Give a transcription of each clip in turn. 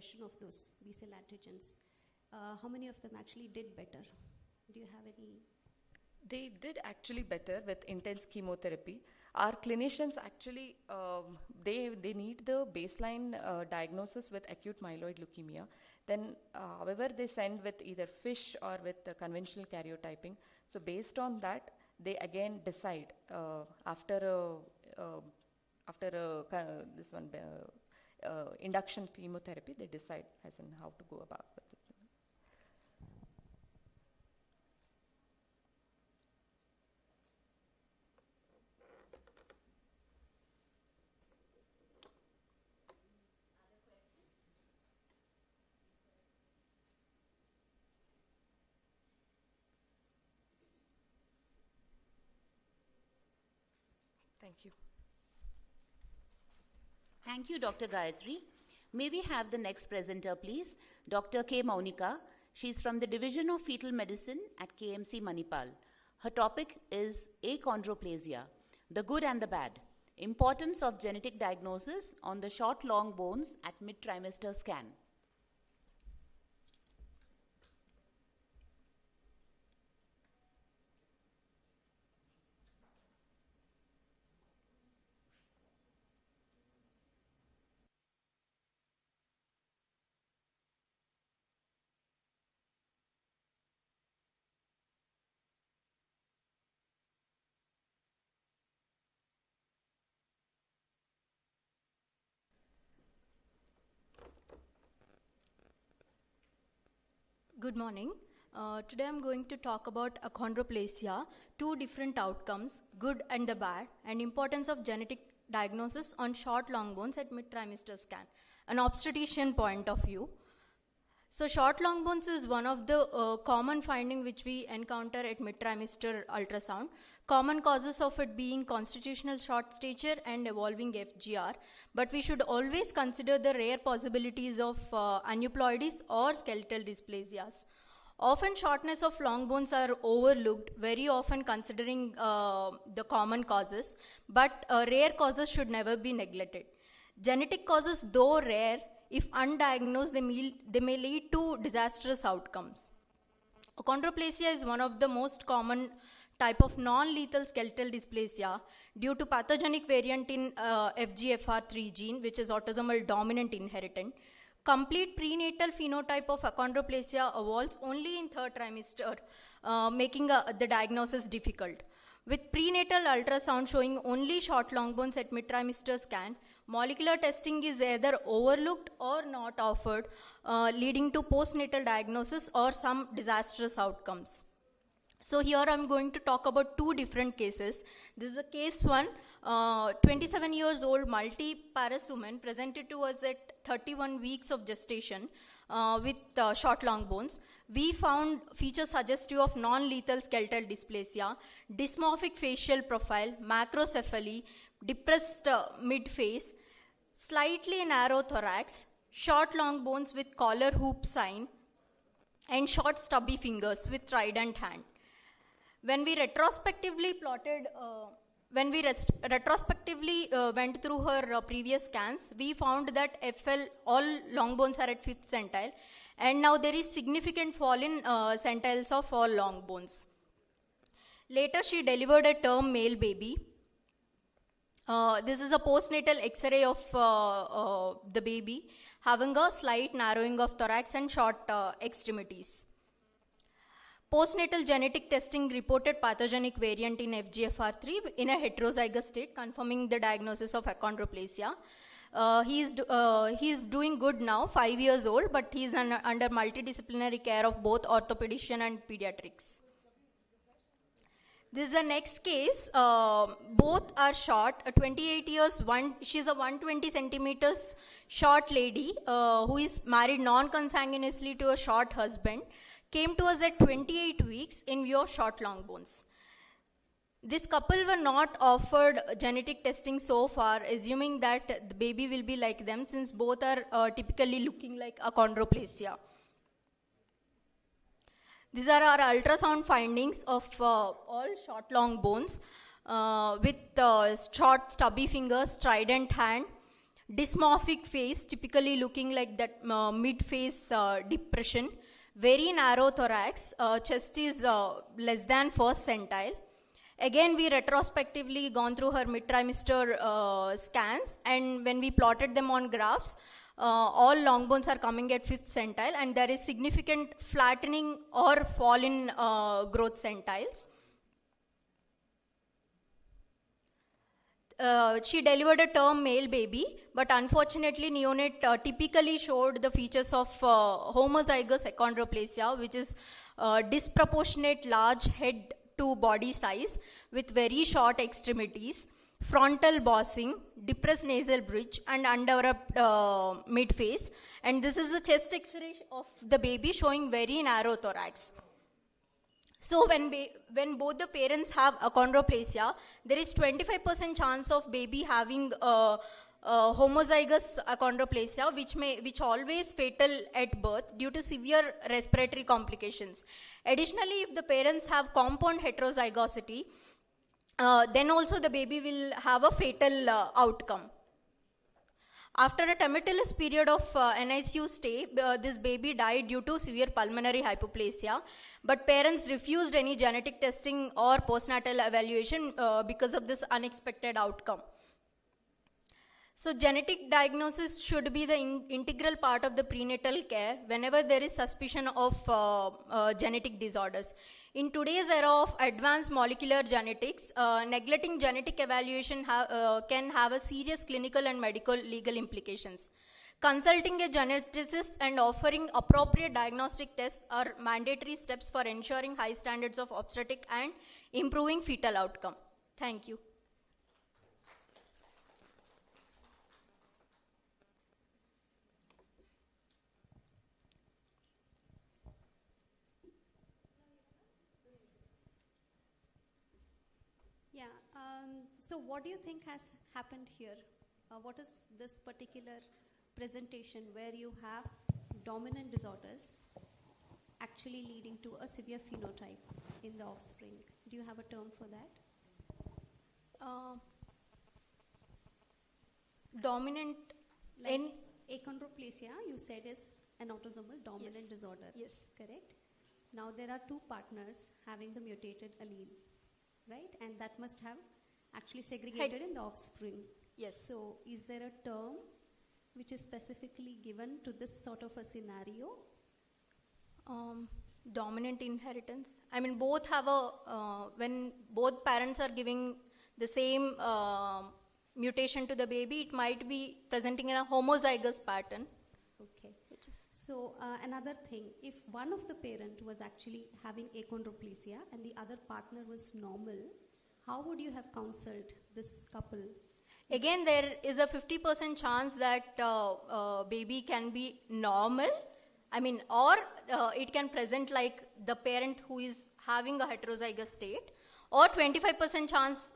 expression of those B-cell antigens. How many of them actually did better? Do you have any? They did actually better with intense chemotherapy. Our clinicians actually, they need the baseline diagnosis with acute myeloid leukemia. Then, however, they send with either FISH or with conventional karyotyping. So based on that, they again decide after induction chemotherapy, they decide as in how to go about with it. Thank you. Thank you, Dr. Gayatri. May we have the next presenter, please? Dr. K. Maunika. She's from the Division of Fetal Medicine at KMC Manipal. Her topic is achondroplasia, the good and the bad. Importance of genetic diagnosis on the short long bones at mid-trimester scan. Good morning. Today I'm going to talk about achondroplasia, two different outcomes, good and the bad, and importance of genetic diagnosis on short long bones at mid-trimester scan, an obstetrician point of view. So short long bones is one of the common finding which we encounter at mid-trimester ultrasound. Common causes of it being constitutional short stature and evolving FGR, but we should always consider the rare possibilities of aneuploidies or skeletal dysplasias. Often shortness of long bones are overlooked, very often considering the common causes, but rare causes should never be neglected. Genetic causes, though rare, if undiagnosed, they may lead to disastrous outcomes. Achondroplasia is one of the most common type of non-lethal skeletal dysplasia due to pathogenic variant in FGFR3 gene, which is autosomal dominant inheritant. Complete prenatal phenotype of achondroplasia evolves only in third trimester, making the diagnosis difficult. With prenatal ultrasound showing only short long bones at mid-trimester scan, molecular testing is either overlooked or not offered, leading to postnatal diagnosis or some disastrous outcomes. So here I'm going to talk about two different cases. This is a case one, 27 years old multi-paras woman presented to us at 31 weeks of gestation with short long bones. We found features suggestive of non-lethal skeletal dysplasia, dysmorphic facial profile, macrocephaly, depressed mid-face, slightly narrow thorax, short long bones with collar hoop sign, and short stubby fingers with trident hand. When we retrospectively plotted, went through her previous scans, we found that FL, all long bones are at 5th centile, and now there is significant fall in centiles of all long bones. Later, she delivered a term male baby. This is a postnatal X-ray of the baby, having a slight narrowing of thorax and short extremities. Postnatal genetic testing reported pathogenic variant in FGFR3 in a heterozygous state, confirming the diagnosis of achondroplasia. He is doing good now, 5 years old, but he is under multidisciplinary care of both orthopedician and pediatrics. This is the next case. Both are short. 28 years. She's a 120 centimeters short lady who is married non-consanguineously to a short husband. Came to us at 28 weeks in view of short long bones. This couple were not offered genetic testing so far, assuming that the baby will be like them, since both are typically looking like achondroplasia. These are our ultrasound findings of all short long bones with short stubby fingers, trident hand, dysmorphic face, typically looking like that mid-face depression, very narrow thorax, chest is less than first centile. Again, we retrospectively gone through her mid-trimester scans, and when we plotted them on graphs, all long bones are coming at fifth centile, and there is significant flattening or fall in growth centiles. She delivered a term male baby, but unfortunately neonate typically showed the features of homozygous achondroplasia, which is disproportionate large head to body size with very short extremities, frontal bossing, depressed nasal bridge, and undeveloped mid-face. And this is the chest X-ray of the baby showing very narrow thorax. So when both the parents have achondroplasia, there is 25% chance of baby having homozygous achondroplasia, which always fatal at birth due to severe respiratory complications. Additionally, if the parents have compound heterozygosity, then also the baby will have a fatal outcome. After a tumultuous period of NICU stay, this baby died due to severe pulmonary hypoplasia, but parents refused any genetic testing or postnatal evaluation because of this unexpected outcome. So genetic diagnosis should be the integral part of the prenatal care whenever there is suspicion of genetic disorders. In today's era of advanced molecular genetics, neglecting genetic evaluation can have a serious clinical and medical legal implications. Consulting a geneticist and offering appropriate diagnostic tests are mandatory steps for ensuring high standards of obstetric and improving fetal outcome. Thank you. Yeah, so what do you think has happened here? What is this particular presentation where you have dominant disorders actually leading to a severe phenotype in the offspring? Do you have a term for that? Dominant like achondroplasia, you said, is an autosomal dominant disorder. Yes. Correct? Now there are two partners having the mutated allele, right? And that must have actually segregated in the offspring. Yes. So is there a term which is specifically given to this sort of a scenario? Dominant inheritance. I mean, both have a, when both parents are giving the same mutation to the baby, it might be presenting in a homozygous pattern. Okay. So another thing, if one of the parent was actually having achondroplasia and the other partner was normal, how would you have counseled this couple? Again, there is a 50% chance that baby can be normal. I mean, or it can present like the parent who is having a heterozygous state, or 25% chance,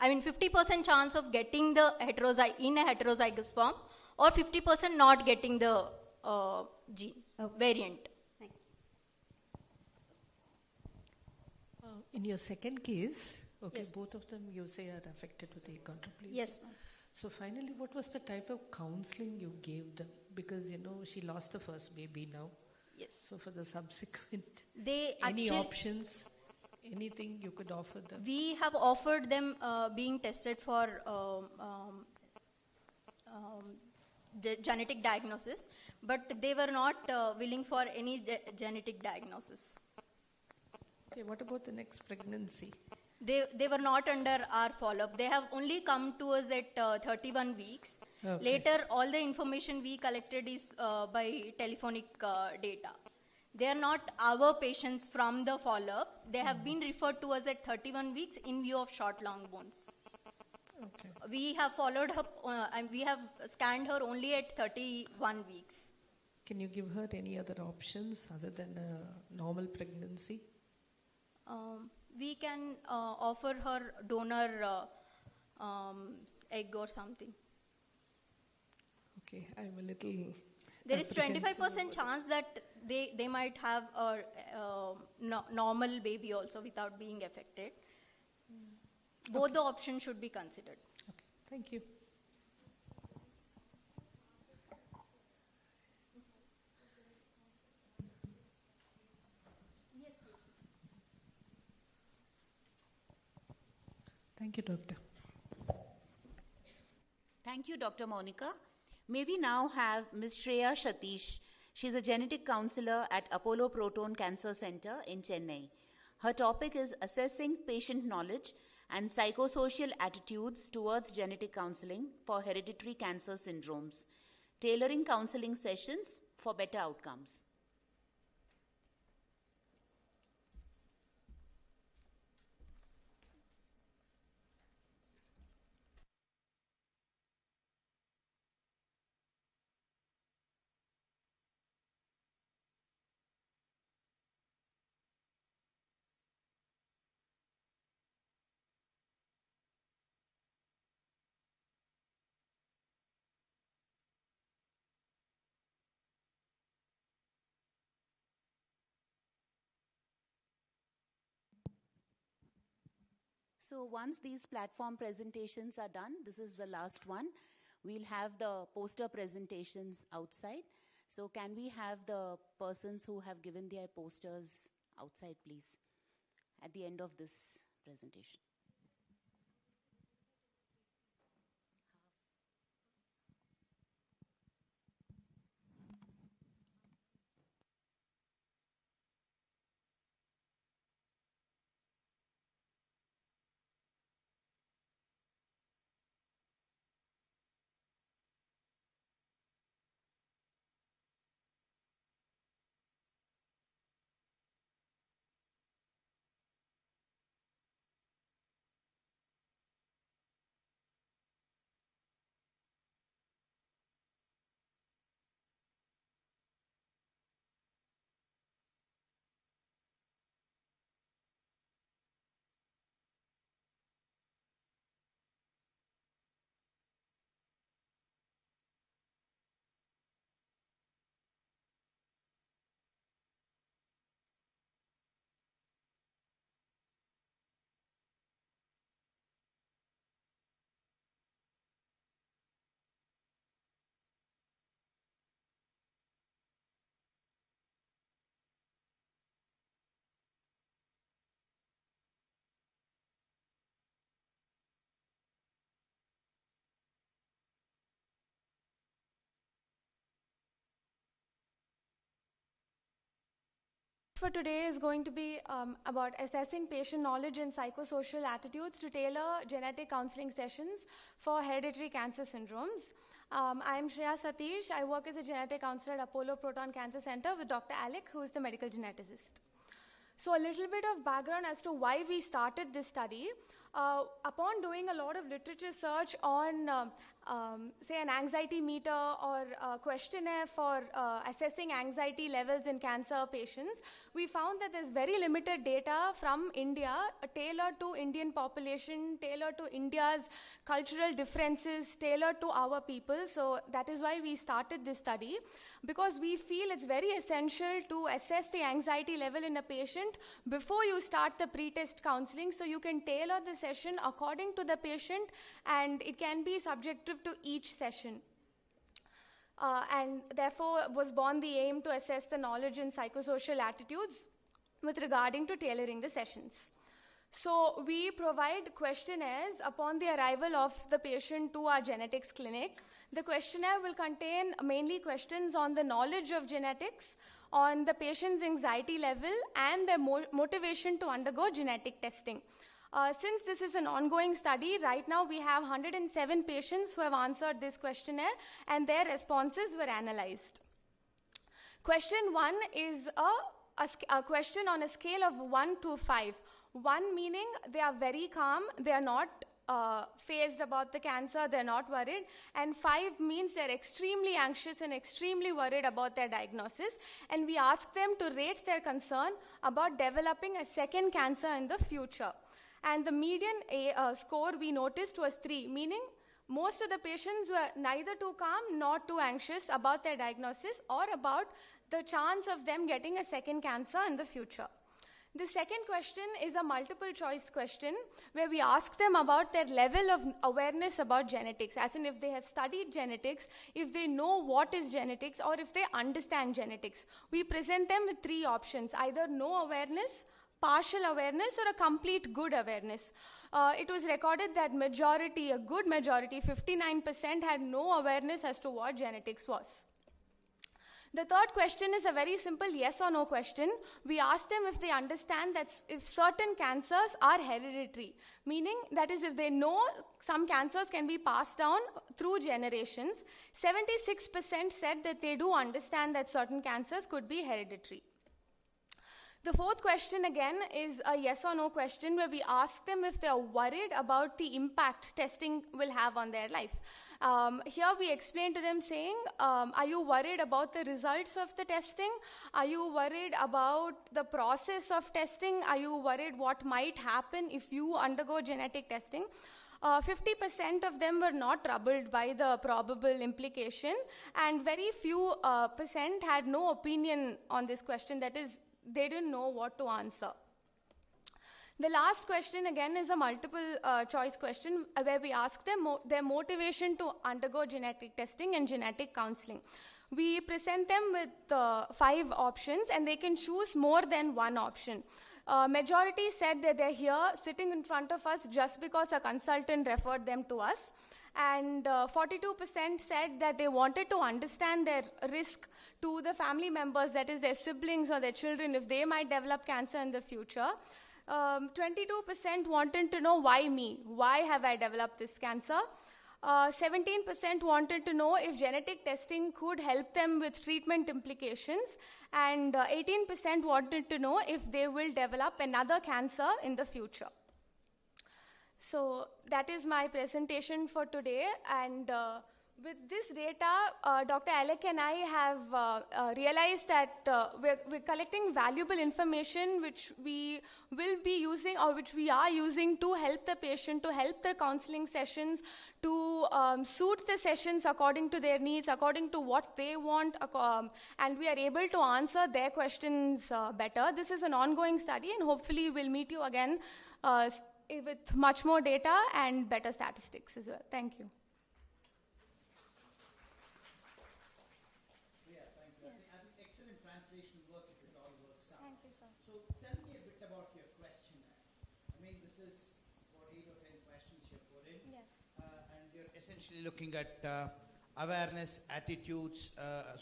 50% chance of getting the in a heterozygous form, or 50% not getting the gene variant. Thank you. In your second case, okay, Yes. both of them you say are affected with achondroplasia. Yes. So finally, what was the type of counseling you gave them? Because, she lost the first baby now. Yes. So for the subsequent, They any actually, options, anything you could offer them? we have offered them being tested for the genetic diagnosis, but they were not willing for any genetic diagnosis. Okay, what about the next pregnancy? They were not under our follow-up. They have only come to us at 31 weeks. Okay. Later, all the information we collected is by telephonic data. They are not our patients from the follow-up. They have been referred to us at 31 weeks in view of short long bones. Okay. So we have followed her, and we have scanned her only at 31 weeks. Can you give her any other options other than a normal pregnancy? We can offer her donor egg or something. Okay, I'm a little... There is apprehensive 25% chance that they might have a normal baby also without being affected. Both the options should be considered. Okay, thank you. Thank you, Doctor. Thank you, Dr. Monica. May we now have Ms. Shreya Satish. She's a genetic counselor at Apollo Proton Cancer Center in Chennai. Her topic is assessing patient knowledge and psychosocial attitudes towards genetic counseling for hereditary cancer syndromes, tailoring counseling sessions for better outcomes. So once these platform presentations are done, this is the last one, we'll have the poster presentations outside. So can we have the persons who have given their posters outside, please, at the end of this presentation? For today is going to be about assessing patient knowledge and psychosocial attitudes to tailor genetic counseling sessions for hereditary cancer syndromes. I am Shreya Satish. I work as a genetic counselor at Apollo Proton Cancer Center with Dr. Alec, who is the medical geneticist. So a little bit of background as to why we started this study. Upon doing a lot of literature search on, say, an anxiety meter or a questionnaire for assessing anxiety levels in cancer patients, we found that there's very limited data from India tailored to Indian population, tailored to India's cultural differences, tailored to our people. So that is why we started this study, because we feel it's very essential to assess the anxiety level in a patient before you start the pre-test counseling, so you can tailor the session according to the patient, and it can be subjective to each session. And therefore was born the aim to assess the knowledge and psychosocial attitudes with regarding to tailoring the sessions. So we provide questionnaires upon the arrival of the patient to our genetics clinic. The questionnaire will contain mainly questions on the knowledge of genetics, on the patient's anxiety level, and their motivation to undergo genetic testing. Since this is an ongoing study, right now we have 107 patients who have answered this questionnaire, and their responses were analyzed. Question 1 is a question on a scale of 1 to 5. 1 meaning they are very calm, they are not phased about the cancer, they're not worried, and 5 means they're extremely anxious and extremely worried about their diagnosis, and we ask them to rate their concern about developing a second cancer in the future. And the median score we noticed was 3, meaning most of the patients were neither too calm nor too anxious about their diagnosis or about the chance of them getting a second cancer in the future. The second question is a multiple choice question where we ask them about their level of awareness about genetics, as in if they have studied genetics, if they know what is genetics, or if they understand genetics. We present them with 3 options, either no awareness, partial awareness, or a complete good awareness. it was recorded that majority, a good majority, 59% had no awareness as to what genetics was. The third question is a very simple yes or no question. We ask them if they understand that if certain cancers are hereditary, meaning that is if they know some cancers can be passed down through generations. 76% said that they do understand that certain cancers could be hereditary. The fourth question again is a yes or no question where we ask them if they are worried about the impact testing will have on their life. Here we explain to them saying, are you worried about the results of the testing? Are you worried about the process of testing? Are you worried what might happen if you undergo genetic testing? 50% of them were not troubled by the probable implication, and very few percent had no opinion on this question, that is, they didn't know what to answer. The last question again is a multiple choice question where we ask them their motivation to undergo genetic testing and genetic counseling. We present them with 5 options and they can choose more than one option. Majority said that they're here sitting in front of us just because a consultant referred them to us. And 42% said that they wanted to understand their risk to the family members, that is their siblings or their children, if they might develop cancer in the future. 22% wanted to know why me, why have I developed this cancer. 17% wanted to know if genetic testing could help them with treatment implications, and 18% wanted to know if they will develop another cancer in the future. So that is my presentation for today, and with this data, Dr. Alec and I have realized that we're collecting valuable information which we will be using, or which we are using, to help the patient, to help the counseling sessions, to suit the sessions according to their needs, according to what they want, and we are able to answer their questions better. This is an ongoing study, and hopefully we'll meet you again with much more data and better statistics as well. Thank you. Essentially looking at awareness, attitudes,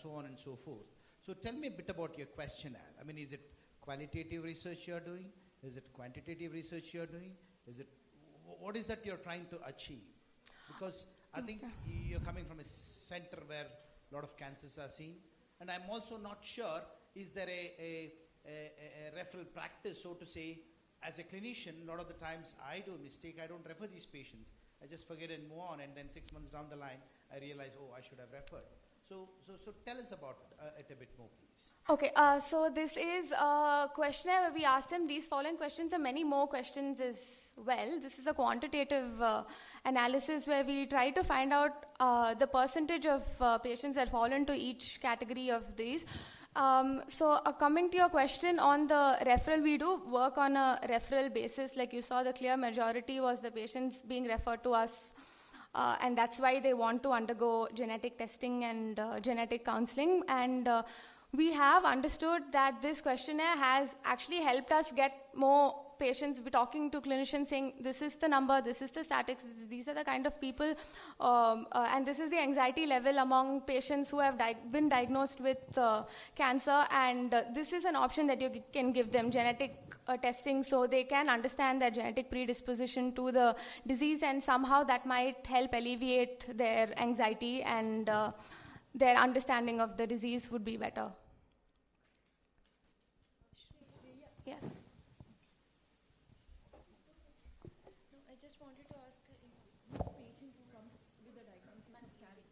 so on and so forth. So tell me a bit about your questionnaire. I mean, is it qualitative research you're doing? Is it quantitative research you're doing? Is it, what is that you're trying to achieve? Because I think you're coming from a center where a lot of cancers are seen. And I'm also not sure, is there a referral practice, so to say? As a clinician, a lot of the times I do a mistake, I don't refer these patients. I just forget and move on, and then 6 months down the line, I realize, oh, I should have referred. So tell us about it a bit more, please. Okay, so this is a questionnaire where we ask them these following questions and many more questions as well. This is a quantitative analysis where we try to find out the percentage of patients that fall into each category of these. So coming to your question on the referral, we do work on a referral basis. Like you saw, the clear majority was the patients being referred to us, and that's why they want to undergo genetic testing and genetic counseling. And we have understood that this questionnaire has actually helped us get more patients. We're talking to clinicians saying, this is the number, this is the statistics, these are the kind of people, and this is the anxiety level among patients who have been diagnosed with cancer, and this is an option that you can give them, genetic testing, so they can understand their genetic predisposition to the disease, and somehow that might help alleviate their anxiety, and their understanding of the disease would be better. Yes. I just wanted to ask each patient who comes with a diagnosis of cancer.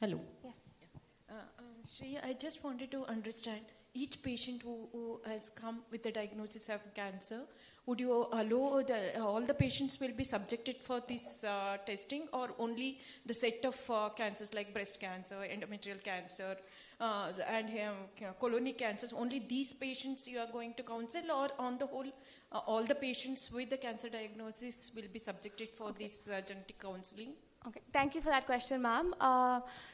Hello. Yes. Shreya, I just wanted to understand each patient who has come with a diagnosis of cancer, would you allow all the patients will be subjected for this testing, or only the set of cancers like breast cancer, endometrial cancer, and colonic cancers, only these patients you are going to counsel, or on the whole, all the patients with the cancer diagnosis will be subjected for this genetic counseling? Okay, thank you for that question, ma'am.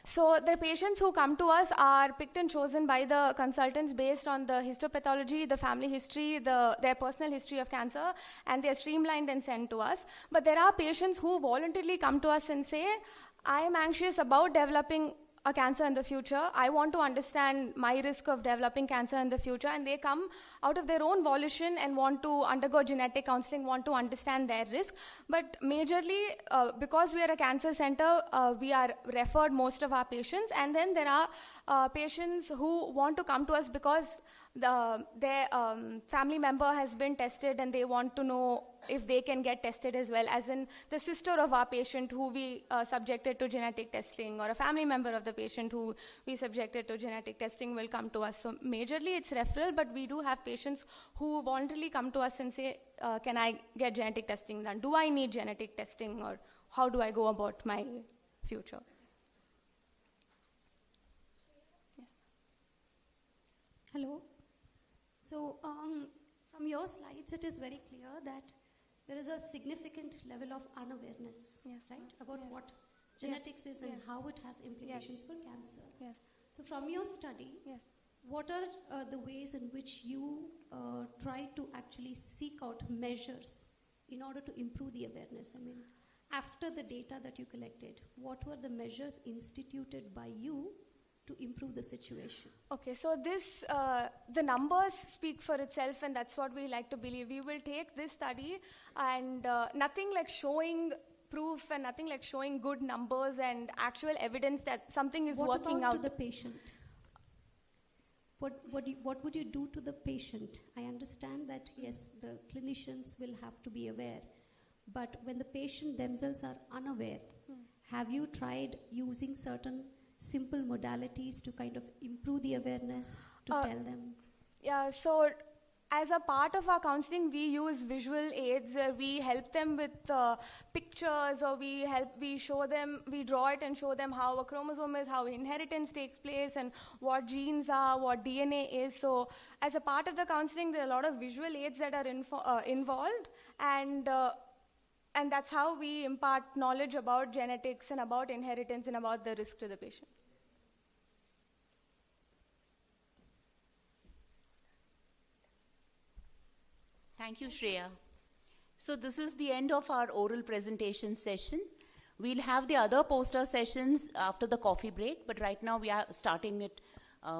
So the patients who come to us are picked and chosen by the consultants based on the histopathology, the family history, their personal history of cancer, and they're streamlined and sent to us. But there are patients who voluntarily come to us and say, I am anxious about developing a cancer in the future. I want to understand my risk of developing cancer in the future, and they come out of their own volition and want to undergo genetic counseling, want to understand their risk. But majorly, because we are a cancer center, we are referred most of our patients, and then there are patients who want to come to us because their family member has been tested and they want to know if they can get tested as well, as in the sister of our patient who we subjected to genetic testing, or a family member of the patient who we subjected to genetic testing will come to us. So majorly it's referral, but we do have patients who voluntarily come to us and say, can I get genetic testing done? Do I need genetic testing, or how do I go about my future? Yes. Hello. So from your slides, it is very clear that there is a significant level of unawareness, Yes, right, about yes. what genetics is and Yes. how it has implications for cancer. Yes. So from your study, Yes. what are the ways in which you try to actually seek out measures in order to improve the awareness? I mean, after the data that you collected, what were the measures instituted by you to improve the situation? Okay, so this, the numbers speak for itself, and that's what we like to believe. We will take this study and nothing like showing proof and nothing like showing good numbers and actual evidence that something is What working about out. to the patient? What would you do to the patient? I understand that, yes, the clinicians will have to be aware, but when the patient themselves are unaware, have you tried using certain simple modalities to kind of improve the awareness, to tell them? Yeah, so as a part of our counseling, we use visual aids. We help them with pictures, or we show them, we draw it and show them how a chromosome is, how inheritance takes place, and what genes are, what DNA is. So as a part of the counseling, there are a lot of visual aids that are involved, and that's how we impart knowledge about genetics and about inheritance and about the risk to the patient. Thank you, Shreya. So this is the end of our oral presentation session. We'll have the other poster sessions after the coffee break, but right now we are starting it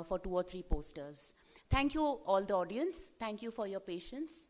for 2 or 3 posters. Thank you all the audience. Thank you for your patience.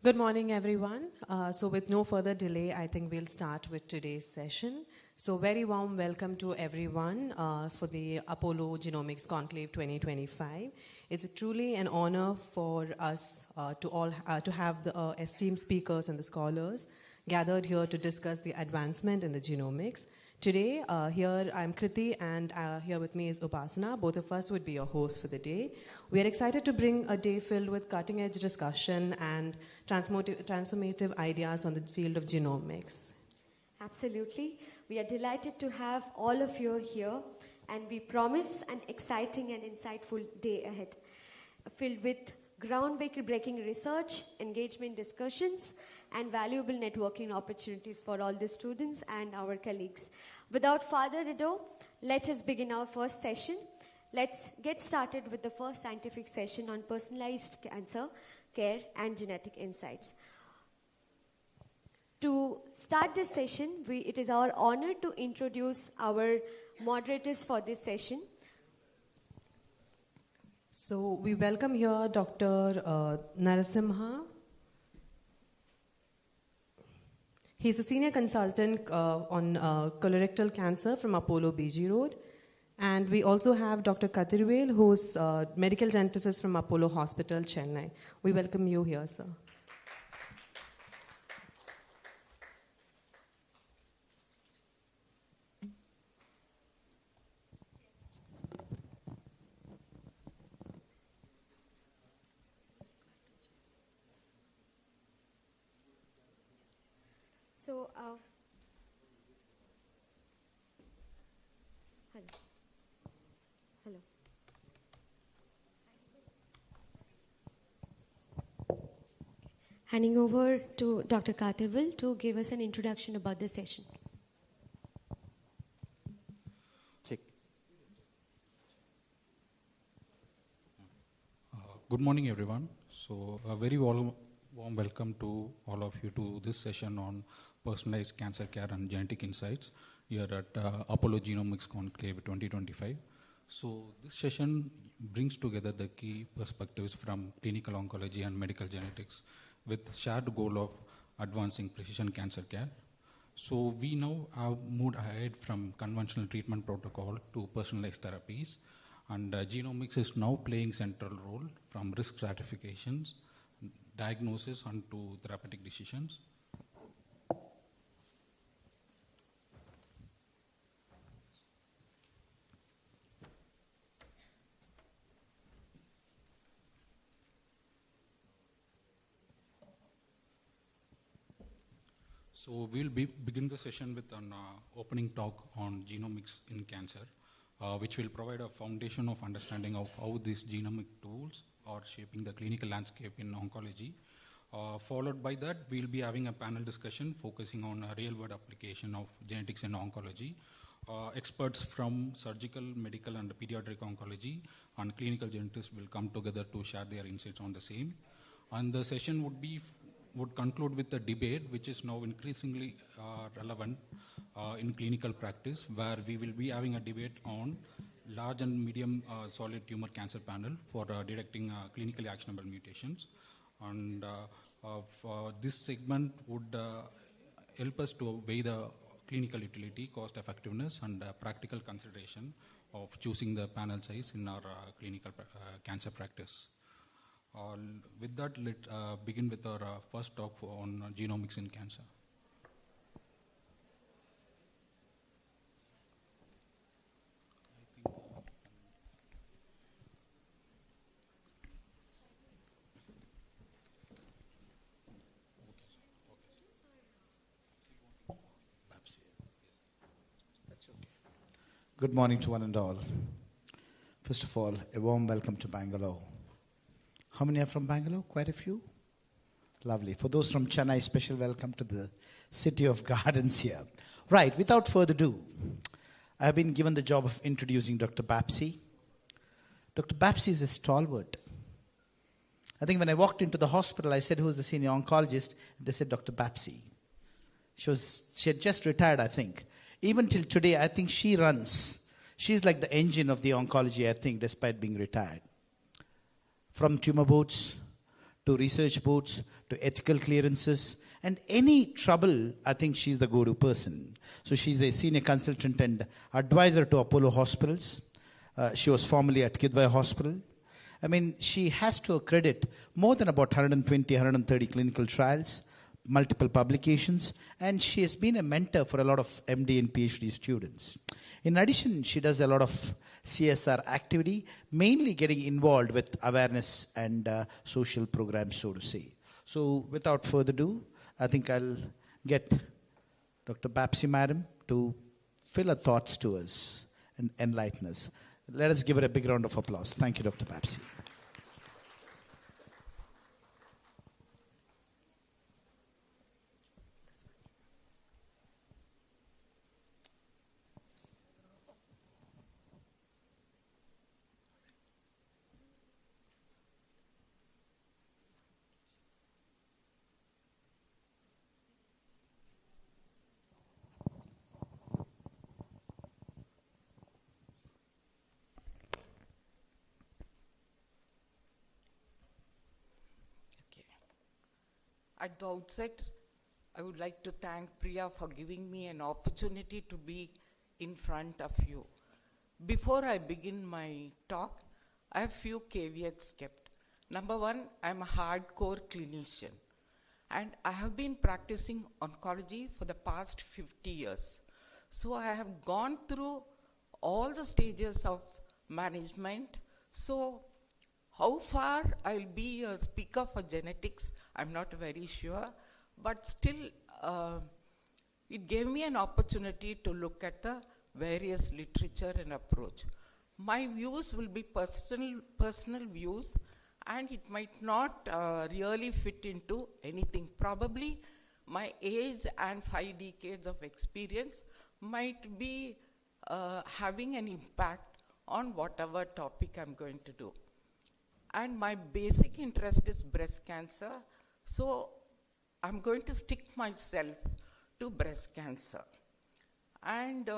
Good morning, everyone. So with no further delay, I think we'll start with today's session. So very warm welcome to everyone for the Apollo Genomics Conclave 2025. It's truly an honor for us to have the esteemed speakers and the scholars gathered here to discuss the advancement in the genomics. Today, here I'm Kriti, and here with me is Upasana. Both of us would be your hosts for the day. We are excited to bring a day filled with cutting-edge discussion and transformative ideas on the field of genomics. Absolutely. We are delighted to have all of you here, and we promise an exciting and insightful day ahead, filled with groundbreaking research, engagement discussions, and valuable networking opportunities for all the students and our colleagues. Without further ado, let us begin our first session. Let's get started with the first scientific session on personalized cancer care and genetic insights. To start this session, it is our honor to introduce our moderators for this session. So we welcome here Dr. Narasimha. He's a senior consultant on colorectal cancer from Apollo BG Road. And we also have Dr. Kathirvel, who's a medical geneticist from Apollo Hospital, Chennai. We welcome you here, sir. So, hello. Handing over to Dr. Kathirvel to give us an introduction about the session. Good morning, everyone. So, a very warm welcome to all of you to this session on personalized cancer care and genetic insights here at Apollo Genomics Conclave 2025. So this session brings together the key perspectives from clinical oncology and medical genetics with shared goal of advancing precision cancer care. So we now have moved ahead from conventional treatment protocol to personalized therapies, and genomics is now playing central role from risk stratifications, diagnosis, and to therapeutic decisions. So we'll begin the session with an opening talk on genomics in cancer, which will provide a foundation of understanding of how these genomic tools are shaping the clinical landscape in oncology. Followed by that, we'll be having a panel discussion focusing on a real-world application of genetics in oncology. Experts from surgical, medical, and pediatric oncology and clinical genetics will come together to share their insights on the same. And the session would conclude with a debate, which is now increasingly relevant in clinical practice, where we will be having a debate on large and medium solid tumor cancer panel for detecting clinically actionable mutations. And this segment would help us to weigh the clinical utility, cost effectiveness, and practical consideration of choosing the panel size in our clinical cancer practice. With that, let's begin with our first talk on genomics in cancer. Good morning to one and all. First of all, a warm welcome to Bangalore. How many are from Bangalore? Quite a few? Lovely. For those from Chennai, special welcome to the city of gardens here. Right, without further ado, I have been given the job of introducing Dr. Bapsi. Dr. Bapsi is a stalwart. I think when I walked into the hospital, I said, who's the senior oncologist? They said, Dr. Bapsi. She had just retired, I think. Even till today, I think she runs. She's like the engine of the oncology, I think, despite being retired. From tumor boards to research boards, to ethical clearances, and any trouble, I think she's the go-to person. So she's a senior consultant and advisor to Apollo Hospitals. She was formerly at Kidwai Hospital. I mean, she has to accredit more than about 120, 130 clinical trials, multiple publications, and she has been a mentor for a lot of MD and PhD students. In addition, she does a lot of CSR activity, mainly getting involved with awareness and social programs, so to say. So without further ado, I think I'll get Dr. Babsi Madam to fill her thoughts to us and enlighten us. Let us give her a big round of applause. Thank you, Dr. Babsi. At the outset, I would like to thank Priya for giving me an opportunity to be in front of you. Before I begin my talk, I have few caveats kept. Number one, I'm a hardcore clinician, and I have been practicing oncology for the past 50 years. So I have gone through all the stages of management. So how far I'll be a speaker for genetics, I'm not very sure, but still it gave me an opportunity to look at the various literature and approach. My views will be personal views, and it might not really fit into anything. Probably my age and 5 decades of experience might be having an impact on whatever topic I'm going to do. And my basic interest is breast cancer, so I'm going to stick myself to breast cancer. And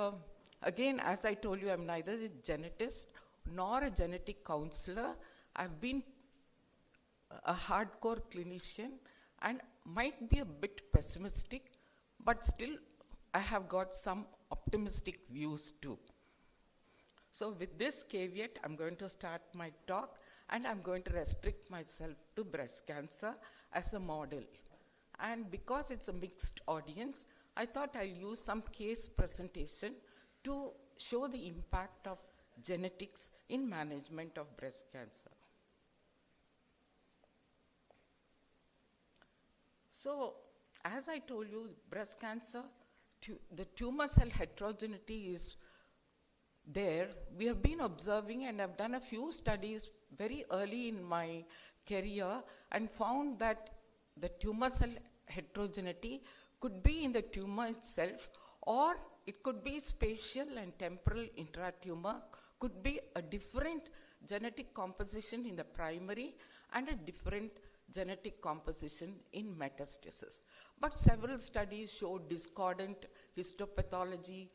again, as I told you, I'm neither a genetist nor a genetic counselor. I've been a hardcore clinician and might be a bit pessimistic, but still I have got some optimistic views too. So with this caveat, I'm going to start my talk, and I'm going to restrict myself to breast cancer as a model. And because it's a mixed audience, I thought I'll use some case presentation to show the impact of genetics in management of breast cancer. So, as I told you, breast cancer, the tumor cell heterogeneity is there. We have been observing, and I've done a few studies very early in my career and found that the tumor cell heterogeneity could be in the tumor itself, or it could be spatial and temporal intratumor, could be a different genetic composition in the primary and a different genetic composition in metastasis. But several studies showed discordant histopathology,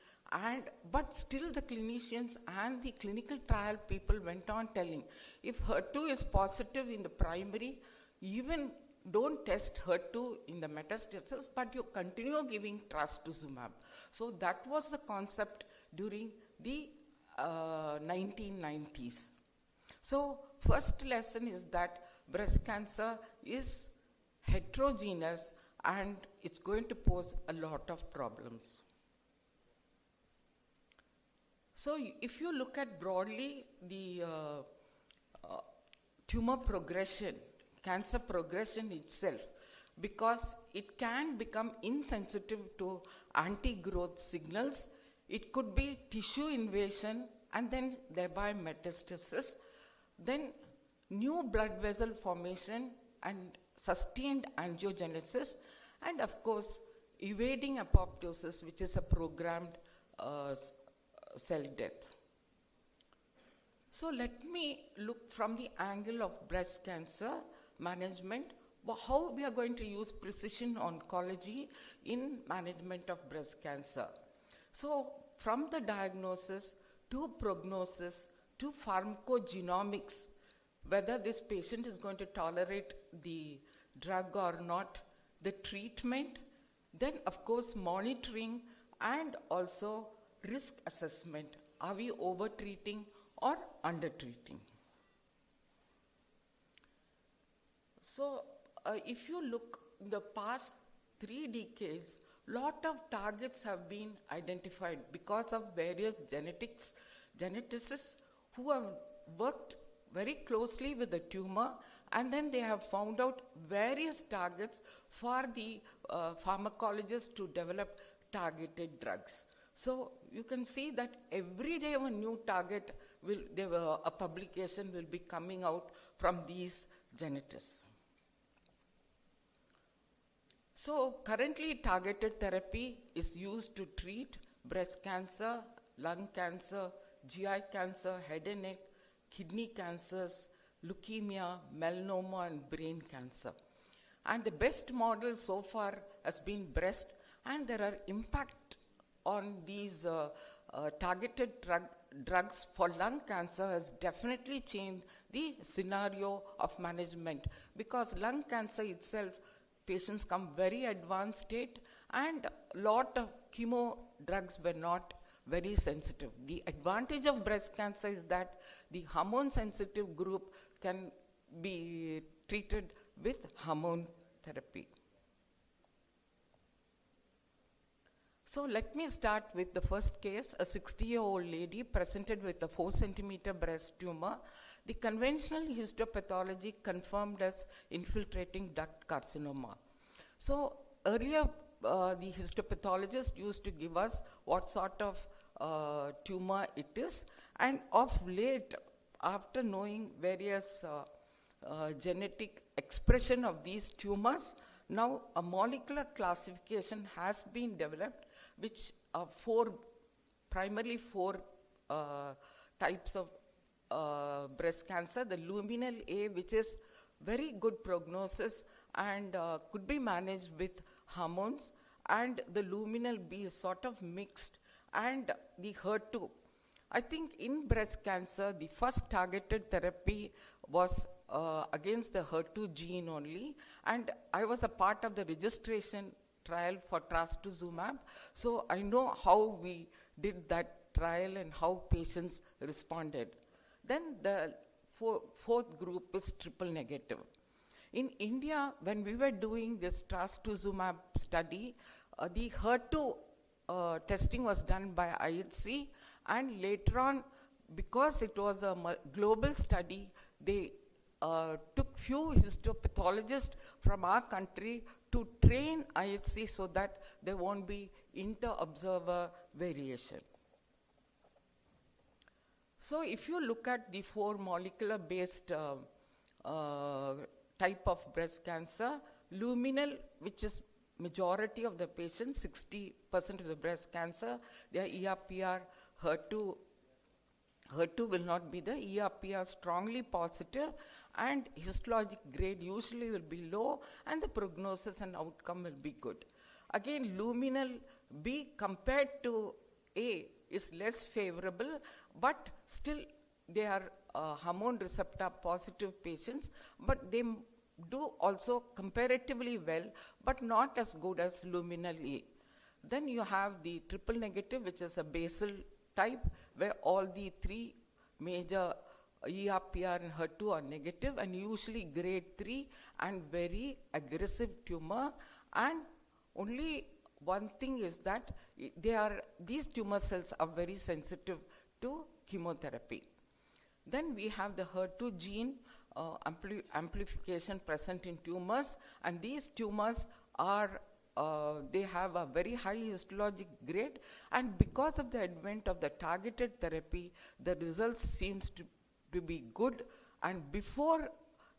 but still the clinicians and the clinical trial people went on telling, if HER2 is positive in the primary, even don't test HER2 in the metastasis, but you continue giving trastuzumab. So that was the concept during the 1990s. So first lesson is that breast cancer is heterogeneous and it's going to pose a lot of problems. So if you look at broadly the tumor progression, cancer progression itself, because it can become insensitive to anti-growth signals, it could be tissue invasion and then thereby metastasis, then new blood vessel formation and sustained angiogenesis, and of course evading apoptosis, which is a programmed cell death. So let me look from the angle of breast cancer management, how we are going to use precision oncology in management of breast cancer. So from the diagnosis to prognosis to pharmacogenomics, whether this patient is going to tolerate the drug or not, the treatment, then of course monitoring and also risk assessment. Are we over treating or under treating? So if you look in the past 3 decades, lot of targets have been identified because of various geneticists who have worked very closely with the tumor, and then they have found out various targets for the pharmacologists to develop targeted drugs. So you can see that every day a new target a publication will be coming out from these geneticists. So currently targeted therapy is used to treat breast cancer, lung cancer, GI cancer, head and neck, kidney cancers, leukemia, melanoma and brain cancer. And the best model so far has been breast, and there are impact on these targeted drugs for lung cancer has definitely changed the scenario of management, because lung cancer itself, patients come very advanced state and lot of chemo drugs were not very sensitive. The advantage of breast cancer is that the hormone sensitive group can be treated with hormone therapy. So let me start with the first case. A 60-year-old lady presented with a 4-centimeter breast tumor. The conventional histopathology confirmed as infiltrating duct carcinoma. So earlier the histopathologist used to give us what sort of tumor it is, and of late, after knowing various genetic expression of these tumors, now a molecular classification has been developed, which are primarily four types of breast cancer. The luminal A, which is very good prognosis and could be managed with hormones, and the luminal B is sort of mixed, and the HER2. I think in breast cancer, the first targeted therapy was against the HER2 gene only, and I was a part of the registration trial for trastuzumab, so I know how we did that trial and how patients responded. Then the fourth group is triple negative. In India, when we were doing this trastuzumab study, the HER2 testing was done by IHC, and later on, because it was a global study, they took few histopathologists from our country to train IHC so that there won't be inter-observer variation. So if you look at the 4 molecular based type of breast cancer, luminal, which is majority of the patients, 60% of the breast cancer, they are ERPR, HER2 will not be there, ERPR strongly positive, and histologic grade usually will be low, and the prognosis and outcome will be good. Again, luminal B compared to A is less favorable, but still they are hormone receptor positive patients, but they do also comparatively well, but not as good as luminal A. Then you have the triple negative, which is a basal type, where all the 3 major ERPR and HER2 are negative, and usually grade 3 and very aggressive tumor. And only one thing is that these tumor cells are very sensitive to chemotherapy. Then we have the HER2 gene amplification present in tumors, and these tumors are they have a very high histologic grade, and because of the advent of the targeted therapy, the results seems to be good. And before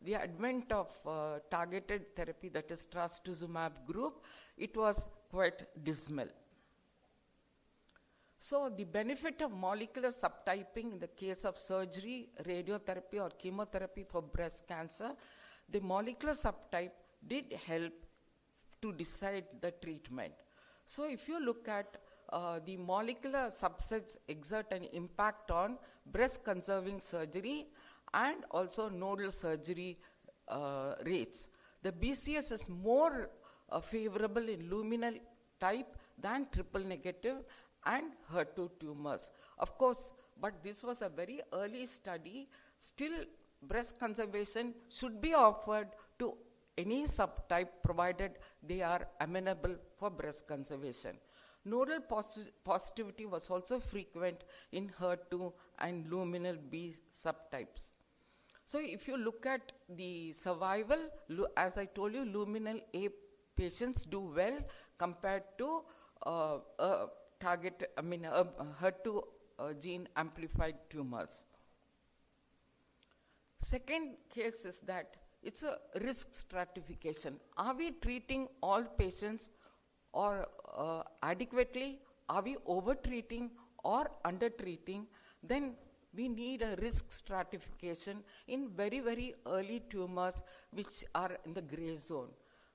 the advent of targeted therapy, that is trastuzumab group, it was quite dismal. So the benefit of molecular subtyping in the case of surgery, radiotherapy or chemotherapy for breast cancer, the molecular subtype did help to decide the treatment. So if you look at the molecular subsets exert an impact on breast conserving surgery, and also nodal surgery rates. The BCS is more favorable in luminal type than triple negative and HER2 tumors. Of course, but this was a very early study. Still, breast conservation should be offered to any subtype provided they are amenable for breast conservation. Nodal positivity was also frequent in HER2 and luminal B subtypes. So if you look at the survival, as I told you, luminal A patients do well compared to HER2 gene amplified tumors. Second case is that it's a risk stratification. Are we treating all patients or adequately? Are we over-treating or under-treating? Then we need a risk stratification in very, very early tumors which are in the gray zone.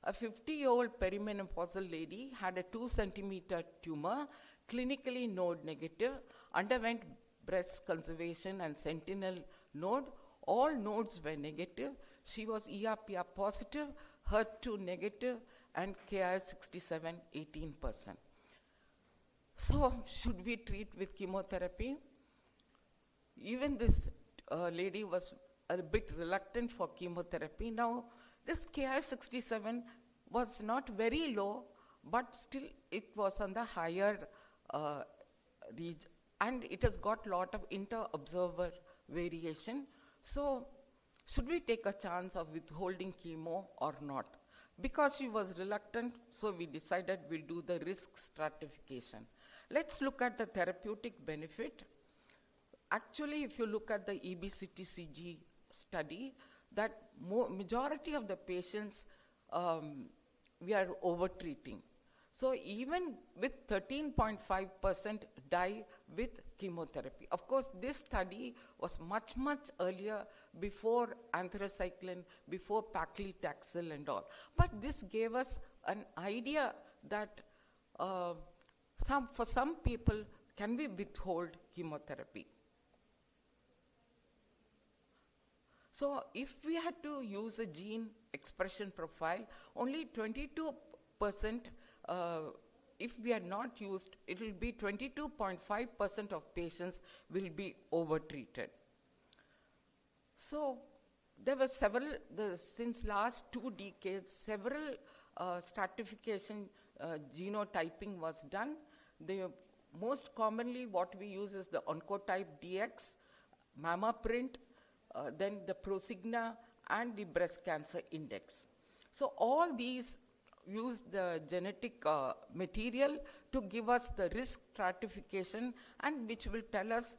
A 50-year-old perimenopausal lady had a 2-centimeter tumor, clinically node negative, underwent breast conservation and sentinel node. All nodes were negative. She was ER/PR positive, HER2 negative, and Ki67 18%. So should we treat with chemotherapy? Even this lady was a bit reluctant for chemotherapy. Now, this Ki67 was not very low, but still it was on the higher region, and it has got a lot of inter-observer variation. So, should we take a chance of withholding chemo or not? Because she was reluctant, so we decided we'll do the risk stratification. Let's look at the therapeutic benefit. Actually, if you look at the EBCTCG study, that majority of the patients we are over-treating. So even with 13.5% die with chemotherapy. Of course, this study was much, much earlier, before anthracycline, before paclitaxel and all. But this gave us an idea that for some people, can we withhold chemotherapy? So if we had to use a gene expression profile, only 22%, if we had not used, it will be 22.5% of patients will be over-treated. So there were several, since last 2 decades, several stratification genotyping was done. Most commonly what we use is the Oncotype DX, MammaPrint, then the Prosigna, and the breast cancer index. So all these use the genetic material to give us the risk stratification, and which will tell us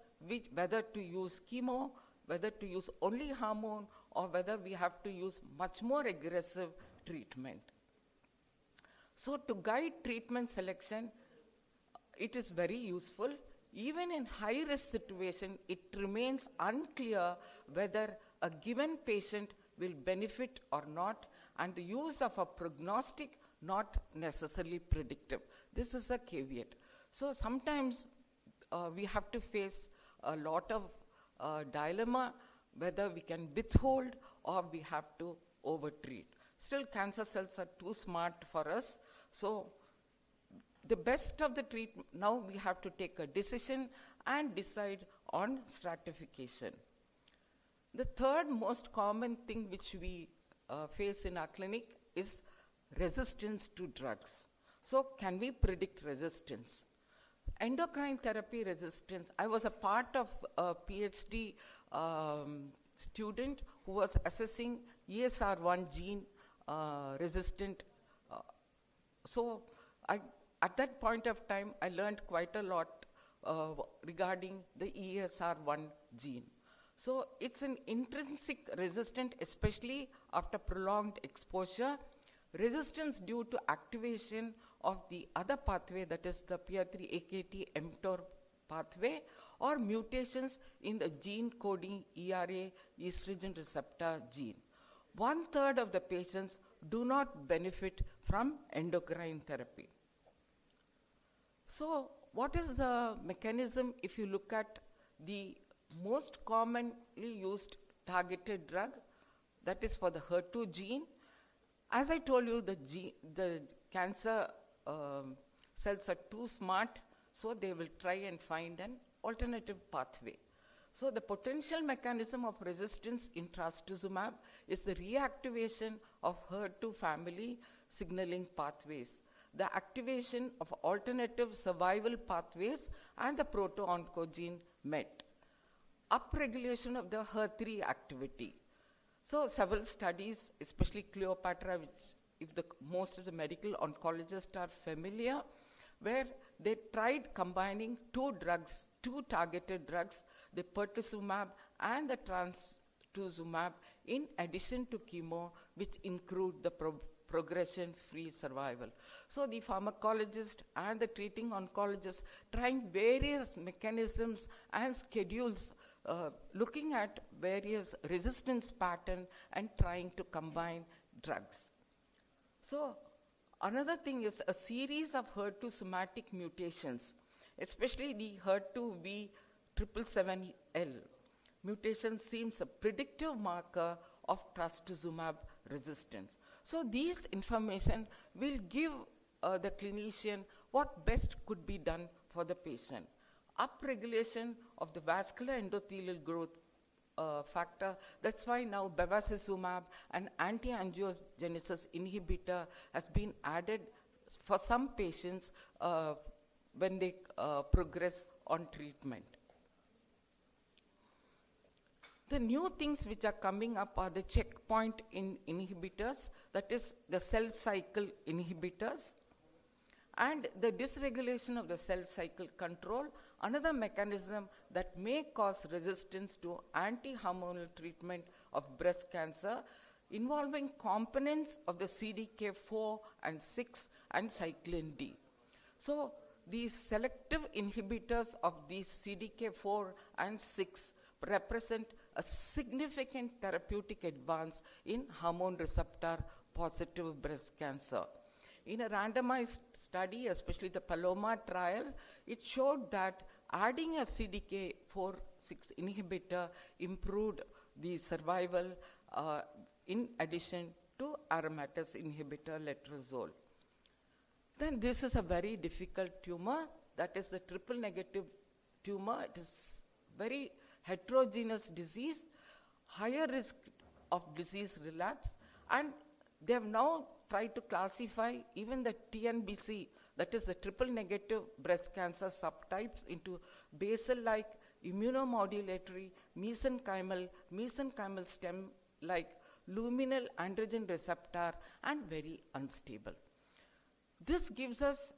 whether to use chemo, whether to use only hormone, or whether we have to use much more aggressive treatment. So to guide treatment selection, it is very useful. Even in high-risk situation, it remains unclear whether a given patient will benefit or not, and the use of a prognostic not necessarily predictive. This is a caveat. So sometimes we have to face a lot of dilemma whether we can withhold or we have to overtreat. Still, cancer cells are too smart for us. So the best of the treatment, now we have to take a decision and decide on stratification. The third most common thing which we face in our clinic is resistance to drugs. So can we predict resistance? Endocrine therapy resistance, I was a part of a PhD student who was assessing ESR1 gene resistant. So at that point of time, I learned quite a lot regarding the ESR1 gene. So it's an intrinsic resistant, especially after prolonged exposure, resistance due to activation of the other pathway, that is the PI3-AKT-mTOR pathway, or mutations in the gene coding ERA estrogen receptor gene. 1/3 of the patients do not benefit from endocrine therapy. So what is the mechanism if you look at the most commonly used targeted drug that is for the HER2 gene. As I told you, the cancer cells are too smart, so they will try and find an alternative pathway. So the potential mechanism of resistance in trastuzumab is the reactivation of HER2 family signaling pathways, the activation of alternative survival pathways, and the proto-oncogene MET. Upregulation of the HER3 activity. So several studies, especially Cleopatra, which most of the medical oncologists are familiar, where they tried combining two targeted drugs, the pertuzumab and the trastuzumab, in addition to chemo, which include the progression-free survival. So the pharmacologist and the treating oncologist trying various mechanisms and schedules, looking at various resistance patterns and trying to combine drugs. So another thing is a series of HER2 somatic mutations, especially the HER2 V777L mutation seems a predictive marker of trastuzumab resistance. So these information will give the clinician what best could be done for the patient. Upregulation of the vascular endothelial growth factor. That's why now bevacizumab, an anti-angiogenesis inhibitor, has been added for some patients when they progress on treatment. The new things which are coming up are the checkpoint inhibitors, that is the cell cycle inhibitors, and the dysregulation of the cell cycle control, another mechanism that may cause resistance to anti-hormonal treatment of breast cancer, involving components of the CDK4 and 6 and cyclin D. So these selective inhibitors of these CDK4 and 6 represent a significant therapeutic advance in hormone receptor positive breast cancer. In a randomized study, especially the Paloma trial, it showed that adding a CDK4/6 inhibitor improved the survival in addition to aromatase inhibitor letrozole. Then this is a very difficult tumor, that is the triple negative tumor. It is very heterogeneous disease, higher risk of disease relapse, and they have now tried to classify even the TNBC, that is the triple negative breast cancer subtypes, into basal-like, immunomodulatory, mesenchymal stem-like, luminal androgen receptor, and very unstable. This gives us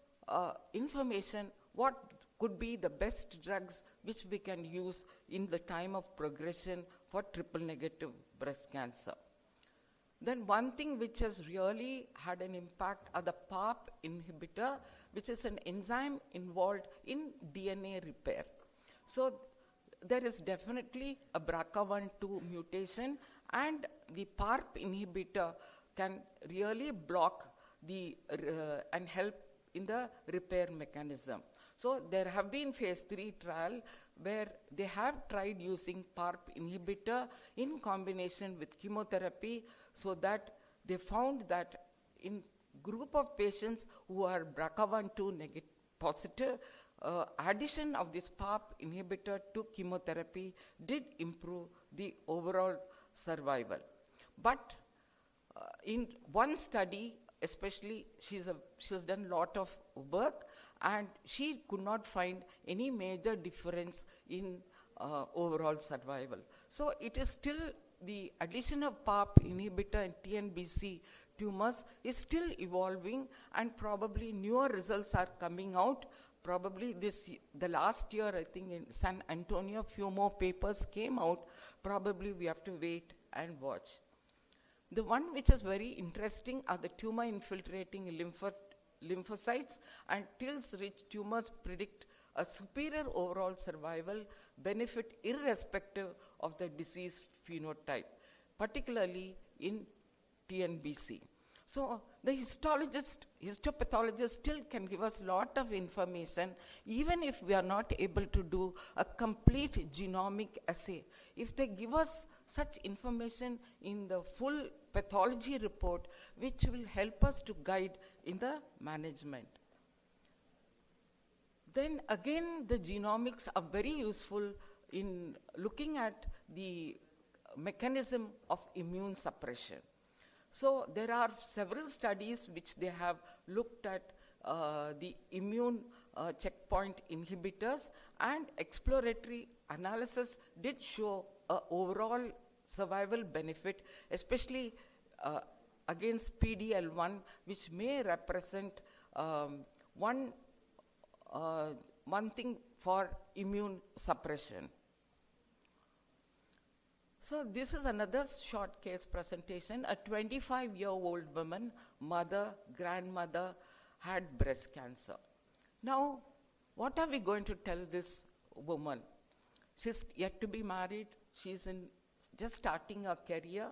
information what could be the best drugs which we can use in the time of progression for triple negative breast cancer. Then one thing which has really had an impact are the PARP inhibitor, which is an enzyme involved in DNA repair. So there is definitely a BRCA1/2 mutation, and the PARP inhibitor can really block the and help in the repair mechanism. So there have been phase 3 trial where they have tried using PARP inhibitor in combination with chemotherapy, so that they found that in group of patients who are BRCA1/2 positive, addition of this PARP inhibitor to chemotherapy did improve the overall survival. But in one study, especially, she's done a lot of work, and she could not find any major difference in overall survival. So it is still the addition of PARP inhibitor in TNBC tumors is still evolving, and probably newer results are coming out. Probably the last year, I think in San Antonio, few more papers came out. Probably we have to wait and watch. The one which is very interesting are the tumor infiltrating lymphocytes, and TILs-rich tumors predict a superior overall survival benefit irrespective of the disease phenotype, particularly in TNBC. So the histopathologist still can give us a lot of information, even if we are not able to do a complete genomic assay. If they give us such information in the full pathology report, which will help us to guide in the management. Then again, the genomics are very useful in looking at the mechanism of immune suppression. So there are several studies which they have looked at the immune checkpoint inhibitors, and exploratory analysis did show an overall survival benefit, especially against PD-L1, which may represent one thing for immune suppression. So this is another short case presentation. A 25-year-old woman, mother, grandmother, had breast cancer. Now, what are we going to tell this woman? She's yet to be married. She's just starting her career.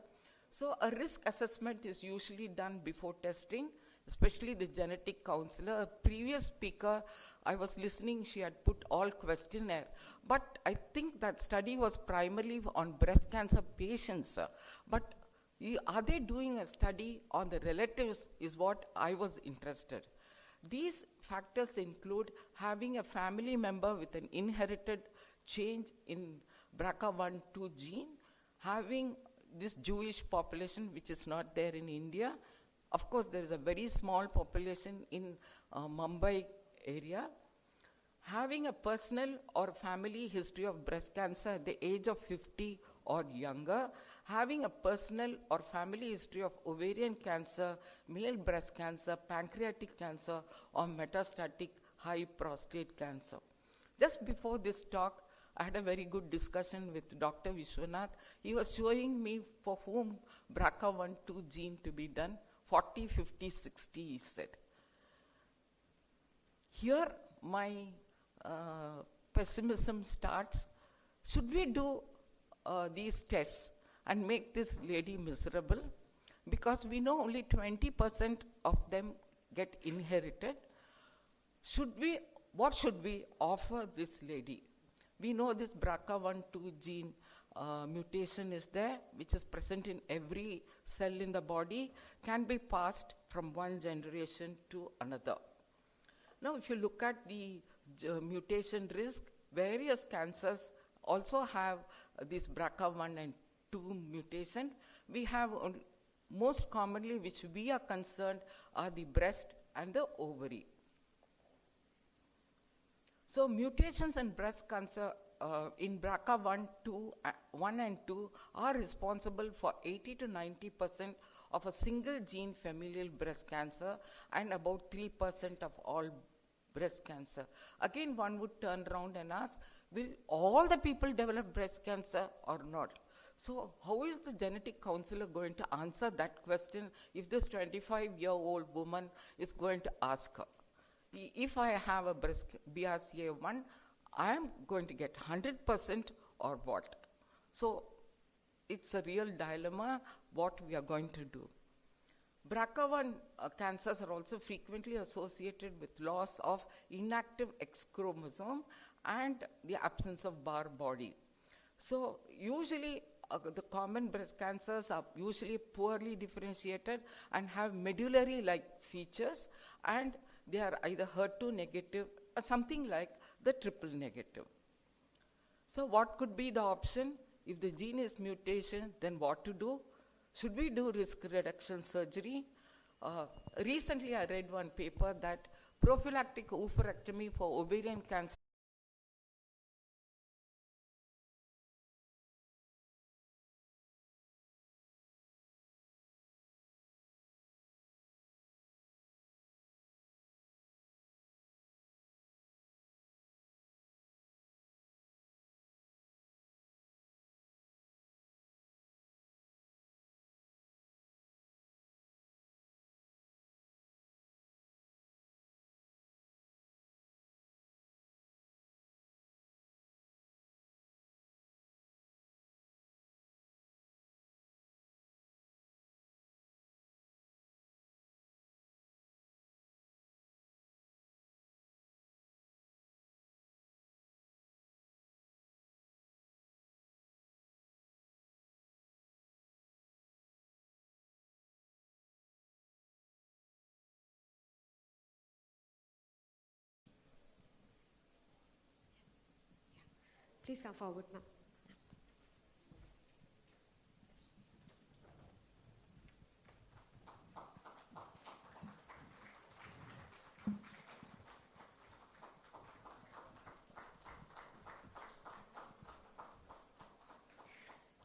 So a risk assessment is usually done before testing, especially the genetic counselor. A previous speaker, I was listening, she had put all questionnaire. But I think that study was primarily on breast cancer patients. But are they doing a study on the relatives is what I was interested. These factors include having a family member with an inherited change in BRCA1/2 gene, having this Jewish population, which is not there in India. Of course, there is a very small population in Mumbai area. Having a personal or family history of breast cancer at the age of 50 or younger, having a personal or family history of ovarian cancer, male breast cancer, pancreatic cancer, or metastatic high prostate cancer. Just before this talk, I had a very good discussion with Dr. Vishwanath. He was showing me for whom BRCA1/2 gene to be done, 40, 50, 60, he said. Here, my pessimism starts. Should we do these tests and make this lady miserable? Because we know only 20% of them get inherited. What should we offer this lady? We know this BRCA1/2 gene mutation is there, which is present in every cell in the body, can be passed from one generation to another. Now, if you look at the mutation risk, various cancers also have this BRCA1 and 2 mutation. We have most commonly, which we are concerned, are the breast and the ovary. So mutations in breast cancer in BRCA1 and 2 are responsible for 80 to 90% of a single gene familial breast cancer and about 3% of all breast cancer. Again, one would turn around and ask, will all the people develop breast cancer or not? So how is the genetic counselor going to answer that question if this 25-year-old woman is going to ask her? If I have a BRCA1, I am going to get 100% or what? So it's a real dilemma what we are going to do. BRCA1 cancers are also frequently associated with loss of inactive X chromosome and the absence of Barr body. So usually the common breast cancers are usually poorly differentiated and have medullary-like features, and they are either HER2 negative or something like the triple negative. So what could be the option? If the gene is mutation, then what to do? Should we do risk reduction surgery? Recently I read one paper that prophylactic oophorectomy for ovarian cancer Please come forward, ma'am.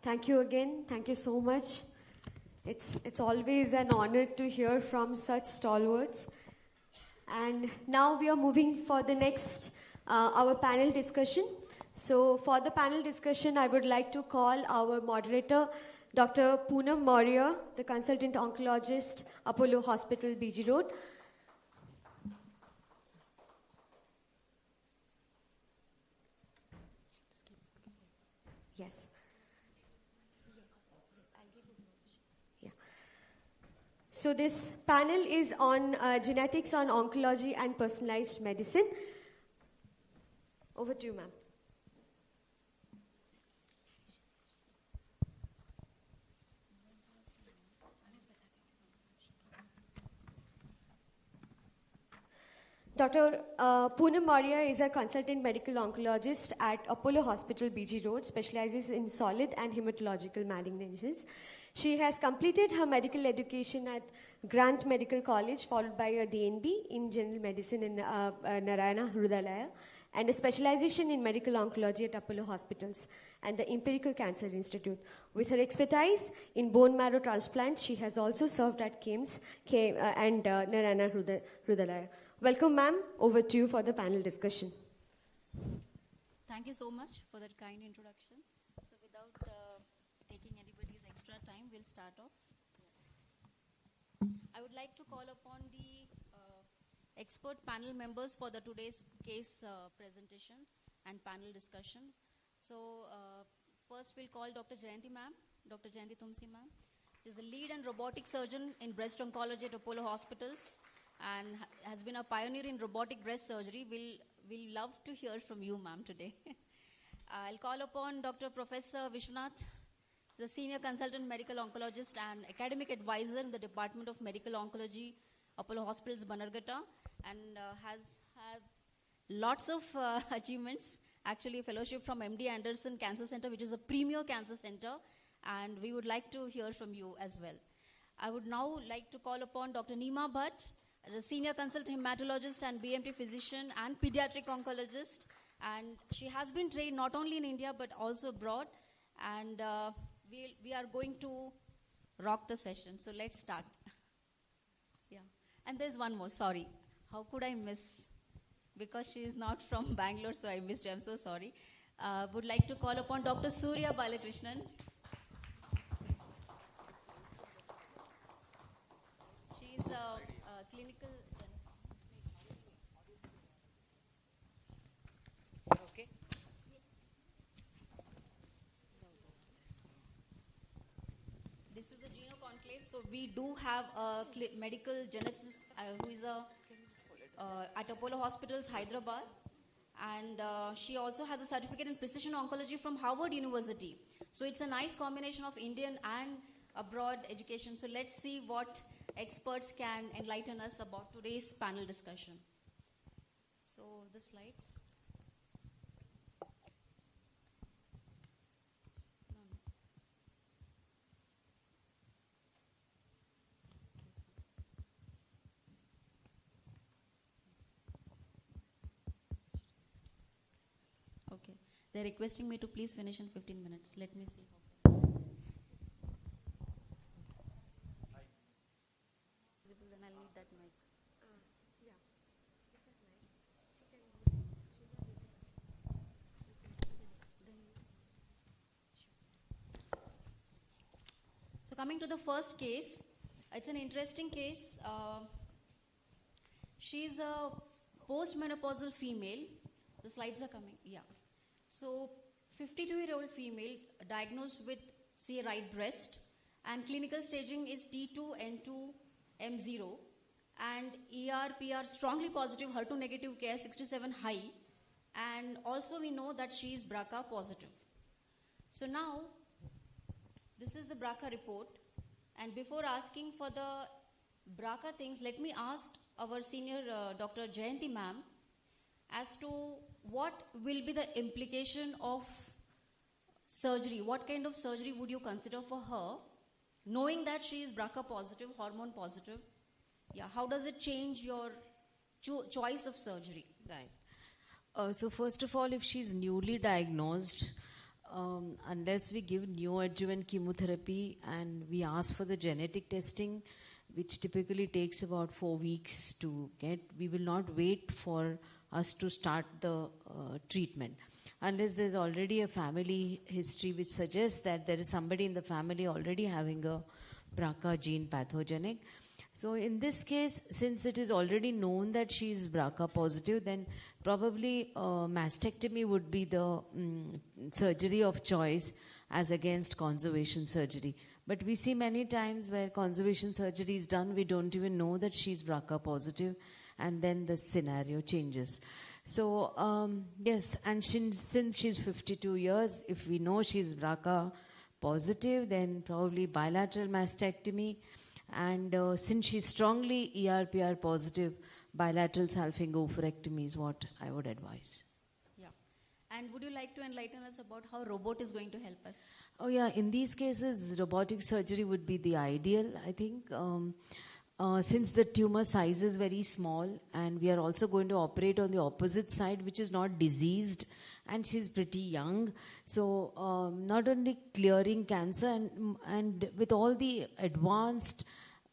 Thank you again. Thank you so much. It's always an honor to hear from such stalwarts. And now we are moving for the next, our panel discussion. So for the panel discussion, I would like to call our moderator, Dr. Poonam Maurya, the consultant oncologist, Apollo Hospital, BG Road. Yes. So this panel is on genetics on oncology and personalized medicine. Over to you, ma'am. Dr. Poonam Maurya is a consultant medical oncologist at Apollo Hospital, BG Road, specializes in solid and hematological malignancies. She has completed her medical education at Grant Medical College, followed by a DNB in general medicine in Narayana Hrudayalaya, and a specialization in medical oncology at Apollo Hospitals and the Empirical Cancer Institute. With her expertise in bone marrow transplant, she has also served at KIMS and Narayana Hrudayalaya. Welcome, ma'am. Over to you for the panel discussion. Thank you so much for that kind introduction. So without taking anybody's extra time, we'll start off. I would like to call upon the expert panel members for the today's case presentation and panel discussion. So first we'll call Dr. Jayanti ma'am, Dr. Jayanti Tumsi ma'am. She is a lead and robotic surgeon in breast oncology at Apollo Hospitals and has been a pioneer in robotic breast surgery. We'll love to hear from you, ma'am, today. I'll call upon Dr. Professor Vishwanath, the senior consultant medical oncologist and academic advisor in the Department of Medical Oncology, Apollo Hospitals, Bannerghatta, and has had lots of achievements. Actually, a fellowship from MD Anderson Cancer Center, which is a premier cancer center, and we would like to hear from you as well. I would now like to call upon Dr. Neema Bhatt, the senior consultant hematologist and BMT physician and pediatric oncologist, and she has been trained not only in India but also abroad, and we are going to rock the session. So let's start. Yeah, and there's one more. Sorry, how could I miss? Because she is not from Bangalore, so I missed her. I'm so sorry. Would like to call upon Dr. Surya Balakrishnan. She is a clinical Okay. This is the Conclave. So we do have a medical geneticist who is at Apollo Hospitals, Hyderabad. And she also has a certificate in precision oncology from Harvard University. So it's a nice combination of Indian and abroad education. So let's see what experts can enlighten us about today's panel discussion. So the slides. Okay. They're requesting me to please finish in 15 minutes. Let me see. Then I'll need that mic. So coming to the first case, it's an interesting case. She's a postmenopausal female. The slides are coming. Yeah. So 52-year-old female diagnosed with, say, right breast, and clinical staging is T2N2 M0, and ER/PR strongly positive, HER2 negative, Ki67 high, and also we know that she is BRCA positive. So now, this is the BRCA report, and before asking for the BRCA things, let me ask our senior Dr. Jayanti ma'am, as to what will be the implication of surgery. What kind of surgery would you consider for her, knowing that she is BRCA positive, hormone positive? Yeah, how does it change your choice of surgery? Right. So first of all, if she's newly diagnosed, unless we give neoadjuvant chemotherapy and we ask for the genetic testing, which typically takes about 4 weeks to get, we will not wait for us to start the treatment. Unless there's already a family history which suggests that there is somebody in the family already having a BRCA gene pathogenic. So in this case, since it is already known that she is BRCA positive, then probably mastectomy would be the surgery of choice as against conservation surgery. But we see many times where conservation surgery is done, we don't even know that she's BRCA positive, and then the scenario changes. So yes, and since she's 52 years, if we know she's BRCA positive, then probably bilateral mastectomy. And since she's strongly ERPR positive, bilateral salpingo-oophorectomy is what I would advise. Yeah. And would you like to enlighten us about how robot is going to help us? Oh yeah, in these cases, robotic surgery would be the ideal, I think. Since the tumor size is very small and we are also going to operate on the opposite side, which is not diseased, and she's pretty young. So not only clearing cancer and with all the advanced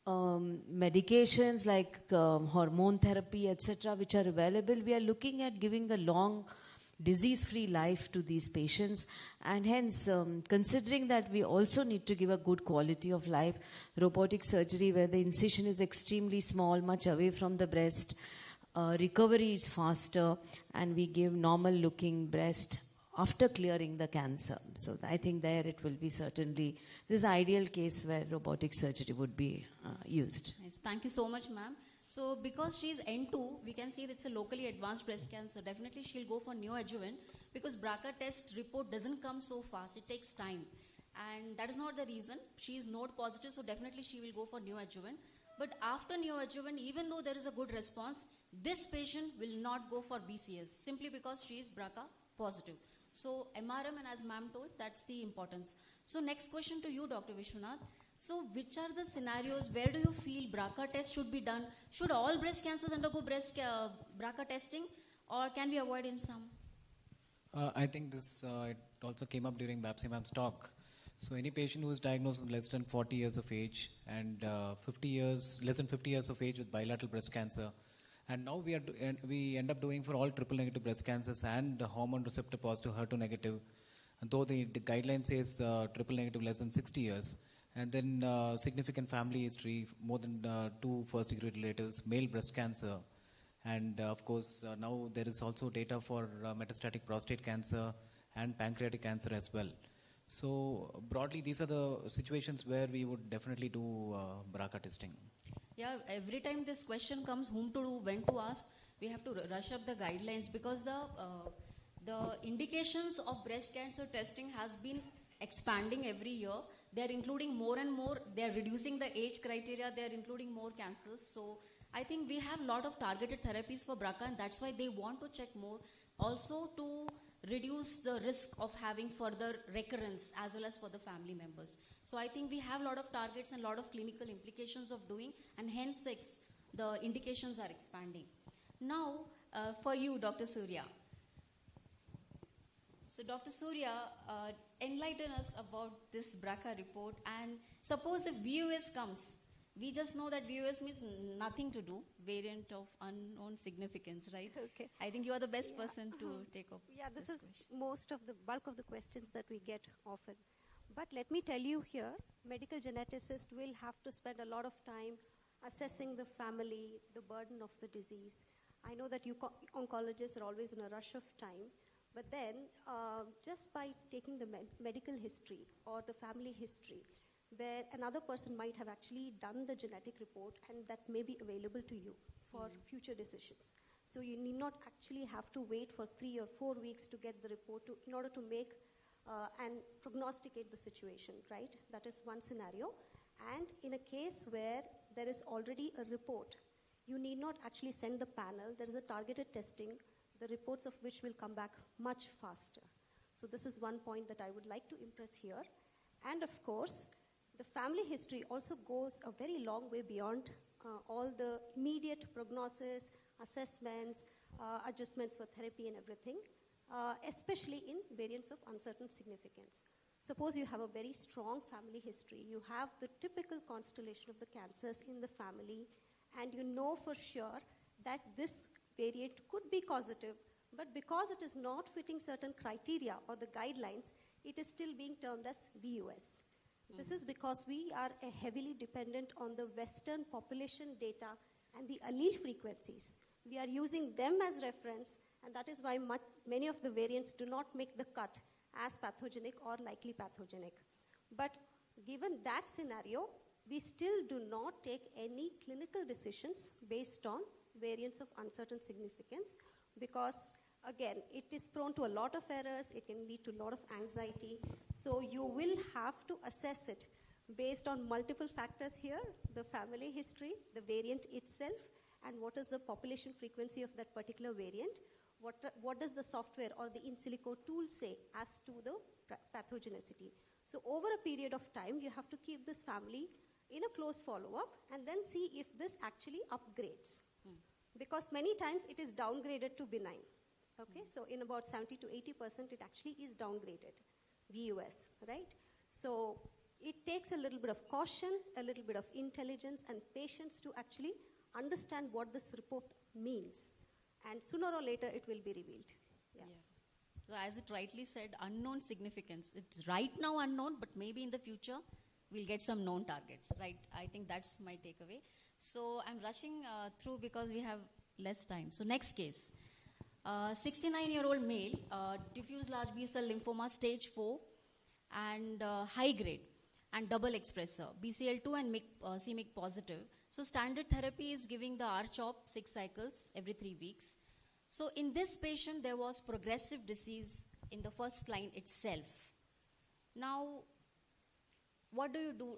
medications like hormone therapy, etc., which are available, we are looking at giving a long disease-free life to these patients, and hence considering that we also need to give a good quality of life, robotic surgery where the incision is extremely small, much away from the breast, recovery is faster, and we give normal looking breast after clearing the cancer. So I think there it will be certainly this ideal case where robotic surgery would be used. Nice. Thank you so much, ma'am. So because she is N2, we can see that it's a locally advanced breast cancer. Definitely she'll go for neoadjuvant because BRCA test report doesn't come so fast. It takes time. And that is not the reason. She is node positive, so definitely she will go for neoadjuvant. But after neoadjuvant, even though there is a good response, this patient will not go for BCS simply because she is BRCA positive. So MRM, and as ma'am told, that's the importance. So next question to you, Dr. Vishwanath. So which are the scenarios, where do you feel BRCA test should be done? Should all breast cancers undergo BRCA testing, or can we avoid in some? I think this it also came up during Babsi ma'am's talk. So any patient who is diagnosed with less than 40 years of age and less than 50 years of age with bilateral breast cancer, and now we end up doing for all triple negative breast cancers and hormone receptor positive HER2 negative, though the guideline says triple negative less than 60 years. And then significant family history, more than 2 first-degree relatives, male breast cancer. And of course, now there is also data for metastatic prostate cancer and pancreatic cancer as well. So broadly, these are the situations where we would definitely do BRCA testing. Yeah, every time this question comes, whom to do, when to ask, we have to rush up the guidelines because the indications of breast cancer testing has been expanding every year. They're including more and more. They're reducing the age criteria. They're including more cancers. So I think we have a lot of targeted therapies for BRCA, and that's why they want to check more. Also to reduce the risk of having further recurrence as well as for the family members. So I think we have a lot of targets and a lot of clinical implications of doing, and hence the indications are expanding. Now, for you, Dr. Surya. So Dr. Surya, enlighten us about this BRCA report, and suppose if VUS comes, we just know that VUS means nothing to do, variant of unknown significance, right? Okay. I think you are the best person to take up. Yeah, this is most of the bulk of the questions that we get often. But let me tell you here, medical geneticists will have to spend a lot of time assessing the family, the burden of the disease. I know that you oncologists are always in a rush of time. But then, just by taking the medical history or the family history, where another person might have actually done the genetic report, and that may be available to you for future decisions. So you need not actually have to wait for 3 or 4 weeks to get the report in order to make and prognosticate the situation, right? That is one scenario. And in a case where there is already a report, you need not actually send the panel. There is a targeted testing the reports of which will come back much faster. So this is one point that I would like to impress here. And of course, the family history also goes a very long way beyond all the immediate prognosis, assessments, adjustments for therapy and everything, especially in variants of uncertain significance. Suppose you have a very strong family history, you have the typical constellation of the cancers in the family, and you know for sure that this variant could be causative, but because it is not fitting certain criteria or the guidelines, it is still being termed as VUS. This is because we are heavily dependent on the Western population data and the allele frequencies. We are using them as reference, and that is why many of the variants do not make the cut as pathogenic or likely pathogenic. But given that scenario, we still do not take any clinical decisions based on variants of uncertain significance because, again, it is prone to a lot of errors, it can lead to a lot of anxiety. So you will have to assess it based on multiple factors here, the family history, the variant itself, and what is the population frequency of that particular variant. What does the software or the in silico tool say as to the pathogenicity? So over a period of time, you have to keep this family in a close follow-up and then see if this actually upgrades. Because many times it is downgraded to benign. Okay, so in about 70 to 80%, it actually is downgraded, VUS, right? So it takes a little bit of caution, a little bit of intelligence and patience to actually understand what this report means. And sooner or later, it will be revealed. Yeah. So as it rightly said, unknown significance. It's right now unknown, but maybe in the future, we'll get some known targets, right? I think that's my takeaway. So I'm rushing through because we have less time. So next case. 69-year-old male, diffuse large B-cell lymphoma, stage 4, and high grade, and double expressor, BCL2 and c-MYC positive. So standard therapy is giving the R-CHOP 6 cycles every 3 weeks. So in this patient, there was progressive disease in the first line itself. Now, what do you do?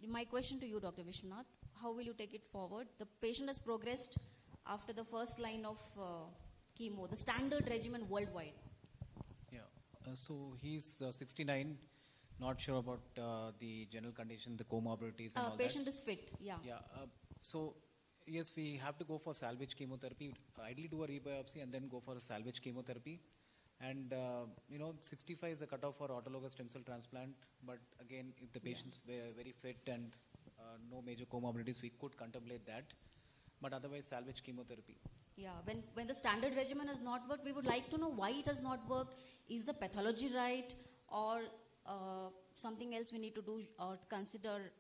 My question to you, Dr. Vishwanath, how will you take it forward? The patient has progressed after the first line of chemo, the standard regimen worldwide. Yeah, so he's 69, not sure about the general condition, the comorbidities and all patient that. Is fit, yeah. Yeah, so yes, we have to go for salvage chemotherapy, ideally do a rebiopsy and then go for a salvage chemotherapy. And, 65 is the cutoff for autologous stem cell transplant. But again, if the patient's very fit and no major comorbidities, we could contemplate that. But otherwise, salvage chemotherapy. Yeah, when the standard regimen has not worked, we would like to know why it has not worked. Is the pathology right, or something else we need to do or consider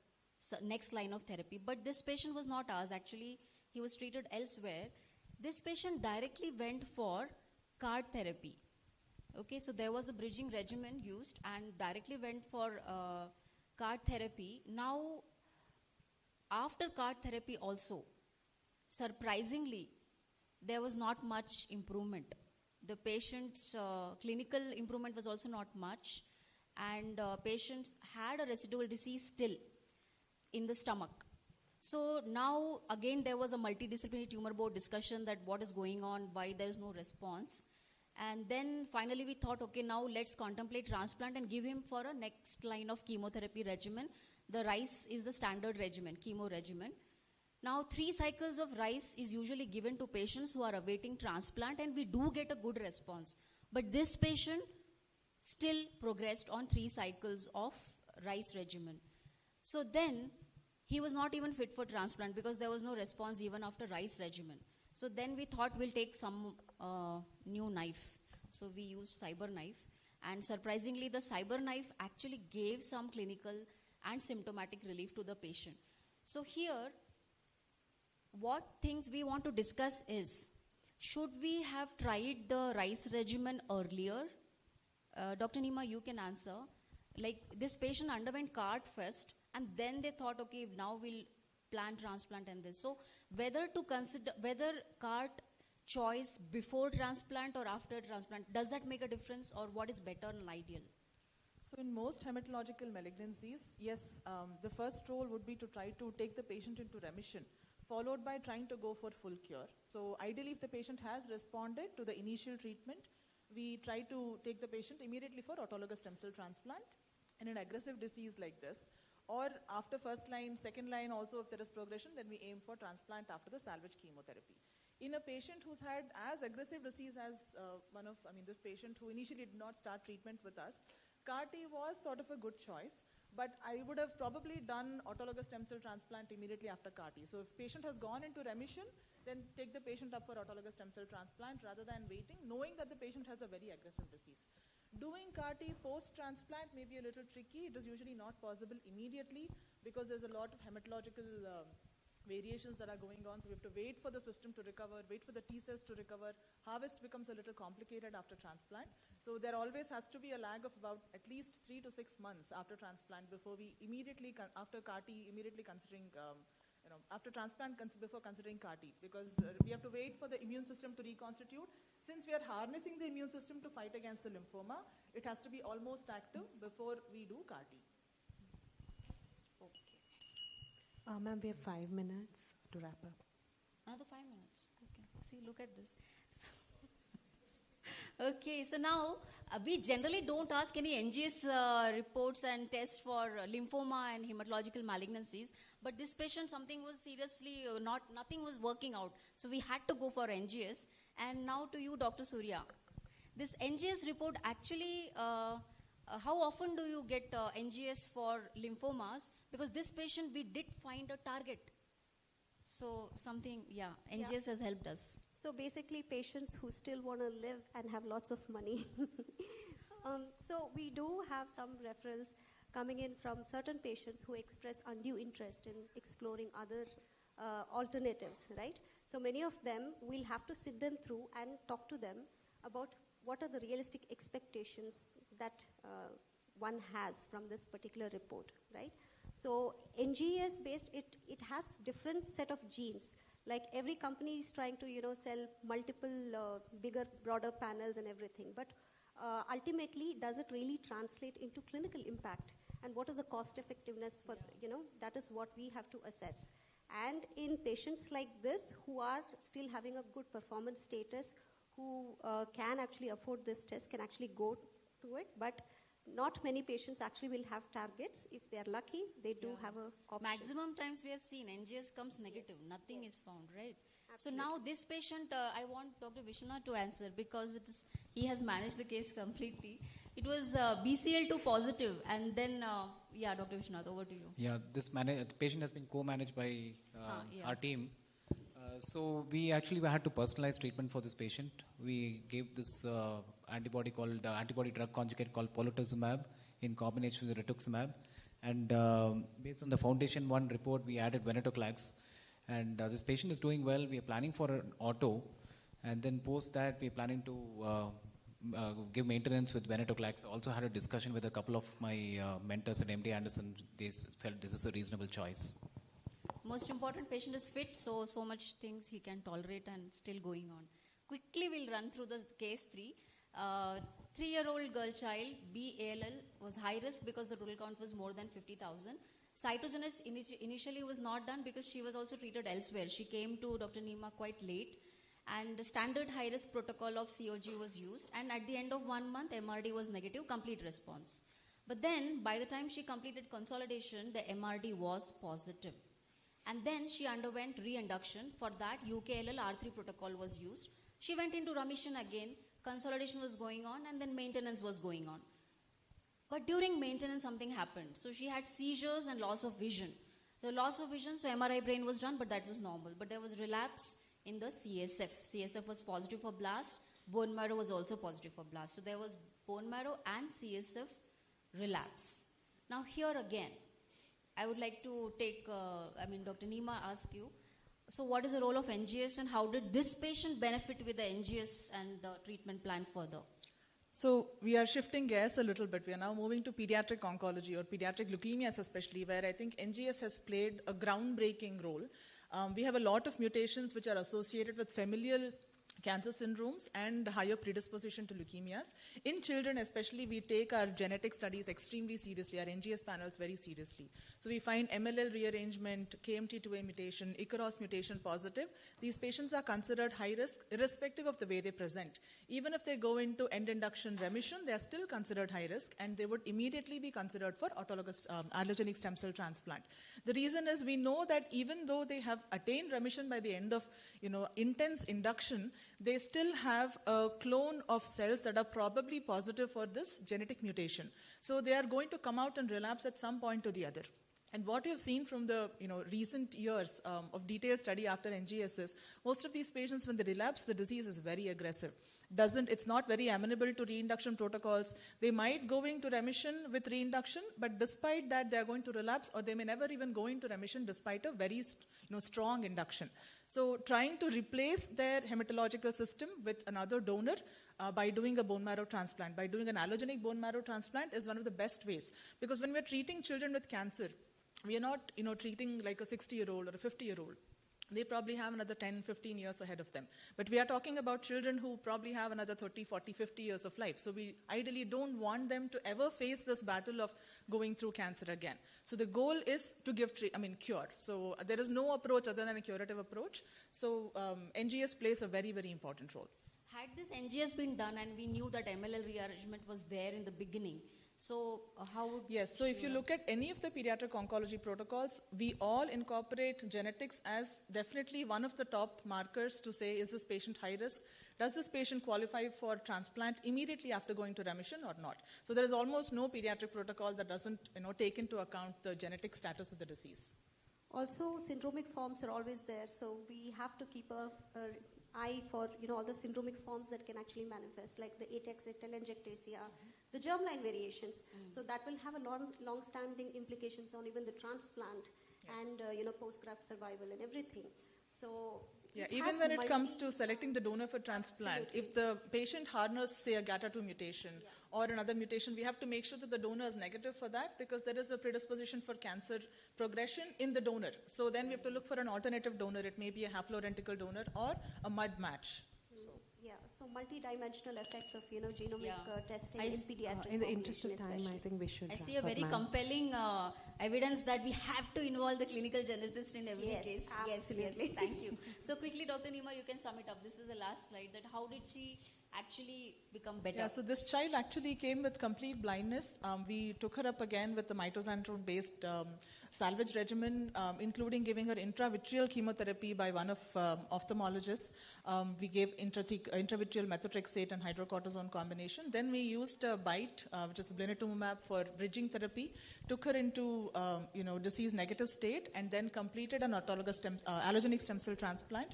next line of therapy? But this patient was not ours. Actually, he was treated elsewhere. This patient directly went for CAR therapy. Okay, so there was a bridging regimen used and directly went for CAR therapy. Now, after CAR therapy also, surprisingly, there was not much improvement. The patient's clinical improvement was also not much, and patients had a residual disease still in the stomach. So now, again, there was a multidisciplinary tumor board discussion that what is going on, why there is no response. And then finally we thought, okay, now let's contemplate transplant and give him for a next line of chemotherapy regimen. The rice is the standard regimen, chemo regimen. Now 3 cycles of rice is usually given to patients who are awaiting transplant, and we do get a good response. But this patient still progressed on 3 cycles of rice regimen. So then he was not even fit for transplant because there was no response even after rice regimen. So then we thought we'll take some new knife. So we used cyber knife, and surprisingly the cyber knife actually gave some clinical and symptomatic relief to the patient. So here, what things we want to discuss is, should we have tried the rice regimen earlier? Dr. Nima, you can answer. Like, this patient underwent CART first, and then they thought, okay, now we'll plan transplant and this. So whether to consider, whether CART choice before transplant or after transplant, does that make a difference, or what is better and ideal? So in most hematological malignancies, yes, the first role would be to try to take the patient into remission followed by trying to go for full cure. So ideally, if the patient has responded to the initial treatment, we try to take the patient immediately for autologous stem cell transplant in an aggressive disease like this. Or after first line, second line also, if there is progression, then we aim for transplant after the salvage chemotherapy. In a patient who's had as aggressive disease as this patient who initially did not start treatment with us, CAR-T was sort of a good choice, but I would have probably done autologous stem cell transplant immediately after CAR-T. So if patient has gone into remission, then take the patient up for autologous stem cell transplant rather than waiting, knowing that the patient has a very aggressive disease. Doing CAR-T post-transplant may be a little tricky. It is usually not possible immediately because there's a lot of hematological variations that are going on. So we have to wait for the system to recover, wait for the T cells to recover. Harvest becomes a little complicated after transplant. So there always has to be a lag of about at least 3 to 6 months after transplant before we immediately, after CAR-T, immediately considering after transplant before considering CAR-T, because we have to wait for the immune system to reconstitute. Since we are harnessing the immune system to fight against the lymphoma, it has to be almost active before we do CAR-T. Okay. Ma'am, we have 5 minutes to wrap up. Another 5 minutes. Okay. See, look at this. Okay, so now we generally don't ask any NGS reports and tests for lymphoma and hematological malignancies, but this patient, something was seriously nothing was working out, so we had to go for NGS. And now to you, Dr. Surya, this NGS report actually, how often do you get NGS for lymphomas? Because this patient, we did find a target. So NGS has helped us. So basically, patients who still want to live and have lots of money. So we do have some referrals coming in from certain patients who express undue interest in exploring other alternatives, right? So many of them, we'll have to sit them through and talk to them about what are the realistic expectations that one has from this particular report, right? So NGS based, it has different set of genes. Like every company is trying to, sell multiple bigger, broader panels and everything. But ultimately, does it really translate into clinical impact? And what is the cost effectiveness for, that is what we have to assess. And in patients like this who are still having a good performance status, who can actually afford this test, can actually go to it. But not many patients actually will have targets. If they are lucky, they do have a option. Maximum times we have seen NGS comes negative. Nothing is found, right? Absolutely. So now this patient, I want Dr. Vishwanath to answer because he has managed the case completely. It was BCL2 positive, and then, Dr. Vishwanath, over to you. Yeah, the patient has been co-managed by our team. So we actually had to personalize treatment for this patient. We gave this antibody drug conjugate called polotuzumab in combination with rituximab. And based on the Foundation 1 report, we added venetoclax. And this patient is doing well. We are planning for an auto. And then post that, we are planning to give maintenance with venetoclax. Also had a discussion with a couple of my mentors at MD Anderson. They felt this is a reasonable choice. Most important, patient is fit, so much things he can tolerate and still going on. Quickly, we'll run through the case 3. 3-year-old girl child, BALL, was high risk because the total count was more than 50,000. Cytogenesis initially was not done because she was also treated elsewhere. She came to Dr. Nima quite late, and the standard high-risk protocol of COG was used, and at the end of 1 month, MRD was negative, complete response. But then, by the time she completed consolidation, the MRD was positive. And then she underwent reinduction. For that, UKLL R3 protocol was used. She went into remission again, consolidation was going on, and then maintenance was going on. But during maintenance, something happened. So she had seizures and loss of vision. The loss of vision, so MRI brain was done, but that was normal. But there was relapse in the CSF. CSF was positive for blast. Bone marrow was also positive for blast. So there was bone marrow and CSF relapse. Now here again, I would like to take, Dr. Nima, ask you, so what is the role of NGS and how did this patient benefit with the NGS and the treatment plan further? So we are shifting gears a little bit. We are now moving to pediatric oncology or pediatric leukemias especially, where I think NGS has played a groundbreaking role. We have a lot of mutations which are associated with familial cancer syndromes and higher predisposition to leukemias. In children especially, we take our genetic studies extremely seriously, our NGS panels very seriously. So we find MLL rearrangement, KMT2A mutation, Icaros mutation positive. These patients are considered high risk irrespective of the way they present. Even if they go into end induction remission, they are still considered high risk and they would immediately be considered for autologous allogenic stem cell transplant. The reason is we know that even though they have attained remission by the end of intense induction, they still have a clone of cells that are probably positive for this genetic mutation. So they are going to come out and relapse at some point or the other. And what we have seen from the recent years of detailed study after NGS is most of these patients, when they relapse, the disease is very aggressive. It's not very amenable to reinduction protocols. They might go into remission with reinduction, but despite that, they are going to relapse, or they may never even go into remission despite a very strong induction. So trying to replace their hematological system with another donor by doing a bone marrow transplant, by doing an allogenic bone marrow transplant is one of the best ways. Because when we're treating children with cancer, we are not treating like a 60-year-old or a 50-year-old. They probably have another 10, 15 years ahead of them. But we are talking about children who probably have another 30, 40, 50 years of life. So we ideally don't want them to ever face this battle of going through cancer again. So the goal is to give cure. So there is no approach other than a curative approach. So NGS plays a very, very important role. Had this NGS been done and we knew that MLL rearrangement was there in the beginning, so how would... Yes, so if you look at any of the pediatric oncology protocols, we all incorporate genetics as definitely one of the top markers to say, is this patient high risk? Does this patient qualify for transplant immediately after going to remission or not? So there is almost no pediatric protocol that doesn't take into account the genetic status of the disease. Also, syndromic forms are always there, so we have to keep a eye for all the syndromic forms that can actually manifest, like the ataxia, telangiectasia, the germline variations. So that will have a long-standing implications on even the transplant and post-graft survival and everything. So yeah, even when it comes to selecting the donor for transplant, if the patient harbors, say, a GATA2 mutation or another mutation, we have to make sure that the donor is negative for that, because there is a predisposition for cancer progression in the donor. So then we have to look for an alternative donor. It may be a haplorentical donor or a mud match. So multi-dimensional effects of genomic testing in pediatric in the interest of time, especially. I think we should. I see a very compelling evidence that we have to involve the clinical geneticist in every case. Absolutely. Yes, thank you. So quickly, Dr. Nima, you can sum it up. This is the last slide. That how did she actually become better? Yeah, so this child actually came with complete blindness. We took her up again with the mitoxantrone-based salvage regimen, including giving her intravitreal chemotherapy by one of ophthalmologists. We gave intravitreal methotrexate and hydrocortisone combination. Then we used a BITE, which is blinatumomab, for bridging therapy. Took her into disease-negative state, and then completed an autologous allogenic stem cell transplant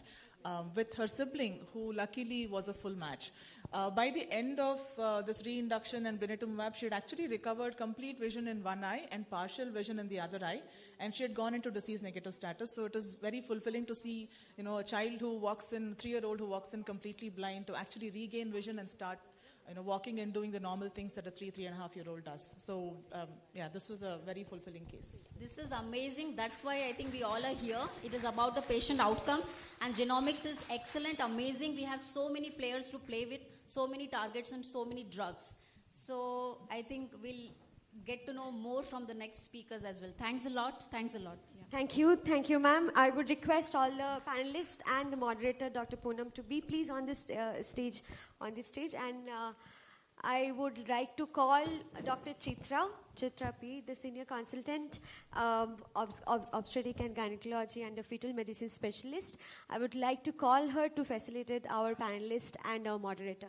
with her sibling, who luckily was a full match. By the end of this reinduction and blinatumomab, she had actually recovered complete vision in one eye and partial vision in the other eye, and she had gone into disease-negative status. So it is very fulfilling to see, a child who walks in, 3-year-old who walks in completely blind, to actually regain vision and start walking and doing the normal things that a 3.5-year-old does. So, this was a very fulfilling case. This is amazing. That's why I think we all are here. It is about the patient outcomes, and genomics is excellent, amazing. We have so many players to play with, so many targets and so many drugs. So I think we'll get to know more from the next speakers as well. Thanks a lot. Thanks a lot. Yeah. Thank you, ma'am. I would request all the panelists and the moderator, Dr. Poonam, to be please on this stage, and I would like to call Dr. Chitra P, the senior consultant, obstetric and gynecology and a fetal medicine specialist. I would like to call her to facilitate our panelist and our moderator.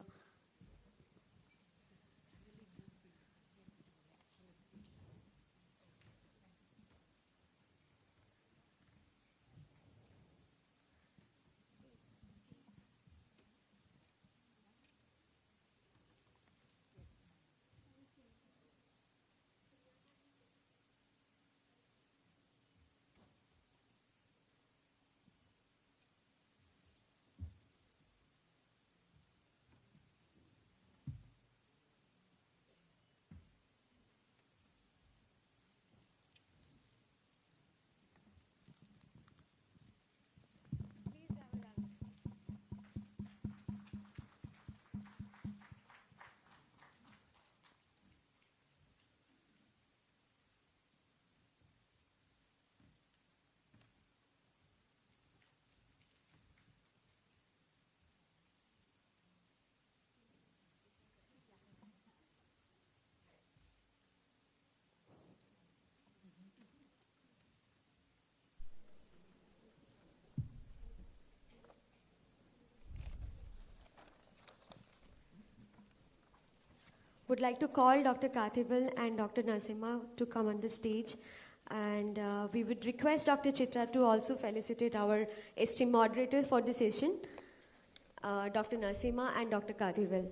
would like to call Dr. Kathibil and Dr. Nasima to come on the stage. And we would request Dr. Chitra to also felicitate our esteemed moderators for the session, Dr. Nasima and Dr. Kathibil.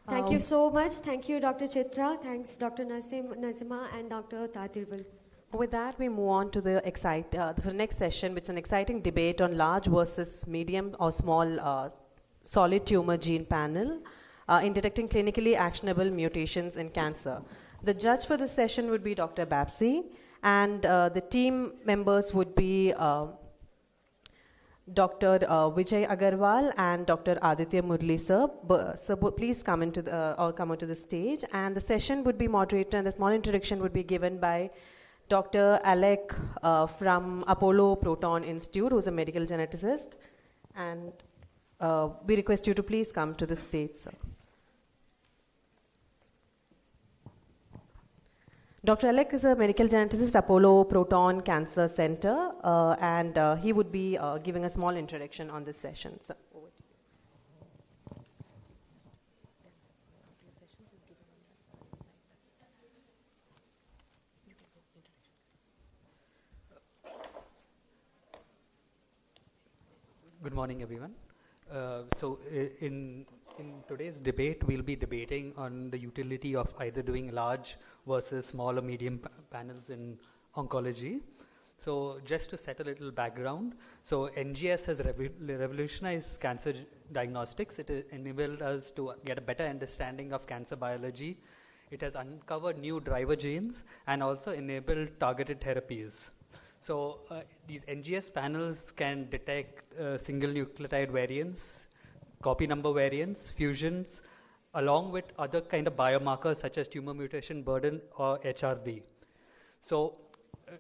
Thank you so much. Thank you, Dr. Chitra. Thanks, Dr. Nasima and Dr. Tatirwal. With that, we move on to the next session, which is an exciting debate on large versus medium or small solid tumor gene panel in detecting clinically actionable mutations in cancer. The judge for this session would be Dr. Babsi, and the team members would be Dr. Vijay Agarwal and Dr. Aditya Murli sir. Sir, please come onto the stage. And the session would be moderated, and the small introduction would be given by Dr. Alec from Apollo Proton Institute, who's a medical geneticist. And we request you to please come to the stage, sir. Dr. Alec is a medical geneticist, Apollo Proton Cancer Center, and he would be giving a small introduction on this session. So, over to you. Good morning, everyone. In today's debate, we'll be debating on the utility of either doing large versus small or medium panels in oncology. So just to set a little background, so NGS has revolutionized cancer diagnostics. It enabled us to get a better understanding of cancer biology. It has uncovered new driver genes and also enabled targeted therapies. So these NGS panels can detect single nucleotide variants, copy number variants, fusions, along with other kind of biomarkers such as tumor mutation burden or HRD. So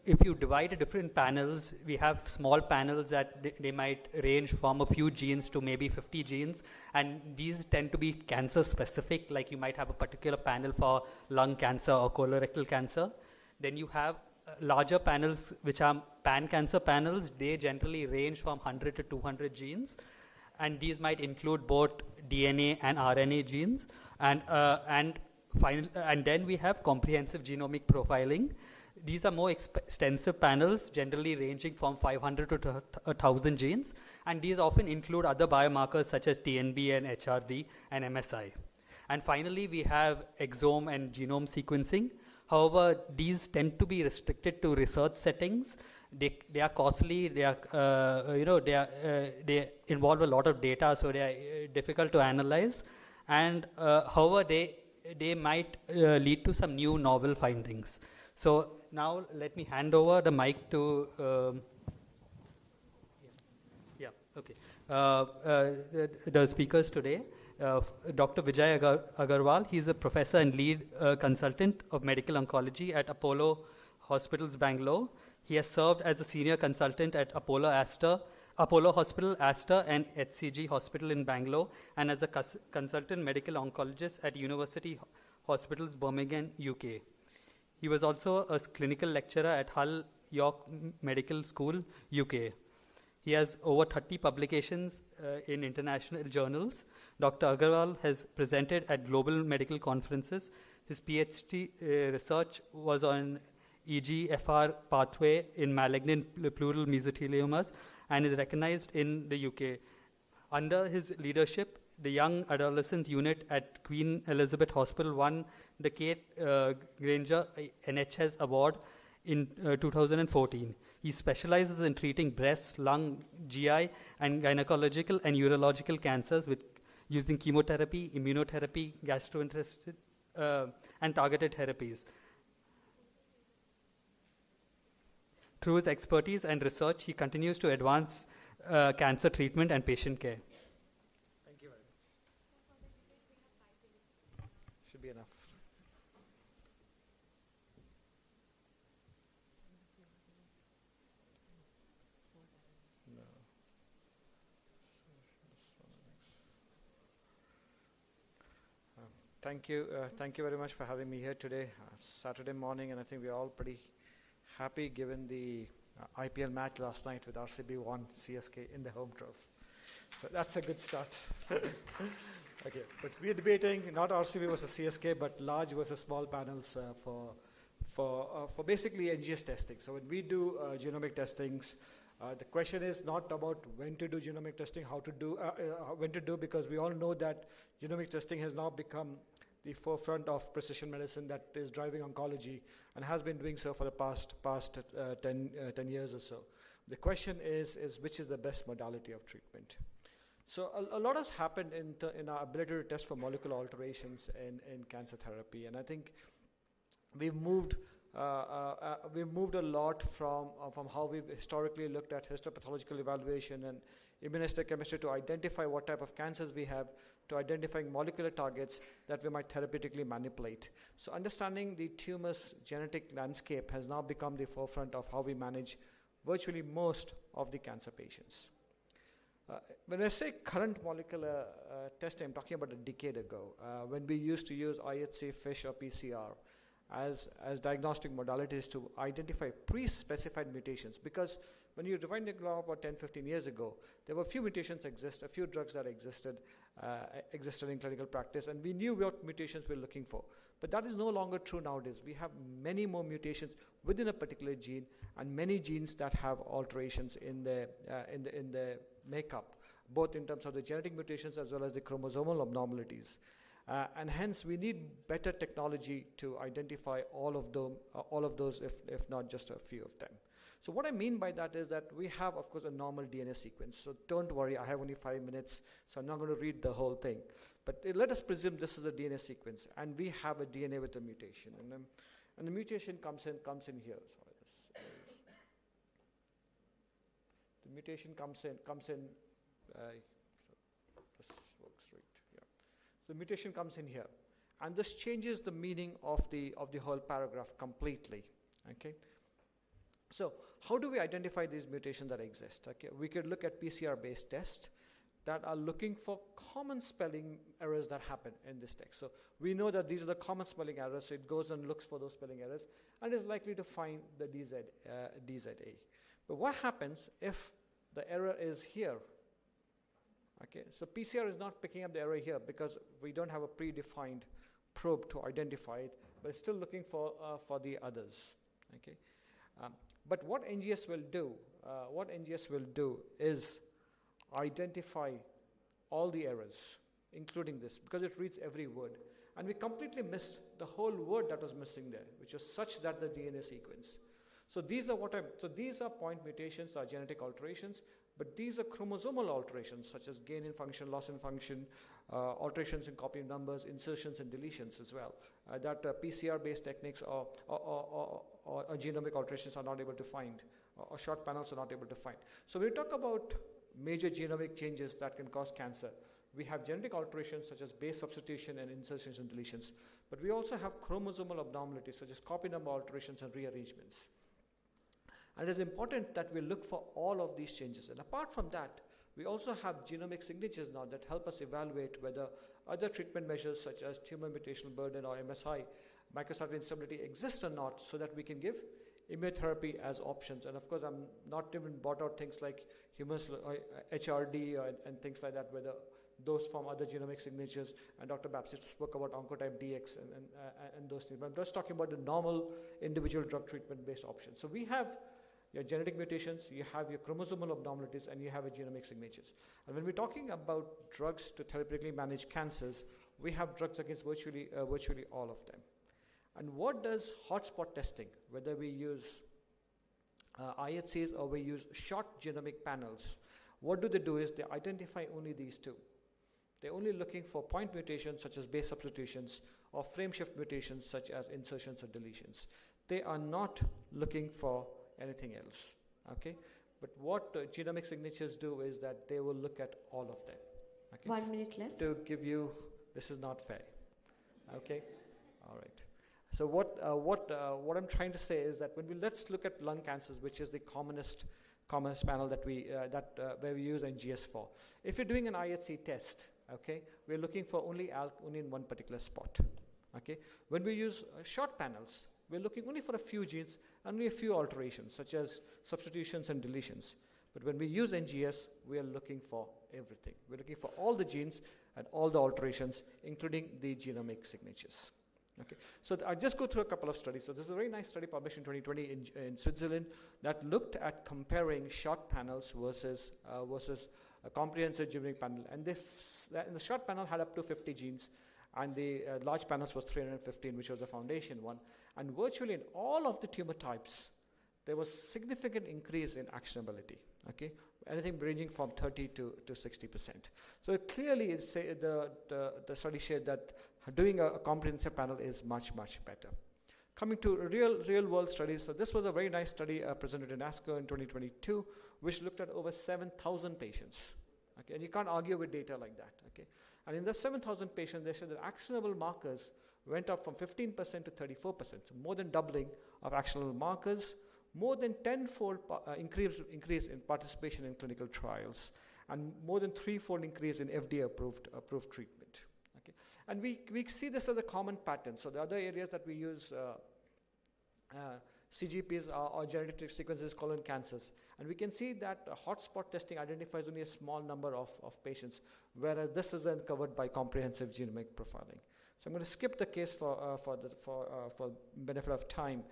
if you divide the different panels, we have small panels that they might range from a few genes to maybe 50 genes, and these tend to be cancer specific, like you might have a particular panel for lung cancer or colorectal cancer. Then you have larger panels which are pan-cancer panels. They generally range from 100 to 200 genes, and these might include both DNA and RNA genes, and then we have comprehensive genomic profiling. These are more extensive panels, generally ranging from 500 to 1,000 genes, and these often include other biomarkers such as TNB and HRD and MSI. And finally, we have exome and genome sequencing. However, these tend to be restricted to research settings. They are costly. They involve a lot of data, so they are difficult to analyze. And however, they might lead to some new novel findings. So now let me hand over the mic to the speakers today. Dr. Vijay Agarwal, he's a professor and lead consultant of medical oncology at Apollo Hospitals, Bangalore. He has served as a senior consultant at Apollo Hospital, Aster, and HCG Hospital in Bangalore, and as a consultant medical oncologist at University Hospitals, Birmingham, UK. He was also a clinical lecturer at Hull York Medical School, UK. He has over 30 publications in international journals. Dr. Agarwal has presented at global medical conferences. His PhD research was on EGFR pathway in malignant pleural mesotheliomas and is recognized in the UK. Under his leadership, the Young Adolescents Unit at Queen Elizabeth Hospital won the Kate Granger NHS Award in 2014. He specializes in treating breast, lung, GI, and gynecological and urological cancers using chemotherapy, immunotherapy, gastrointestinal, and targeted therapies. Through his expertise and research, he continues to advance cancer treatment and patient care. Thank you very much. should be enough. No. Thank you very much for having me here today. Saturday morning, and I think we're all pretty happy given the IPL match last night with RCB won CSK in the home turf. So that's a good start. Okay, but we're debating not RCB versus CSK, but large versus small panels for basically NGS testing. So when we do genomic testings, the question is not about when to do genomic testing, how to do, when to do, because we all know that genomic testing has now become the forefront of precision medicine that is driving oncology and has been doing so for the past 10 years or so. The question is which is the best modality of treatment? So a lot has happened in our ability to test for molecular alterations in cancer therapy, and I think we've moved a lot from how we've historically looked at histopathological evaluation and immunohistochemistry to identify what type of cancers we have, to identifying molecular targets that we might therapeutically manipulate. So understanding the tumor's genetic landscape has now become the forefront of how we manage virtually most of the cancer patients. When I say current molecular testing, I'm talking about a decade ago, when we used to use IHC, FISH, or PCR as diagnostic modalities to identify pre-specified mutations. Because when you rewind the clock about 10, 15 years ago, there were a few mutations a few drugs that existed in clinical practice, and we knew what mutations we were looking for. But that is no longer true nowadays. We have many more mutations within a particular gene, and many genes that have alterations in the makeup, both in terms of the genetic mutations as well as the chromosomal abnormalities. And hence, we need better technology to identify all of those, if not just a few of them. So what I mean by that is that we have, of course, a normal DNA sequence. So don't worry, I have only 5 minutes, so I'm not going to read the whole thing. But let us presume this is a DNA sequence, and we have a DNA with a mutation, and the mutation comes in here. Sorry, the mutation comes in. This works right. Yeah. So the mutation comes in here, and this changes the meaning of the whole paragraph completely. Okay. So how do we identify these mutations that exist? Okay, we could look at PCR-based tests that are looking for common spelling errors that happen in this text. So we know that these are the common spelling errors, so it goes and looks for those spelling errors and is likely to find the DZA. But what happens if the error is here? Okay, so PCR is not picking up the error here because we don't have a predefined probe to identify it, but it's still looking for the others. Okay. But what NGS will do is identify all the errors, including this, because it reads every word. And we completely missed the whole word that was missing there, which was such that the DNA sequence. So these are point mutations, are genetic alterations, but these are chromosomal alterations, such as gain in function, loss in function, alterations in copy numbers, insertions and deletions as well, that PCR-based techniques or genomic alterations are not able to find, or short panels are not able to find. So when we talk about major genomic changes that can cause cancer, we have genetic alterations such as base substitution and insertions and deletions, but we also have chromosomal abnormalities such as copy number alterations and rearrangements. And it is important that we look for all of these changes. And apart from that, we also have genomic signatures now that help us evaluate whether other treatment measures such as tumor mutational burden or MSI, microsatellite instability, exist or not, so that we can give immunotherapy as options. And of course, I'm not even brought out things like HRD and things like that, whether those from other genomic signatures, and Dr. Baptiste spoke about Oncotype DX and those things. But I'm just talking about the normal individual drug treatment-based options. So we have your genetic mutations, you have your chromosomal abnormalities, and you have your genomic signatures. And when we're talking about drugs to therapeutically manage cancers, we have drugs against virtually all of them. And what does hotspot testing, whether we use IHCs or we use short genomic panels, what they do is they identify only these two. They're only looking for point mutations such as base substitutions or frame shift mutations such as insertions or deletions. They are not looking for anything else. Okay? But what genomic signatures do is that they will look at all of them. Okay? 1 minute left. To give you, this is not fair. Okay, all right. So what I'm trying to say is that let's look at lung cancers, which is the commonest panel that where we use NGS for. If you're doing an IHC test, okay, we're looking for only ALK only in one particular spot. Okay, when we use short panels, we're looking only for a few genes, only a few alterations, such as substitutions and deletions. But when we use NGS, we are looking for everything. We're looking for all the genes and all the alterations, including the genomic signatures. Okay, so I'll just go through a couple of studies. So this is a very nice study published in 2020 in Switzerland that looked at comparing short panels versus a comprehensive genomic panel. And the short panel had up to 50 genes, and the large panels was 315, which was the foundation one. And virtually in all of the tumor types, there was significant increase in actionability. Okay, anything ranging from 30 to 60%. So clearly, the study showed that doing a comprehensive panel is much better. Coming to real world studies, so this was a very nice study presented in ASCO in 2022, which looked at over 7,000 patients. Okay, and you can't argue with data like that. Okay, and in the 7,000 patients, they showed that actionable markers went up from 15% to 34%, so more than doubling of actionable markers, more than tenfold increase in participation in clinical trials, and more than threefold increase in FDA-approved treatment. Okay, and we see this as a common pattern. So the other areas that we use CGPs or genetic sequences, colon cancers, and we can see that hotspot testing identifies only a small number of patients, whereas this is then covered by comprehensive genomic profiling. So I'm going to skip the case for benefit of time,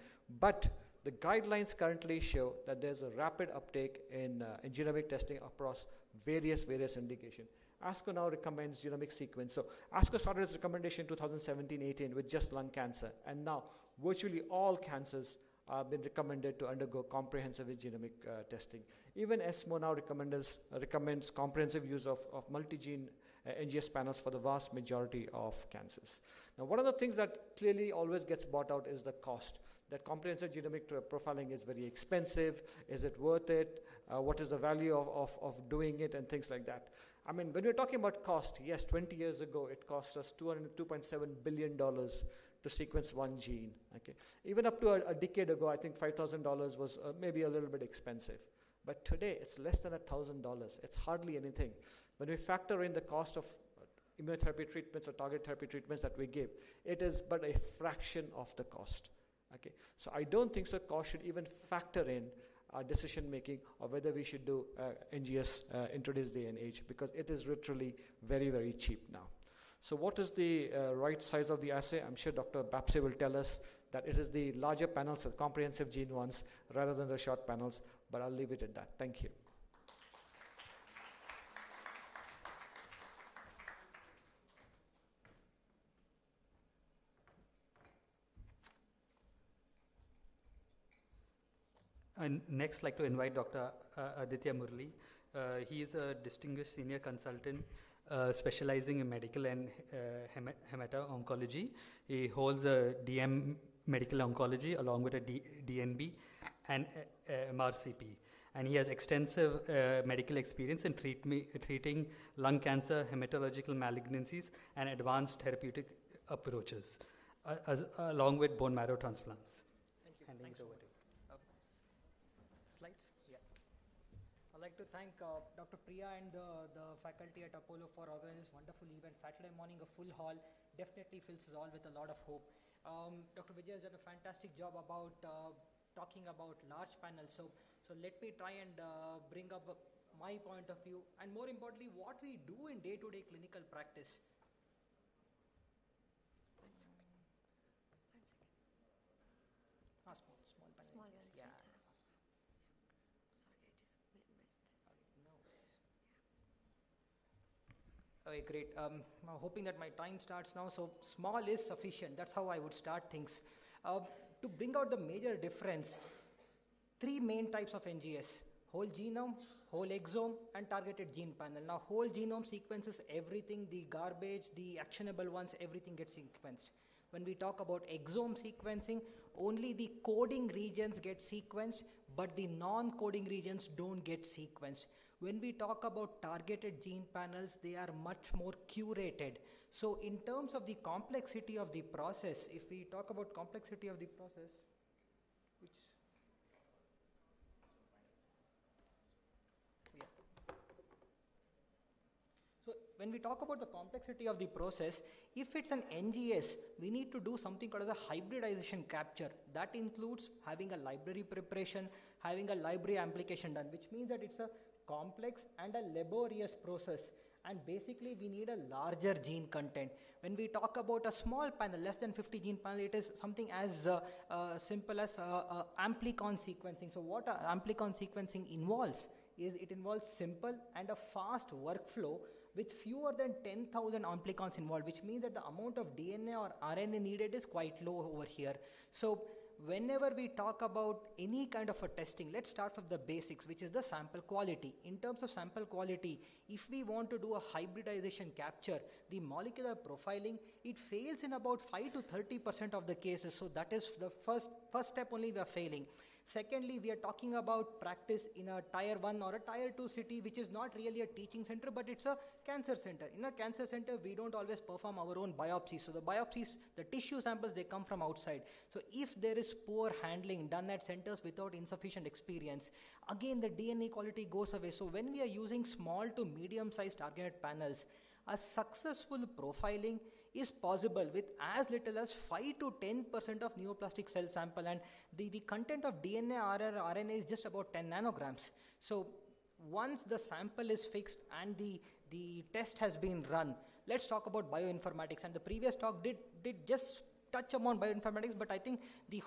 but the guidelines currently show that there's a rapid uptake in genomic testing across various indications. ASCO now recommends genomic sequence. So ASCO started its recommendation in 2017-18 with just lung cancer, and now virtually all cancers have been recommended to undergo comprehensive genomic testing. Even ESMO now recommends comprehensive use of multi-gene NGS panels for the vast majority of cancers. Now, one of the things that clearly always gets bought out is the cost. That comprehensive genomic profiling is very expensive. Is it worth it? What is the value of doing it, and things like that. I mean, when we're talking about cost, yes, 20 years ago, it cost us $2.7 billion to sequence one gene. Okay, even up to a decade ago, I think $5,000 was maybe a little bit expensive. But today, it's less than $1,000. It's hardly anything. When we factor in the cost of immunotherapy treatments or target therapy treatments that we give, it is but a fraction of the cost. Okay, so I don't think so cost should even factor in our decision making of whether we should do NGS in today's day and age, because it is literally very cheap now. So what is the right size of the assay? I'm sure Dr. Bapse will tell us that it is the larger panels, the comprehensive gene ones, rather than the short panels, but I'll leave it at that. Thank you. And next, I'd like to invite Dr. Aditya Murli. He is a distinguished senior consultant specializing in medical and hemato-oncology. He holds a DM medical oncology along with a DNB and MRCP. And he has extensive medical experience in treating lung cancer, hematological malignancies, and advanced therapeutic approaches, along with bone marrow transplants. Thank you. Handing it over to you. Slides? Yes. I'd like to thank Dr. Priya and the faculty at Apollo for organizing this wonderful event. Saturday morning, a full hall definitely fills us all with a lot of hope. Dr. Vijay has done a fantastic job about talking about large panels. So let me try and bring up my point of view, and more importantly, what we do in day-to-day clinical practice. Small panel. Yeah. Okay, great. I'm hoping that my time starts now. So small is sufficient. That's how I would start things. To bring out the major difference, three main types of NGS: whole genome, whole exome, and targeted gene panel. Now, whole genome sequences everything, the garbage, the actionable ones, everything gets sequenced. When we talk about exome sequencing, only the coding regions get sequenced, but the non-coding regions don't get sequenced. When we talk about targeted gene panels, they are much more curated. So in terms of the complexity of the process, if we talk about complexity of the process, which so when we talk about the complexity of the process, if it's an NGS, we need to do something called as a hybridization capture. That includes having a library preparation, having a library application done, which means that it's a complex and a laborious process. And basically, we need a larger gene content. When we talk about a small panel, less than 50 gene panel, it is something as simple as amplicon sequencing. So what amplicon sequencing involves is it involves simple and a fast workflow with fewer than 10,000 amplicons involved, which means that the amount of DNA or RNA needed is quite low over here. So whenever we talk about any kind of a testing, let's start from the basics, which is the sample quality. In terms of sample quality, if we want to do a hybridization capture, the molecular profiling, it fails in about 5 to 30% of the cases. So that is the first step only we are failing. Secondly, we are talking about practice in a tier 1 or a tier 2 city, which is not really a teaching center, but it's a cancer center. In a cancer center, we don't always perform our own biopsies. So the biopsies, the tissue samples, they come from outside. So if there is poor handling done at centers without insufficient experience, again, the DNA quality goes away. So when we are using small to medium-sized targeted panels, a successful profiling is possible with as little as 5 to 10% of neoplastic cell sample, and the content of DNA or RNA is just about 10 nanograms. So once the sample is fixed and the test has been run, let's talk about bioinformatics. And the previous talk did just touch upon bioinformatics, but I think the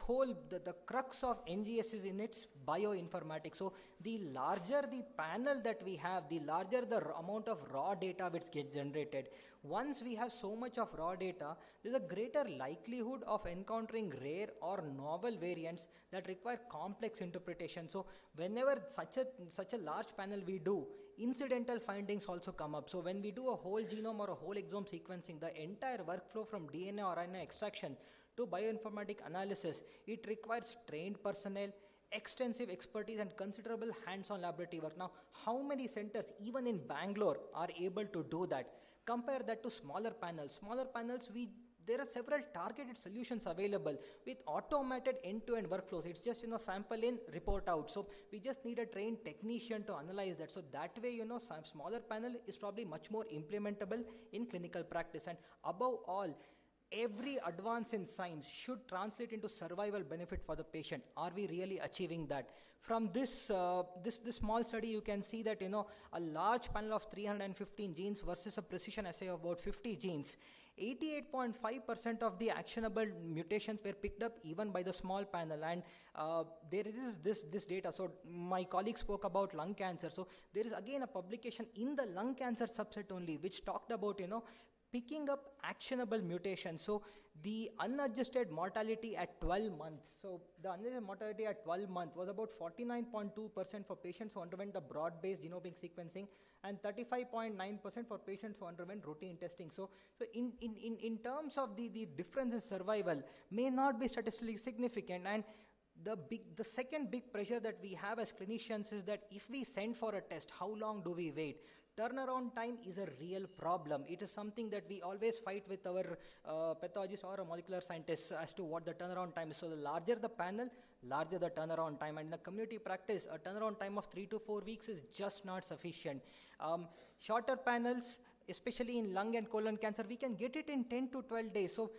crux of NGS is in its bioinformatics. So the larger the panel that we have, the larger the amount of raw data which gets generated. Once we have so much of raw data, there's a greater likelihood of encountering rare or novel variants that require complex interpretation. So whenever such a large panel we do, incidental findings also come up. So when we do a whole genome or a whole exome sequencing, the entire workflow from DNA or RNA extraction to bioinformatic analysis, it requires trained personnel, extensive expertise and considerable hands-on laboratory work. Now, how many centers, even in Bangalore, are able to do that? Compare that to smaller panels. Smaller panels, there are several targeted solutions available with automated end-to-end workflows. It's just, sample in, report out. So we just need a trained technician to analyze that. So that way, smaller panel is probably much more implementable in clinical practice. And above all, every advance in science should translate into survival benefit for the patient. Are we really achieving that? From this small study, you can see that, a large panel of 315 genes versus a precision assay of about 50 genes. 88.5% of the actionable mutations were picked up even by the small panel, and there is this data. So my colleague spoke about lung cancer. So there is again a publication in the lung cancer subset only, which talked about, picking up actionable mutations. So the unadjusted mortality at 12 months. So the unadjusted mortality at 12 months was about 49.2% for patients who underwent the broad-based genomic sequencing and 35.9% for patients who underwent routine testing. So in terms of the difference in survival may not be statistically significant. And the second big pressure that we have as clinicians is that if we send for a test, how long do we wait? Turnaround time is a real problem. It is something that we always fight with our pathologists or molecular scientists as to what the turnaround time is. So the larger the panel, larger the turnaround time. And in the community practice, a turnaround time of 3 to 4 weeks is just not sufficient. Shorter panels, especially in lung and colon cancer, we can get it in 10 to 12 days. So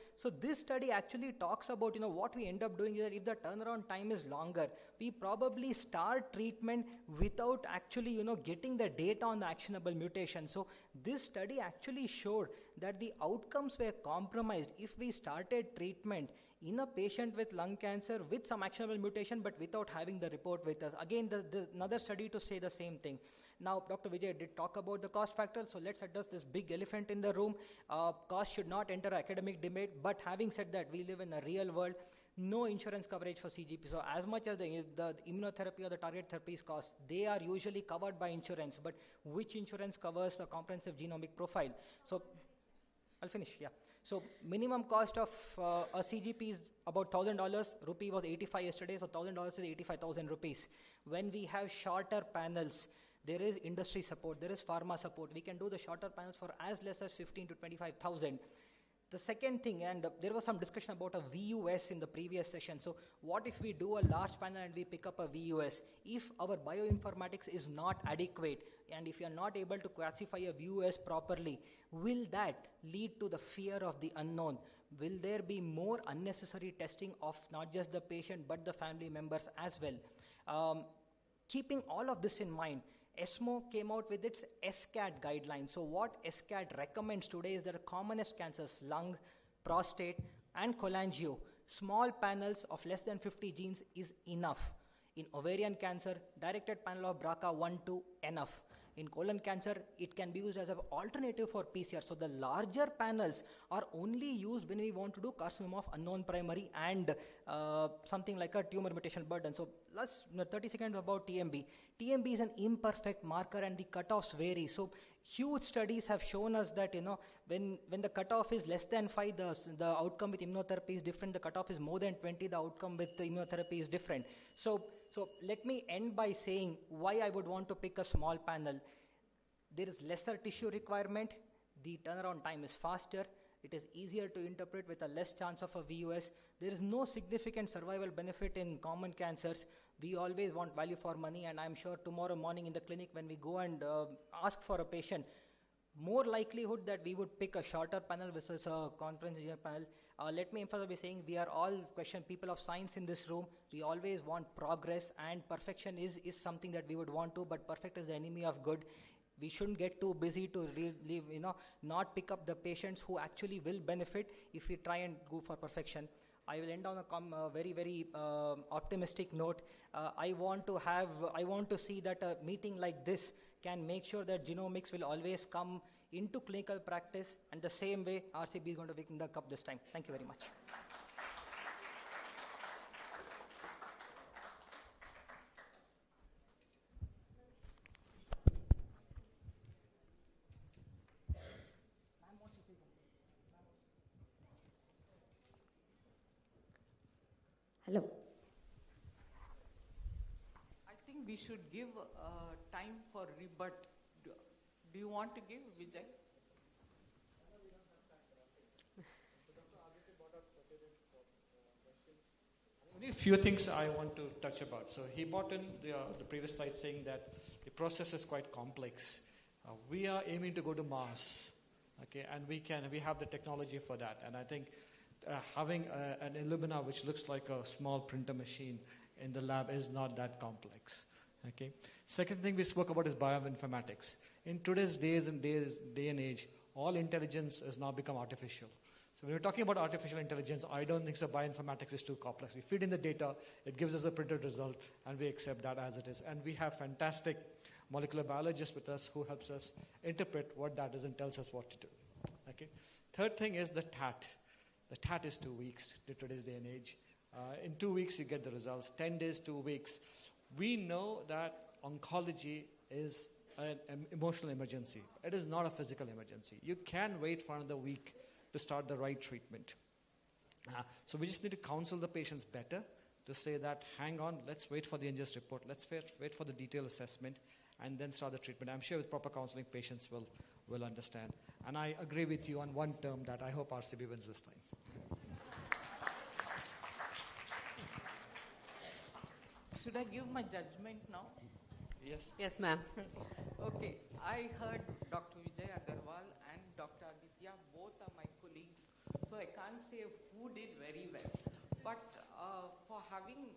this study actually talks about, what we end up doing is that if the turnaround time is longer, we probably start treatment without actually, getting the data on the actionable mutation. So this study actually showed that the outcomes were compromised if we started treatment in a patient with lung cancer with some actionable mutation, but without having the report with us. Again, another study to say the same thing. Now, Dr. Vijay did talk about the cost factor, so let's address this big elephant in the room. Cost should not enter academic debate, but having said that, we live in a real world. No insurance coverage for CGP. So as much as the immunotherapy or the target therapies cost, they are usually covered by insurance, but which insurance covers a comprehensive genomic profile? So I'll finish, yeah. So minimum cost of a CGP is about $1,000. Rupee was 85 yesterday, so $1,000 is 85,000 rupees. When we have shorter panels, There is industry support, there is pharma support. We can do the shorter panels for as less as 15 to 25,000. The second thing, and there was some discussion about a VUS in the previous session. So what if we do a large panel and we pick up a VUS? If our bioinformatics is not adequate, and if you are not able to classify a VUS properly, will that lead to the fear of the unknown? Will there be more unnecessary testing of not just the patient but the family members as well? Keeping all of this in mind, ESMO came out with its SCAD guidelines. So what SCAD recommends today is that the commonest cancers, lung, prostate, and cholangio, small panels of less than 50 genes is enough. In ovarian cancer, directed panel of BRCA1-2 enough. In colon cancer, it can be used as an alternative for PCR. So the larger panels are only used when we want to do carcinoma of unknown primary and something like a tumor mutation burden. So last 30 seconds about TMB. TMB is an imperfect marker and the cutoffs vary. So huge studies have shown us that, when the cutoff is less than 5, the outcome with immunotherapy is different. The cutoff is more than 20, the outcome with the immunotherapy is different. So let me end by saying why I would want to pick a small panel. There is lesser tissue requirement, the turnaround time is faster, it is easier to interpret with a less chance of a VUS. There is no significant survival benefit in common cancers. We always want value for money, and I'm sure tomorrow morning in the clinic when we go and ask for a patient, more likelihood that we would pick a shorter panel versus a comprehensive panel. Let me emphasize by saying we are all people of science in this room. We always want progress, and perfection is something that we would want to, but perfect is the enemy of good. We shouldn't get too busy to not pick up the patients who actually will benefit if we try and go for perfection. I will end on a very, very optimistic note. I want to see that a meeting like this can make sure that genomics will always come into clinical practice, and the same way RCB is going to win the cup this time. Thank you very much. Hello. I think we should give time for rebut. Do you want to give, Vijay? Only a few things I want to touch about. So he brought in the previous slide saying that the process is quite complex. We are aiming to go to Mars, okay, and we have the technology for that. And I think having an Illumina which looks like a small printer machine in the lab is not that complex. Okay. Second thing we spoke about is bioinformatics. In today's day and age, all intelligence has now become artificial. So when we're talking about artificial intelligence, I don't think so bioinformatics is too complex. We feed in the data, it gives us a printed result, and we accept that as it is. And we have fantastic molecular biologists with us who helps us interpret what that is and tells us what to do. Okay. Third thing is the TAT. The TAT is 2 weeks in today's day and age. In 2 weeks, you get the results. 10 days, 2 weeks. We know that oncology is an emotional emergency. It is not a physical emergency. You can wait for another week to start the right treatment. So we just need to counsel the patients better to say that, hang on, let's wait for the NGS report. Let's wait for the detailed assessment and then start the treatment. I'm sure with proper counseling, patients will understand. And I agree with you on one term that I hope RCB wins this time. Should I give my judgment now? Yes. Yes, ma'am. Okay. I heard Dr. Vijay Agarwal and Dr. Aditya, both are my colleagues, so I can't say who did very well. But for having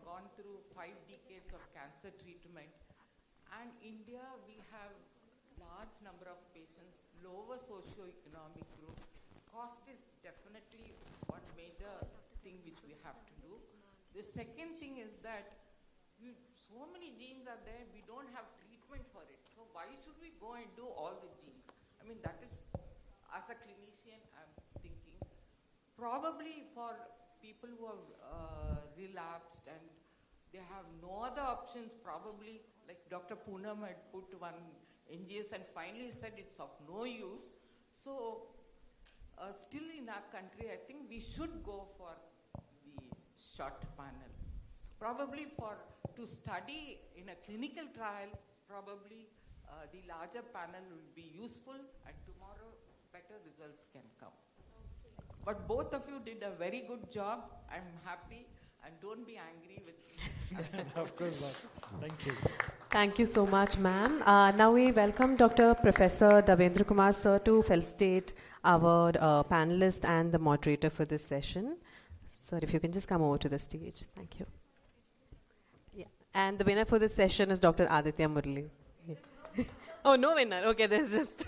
gone through 5 decades of cancer treatment, and India, we have large number of patients, lower socio-economic group. Cost is definitely one major thing which we have to do. The second thing is that so many genes are there, we don't have treatment for it. So why should we go and do all the genes? I mean, that is, as a clinician, I'm thinking, probably for people who have relapsed and they have no other options, probably, like Dr. Poonam had put one NGS and finally said it's of no use. So still in our country, I think we should go for the short panel. Probably to study in a clinical trial, probably the larger panel will be useful, and tomorrow better results can come. But both of you did a very good job. I'm happy, and don't be angry with me. Of course not. Thank you. Thank you so much, ma'am. Now we welcome Dr. Professor Davendra Kumar sir to felicitate our panelist and the moderator for this session. Sir, if you can just come over to the stage. Thank you. Yeah. And the winner for this session is Dr. Aditya Murli. Yeah. Oh, no winner. Okay, there's just...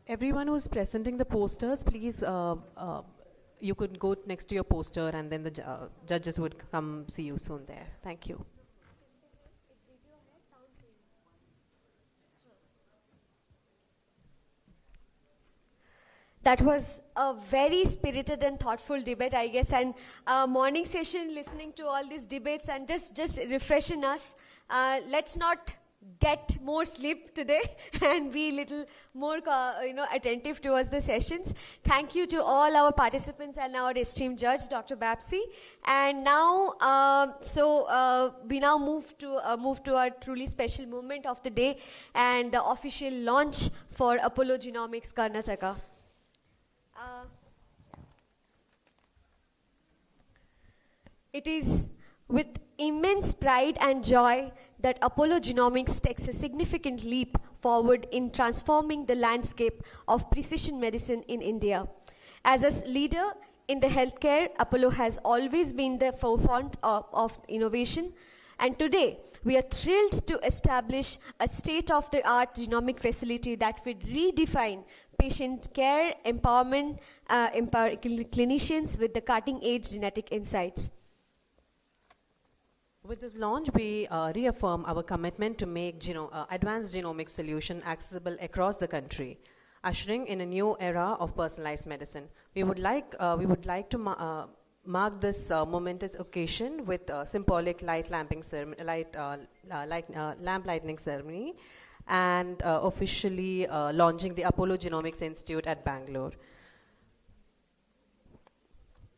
Everyone who's presenting the posters, please, you could go next to your poster and then the judges would come see you soon there. Thank you. That was a very spirited and thoughtful debate, I guess, and morning session listening to all these debates and just refreshing us. Let's not get more sleep today and be little more attentive towards the sessions. Thank you to all our participants and our esteemed judge, Dr. Bapsi. And now, we now move to our truly special moment of the day and the official launch for Apollo Genomics Karnataka. It is with immense pride and joy that Apollo Genomics takes a significant leap forward in transforming the landscape of precision medicine in India. As a leader in the healthcare, Apollo has always been the forefront of innovation, and today we are thrilled to establish a state-of-the-art genomic facility that would redefine patient care, empower clinicians with the cutting-edge genetic insights. With this launch, we reaffirm our commitment to make advanced genomic solution accessible across the country, ushering in a new era of personalized medicine. We would like to mark this momentous occasion with a symbolic lamp lighting ceremony, and officially launching the Apollo Genomics Institute at Bangalore.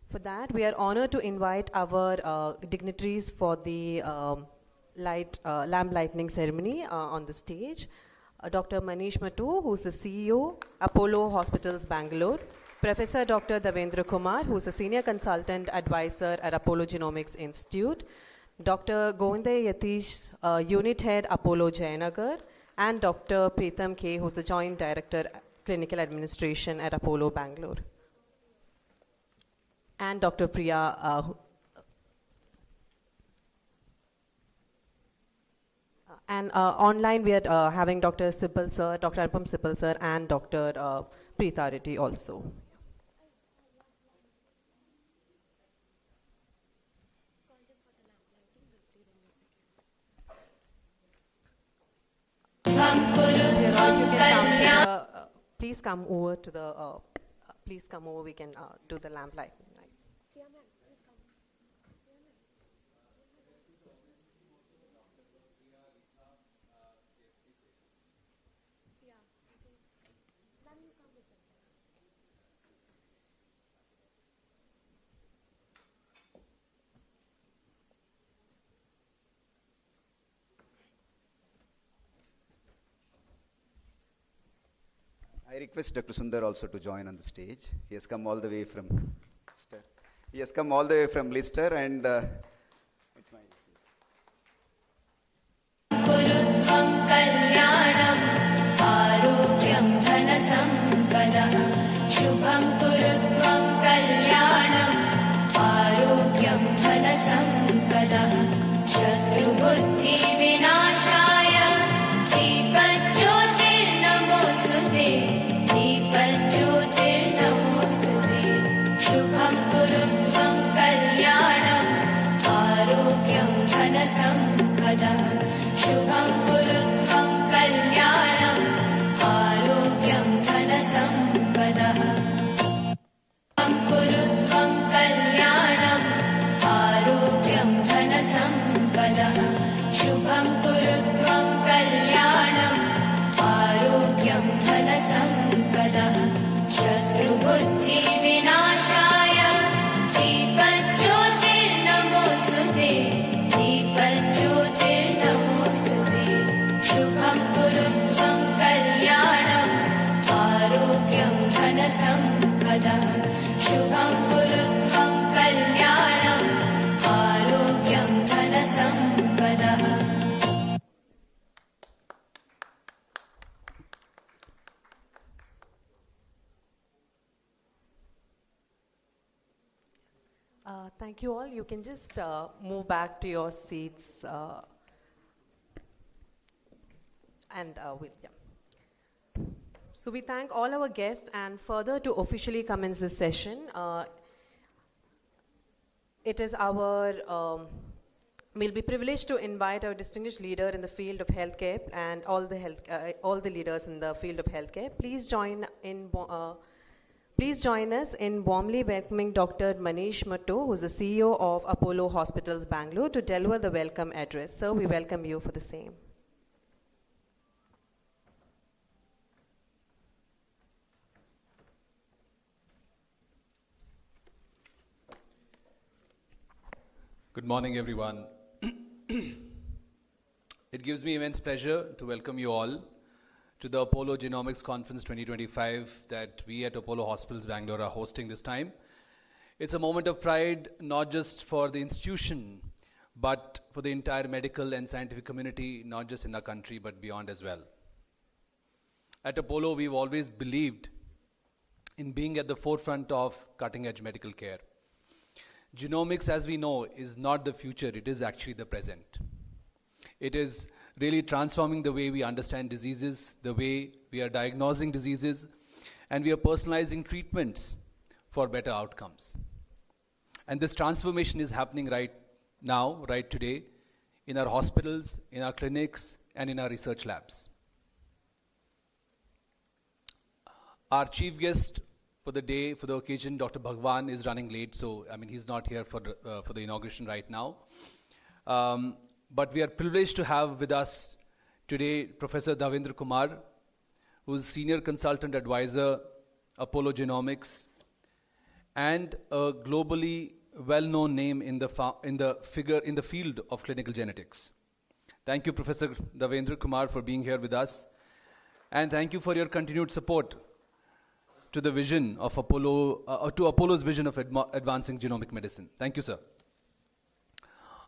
For that, we are honored to invite our dignitaries for the lamp lighting ceremony on the stage. Dr. Manish Mattu, who is the CEO, Apollo Hospitals, Bangalore. Professor Dr. Davendra Kumar, who is a Senior Consultant Advisor at Apollo Genomics Institute. Dr. Govinda Yatish, Unit Head, Apollo Jayanagar. And Dr. Preetham K., who is the Joint Director, Clinical Administration at Apollo, Bangalore. And Dr. Priya, and online we are having Dr. Sipal sir, Dr. Anupam Sipal sir, and Dr. Preetha Reddy also. Please come over to the. Please come over. We can do the lamp light. I request Dr. Sundar also to join on the stage. He has come all the way from Lister. He has come all the way from Lister, and it's my. Kurutvam kalyanam arogyam dhana sampada shubham kurutvam kalyanam arogyam dhana sampada shatru buddhi vinashaya deepajyotir namostute Deepajyotir धनसम्पदः शुभं कुरुत्वं कल्याणम् आरोग्यं धनसम्पदः शुभं कुरुत्वं कल्याणम् आरोग्यं धनसम्पदः शुभं कुरुत्वं कल्याणम् आरोग्यं धनसम्पदः शत्रुबुद्धिविनाशाय दीपज्योतिर्नमोऽस्तुते दीपज्योतिर्नमोऽस्तुते शुभं कुरुत्वं कल्याणम् आरोग्यं धनसम्पदः शुभं कुरुत्वं कल्याणम् आरोग्यं धनसम्पदः Thank you all. You can just move back to your seats So we thank all our guests, and further to officially commence this session, it is our, we'll be privileged to invite our distinguished leader in the field of healthcare and all the leaders in the field of healthcare. Please join us in warmly welcoming Dr. Manish Matto, who is the CEO of Apollo Hospitals, Bangalore, to deliver the welcome address. Sir, we welcome you for the same. Good morning, everyone. It gives me immense pleasure to welcome you all to the Apollo Genomics Conference 2025 that we at Apollo Hospitals Bangalore are hosting this time. It's a moment of pride, not just for the institution, but for the entire medical and scientific community, not just in our country, but beyond as well. At Apollo, we've always believed in being at the forefront of cutting-edge medical care. Genomics, as we know, is not the future, it is actually the present. It is really transforming the way we understand diseases, the way we are diagnosing diseases, and we are personalizing treatments for better outcomes. And this transformation is happening right now, right today, in our hospitals, in our clinics, and in our research labs. Our chief guest for the day, for the occasion, Dr. Bhagwan, is running late, so he's not here for the inauguration right now. But we are privileged to have with us today Professor Davendra Kumar, who is Senior Consultant Advisor, Apollo Genomics, and a globally well-known name in the field of clinical genetics. Thank you, Professor Davendra Kumar, for being here with us, and thank you for your continued support to the vision of Apollo, to Apollo's vision of advancing genomic medicine. Thank you, sir.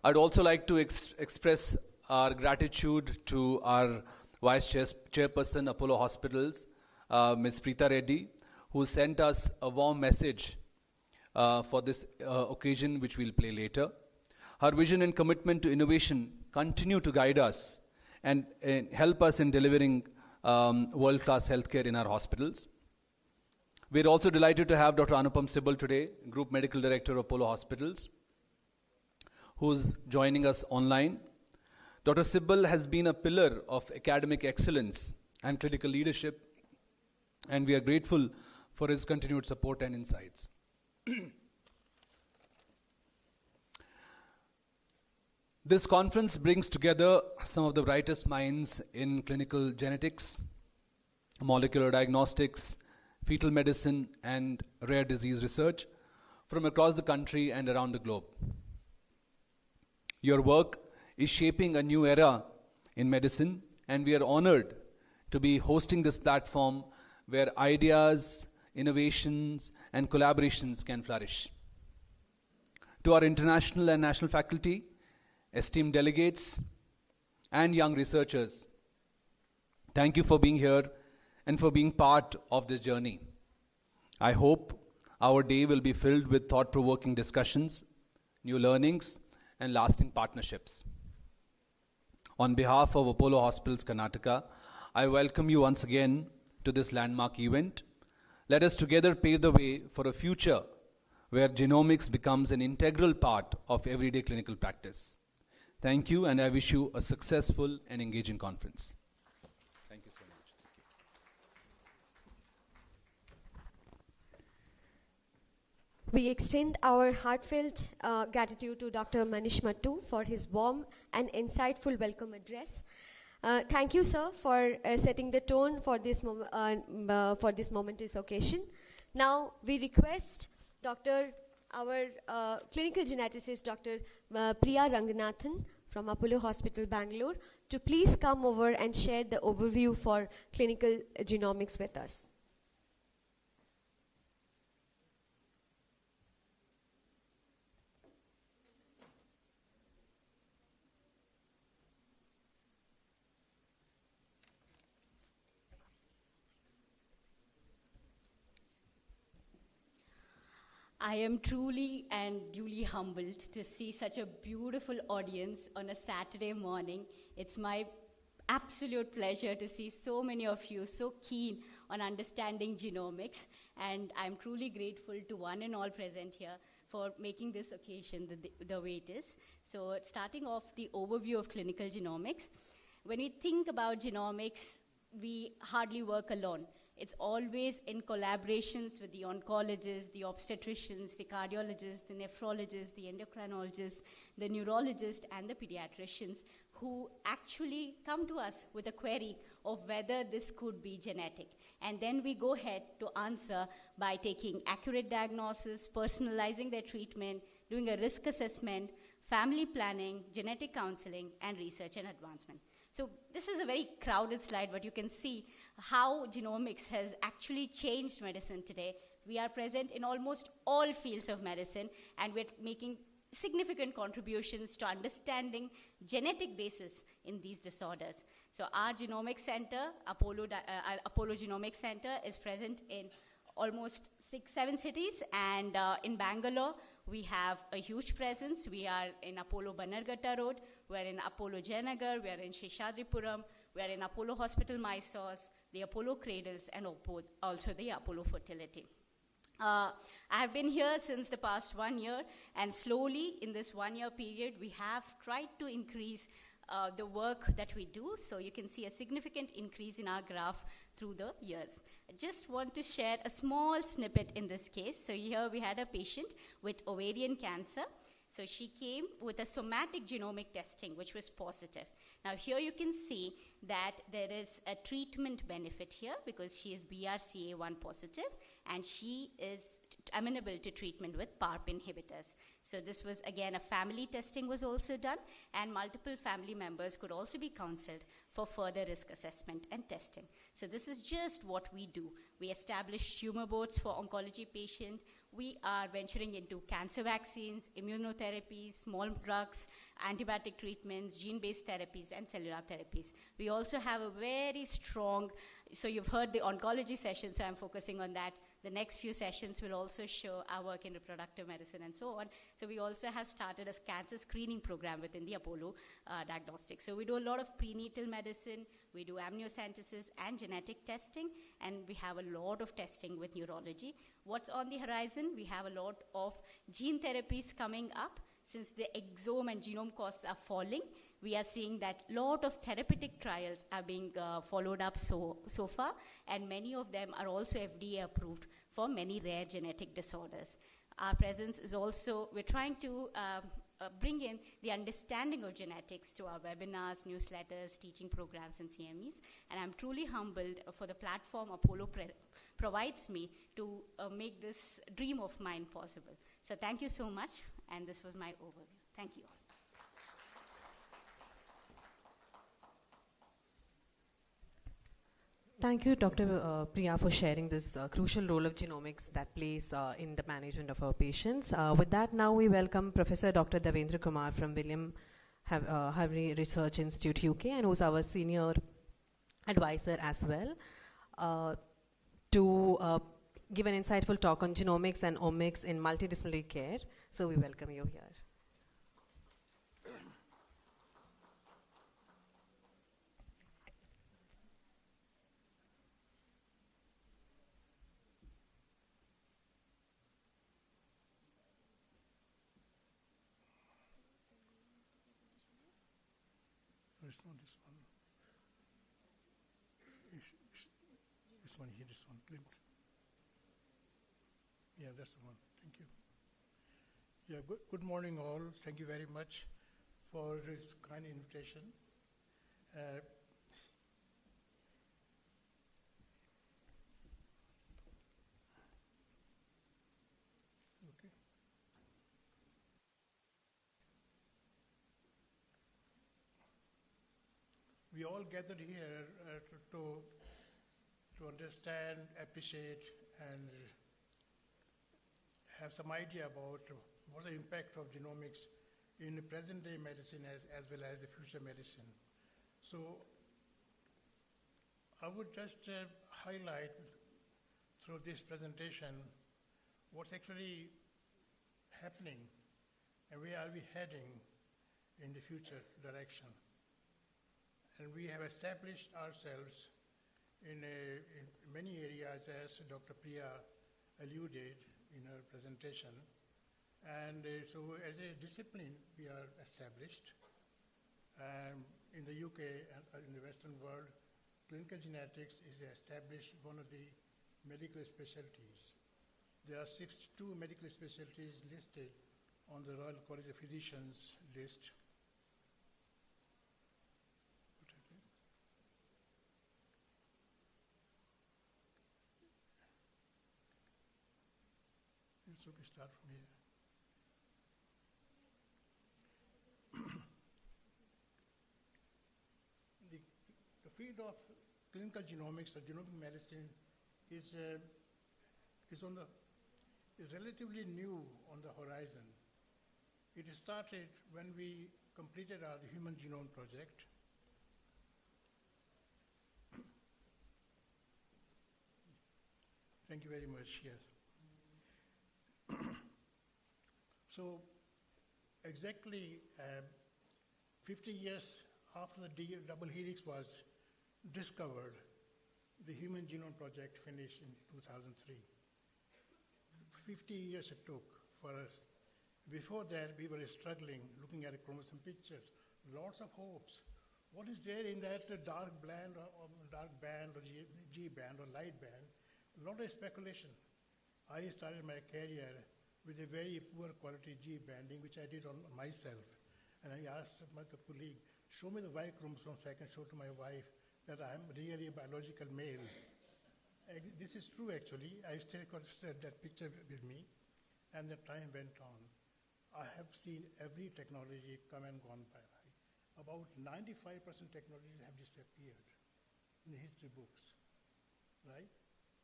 I'd also like to express our gratitude to our Vice Chairperson, Apollo Hospitals, Ms. Preeta Reddy, who sent us a warm message for this occasion, which we'll play later. Her vision and commitment to innovation continue to guide us and help us in delivering world-class healthcare in our hospitals. We're also delighted to have Dr. Anupam Sibal today, Group Medical Director of Apollo Hospitals, who's joining us online. Dr. Sibal has been a pillar of academic excellence and clinical leadership, and we are grateful for his continued support and insights. This conference brings together some of the brightest minds in clinical genetics, molecular diagnostics, fetal medicine, and rare disease research from across the country and around the globe. Your work is shaping a new era in medicine, and we are honored to be hosting this platform where ideas, innovations, and collaborations can flourish. To our international and national faculty, esteemed delegates, and young researchers, thank you for being here and for being part of this journey. I hope our day will be filled with thought-provoking discussions, new learnings, and lasting partnerships. On behalf of Apollo Hospitals Karnataka, I welcome you once again to this landmark event. Let us together pave the way for a future where genomics becomes an integral part of everyday clinical practice. Thank you, and I wish you a successful and engaging conference. Thank you so much. We extend our heartfelt gratitude to Dr. Manish Mattu for his warm and insightful welcome address. Thank you, sir, for setting the tone for this momentous occasion. Now, we request our clinical geneticist, Dr. Priya Ranganathan from Apollo Hospital, Bangalore, to please come over and share the overview for clinical genomics with us. I am truly and duly humbled to see such a beautiful audience on a Saturday morning. It's my absolute pleasure to see so many of you so keen on understanding genomics, and I'm truly grateful to one and all present here for making this occasion the way it is. So starting off the overview of clinical genomics, when we think about genomics, we hardly work alone. It's always in collaborations with the oncologists, the obstetricians, the cardiologists, the nephrologists, the endocrinologists, the neurologists, and the pediatricians who actually come to us with a query of whether this could be genetic. And then we go ahead to answer by taking accurate diagnosis, personalizing their treatment, doing a risk assessment, family planning, genetic counseling, and research and advancement. So this is a very crowded slide, but you can see how genomics has actually changed medicine today. We are present in almost all fields of medicine, and we're making significant contributions to understanding genetic basis in these disorders. So our genomics center, Apollo Genomics Center, is present in almost 6-7 cities, and in Bangalore, we have a huge presence. We are in Apollo Bannerghatta Road, we are in Apollo Jayanagar, we are in Sheshadripuram, we are in Apollo Hospital Mysore, the Apollo Cradles, and also the Apollo Fertility. I have been here since the past 1 year, and slowly in this 1 year period, we have tried to increase the work that we do. So you can see a significant increase in our graph through the years. I just want to share a small snippet in this case. So here we had a patient with ovarian cancer. So she came with a somatic genomic testing, which was positive. Now here you can see that there is a treatment benefit here because she is BRCA1 positive, and she is amenable to treatment with PARP inhibitors. So this was, again, a family testing was also done, and multiple family members could also be counseled for further risk assessment and testing. So this is just what we do. We establish tumor boards for oncology patients. We are venturing into cancer vaccines, immunotherapies, small drugs, antibiotic treatments, gene-based therapies, and cellular therapies. We also have a very strong, so you've heard the oncology session, so I'm focusing on that. The next few sessions will also show our work in reproductive medicine and so on. So we also have started a cancer screening program within the Apollo Diagnostics. So we do a lot of prenatal medicine, we do amniocentesis and genetic testing, and we have a lot of testing with neurology. What's on the horizon? We have a lot of gene therapies coming up. Since the exome and genome costs are falling, we are seeing that a lot of therapeutic trials are being followed up so far, and many of them are also FDA approved for many rare genetic disorders. Our presence is also, we're trying to bring in the understanding of genetics to our webinars, newsletters, teaching programs, and CMEs, and I'm truly humbled for the platform Apollo provides me to make this dream of mine possible. So thank you so much, and this was my overview. Thank you all. Thank you, Dr. Priya, for sharing this crucial role of genomics that plays in the management of our patients. With that, now we welcome Professor Dr. Davendra Kumar from William Harvey Research Institute, UK, and who's our senior advisor as well, to give an insightful talk on genomics and omics in multidisciplinary care. So we welcome you here. This one. This one here, this one. Yeah, that's the one. Thank you. Yeah, good morning all. Thank you very much for this kind invitation. Okay. We all gathered here to understand, appreciate, and have some idea about what the impact of genomics in the present-day medicine as well as the future medicine. So I would just highlight through this presentation what's actually happening and where are we heading in the future direction. And we have established ourselves in many areas, as Dr. Priya alluded in her presentation. And so as a discipline, we are established. In the UK and in the Western world, clinical genetics is established one of the medical specialties. There are 62 medical specialties listed on the Royal College of Physicians list. So we start from here. The field of clinical genomics or genomic medicine is relatively new on the horizon. It started when we completed the Human Genome Project. Thank you very much. Yes. So exactly 50 years after the double helix was discovered, the Human Genome Project finished in 2003. 50 years it took for us. Before that, we were struggling, looking at chromosome pictures, lots of hopes. What is there in that dark band or G band or light band? A lot of speculation. I started my career with a very poor quality G banding, which I did on myself. And I asked my colleague, show me the Y chromosome so I can show to my wife that I'm really a biological male. This is true, actually. I still consider that picture with me. And the time went on. I have seen every technology come and gone by. About 95% technologies have disappeared in the history books, right?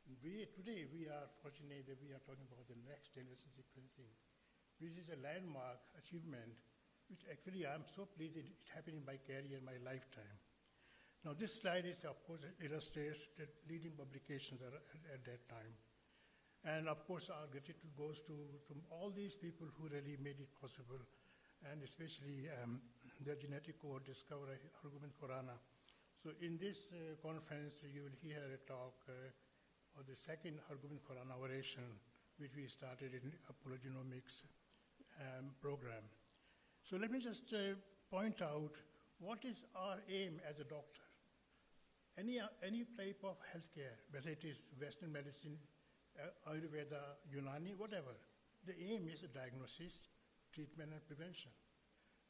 Today, we are fortunate that we are talking about the next generation sequencing, which is a landmark achievement, which actually I'm so pleased it happened in my career, in my lifetime. Now, this slide is, of course, illustrates the leading publications at that time. And, of course, our gratitude goes to all these people who really made it possible, and especially the genetic code discoverer, Hargobind Khurana. So in this conference, you will hear a talk of the second Hargobind Khurana oration, which we started in Apollo Genomics program. So let me just point out what is our aim as a doctor. Any type of healthcare, whether it is Western medicine, Ayurveda, Unani, whatever, the aim is diagnosis, treatment, and prevention.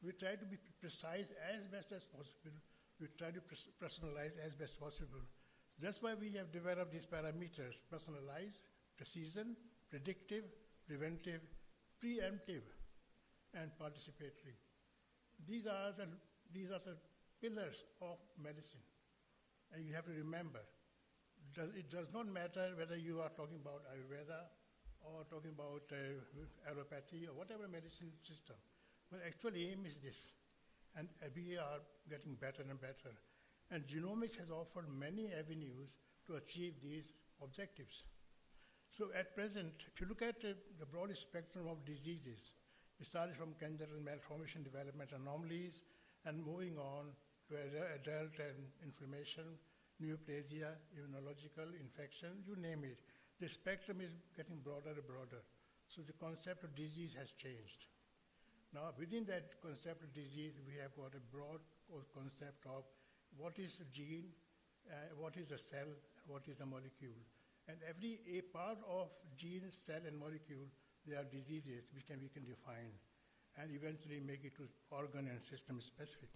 We try to be precise as best as possible. We try to personalize as best possible. That's why we have developed these parameters: personalized, precision, predictive, preventive, preemptive, and participatory. These are the pillars of medicine. And you have to remember, it does not matter whether you are talking about Ayurveda or talking about allopathy or whatever medicine system. But actual aim is this. And we are getting better and better. And genomics has offered many avenues to achieve these objectives. So at present, if you look at the broad spectrum of diseases, it started from congenital malformation, development anomalies, and moving on to adult and inflammation, neoplasia, immunological infection, you name it. The spectrum is getting broader and broader. So the concept of disease has changed. Now, within that concept of disease, we have got a broad concept of what is a gene, what is a cell, what is a molecule. And every a part of gene, cell, and molecule, they are diseases which we can define and eventually make it to organ and system specific.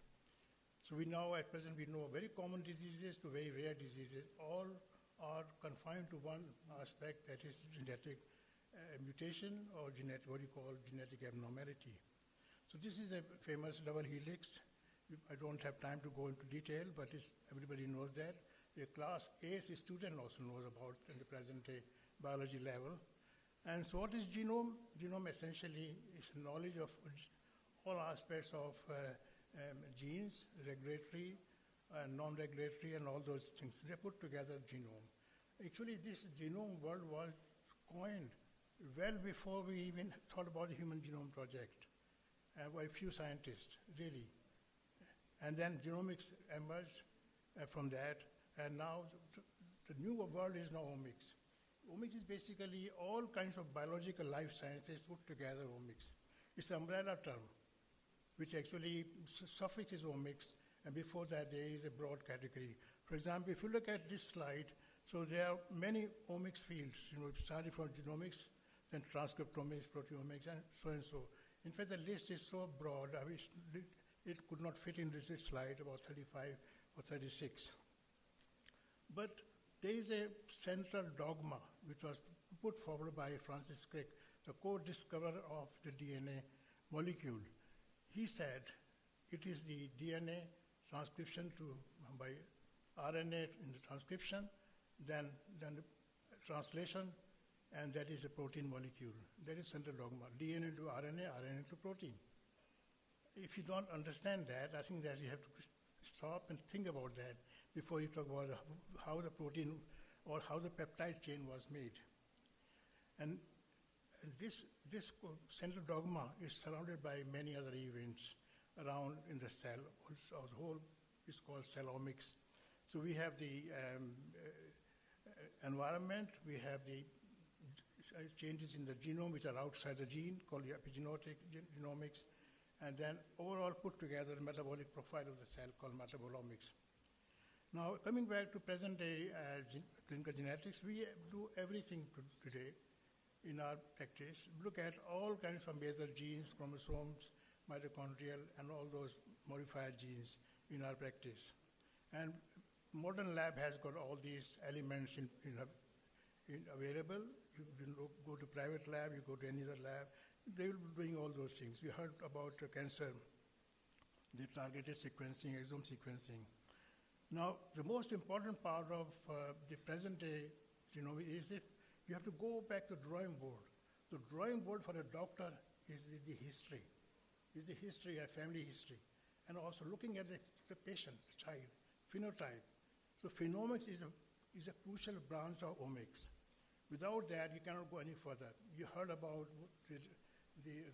So we now, at present, we know very common diseases to very rare diseases. All are confined to one aspect, that is genetic mutation or what you call genetic abnormality. So this is a famous double helix. I don't have time to go into detail, but everybody knows that. The class 8 student also knows about in the present day biology level. And so what is genome? Genome essentially is knowledge of all aspects of genes, regulatory, non-regulatory, and all those things. They put together genome. Actually, this genome word was coined well before we even thought about the Human Genome Project by a few scientists, really. And then genomics emerged from that, and now the new world is now omics. Omics is basically all kinds of biological life sciences put together, omics. It's an umbrella term, which actually suffix is omics, and before that there is a broad category. For example, if you look at this slide, so there are many omics fields, starting from genomics, then transcriptomics, proteomics, and so and so. In fact, the list is so broad, it could not fit in this slide, about 35 or 36. But there is a central dogma which was put forward by Francis Crick, the co-discoverer of the DNA molecule. He said it is the DNA transcription by RNA in the transcription, then the translation, and that is a protein molecule. That is central dogma. DNA to RNA, RNA to protein. If you don't understand that, I think that you have to stop and think about that before you talk about how the protein or how the peptide chain was made. And this central dogma is surrounded by many other events around in the cell. Also, the whole is called cellomics. So we have the environment, we have the changes in the genome which are outside the gene, called the epigenetic genomics, and then overall put together the metabolic profile of the cell called metabolomics. Now, coming back to present day clinical genetics, we do everything today in our practice. Look at all kinds of major genes, chromosomes, mitochondrial, and all those modified genes in our practice. And modern lab has got all these elements available. You go to private lab, you go to any other lab, they will be doing all those things. We heard about cancer, the targeted sequencing, exome sequencing. Now, the most important part of the present day genomics is that you have to go back to the drawing board. The drawing board for a doctor is the history, is the history, a family history, and also looking at the patient, the child, phenotype. So phenomics is a crucial branch of omics. Without that, you cannot go any further. You heard about the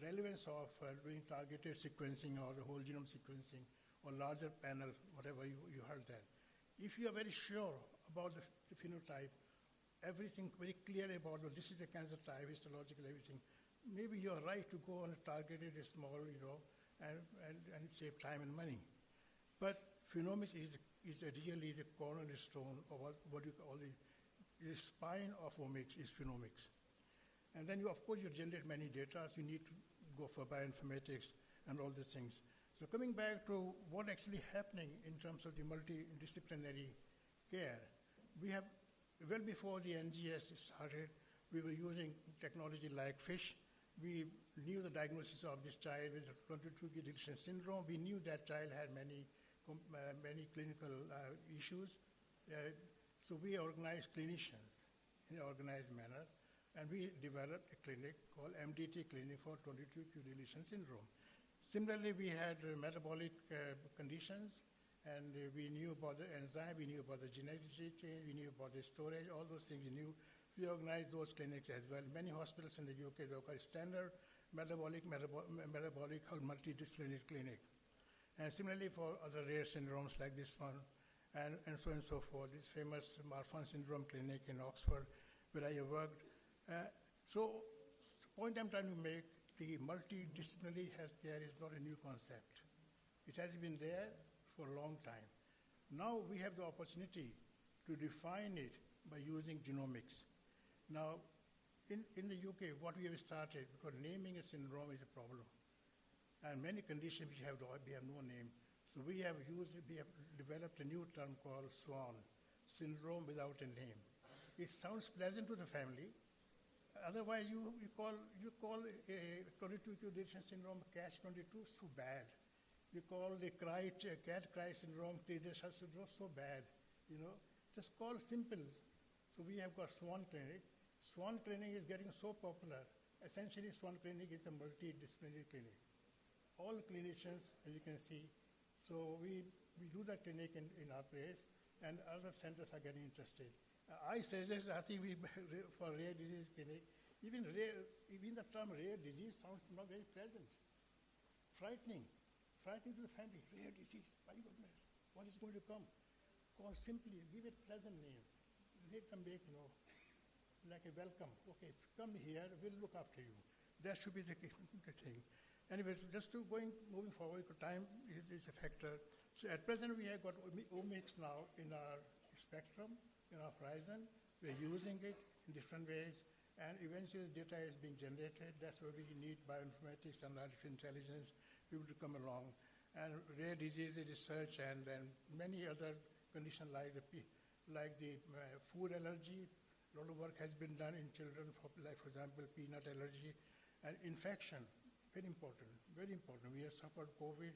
relevance of doing targeted sequencing or the whole genome sequencing or larger panel, whatever you heard that. If you are very sure about the phenotype, everything very clear about this is the cancer type, histological, everything, maybe you are right to go on a targeted, small, and save time and money. But phenomics is really the cornerstone of what you call the spine of omics is phenomics. And then of course you generate many data, so you need to go for bioinformatics and all these things. So coming back to what actually happening in terms of the multidisciplinary care, we have, well before the NGS started, we were using technology like FISH. We knew the diagnosis of this child with 22q deletion syndrome. We knew that child had many clinical issues. So we organized clinicians in an organized manner, and we developed a clinic called MDT Clinic for 22q deletion syndrome. Similarly, we had metabolic conditions, and we knew about the enzyme, we knew about the genetic change, we knew about the storage, all those things we knew. We organized those clinics as well. Many hospitals in the UK, they called standard metabolic multidisciplinary clinic. And similarly for other rare syndromes like this one, and so on and so forth, this famous Marfan syndrome clinic in Oxford, where I worked. So the point I'm trying to make, the multidisciplinary healthcare is not a new concept. It has been there for a long time. Now we have the opportunity to define it by using genomics. Now, in the UK, what we have started, because naming a syndrome is a problem, and many conditions we have no name. So we have developed a new term called SWAN, syndrome without a name. It sounds pleasant to the family. Otherwise, you call a 22q deletion syndrome catch-22 so bad. You call the cat cry syndrome, Cleidesha syndrome so bad. Just call simple. So we have got SWAN clinic. SWAN clinic is getting so popular. Essentially, SWAN clinic is a multidisciplinary clinic. All clinicians, as you can see. So we do that clinic in our place, and other centers are getting interested. I suggest, I think for rare disease clinic, even the term rare disease sounds not very pleasant. Frightening to the family. Rare disease, my goodness, what is going to come? Call simply, give it pleasant name. Let them make, like a welcome. Okay, come here, we'll look after you. That should be the thing. Anyways, just moving forward, time is a factor. So at present, we have got omics now in our spectrum, in our horizon. We're using it in different ways, and eventually data is being generated. That's where we need bioinformatics and artificial intelligence people to come along. And rare disease research and many other conditions like the food allergy. A lot of work has been done in children, for example, peanut allergy and infection. Very important, very important. We have suffered COVID,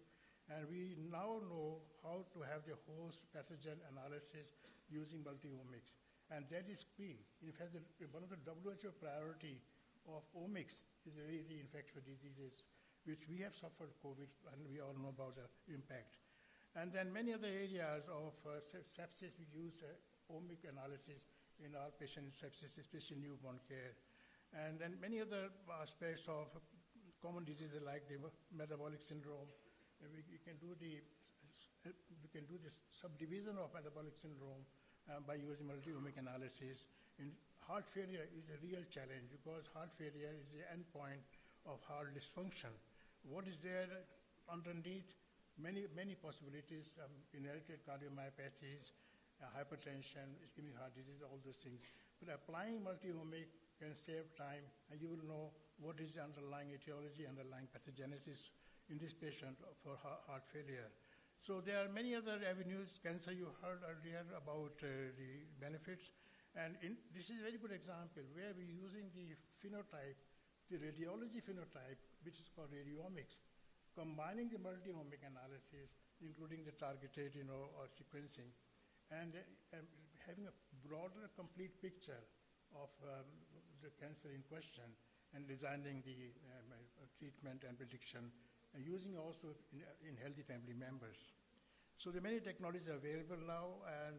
and we now know how to have the host pathogen analysis using multi-omics. And that is key. In fact, one of the WHO priority of omics is really the infectious diseases, which we have suffered COVID, and we all know about the impact. And then many other areas of sepsis, we use omic analysis in our patient sepsis, especially newborn care. And then many other aspects of common diseases like the metabolic syndrome. We can do the subdivision of metabolic syndrome by using multi-omic analysis. And heart failure is a real challenge because heart failure is the endpoint of heart dysfunction. What is there underneath? Many possibilities, inherited cardiomyopathies, hypertension, ischemic heart disease, all those things. But applying multi-omic can save time, and you will know what is the underlying etiology, underlying pathogenesis in this patient for heart failure. So there are many other avenues. Cancer, you heard earlier about the benefits. And this is a very good example where we're using the phenotype, the radiology phenotype, which is called radiomics, combining the multi-omic analysis, including the targeted sequencing, and having a broader, complete picture of the cancer in question, and designing the treatment and prediction, and using also in healthy family members. So there are many technologies available now, and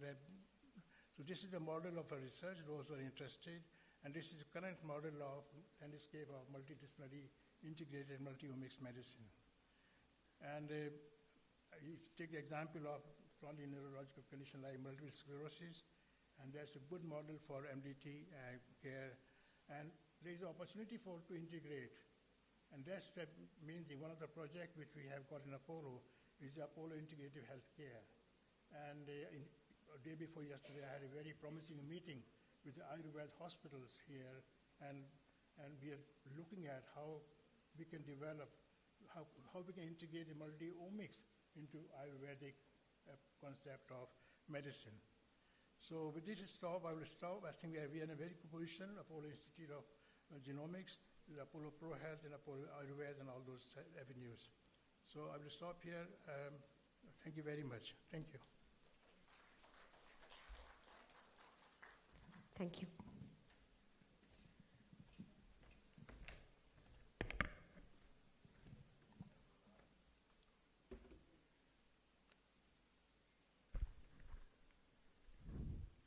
so this is the model of a research, those who are interested, and this is the current model of landscape of multidisciplinary integrated multi-omics medicine. And you take the example of chronic neurological condition like multiple sclerosis, and that's a good model for MDT care. And there is an opportunity to integrate. And that means one of the projects which we have got in Apollo is the Apollo Integrative Healthcare. And a day before yesterday, I had a very promising meeting with the Ayurveda hospitals here, and we are looking at how we can develop, how we can integrate the multi-omics into Ayurvedic concept of medicine. So with this I will stop. I think we are in a very good position, Apollo Institute of Genomics, with Apollo Pro Health and Apollo Ayurveda and all those avenues. So I will stop here. Thank you very much. Thank you. Thank you.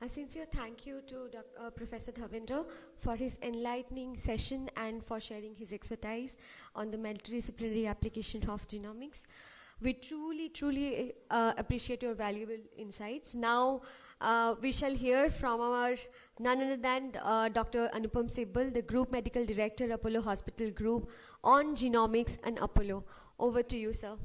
A sincere thank you to Professor Dhavendra for his enlightening session and for sharing his expertise on the multidisciplinary application of genomics. We truly appreciate your valuable insights. Now, We shall hear from our none other than Dr. Anupam Sibbal, the Group Medical Director, Apollo Hospital Group, on genomics and Apollo. Over to you, sir.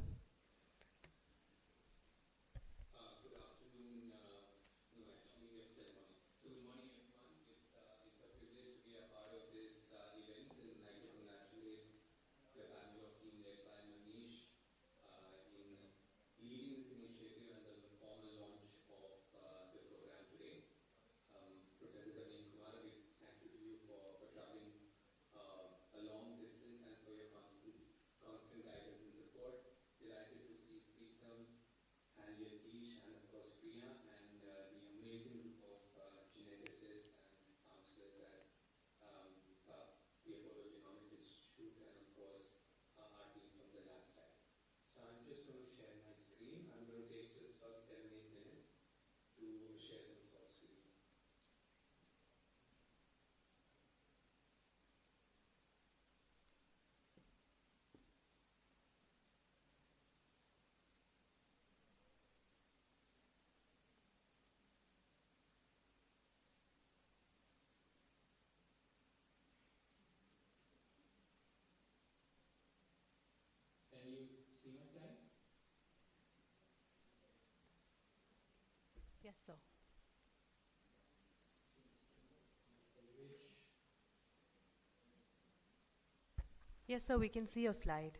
Yes, sir. Yes, sir, we can see your slide.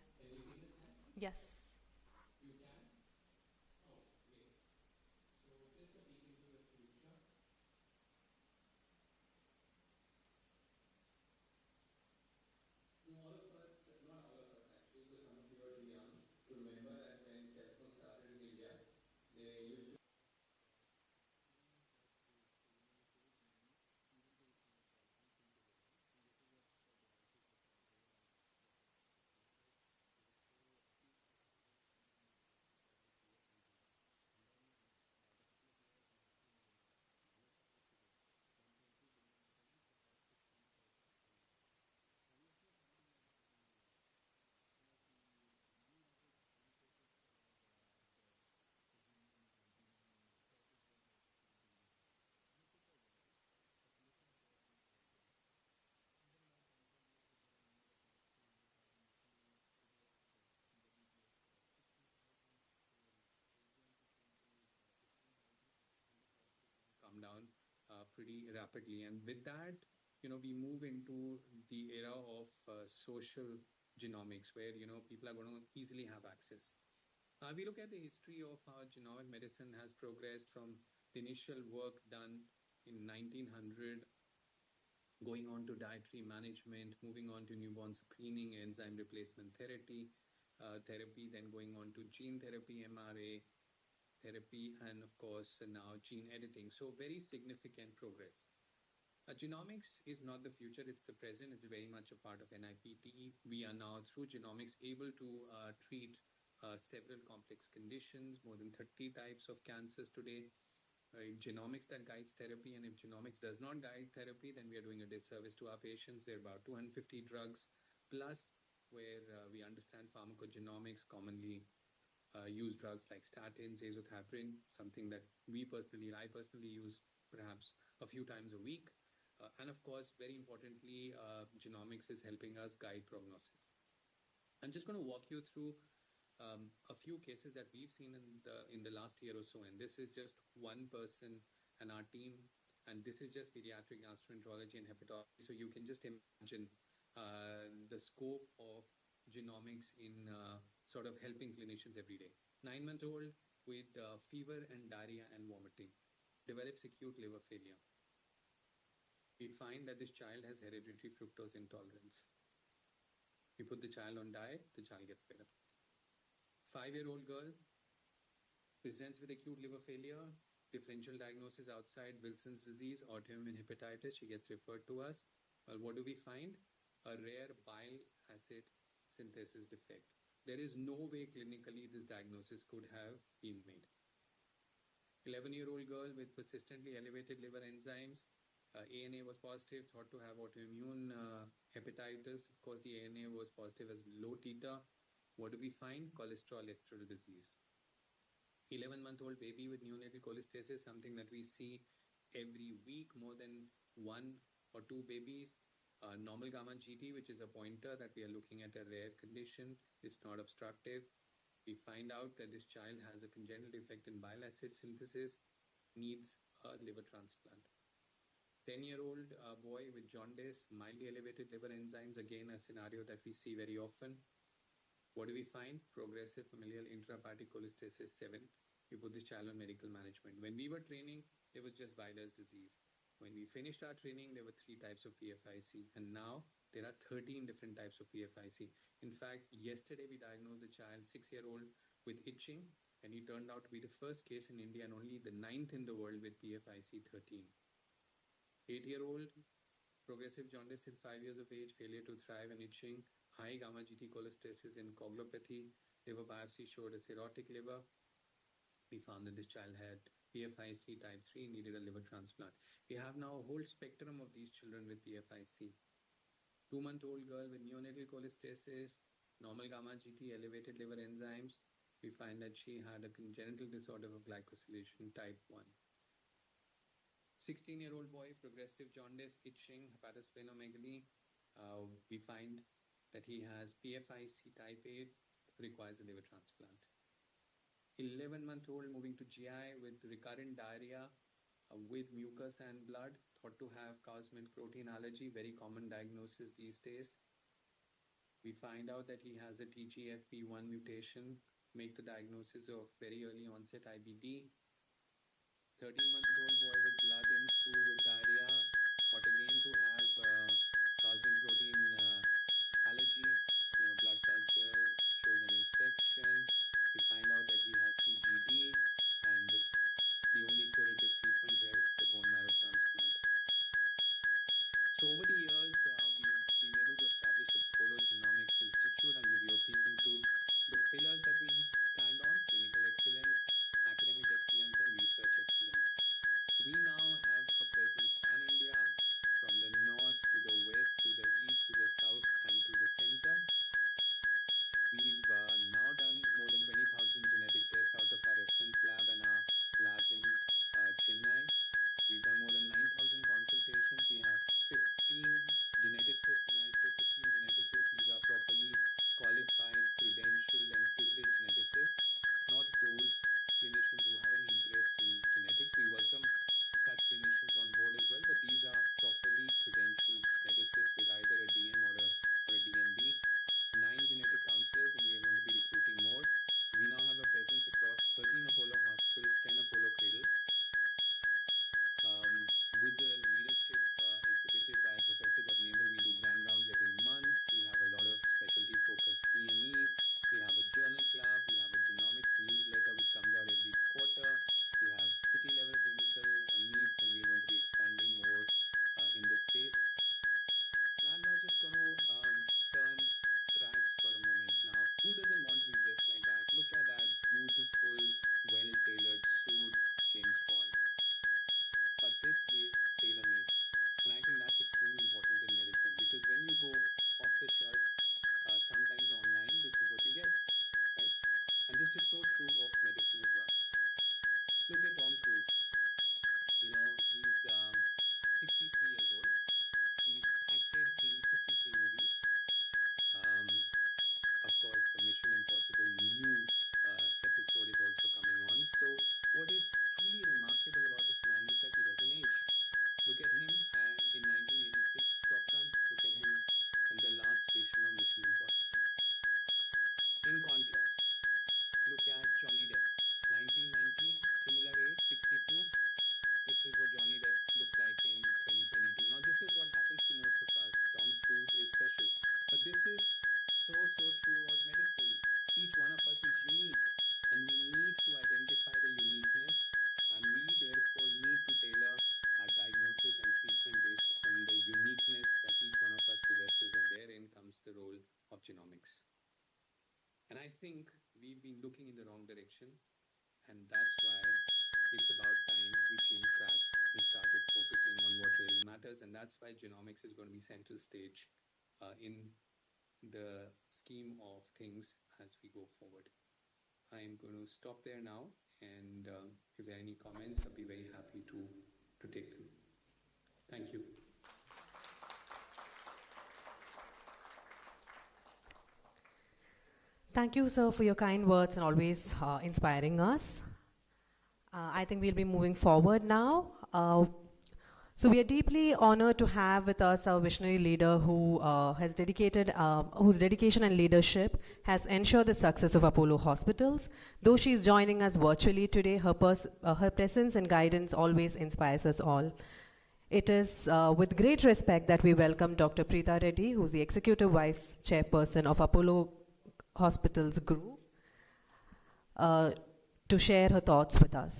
Yes. Come down pretty rapidly. And with that, we move into the era of social genomics, where, people are going to easily have access. We look at the history of how genomic medicine has progressed from the initial work done in 1900, going on to dietary management, moving on to newborn screening, enzyme replacement therapy, then going on to gene therapy, mRNA therapy, and of course now gene editing. So very significant progress. Genomics is not the future, it's the present. It's very much a part of NIPT. We are now, through genomics, able to treat several complex conditions, more than 30 types of cancers today. If genomics that guides therapy, and if genomics does not guide therapy, then we are doing a disservice to our patients. There are about 250 drugs plus, where we understand pharmacogenomics, commonly used drugs like statins, azathioprine, something that I personally use perhaps a few times a week. And of course, very importantly, genomics is helping us guide prognosis. I'm just going to walk you through a few cases that we've seen in the last year or so, and this is just one person and our team, and this is just pediatric gastroenterology and hepatology. So you can just imagine the scope of genomics in sort of helping clinicians every day. 9-month-old with fever and diarrhea and vomiting develops acute liver failure. We find that this child has hereditary fructose intolerance. We put the child on diet, the child gets better. 5-year-old girl presents with acute liver failure, differential diagnosis outside Wilson's disease, autoimmune hepatitis. She gets referred to us. Well, what do we find? A rare bile acid synthesis defect. There is no way clinically this diagnosis could have been made. 11-year-old girl with persistently elevated liver enzymes. ANA was positive, thought to have autoimmune hepatitis. Of course, the ANA was positive as low titer. What do we find? Cholesterol esterol disease. 11-month-old baby with neonatal cholestasis, something that we see every week, more than 1 or 2 babies. Normal gamma GT, which is a pointer that we are looking at a rare condition, is not obstructive. We find out that this child has a congenital defect in bile acid synthesis, needs a liver transplant. 10-year-old boy with jaundice, mildly elevated liver enzymes, again a scenario that we see very often. What do we find? Progressive familial intrahepatic cholestasis 7. We put this child on medical management. When we were training, there was just Weiler's disease. When we finished our training, there were 3 types of PFIC, and now there are 13 different types of PFIC. In fact, yesterday we diagnosed a child, 6-year-old, with itching, and he turned out to be the first case in India and only the 9th in the world with PFIC 13. 8-year-old, progressive jaundice since 5 years of age, failure to thrive and itching, high gamma GT cholestasis and coagulopathy. Liver biopsy showed a cirrhotic liver. We found that this child had PFIC type 3, needed a liver transplant. We have now a whole spectrum of these children with PFIC. 2-month-old girl with neonatal cholestasis, normal gamma GT, elevated liver enzymes. We find that she had a congenital disorder of glycosylation type 1. 16-year-old boy, progressive jaundice, itching, hepatosplenomegaly. We find that he has PFIC type 8, requires a liver transplant. 11-month-old moving to GI with recurrent diarrhea with mucus and blood, thought to have cow's milk protein allergy, very common diagnosis these days. We find out that he has a TGFB1 mutation, make the diagnosis of very early onset IBD. 13-month-old boy with blood in stool with diarrhea, thought again to have cow's milk protein allergy. Blood culture shows an infection. We find out that he has CGD, and the only curative treatment here is a bone marrow transplant. So over the years, we've been able to establish a Polo Genomics Institute and give you a peek into the pillars that we stand on: clinical excellence, academic excellence, and research excellence. We now have a presence pan-India, from the north to the west, to the east, to the south, and to the center. We've now done more than 20,000 genetic tests out of our reference lab and our labs in Chennai. We've done more than 9,000 consultations. We have 15 geneticists. When I say 15 geneticists, these are properly qualified, credentialed, and privileged geneticists, not those clinicians who have an interest in genetics. We welcome such clinicians on board as well, but these are properly credentialed geneticists with either a DM or a DNB. 9 genetic counselors, and we are going to be recruiting more. We now have a presence across 13 Apollo hospitals, 10 Apollo cradles. With the leadership exhibited by Professor Davnendra, we do grand rounds every month. We have a lot of specialty focused CMEs. We have a journal club. We have a genomics newsletter which comes out every quarter. We have city level clinical meets, and we are going to be expanding more in this space. And I'm now just going to turn tracks for a moment now. Who doesn't want to be dressed like that? Look at that beautiful, well-tailored suit, James Bond. But this is tailor-made. And I think that's extremely important in medicine, because when you go off the shelf, sometimes online, this is what you get, right? And this is so true of medicine as well. Look at Tom Cruise. He's 63 years old. He's acted in 53 movies. Of course, the Mission Impossible new episode is also coming on. So what is truly remarkable about this man is that he doesn't age. Look at him in 1986, Top Gun. Look at him in the last edition of Mission Impossible. In contrast, look at Johnny Depp. 1990, similar age, 62. This is what Johnny Depp looked like in 2022. Now, this is what happens to most of us. Tom Cruise is special. But this is so true about medicine. Each one of us is unique, and we need to identify the uniqueness, and we therefore need to tailor our diagnosis and treatment based on the uniqueness that each one of us possesses, and therein comes the role of genomics. And I think we've been looking in the wrong direction, and that's why it's about time we changed track and started focusing on what really matters, and that's why genomics is going to be center stage in the scheme of things as we go forward. I'm going to stop there now And if there are any comments, I'll be very happy to take them. Thank you. Thank you, sir, for your kind words and always inspiring us. I think we'll be moving forward now. So we are deeply honored to have with us our visionary leader who has dedicated, whose dedication and leadership has ensured the success of Apollo Hospitals. Though she is joining us virtually today, her presence and guidance always inspires us all. It is with great respect that we welcome Dr. Preeta Reddy, who's the Executive Vice Chairperson of Apollo Hospitals Group, to share her thoughts with us.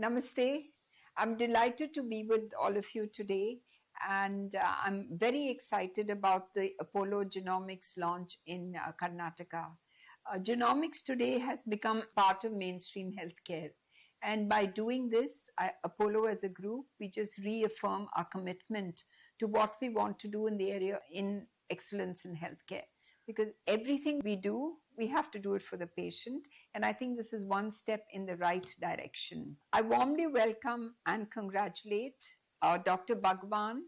Namaste. I'm delighted to be with all of you today, and I'm very excited about the Apollo Genomics launch in Karnataka. Genomics today has become part of mainstream healthcare. And by doing this, Apollo as a group, we just reaffirm our commitment to what we want to do in the area in excellence in healthcare. Because everything we do, we have to do it for the patient. And I think this is one step in the right direction. I warmly welcome and congratulate Dr. Bhagwan,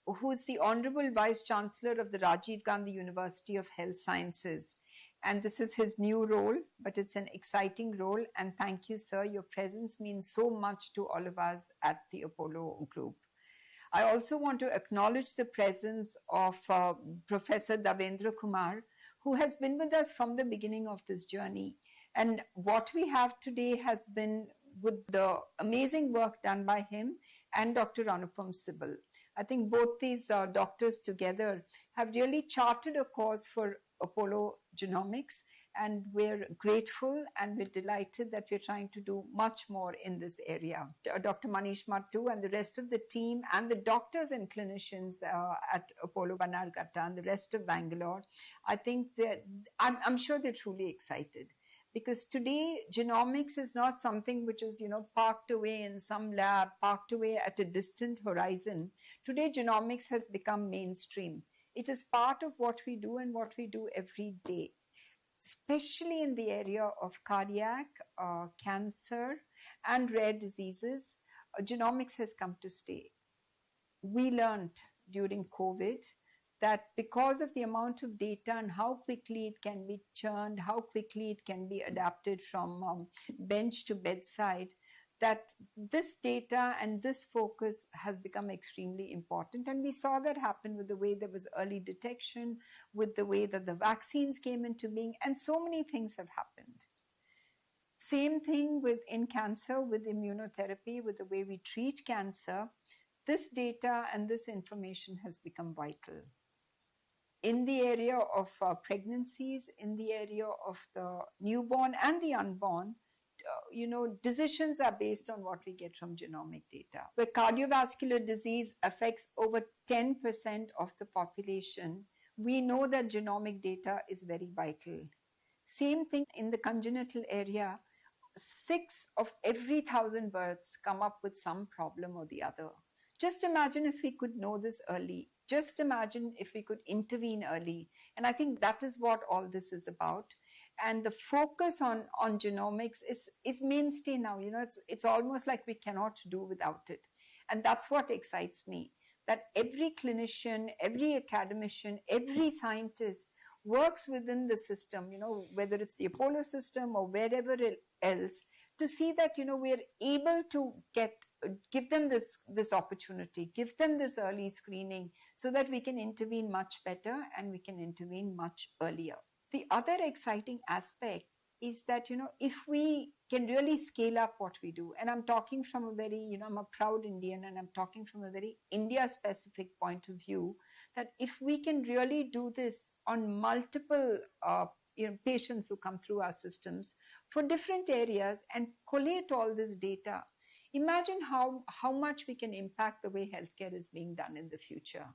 who is the Honorable Vice Chancellor of the Rajiv Gandhi University of Health Sciences. And this is his new role, but it's an exciting role. And thank you, sir. Your presence means so much to all of us at the Apollo Group. I also want to acknowledge the presence of Professor Davendra Kumar, who has been with us from the beginning of this journey. And what we have today has been with the amazing work done by him and Dr. Anupam Sibal. I think both these doctors together have really charted a course for Apollo Genomics, and we're grateful and we're delighted that we're trying to do much more in this area. Dr. Manish Mattu and the rest of the team and the doctors and clinicians at Apollo Banarghata and the rest of Bangalore, I think that I'm sure they're truly excited. Because today, genomics is not something which is, parked away in some lab, parked away at a distant horizon. Today, genomics has become mainstream. It is part of what we do and what we do every day, especially in the area of cardiac, cancer, and rare diseases. Genomics has come to stay. We learned during COVID that because of the amount of data and how quickly it can be churned, how quickly it can be adapted from bench to bedside, that this data and this focus has become extremely important. And we saw that happen with the way there was early detection, with the way that the vaccines came into being, and so many things have happened. Same thing in cancer, with immunotherapy, with the way we treat cancer. This data and this information has become vital. In the area of pregnancies, in the area of the newborn and the unborn, decisions are based on what we get from genomic data. Where cardiovascular disease affects over 10% of the population, we know that genomic data is very vital. Same thing in the congenital area. 6 of every 1,000 births come up with some problem or the other. Just imagine if we could know this early. Just imagine if we could intervene early. And I think that is what all this is about. And the focus on genomics is mainstay now. It's almost like we cannot do without it. And that's what excites me, that every clinician, every academician, every scientist works within the system, whether it's the Apollo system or wherever else, to see that, we're able to give them this opportunity, give them this early screening so that we can intervene much better and we can intervene much earlier. The other exciting aspect is that, if we can really scale up what we do, and I'm talking from a very, I'm a proud Indian and I'm talking from a very India-specific point of view, that if we can really do this on multiple patients who come through our systems for different areas and collate all this data, imagine how much we can impact the way healthcare is being done in the future.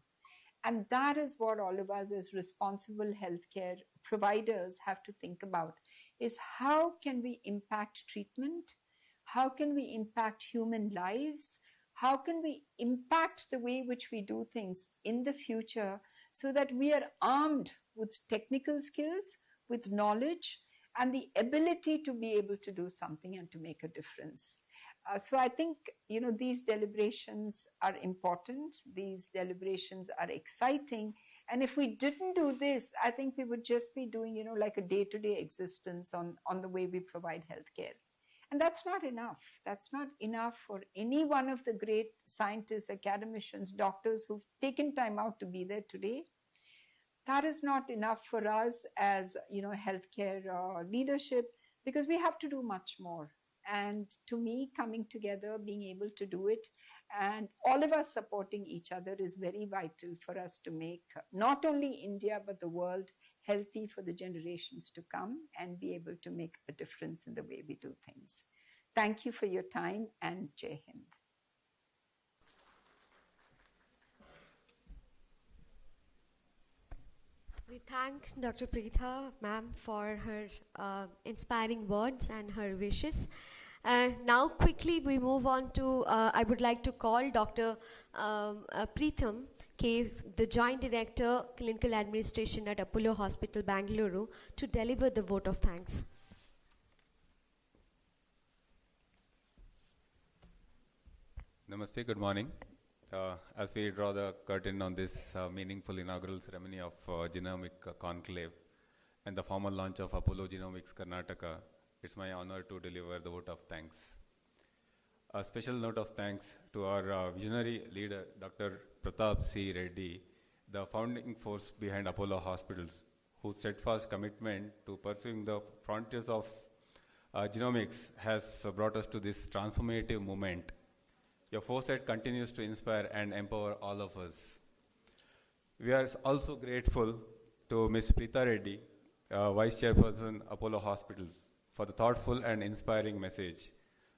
And that is what all of us as responsible healthcare providers have to think about, is how can we impact treatment? How can we impact human lives? How can we impact the way which we do things in the future so that we are armed with technical skills, with knowledge, and the ability to be able to do something and to make a difference. So I think, these deliberations are important. These deliberations are exciting. And if we didn't do this, I think we would just be doing, like a day-to-day existence on the way we provide healthcare. And that's not enough. That's not enough for any one of the great scientists, academicians, doctors who've taken time out to be there today. That is not enough for us as, healthcare leadership, because we have to do much more. And to me, coming together, being able to do it, and all of us supporting each other is very vital for us to make not only India, but the world healthy for the generations to come and be able to make a difference in the way we do things. Thank you for your time, and Jai Hind. We thank Dr. Preetha, ma'am, for her inspiring words and her wishes. Now, quickly, we move on to, I would like to call Dr. Preetham K, the Joint Director, Clinical Administration at Apollo Hospital, Bangalore, to deliver the vote of thanks. Namaste, good morning. As we draw the curtain on this meaningful inaugural ceremony of Genomic Conclave and the formal launch of Apollo Genomics Karnataka, it's my honor to deliver the vote of thanks. A special note of thanks to our visionary leader, Dr. Pratap C. Reddy, the founding force behind Apollo Hospitals, whose steadfast commitment to pursuing the frontiers of genomics has brought us to this transformative moment. Your foresight continues to inspire and empower all of us. We are also grateful to Ms. Preetha Reddy, Vice Chairperson, Apollo Hospitals, for the thoughtful and inspiring message.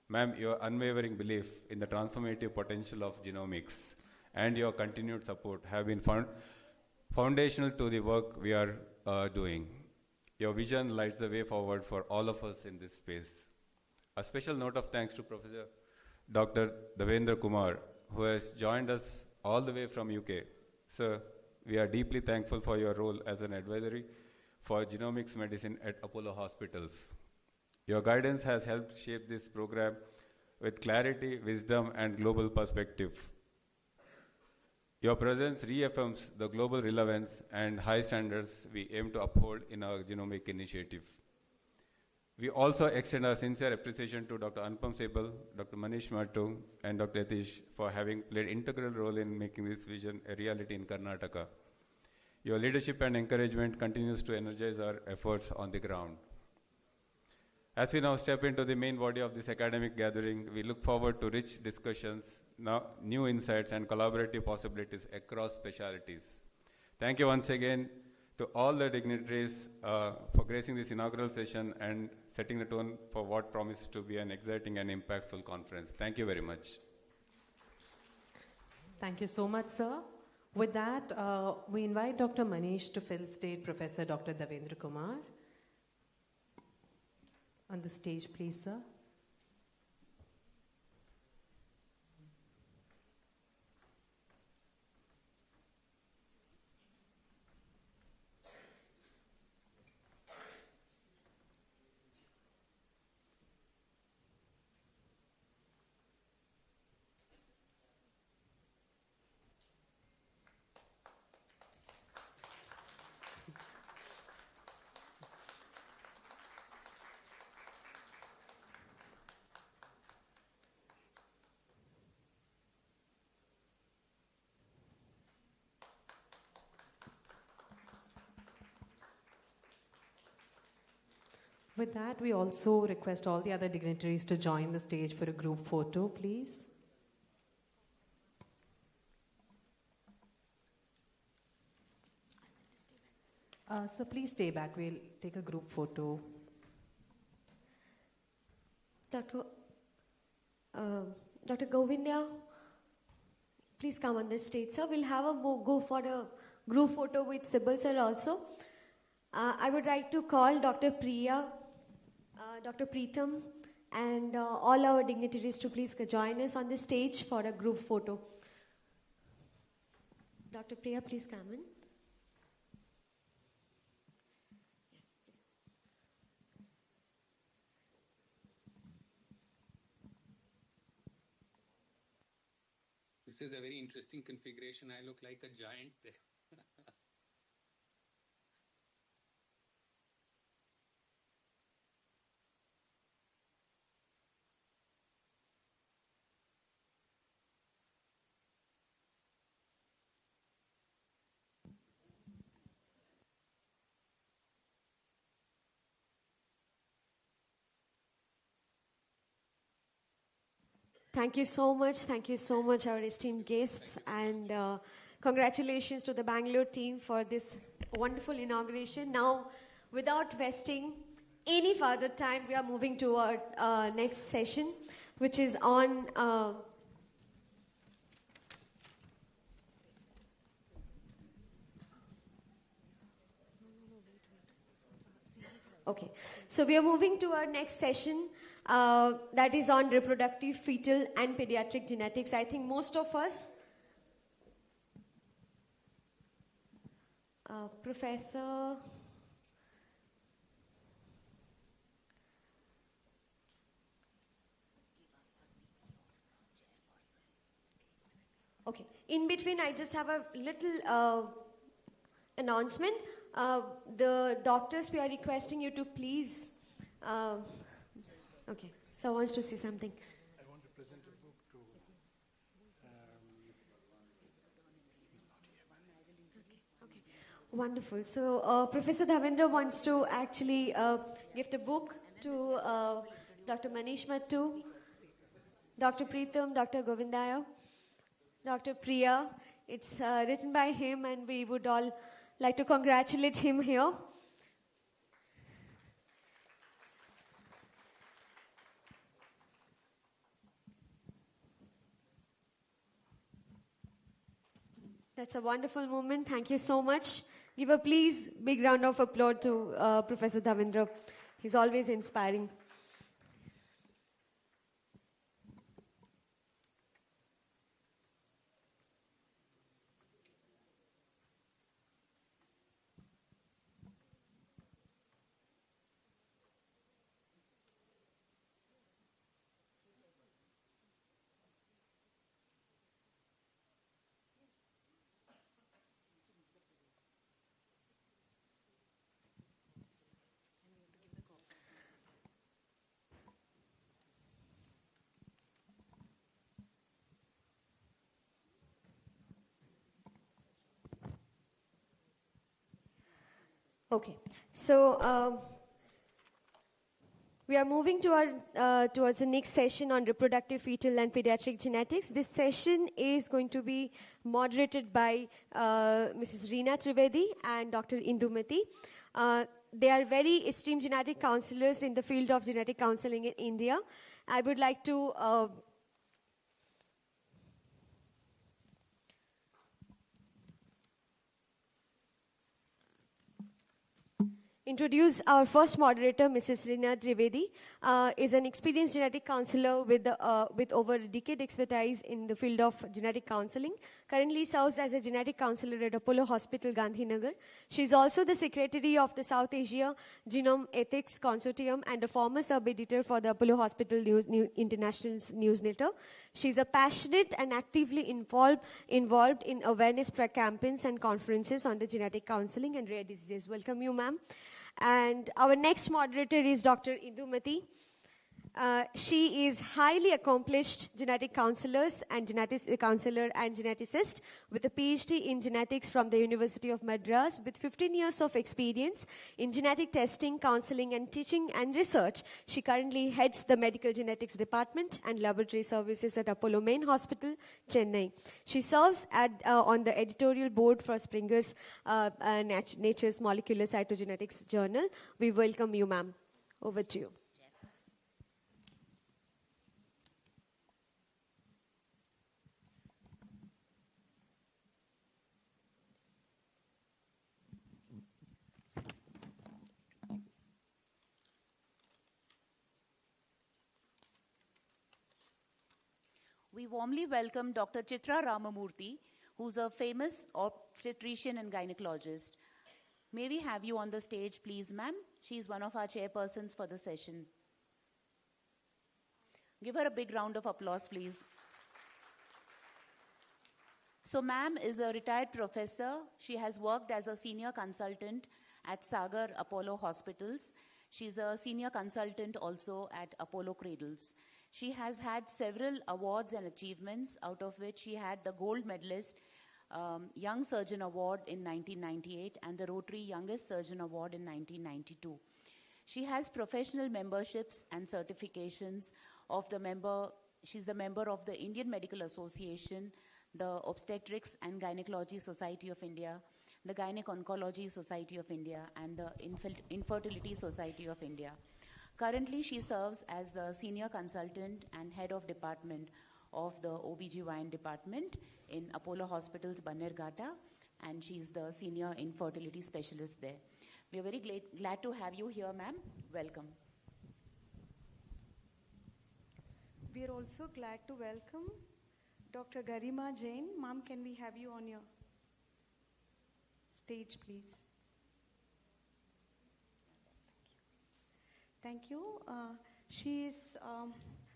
Ma'am, your unwavering belief in the transformative potential of genomics and your continued support have been foundational to the work we are doing. Your vision lights the way forward for all of us in this space. A special note of thanks to Professor Dr. Devendra Kumar, who has joined us all the way from UK. Sir, we are deeply thankful for your role as an advisory for genomics medicine at Apollo Hospitals. Your guidance has helped shape this program with clarity, wisdom, and global perspective. Your presence reaffirms the global relevance and high standards we aim to uphold in our genomic initiative. We also extend our sincere appreciation to Dr. Anupam Sehgal, Dr. Manish Mattu, and Dr. Yatish for having played an integral role in making this vision a reality in Karnataka. Your leadership and encouragement continues to energize our efforts on the ground. As we now step into the main body of this academic gathering, we look forward to rich discussions, new insights, and collaborative possibilities across specialties. Thank you once again to all the dignitaries for gracing this inaugural session and setting the tone for what promises to be an exciting and impactful conference. Thank you very much. Thank you so much, sir. With that, we invite Dr. Manish to fill state Professor Dr. Devendra Kumar. On the stage, please, sir. With that, we also request all the other dignitaries to join the stage for a group photo, please. So please stay back. We'll take a group photo. Dr. Govinda, please come on the stage, sir. We'll have go for a group photo with Sibyl, sir, also. I would like to call Dr. Priya, Dr. Preetham, and all our dignitaries to please join us on the stage for a group photo. Dr. Priya, please come in. This is a very interesting configuration. I look like a giant there. Thank you so much. Thank you so much, our esteemed guests. And congratulations to the Bangalore team for this wonderful inauguration. Now, without wasting any further time, we are moving to our next session, which is on... Okay, so we are moving to our next session that is on reproductive, fetal and pediatric genetics. I think most of us, Professor, okay, in between I just have a little announcement. The doctors, we are requesting you to please, okay, so wants to say something. I want to present a book to, Wonderful. So Professor Dhavendra wants to actually give the book to Dr. Manish Mattu, Dr. Preetham, Dr. Govindaya, Dr. Priya. It's written by him, and we would all like to congratulate him here. That's a wonderful moment. Thank you so much. Give a please big round of applause to Professor Dhavendra. He's always inspiring. Okay, so we are moving to our, towards the next session on reproductive, fetal and pediatric genetics. This session is going to be moderated by Mrs. Reena Trivedi and Dr. Indumati. They are very esteemed genetic counselors in the field of genetic counseling in India. I would like to introduce our first moderator, Mrs. Reena Trivedi, is an experienced genetic counselor with over a decade expertise in the field of genetic counseling. Currently serves as a genetic counselor at Apollo Hospital, Gandhinagar. She is also the secretary of the South Asia Genome Ethics Consortium and a former sub-editor for the Apollo Hospital International newsletter. She is a passionate and actively involved in awareness campaigns and conferences on the genetic counseling and rare diseases. Welcome you, ma'am. And our next moderator is Dr. Indumati. She is highly accomplished genetic counselor and geneticist with a PhD in genetics from the University of Madras. With 15 years of experience in genetic testing, counseling and teaching and research, she currently heads the medical genetics department and laboratory services at Apollo Main Hospital, Chennai. She serves on the editorial board for Springer's Nature's Molecular Cytogenetics Journal. We welcome you, ma'am. Over to you. We warmly welcome Dr. Chitra Ramamurthy, who's a famous obstetrician and gynecologist. May we have you on the stage, please, ma'am? She's one of our chairpersons for the session. Give her a big round of applause, please. So ma'am is a retired professor. She has worked as a senior consultant at Sagar Apollo Hospitals. She's a senior consultant also at Apollo Cradles. She has had several awards and achievements, out of which she had the gold medalist Young Surgeon Award in 1998 and the Rotary Youngest Surgeon Award in 1992. She has professional memberships and certifications of the member. She's the member of the Indian Medical Association, the Obstetrics and Gynecology Society of India, the Gynec Oncology Society of India, and the Infertility Society of India. Currently, she serves as the senior consultant and head of department of the OBGYN department in Apollo Hospitals, Bannerghatta, and she's the senior infertility specialist there. We are very glad to have you here, ma'am. Welcome. We are also glad to welcome Dr. Garima Jain. Ma'am, can we have you on your stage, please? Thank you. She is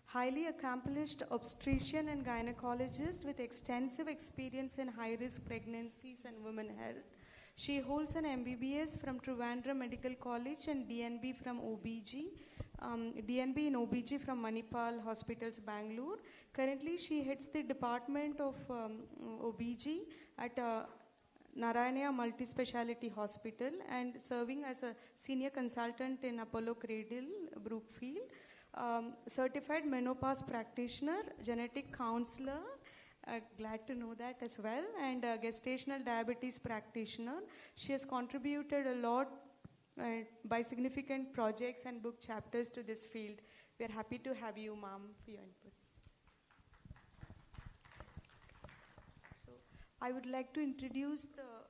highly accomplished obstetrician and gynecologist with extensive experience in high-risk pregnancies and women health. She holds an MBBS from Trivandrum Medical College and DNB from OBG. DNB in OBG from Manipal Hospitals, Bangalore. Currently, she heads the department of OBG at Narayana Multi-Speciality Hospital and serving as a senior consultant in Apollo Cradle, Brookfield. Certified menopause practitioner, genetic counselor, glad to know that as well, and gestational diabetes practitioner. She has contributed a lot by significant projects and book chapters to this field. We are happy to have you, ma'am, for your inputs. So I would like to introduce the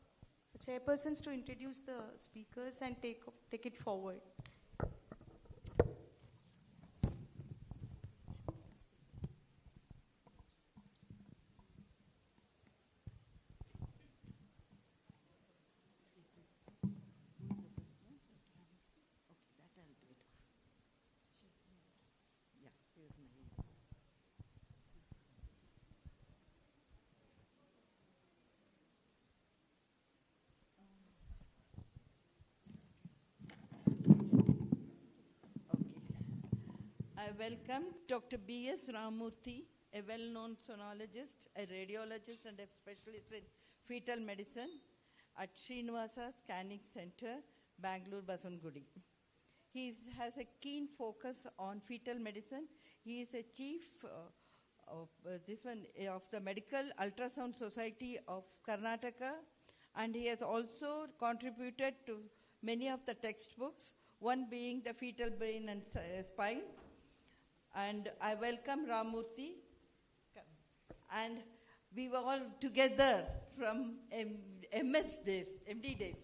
chairpersons to introduce the speakers and take it forward. I welcome Dr. B.S. Ramurthy, a well-known sonologist, a radiologist, and a specialist in fetal medicine at Srinivasa Scanning Center, Bangalore, Basangudi. He has a keen focus on fetal medicine. He is a chief of the Medical Ultrasound Society of Karnataka, and he has also contributed to many of the textbooks, one being the fetal brain and spine. And I welcome Ramurthy. And we were all together from MS days, MD days.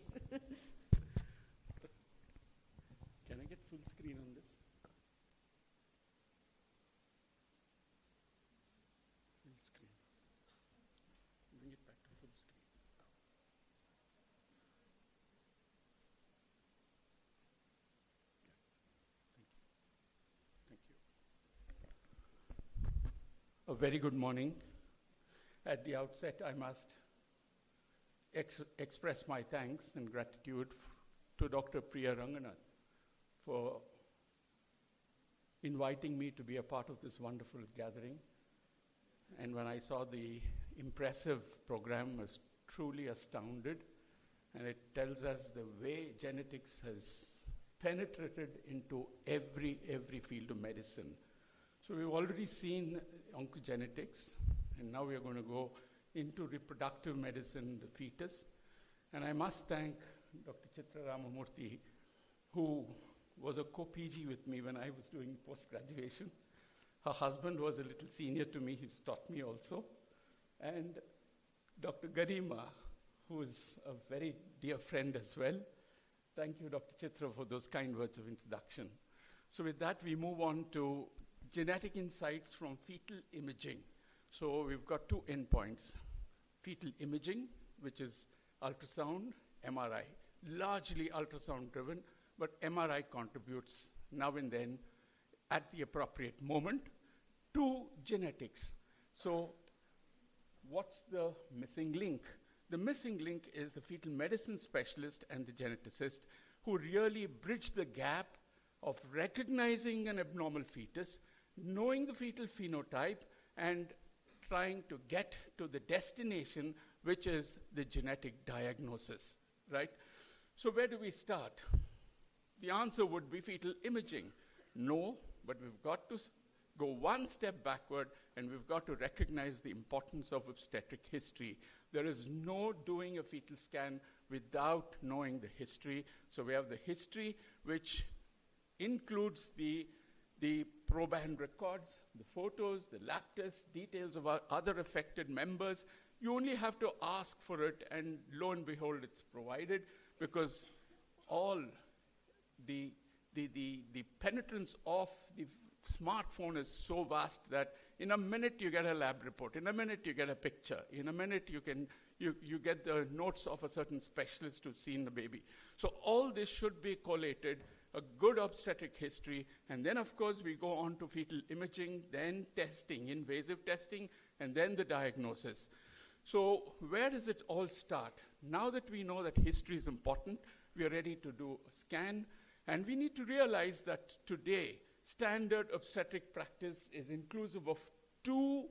Can I get full screen on this? Full screen. Bring it back to full screen. Thank you. A very good morning. At the outset, I must express my thanks and gratitude to Dr. Priya Ranganath for inviting me to be a part of this wonderful gathering. And when I saw the impressive program, I was truly astounded. And it tells us the way genetics has penetrated into every field of medicine. So we've already seen oncogenetics, and now we are going to go into reproductive medicine, the fetus. And I must thank Dr. Chitra Ramamurthy, who was a co-PG with me when I was doing post-graduation. Her husband was a little senior to me. He's taught me also. And Dr. Garima, who is a very dear friend as well. Thank you, Dr. Chitra, for those kind words of introduction. So with that, we move on to genetic insights from fetal imaging. So we've got two endpoints. Fetal imaging, which is ultrasound, MRI. Largely ultrasound driven, but MRI contributes now and then at the appropriate moment to genetics. So what's the missing link? The missing link is the fetal medicine specialist and the geneticist who really bridge the gap of recognizing an abnormal fetus, knowing the fetal phenotype, and trying to get to the destination, which is the genetic diagnosis, right? So where do we start? The answer would be fetal imaging. No, but we've got to go one step backward, and we've got to recognize the importance of obstetric history. There is no doing a fetal scan without knowing the history. So we have the history, which includes the proband records, the photos, the lab tests, details of our other affected members. You only have to ask for it, and lo and behold, it's provided, because all the penetrance of the smartphone is so vast that in a minute you get a lab report, in a minute you get a picture, in a minute you get the notes of a certain specialist who's seen the baby. So all this should be collated, a good obstetric history, and then of course we go on to fetal imaging, then testing, invasive testing, and then the diagnosis. So where does it all start? Now that we know that history is important, we are ready to do a scan, and we need to realize that today standard obstetric practice is inclusive of two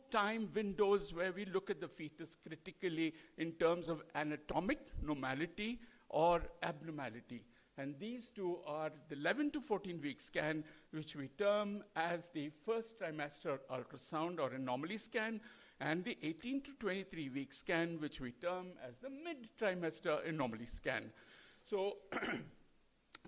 time windows where we look at the fetus critically in terms of anatomic normality or abnormality. And these two are the 11 to 14 week scan, which we term as the first trimester ultrasound or anomaly scan, and the 18 to 23 week scan, which we term as the mid-trimester anomaly scan. So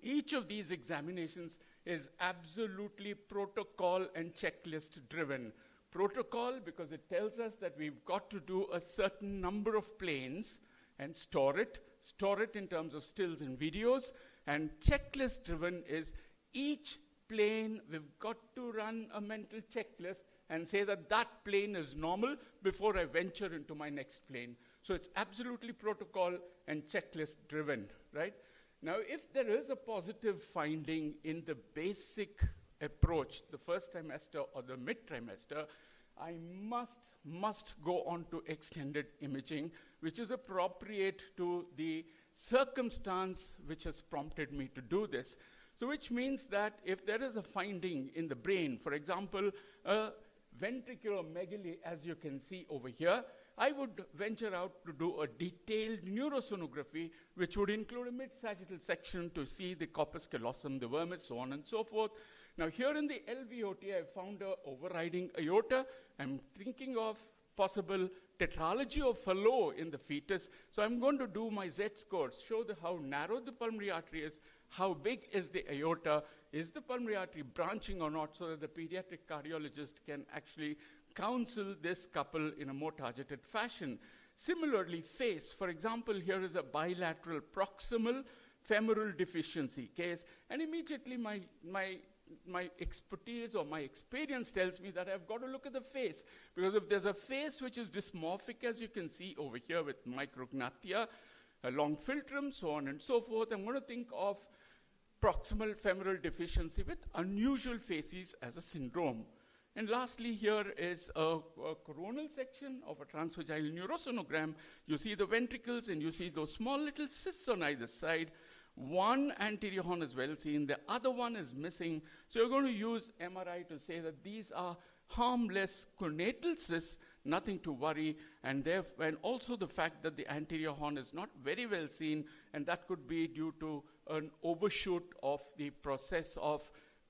each of these examinations is absolutely protocol and checklist driven. Protocol because it tells us that we've got to do a certain number of planes and store it in terms of stills and videos. And checklist driven is each plane, we've got to run a mental checklist and say that that plane is normal before I venture into my next plane. So it's absolutely protocol and checklist driven, right? Now, if there is a positive finding in the basic approach, the first trimester or the mid-trimester, I must go on to extended imaging, which is appropriate to the circumstance which has prompted me to do this. So which means that if there is a finding in the brain, for example, a ventriculomegaly, as you can see over here, I would venture out to do a detailed neurosonography, which would include a mid-sagittal section to see the corpus callosum, the vermis, so on and so forth. Now here in the LVOT, I found a overriding aorta. I'm thinking of possible tetralogy of Fallot in the fetus. So I'm going to do my Z-scores, show how narrow the pulmonary artery is, how big is the aorta, is the pulmonary artery branching or not, so that the pediatric cardiologist can actually counsel this couple in a more targeted fashion. Similarly, face, for example, here is a bilateral proximal femoral deficiency case, and immediately my expertise or my experience tells me that I've got to look at the face, because if there's a face which is dysmorphic, as you can see over here with micrognathia, a long philtrum, so on and so forth, I'm going to think of proximal femoral deficiency with unusual faces as a syndrome. And lastly, here is a coronal section of a transvaginal neurosonogram. You see the ventricles and you see those small little cysts on either side. One anterior horn is well seen, the other one is missing. So you're going to use MRI to say that these are harmless conatal cysts, nothing to worry, and also the fact that the anterior horn is not very well seen, and that could be due to an overshoot of the process of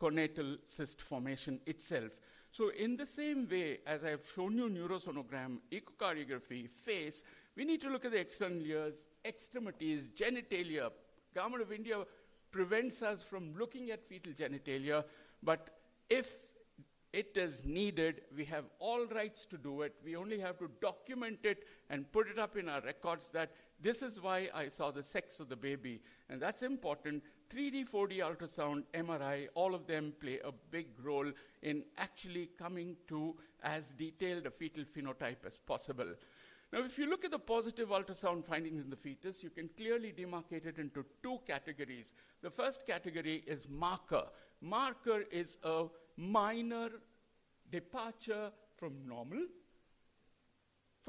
conatal cyst formation itself. So in the same way as I've shown you neurosonogram, echocardiography, face, we need to look at the external ears, extremities, genitalia. Government of India prevents us from looking at fetal genitalia, but if it is needed, we have all rights to do it. We only have to document it and put it up in our records that this is why I saw the sex of the baby. And that's important. 3D, 4D ultrasound, MRI, all of them play a big role in actually coming to as detailed a fetal phenotype as possible. Now, if you look at the positive ultrasound findings in the fetus, you can clearly demarcate it into two categories. The first category is marker. Marker is a minor departure from normal,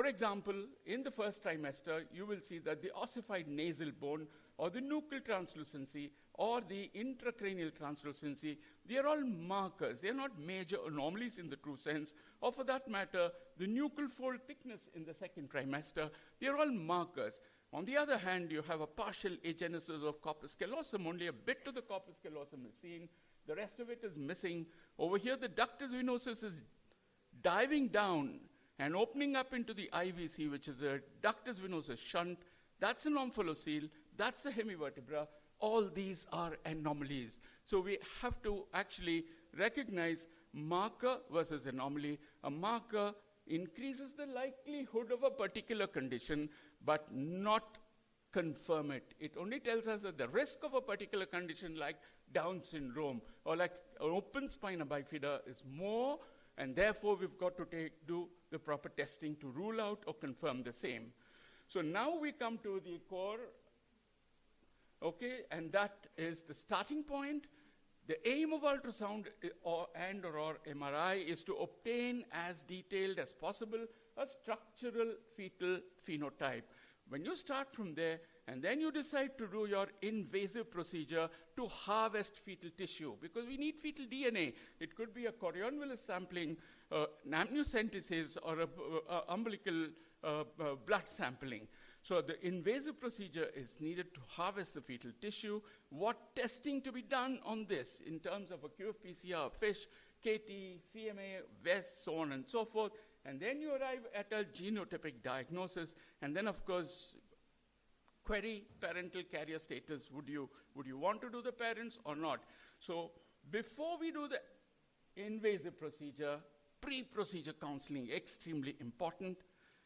For example, in the first trimester, you will see that the ossified nasal bone or the nuchal translucency or the intracranial translucency, they are all markers. They are not major anomalies in the true sense, or for that matter, the nuchal fold thickness in the second trimester, they are all markers. On the other hand, you have a partial agenesis of corpus callosum. Only a bit of the corpus callosum is seen. The rest of it is missing. Over here, the ductus venosus is diving down and opening up into the IVC, which is a ductus venosus shunt. That's an omphalocele. That's a hemivertebra. All these are anomalies. So we have to actually recognize marker versus anomaly. A marker increases the likelihood of a particular condition, but not confirm it. It only tells us that the risk of a particular condition like Down syndrome or like an open spina bifida is more, and therefore we've got to do the proper testing to rule out or confirm the same. So now we come to the core, okay, and that is the starting point. The aim of ultrasound or MRI is to obtain as detailed as possible a structural fetal phenotype. When you start from there, and then you decide to do your invasive procedure to harvest fetal tissue, because we need fetal DNA. It could be a chorionovelous sampling, an amniocentesis, or a umbilical blood sampling. So the invasive procedure is needed to harvest the fetal tissue. What testing to be done on this in terms of a QF-PCR, FISH, KT, CMA, VES, so on and so forth. And then you arrive at a genotypic diagnosis. And then, of course, query parental carrier status. Would you want to do the parents or not? So before we do the invasive procedure, pre-procedure counseling, extremely important.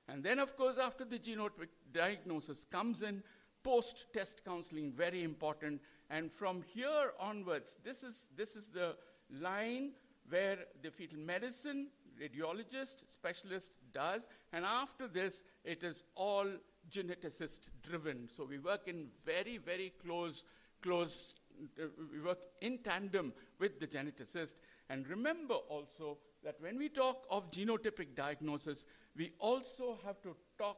And then, of course, after the genotypic diagnosis comes in, post-test counseling, very important. And from here onwards, this is the line where the fetal medicine radiologist, specialist does. And after this, it is all geneticist driven. So we work in very, very close, we work in tandem with the geneticist. And remember also that when we talk of genotypic diagnosis, we also have to talk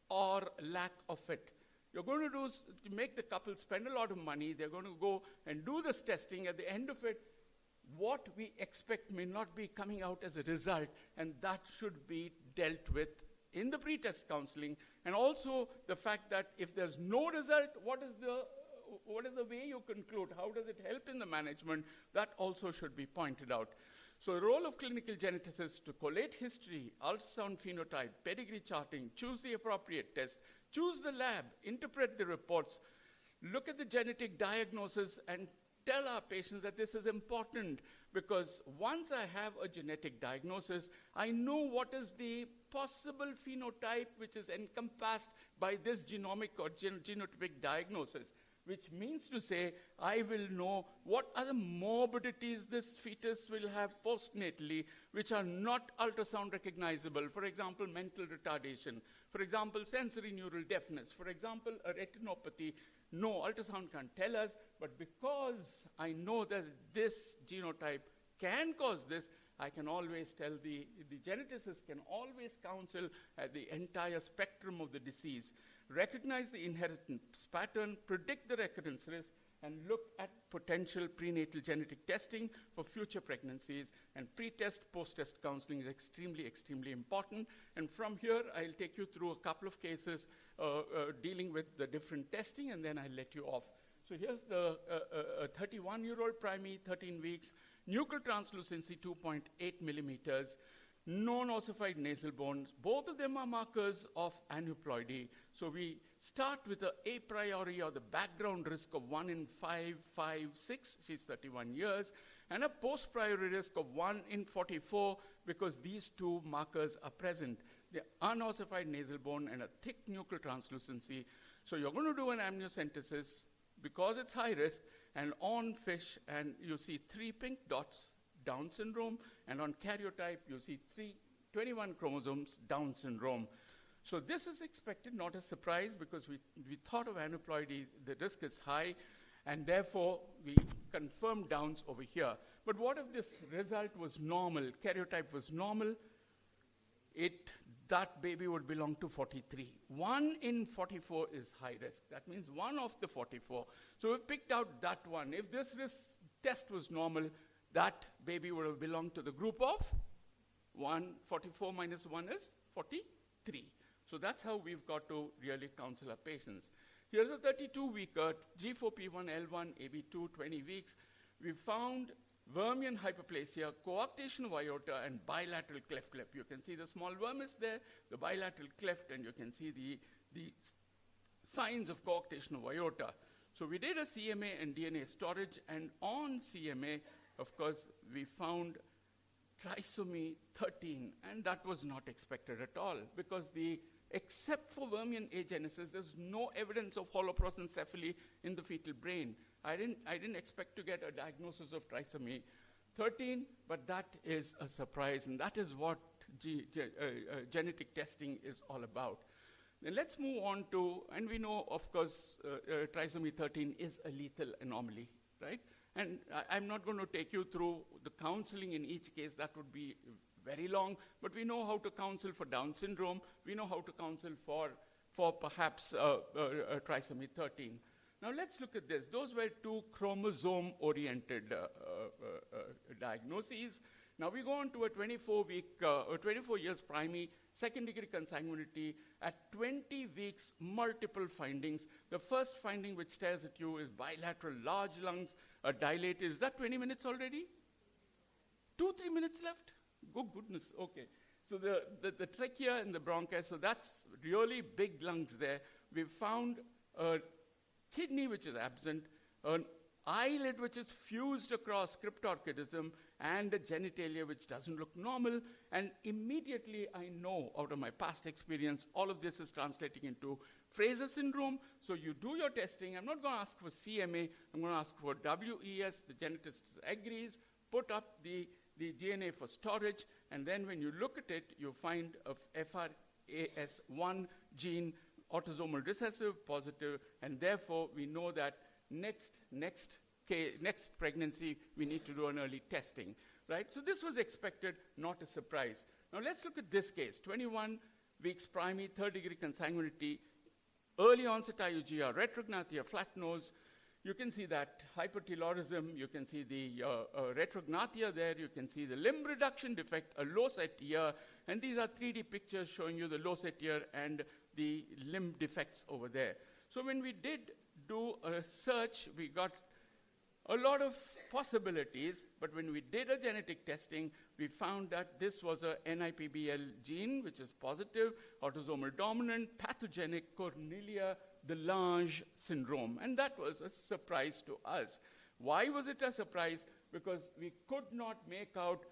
or lack of it. You're going to make the couple spend a lot of money. They're going to go and do this testing. At the end of it, what we expect may not be coming out as a result, and that should be dealt with in the pre-test counseling. And also the fact that if there's no result, what is the way you conclude? How does it help in the management? That also should be pointed out. So the role of clinical geneticists to collate history, ultrasound phenotype, pedigree charting, choose the appropriate test, choose the lab, interpret the reports, look at the genetic diagnosis, and tell our patients that this is important, because once I have a genetic diagnosis, I know what is the possible phenotype which is encompassed by this genomic or genotypic diagnosis, which means to say I will know what are the morbidities this fetus will have postnatally, which are not ultrasound recognizable. For example, mental retardation. For example, sensory neural deafness. For example, a retinopathy. No, ultrasound can't tell us, but because I know that this genotype can cause this, I can always tell the geneticist can always counsel at the entire spectrum of the disease, recognize the inheritance pattern, predict the recurrence risk, and look at potential prenatal genetic testing for future pregnancies. And pre-test, post-test counseling is extremely, extremely important. And from here, I'll take you through a couple of cases dealing with the different testing, and then I'll let you off. So here's the 31-year-old primey, 13 weeks, nuchal translucency 2.8 millimeters, non-ossified nasal bones. Both of them are markers of aneuploidy. So we start with the a priori or the background risk of 1 in 5, 6, she's 31 years, and a post-priori risk of 1 in 44 because these two markers are present. The unossified nasal bone and a thick nuchal translucency. So you're going to do an amniocentesis because it's high risk, and on FISH, and you see 3 pink dots, Down syndrome, and on karyotype, you see 21 chromosomes, Down syndrome. So this is expected, not a surprise, because we thought of aneuploidy, the risk is high, and therefore we confirmed Downs over here. But what if this result was normal, karyotype was normal? It that baby would belong to 43. 1 in 44 is high risk. That means 1 of the 44. So we picked out that one. If this test was normal, that baby would have belonged to the group of 1. 44 minus 1 is 43. So that's how we've got to really counsel our patients. Here's a 32-weeker, G4P1L1, AB2, 20 weeks. We found Vermian hyperplasia, coarctation of aorta, and bilateral cleft lip. You can see the small worm is there, the bilateral cleft, and you can see the signs of coarctation of aorta. So we did a CMA and DNA storage, and on CMA, of course, we found trisomy 13, and that was not expected at all, because except for Vermian agenesis, there's no evidence of holoprosencephaly in the fetal brain. I didn't expect to get a diagnosis of trisomy 13, but that is a surprise, and that is what genetic testing is all about. Then let's move on to, and we know, of course, trisomy 13 is a lethal anomaly, right? And I'm not going to take you through the counseling in each case. That would be very long, but we know how to counsel for Down syndrome. We know how to counsel for perhaps trisomy 13. Now let's look at this. Those were 2 chromosome-oriented diagnoses. Now we go on to a 24 years primary, second-degree consanguinity. At 20 weeks, multiple findings. The first finding which stares at you is bilateral large lungs, dilated. Is that 20 minutes already? 2-3 minutes left? Oh, goodness, okay. So the trachea and the bronchi, so that's really big lungs there. We've found a kidney which is absent, an eyelid which is fused across cryptorchidism, and a genitalia which doesn't look normal. And immediately I know, out of my past experience, all of this is translating into Fraser syndrome. So you do your testing. I'm not going to ask for CMA. I'm going to ask for WES. The geneticist agrees. Put up the DNA for storage, and then when you look at it, you find a FRAS1 gene, autosomal recessive, positive, and therefore we know that next pregnancy we need to do an early testing, right? So this was expected, not a surprise. Now let's look at this case, 21 weeks primary, 3rd-degree consanguinity, early onset IUGR, retrognathia, flat nose. You can see that hypertelorism, you can see the retrognathia there, you can see the limb reduction defect, a low-set ear, and these are 3D pictures showing you the low-set ear and the limb defects over there. So when we did do a search, we got a lot of possibilities, but when we did a genetic testing, we found that this was a NIPBL gene, which is positive, autosomal dominant, pathogenic Cornelia de Lange syndrome, and that was a surprise to us. Why was it a surprise? Because we could not make out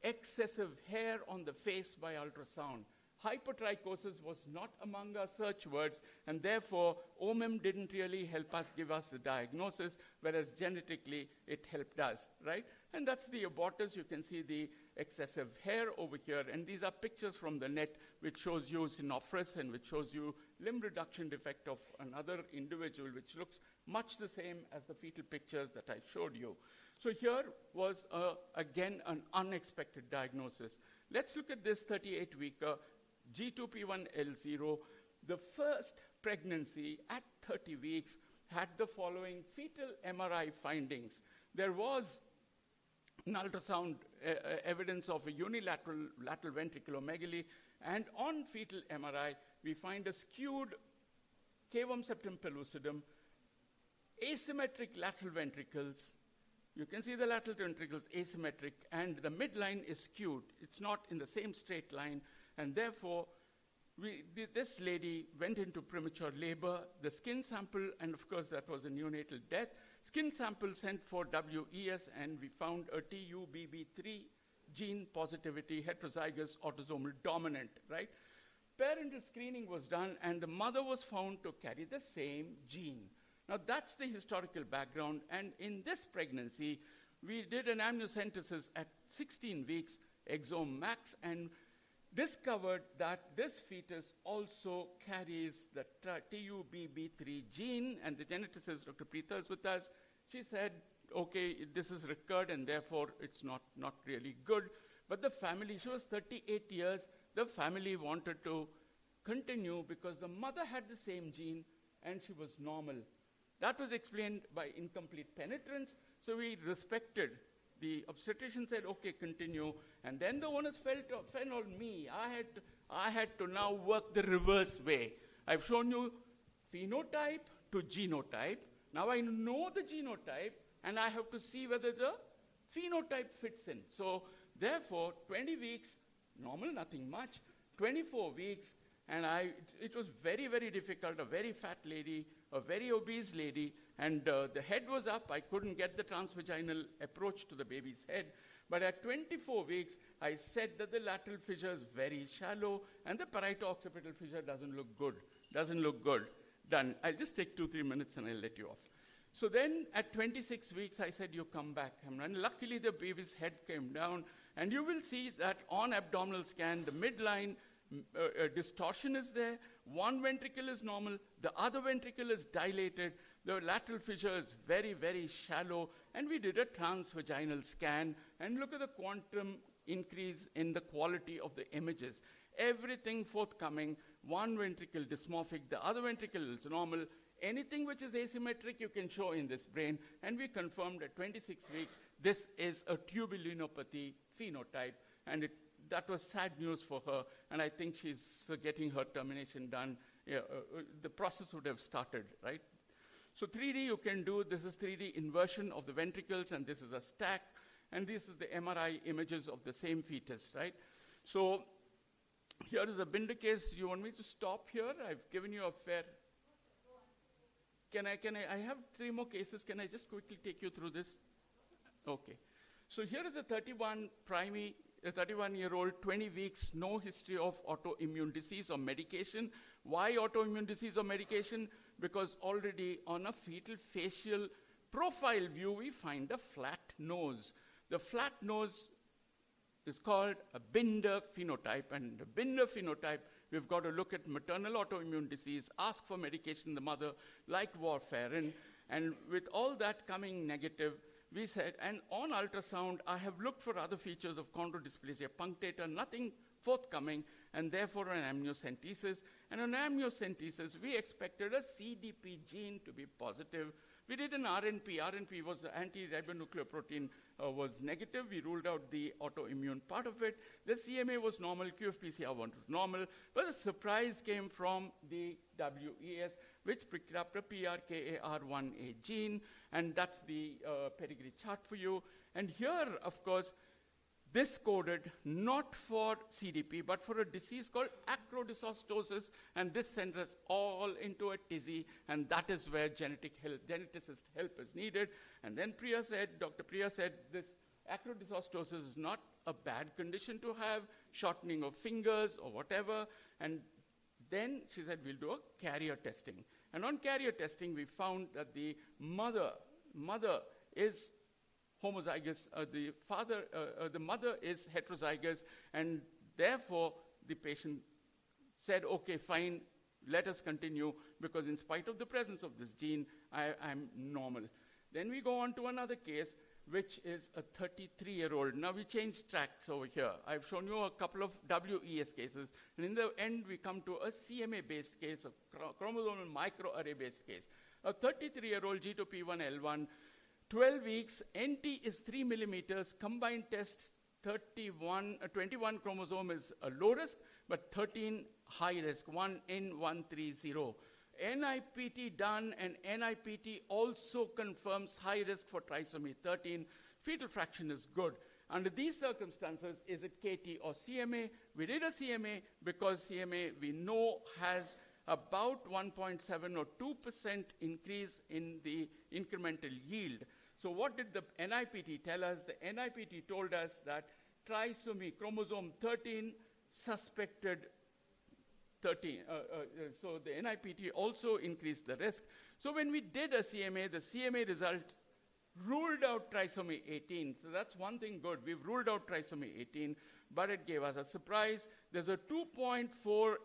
excessive hair on the face by ultrasound. Hypertrichosis was not among our search words, and therefore OMIM didn't really help us give us the diagnosis, whereas genetically it helped us, right? And that's the abortus. You can see the excessive hair over here, and these are pictures from the net which shows you synophorus and which shows you limb reduction defect of another individual, which looks much the same as the fetal pictures that I showed you. So here was, again, an unexpected diagnosis. Let's look at this 38-weeker G2P1L0. The first pregnancy at 30 weeks had the following fetal MRI findings. There was an ultrasound evidence of a unilateral lateral ventriculomegaly, and on fetal MRI, we find a skewed cavum septum pellucidum, asymmetric lateral ventricles. You can see the lateral ventricles asymmetric, and the midline is skewed. It's not in the same straight line, and therefore, this lady went into premature labor. The skin sample, and of course that was a neonatal death. Skin sample sent for WES, and we found a TUBB3 gene positivity, heterozygous, autosomal dominant, right? Parental screening was done, and the mother was found to carry the same gene. Now that's the historical background, and in this pregnancy, we did an amniocentesis at 16 weeks, exome max, and discovered that this fetus also carries the TUBB3 gene, and the geneticist, Dr. Preetha, is with us. She said, okay, this is recurred, and therefore it's not really good. But the family, she was 38 years, the family wanted to continue because the mother had the same gene and she was normal. That was explained by incomplete penetrance, so we respected. The obstetrician said, okay, continue. And then the onus fell on me. I had to now work the reverse way. I've shown you phenotype to genotype. Now I know the genotype, and I have to see whether the phenotype fits in. So therefore, 20 weeks, normal, nothing much. 24 weeks, and it was very, very difficult. A very fat lady, a very obese lady, and the head was up. I couldn't get the transvaginal approach to the baby's head. But at 24 weeks, I said that the lateral fissure is very shallow, and the parieto-occipital fissure doesn't look good. Doesn't look good. Done. I'll just take 2-3 minutes, and I'll let you off. So then, at 26 weeks, I said, you come back. And luckily, the baby's head came down, and you will see that on abdominal scan, the midline distortion is there. One ventricle is normal. The other ventricle is dilated. The lateral fissure is very, very shallow. And we did a transvaginal scan. And look at the quantum increase in the quality of the images. Everything forthcoming. One ventricle dysmorphic. The other ventricle is normal. Anything which is asymmetric, you can show in this brain. And we confirmed at 26 weeks, this is a tubulinopathy phenotype. And that was sad news for her, and I think she's getting her termination done. The process would have started, right? So 3D you can do, this is 3D inversion of the ventricles, and this is a stack, and this is the MRI images of the same fetus, right? So here is a Binder case. You want me to stop here? I've given you a fair... I have 3 more cases. Can I just quickly take you through this? Okay. So here is a 31-year-old, 20 weeks, no history of autoimmune disease or medication. Why autoimmune disease or medication? Because already on a fetal facial profile view, we find a flat nose. The flat nose is called a Binder phenotype, and the Binder phenotype, we've got to look at maternal autoimmune disease, ask for medication in the mother, like warfarin, and with all that coming negative, we said, and on ultrasound, I have looked for other features of chondrodysplasia punctata, nothing forthcoming, and therefore an amniocentesis. And on amniocentesis, we expected a CDP gene to be positive. We did an RNP. RNP was the anti-ribonucleoprotein was negative. We ruled out the autoimmune part of it. The CMA was normal. QFPCR1 was normal. But the surprise came from the WES, which picked up the PRKAR1A gene, and that's the pedigree chart for you. And here, of course, this coded not for CDP, but for a disease called acrodyssostosis, and this sends us all into a tizzy, and that is where geneticist help is needed. And then Dr. Priya said, this acrodyssostosis is not a bad condition to have, shortening of fingers or whatever, and then she said, we'll do a carrier testing. And on carrier testing, we found that the mother is homozygous, the mother is heterozygous, and therefore the patient said, okay, fine, let us continue, because in spite of the presence of this gene, I'm normal. Then we go on to another case, which is a 33-year-old. Now we changed tracks over here. I've shown you a couple of WES cases, and in the end we come to a CMA-based case, a chromosomal microarray-based case. A 33-year-old G2P1L1, 12 weeks, NT is 3 millimeters, combined test 21 chromosome is a low risk, but 13 high risk, 1N130. NIPT done, and NIPT also confirms high risk for trisomy 13. Fetal fraction is good. Under these circumstances, is it KT or CMA? We did a CMA because CMA we know has about 1.7 or 2% increase in the incremental yield. So what did the NIPT tell us? The NIPT told us that trisomy chromosome 13 suspected 13. So the NIPT also increased the risk. So when we did a CMA, the CMA result ruled out trisomy 18. So that's one thing good. We've ruled out trisomy 18, but it gave us a surprise. There's a 2.4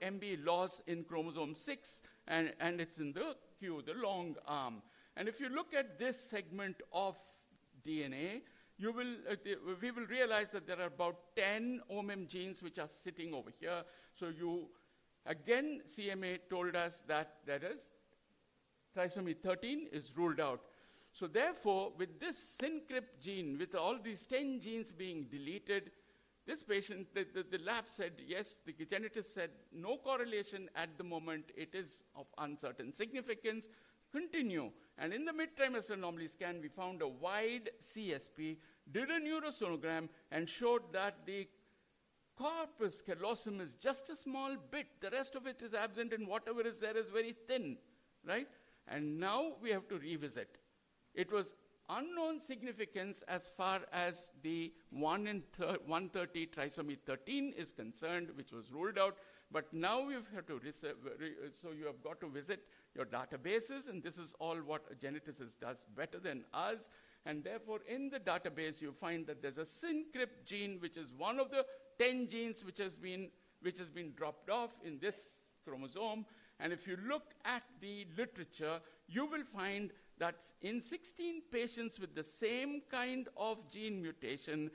MB loss in chromosome 6, and it's in the Q, the long arm. And if you look at this segment of DNA, we will realize that there are about 10 OMM genes which are sitting over here. So again, CMA told us that trisomy 13 is ruled out. So therefore, with this SYNCRIP gene, with all these 10 genes being deleted, this patient, the lab said, yes, the genetist said, no correlation at the moment, it is of uncertain significance, continue. And in the mid-trimester anomaly scan, we found a wide CSP, did a neurosonogram, and showed that the corpus callosum is just a small bit. The rest of it is absent, and whatever is there is very thin, right? And now we have to revisit. It was unknown significance as far as the 1 in 130 trisomy 13 is concerned, which was ruled out. But now we have to so you have got to visit your databases, and this is all what a geneticist does better than us. And therefore, in the database, you find that there's a SYNCRIP gene, which is one of the 10 genes which has been dropped off in this chromosome. And if you look at the literature, you will find that in 16 patients with the same kind of gene mutation,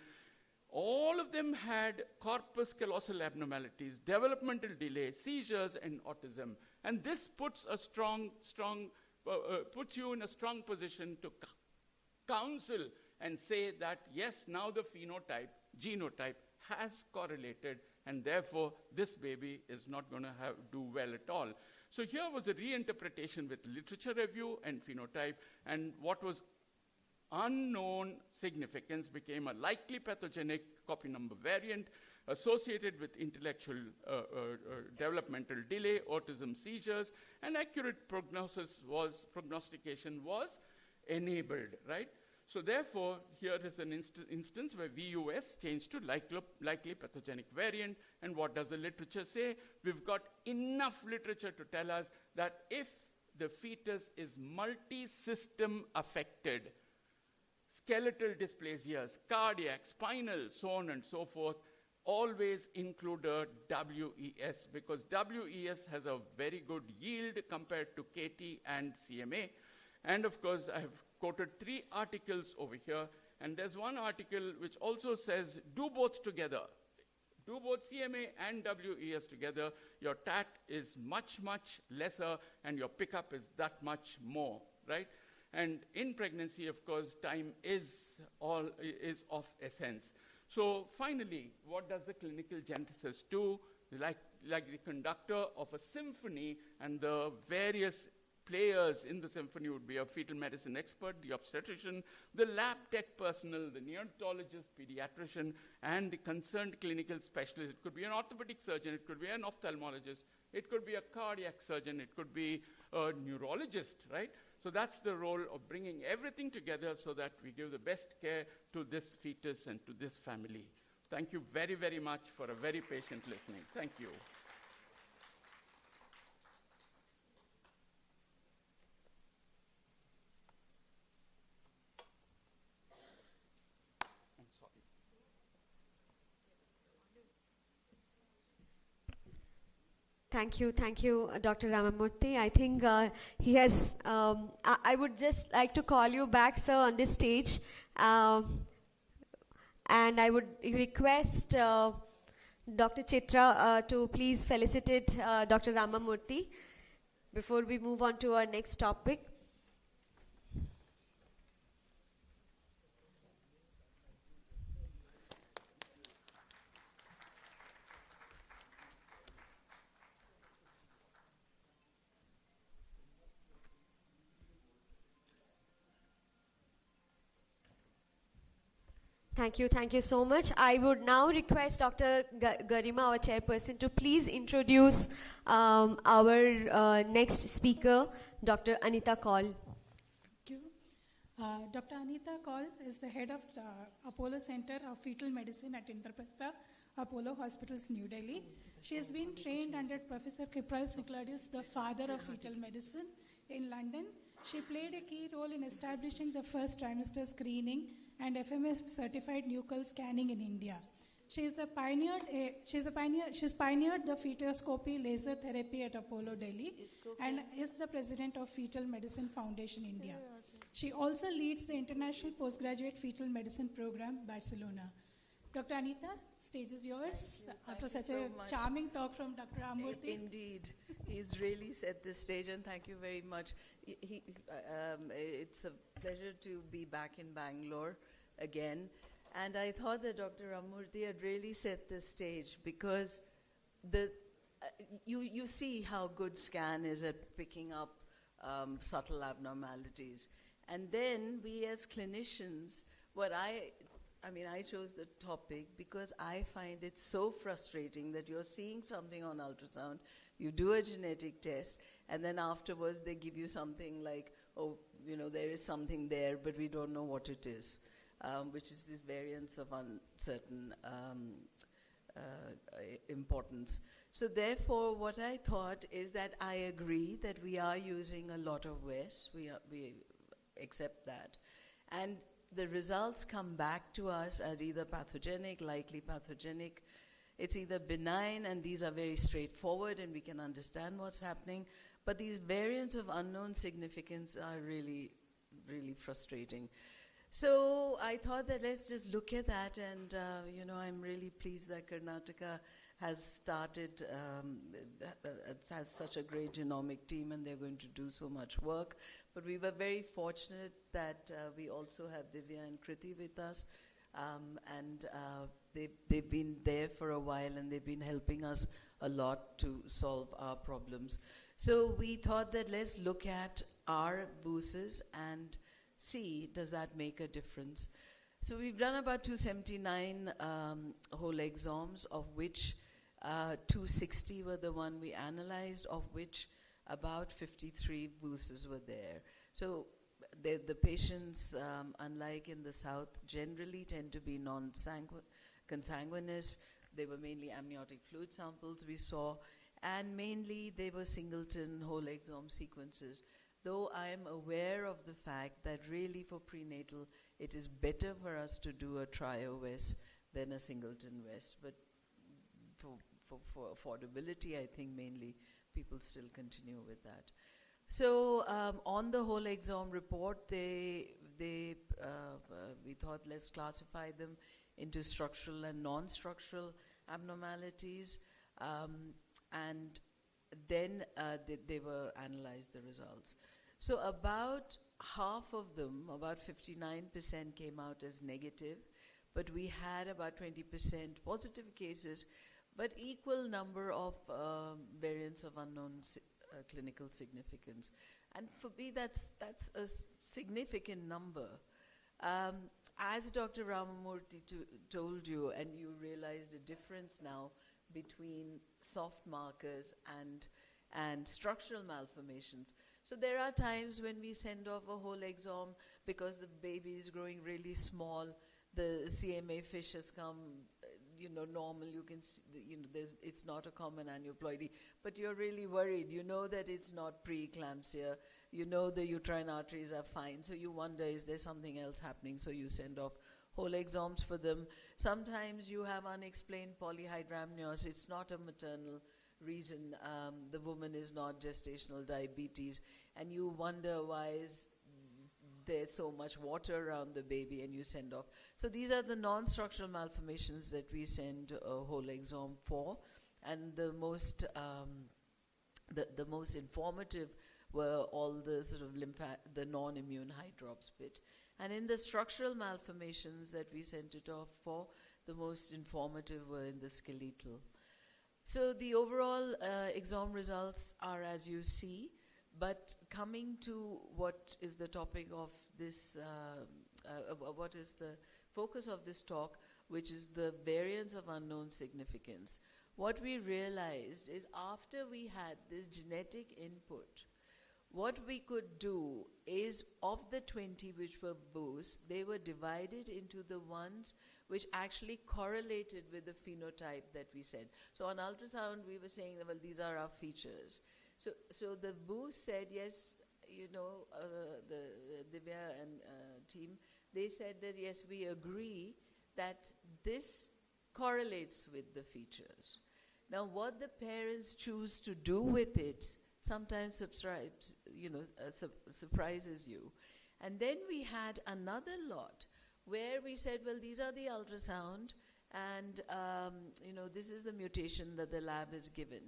all of them had corpus callosal abnormalities, developmental delay, seizures, and autism. And this puts puts you in a strong position to counsel and say that, yes, now the genotype has correlated, and therefore this baby is not going to do well at all. So here was a reinterpretation with literature review and phenotype, and what was unknown significance became a likely pathogenic copy number variant associated with intellectual developmental delay, autism, seizures, and accurate prognostication was enabled, right? So therefore, here is an instance where VUS changed to likely pathogenic variant. And what does the literature say? We've got enough literature to tell us that if the fetus is multi-system affected, skeletal dysplasias, cardiac, spinal, so on and so forth, always include a WES, because WES has a very good yield compared to KT and CMA. And of course, I have quoted 3 articles over here, and there's one article which also says, do both together. Do both CMA and WES together, your TAT is much, much lesser, and your pickup is that much more, right? And in pregnancy, of course, time is of essence. So finally, what does the clinical geneticist do? Like the conductor of a symphony, and the various players in the symphony would be a fetal medicine expert, the obstetrician, the lab tech personnel, the neonatologist, pediatrician, and the concerned clinical specialist. It could be an orthopedic surgeon, it could be an ophthalmologist, it could be a cardiac surgeon, it could be a neurologist, right? So that's the role of bringing everything together so that we give the best care to this fetus and to this family. Thank you very, very much for a very patient listening. Thank you. Thank you, Dr. Ramamurthy. I think he has, I would just like to call you back, sir, on this stage. And I would request Dr. Chitra to please felicitate Dr. Ramamurthy before we move on to our next topic. Thank you so much. I would now request Dr. Garima, our chairperson, to please introduce our next speaker, Dr. Anita Kaul. Thank you. Dr. Anita Kaul is the head of the Apollo Center of Fetal Medicine at Indraprastha Apollo Hospitals, New Delhi. She has been trained under Professor Kyprios Niklaidis, the father of fetal medicine, in London. She played a key role in establishing the first trimester screening and FMS certified nuchal scanning in India. She's pioneered the fetoscopy laser therapy at Apollo Delhi and is the president of Fetal Medicine Foundation India. She also leads the International Postgraduate Fetal Medicine Program, Barcelona. Dr. Anita, stage is yours. After such a charming talk from Dr. Ramurthy. Indeed, he's really set the stage, and thank you very much. It's a pleasure to be back in Bangalore again. And I thought that Dr. Ramurthy had really set the stage because you see how good SCAN is at picking up subtle abnormalities. And then we as clinicians, I chose the topic because I find it so frustrating that you're seeing something on ultrasound, you do a genetic test, and then afterwards they give you something like, there is something there, but we don't know what it is. Which is this variance of uncertain importance. So therefore, what I thought is that I agree that we are using a lot of WES. We accept that. And the results come back to us as either pathogenic, likely pathogenic. It's either benign, and these are very straightforward, and we can understand what's happening. But these variants of unknown significance are really, really frustrating. So I thought that let's just look at that, and I'm really pleased that Karnataka has started, has such a great genomic team, and they're going to do so much work. But we were very fortunate that we also have Divya and Kriti with us, and they've been there for a while, and they've been helping us a lot to solve our problems. So we thought that let's look at our BOOSes and see, does that make a difference? So we've done about 279 whole exomes, of which 260 were the one we analyzed, of which about 53 BOOSes were there. So the patients, unlike in the south, generally tend to be non-consanguineous. They were mainly amniotic fluid samples we saw, and mainly they were singleton whole exome sequences. Though I am aware of the fact that really for prenatal, it is better for us to do a trio-WES than a singleton WES. But for affordability, I think mainly people still continue with that. So on the whole exome report, we thought let's classify them into structural and non-structural abnormalities. And then they were analyzed, the results. So about half of them, about 59%, came out as negative, but we had about 20% positive cases, but equal number of variants of unknown clinical significance. And for me, that's a significant number. As Dr. Ramamurthy told you, and you realize the difference now between soft markers and structural malformations. So there are times when we send off a whole exome because the baby is growing really small, the CMA fish has come, normal, you can see, it's not a common aneuploidy, but you're really worried. You know that it's not preeclampsia. You know the uterine arteries are fine, so you wonder, is there something else happening? So you send off whole exomes for them. Sometimes you have unexplained polyhydramnios. It's not a maternal reason. The woman is not gestational diabetes, and you wonder why is there's so much water around the baby, and you send off. So these are the non-structural malformations that we send a whole exome for, and the most informative were all the sort of the non-immune hydrops bit. And in the structural malformations that we sent it off for, the most informative were in the skeletal. So the overall exome results are as you see, but coming to what is the topic of this, what is the focus of this talk, which is the variants of unknown significance. What we realized is after we had this genetic input, what we could do is, of the 20 which were BOOS, they were divided into the ones which actually correlated with the phenotype that we said. So on ultrasound, we were saying that, well, these are our features. So the BOOS said, yes, the Divya and team, they said that, yes, we agree that this correlates with the features. Now, what the parents choose to do with it sometimes surprises you. And then we had another lot where we said, well, these are the ultrasound, and this is the mutation that the lab has given.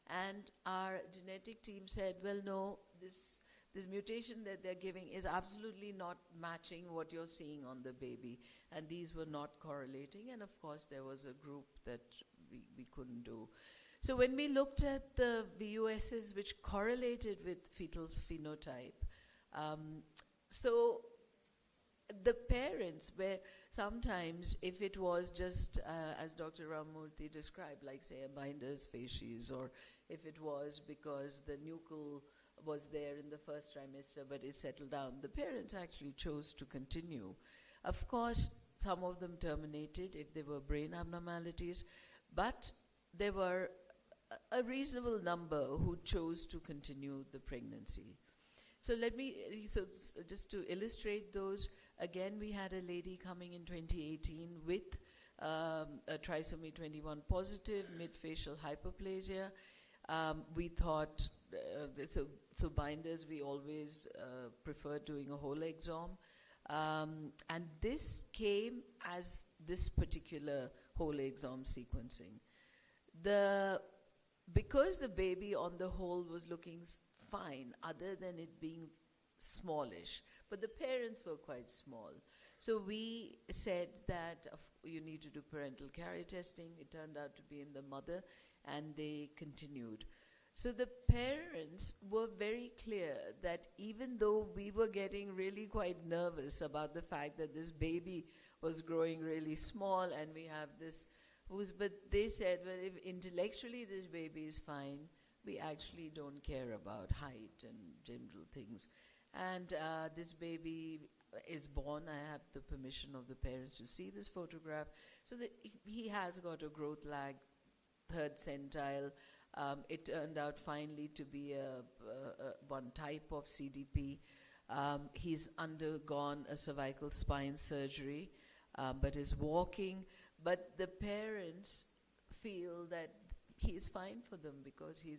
And our genetic team said, well, no, this mutation that they're giving is absolutely not matching what you're seeing on the baby. And these were not correlating. And of course, there was a group that we couldn't do. So when we looked at the VUSs which correlated with fetal phenotype, so the parents were sometimes, if it was just, as Dr. Ramamurthy described, like say a binder's facies, or if it was because the nuchal was there in the first trimester but it settled down, the parents actually chose to continue. Of course, some of them terminated if there were brain abnormalities, but there were a reasonable number who chose to continue the pregnancy. So just to illustrate those, again, we had a lady coming in 2018 with a trisomy 21 positive, mid-facial hyperplasia. We thought, so binders, we always prefer doing a whole exome. And this came as this particular whole exome sequencing. Because the baby on the whole was looking fine, other than it being smallish, but the parents were quite small. So we said that you need to do parental carrier testing. It turned out to be in the mother, and they continued. So the parents were very clear that even though we were getting really quite nervous about the fact that this baby was growing really small and we have this, but they said, well, if intellectually this baby is fine, we actually don't care about height and general things. And this baby is born. I have the permission of the parents to see this photograph. So that he has got a growth lag, 3rd centile. It turned out finally to be one type of CDP. He's undergone a cervical spine surgery, but is walking. But the parents feel that he's fine for them because he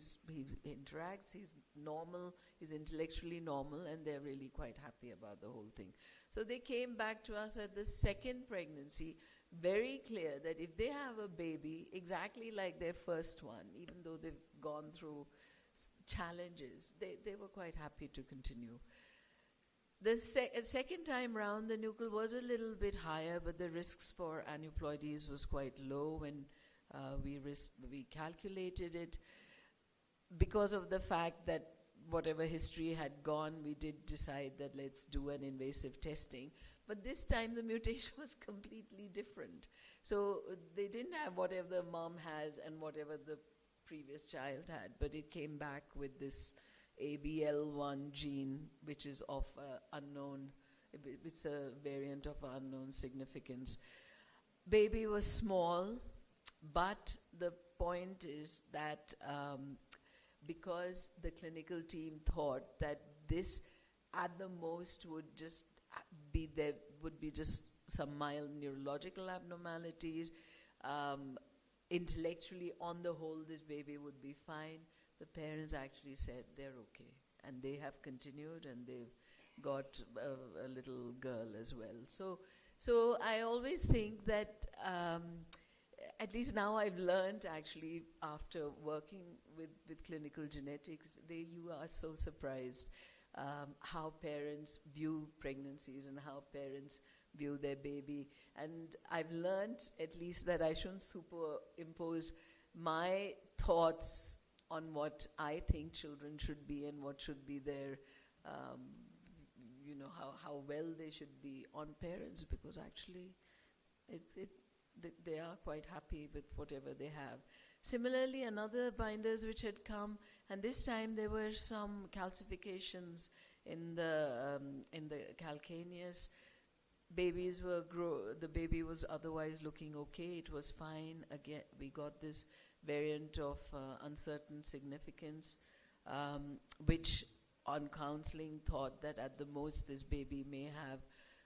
interacts, he's normal, he's intellectually normal, and they're really quite happy about the whole thing. So they came back to us at the 2nd pregnancy, very clear that if they have a baby exactly like their first one, even though they've gone through challenges, they were quite happy to continue. The second time round, the nuchal was a little bit higher, but the risks for aneuploidies was quite low when we calculated it. Because of the fact that whatever history had gone, we did decide that let's do an invasive testing. But this time the mutation was completely different. So they didn't have whatever the mom has and whatever the previous child had, but it came back with this ABL1 gene, which is of unknown, it's a variant of unknown significance. Baby was small, but the point is that because the clinical team thought that this at the most would just be there, would be just some mild neurological abnormalities, intellectually on the whole this baby would be fine. The parents actually said they're okay, and they have continued, and they've got a little girl as well. So I always think that at least now I've learned, actually, after working with clinical genetics, you are so surprised how parents view pregnancies and how parents view their baby. And I've learned, at least, that I shouldn't superimpose my thoughts on what I think children should be and what should be their, how well they should be on parents, because actually they are quite happy with whatever they have. Similarly, another binders which had come, and this time there were some calcifications in the calcaneus. Babies were the baby was otherwise looking okay. It was fine. Again, we got this variant of uncertain significance, which on counseling thought that at the most this baby may have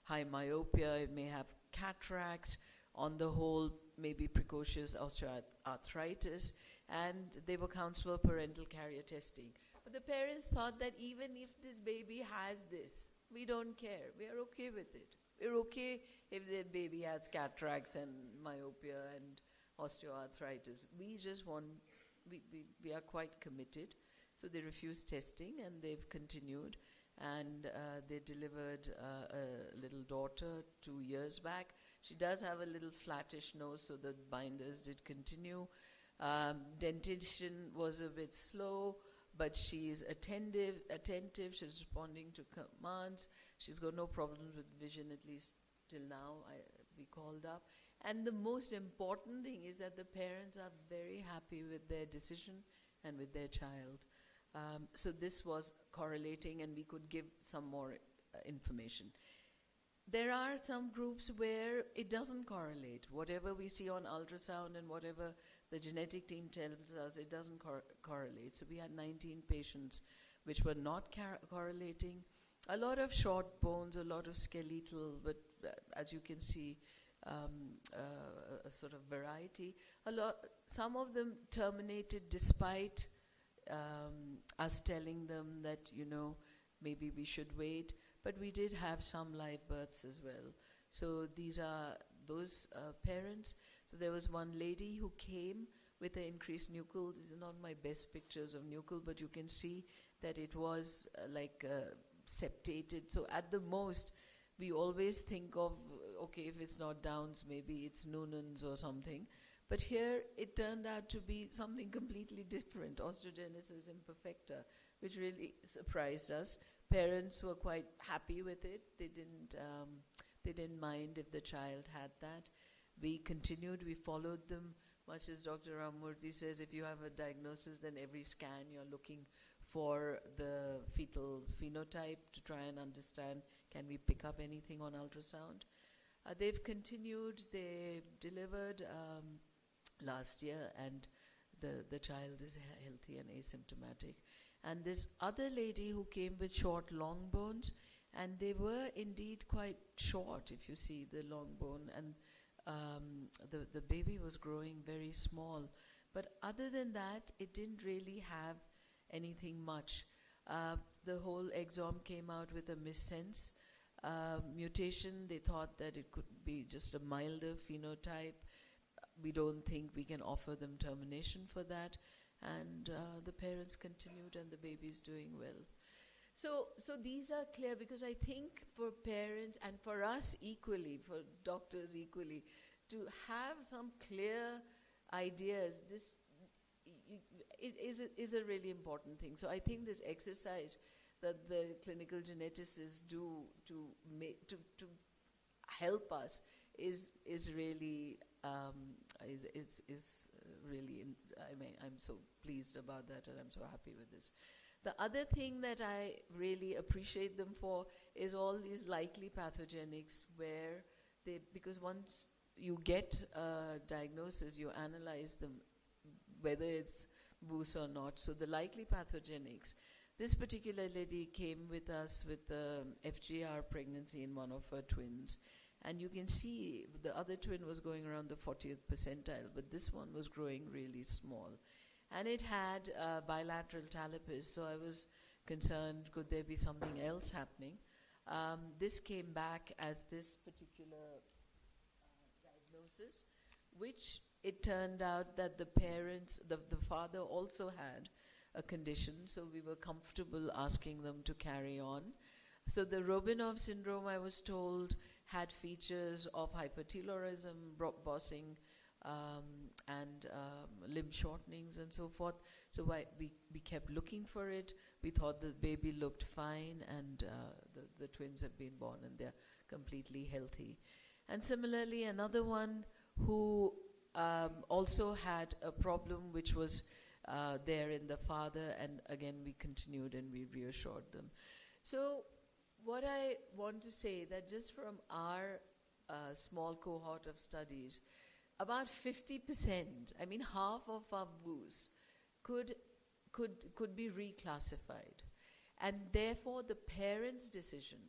high myopia, it may have cataracts, on the whole, maybe precocious osteoarthritis, and they were counseled for parental carrier testing. But the parents thought that even if this baby has this, we don't care. We are okay with it. We're okay if the baby has cataracts and myopia and osteoarthritis. We just want, we are quite committed. So they refused testing and they've continued. And they delivered a little daughter 2 years back. She does have a little flattish nose, so the binders did continue. Dentition was a bit slow, but she's attentive, she's responding to commands. She's got no problems with vision, at least till now, we called up. And the most important thing is that the parents are very happy with their decision and with their child. So this was correlating, and we could give some more information. There are some groups where it doesn't correlate. Whatever we see on ultrasound and whatever the genetic team tells us, it doesn't correlate. So we had 19 patients which were not correlating. A lot of short bones, a lot of skeletal, but as you can see, a sort of variety. Some of them terminated despite us telling them that, maybe we should wait. But we did have some live births as well. So these are those parents. So there was one lady who came with an increased nuchal. These are not my best pictures of nuchal, but you can see that it was septated. So at the most, we always think of, okay, if it's not Downs, maybe it's Noonan's or something. But here it turned out to be something completely different, osteogenesis imperfecta, which really surprised us. Parents were quite happy with it. They didn't mind if the child had that. We continued, we followed them. Much as Dr. Ramamurthy says, if you have a diagnosis, then every scan you're looking for the fetal phenotype to try and understand, can we pick up anything on ultrasound? They've continued, they delivered last year, and the child is healthy and asymptomatic. And this other lady who came with short long bones, and they were indeed quite short, if you see the long bone, and the baby was growing very small. But other than that, it didn't really have anything much. The whole exome came out with a missense mutation. They thought that it could be just a milder phenotype. We don't think we can offer them termination for that. And the parents continued, and the baby is doing well. So these are clear, because I think for parents and for us equally, for doctors equally, to have some clear ideas, this is a really important thing. So I think this exercise that the clinical geneticists do to help us is really really, I'm so pleased about that, and I'm so happy with this. The other thing that I really appreciate them for is all these likely pathogenics, where because once you get a diagnosis, you analyze them, whether it's BOOS or not. So the likely pathogenics, this particular lady came with us with FGR pregnancy in one of her twins. And you can see the other twin was going around the 40th percentile, but this one was growing really small. And it had bilateral talipes, so I was concerned, could there be something else happening? This came back as this particular diagnosis, which it turned out that the parents, the father also had a condition, so we were comfortable asking them to carry on. So the Robinov syndrome, I was told, had features of hypertelorism, bossing, and limb shortenings and so forth. So we kept looking for it. We thought the baby looked fine, and the twins have been born, and they're completely healthy. And similarly, another one who also had a problem which was there in the father, and again we continued and we reassured them. So what I want to say, that just from our small cohort of studies, about 50%, I mean half of our BOOS could be reclassified. And therefore the parents' decision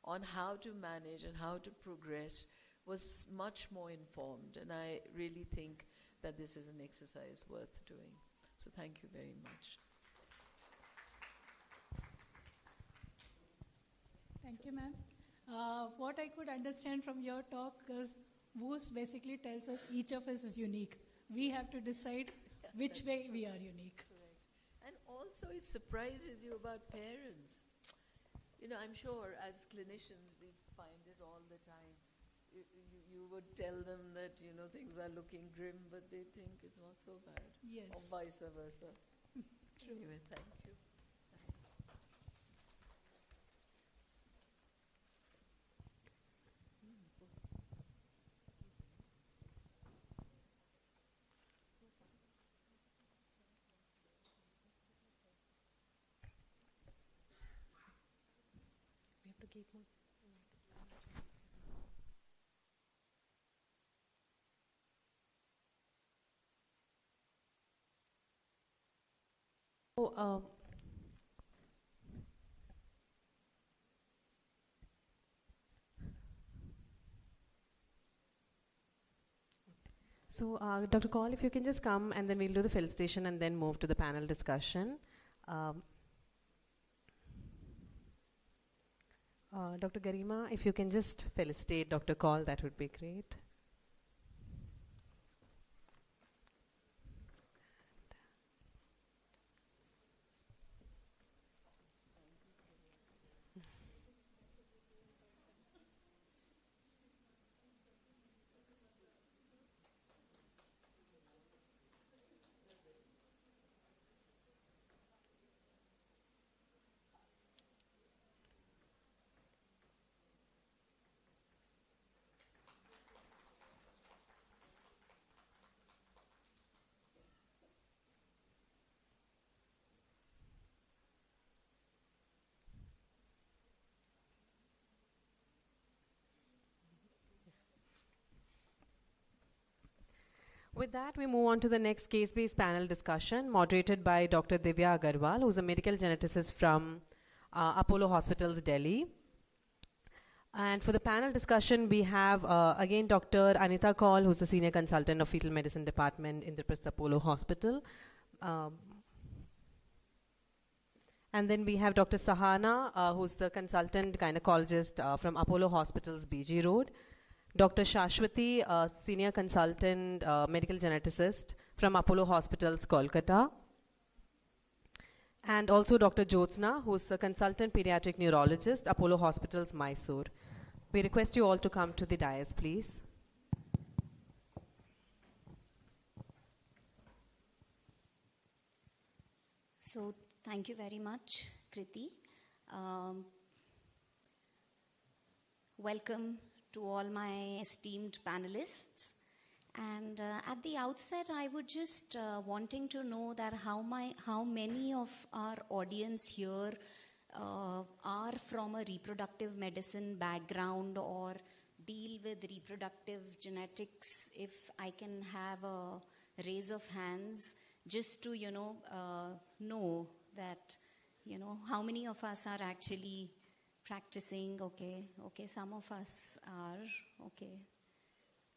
on how to manage and how to progress was much more informed, and I really think that this is an exercise worth doing. So thank you very much. Thank you, ma'am. What I could understand from your talk is WOOS basically tells us each of us is unique. We have to decide which way we are unique. Correct. And also it surprises you about parents. You know, I'm sure as clinicians we find it all the time. You would tell them that, you know, things are looking grim, but they think it's not so bad. Yes. Or vice versa. True. Anyway, thank you. We have to keep moving. So, Dr. Kaul, if you can just come and then we'll do the felicitation and then move to the panel discussion. Dr. Garima, if you can just felicitate Dr. Kaul, that would be great. With that, we move on to the next case-based panel discussion, moderated by Dr. Divya Agarwal, who's a medical geneticist from Apollo Hospitals, Delhi. And for the panel discussion, we have again Dr. Anita Kaul, who's the senior consultant of fetal medicine department in the Apollo Hospital. And then we have Dr. Sahana, who's the consultant gynecologist from Apollo Hospitals, BG Road. Dr. Shashwati, senior consultant medical geneticist from Apollo Hospitals, Kolkata. And also Dr. Jyotsna, who's the consultant pediatric neurologist, Apollo Hospitals, Mysore. We request you all to come to the dais, please. So, thank you very much, Kriti. Welcome to all my esteemed panelists. And at the outset, I would just wanting to know that how many of our audience here are from a reproductive medicine background or deal with reproductive genetics. If I can have a raise of hands, just to know that how many of us are actually practicing. Okay, some of us are.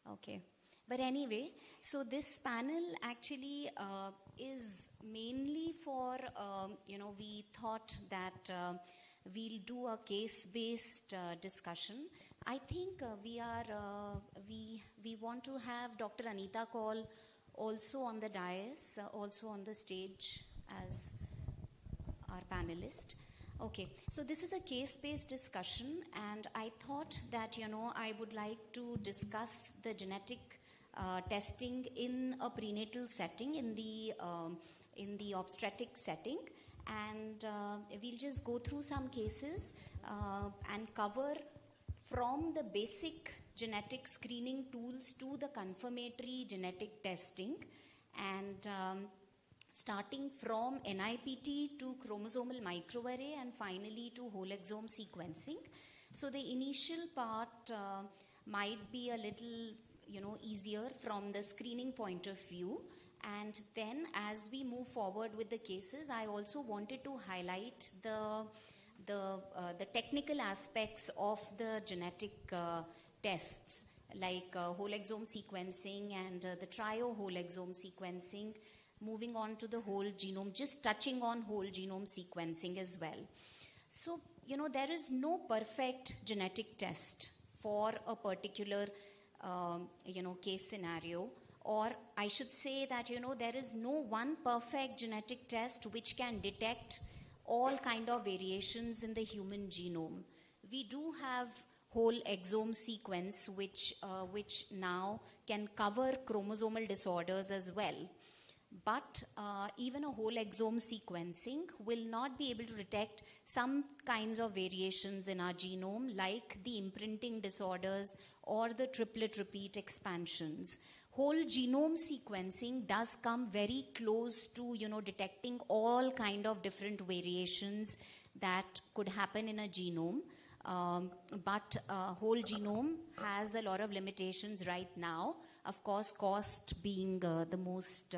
Okay. But anyway, so this panel actually is mainly for, we thought that we'll do a case-based discussion. I think we want to have Dr. Anita Kaul also on the dais, also on the stage as our panelist. Okay, so this is a case-based discussion, and I thought that, I would like to discuss the genetic testing in a prenatal setting, in the obstetric setting, and we'll just go through some cases and cover from the basic genetic screening tools to the confirmatory genetic testing, and starting from NIPT to chromosomal microarray and finally to whole exome sequencing. So the initial part might be a little easier from the screening point of view, and then as we move forward with the cases, I also wanted to highlight the technical aspects of the genetic tests, like whole exome sequencing and the trio whole exome sequencing, moving on to the whole genome, just touching on whole genome sequencing as well. So, there is no perfect genetic test for a particular, case scenario. Or I should say that, there is no one perfect genetic test which can detect all kind of variations in the human genome. We do have whole exome sequence which now can cover chromosomal disorders as well. But even a whole exome sequencing will not be able to detect some kinds of variations in our genome, like the imprinting disorders or the triplet repeat expansions. Whole genome sequencing does come very close to, detecting all kind of different variations that could happen in a genome. But whole genome has a lot of limitations right now. Of course, cost being the most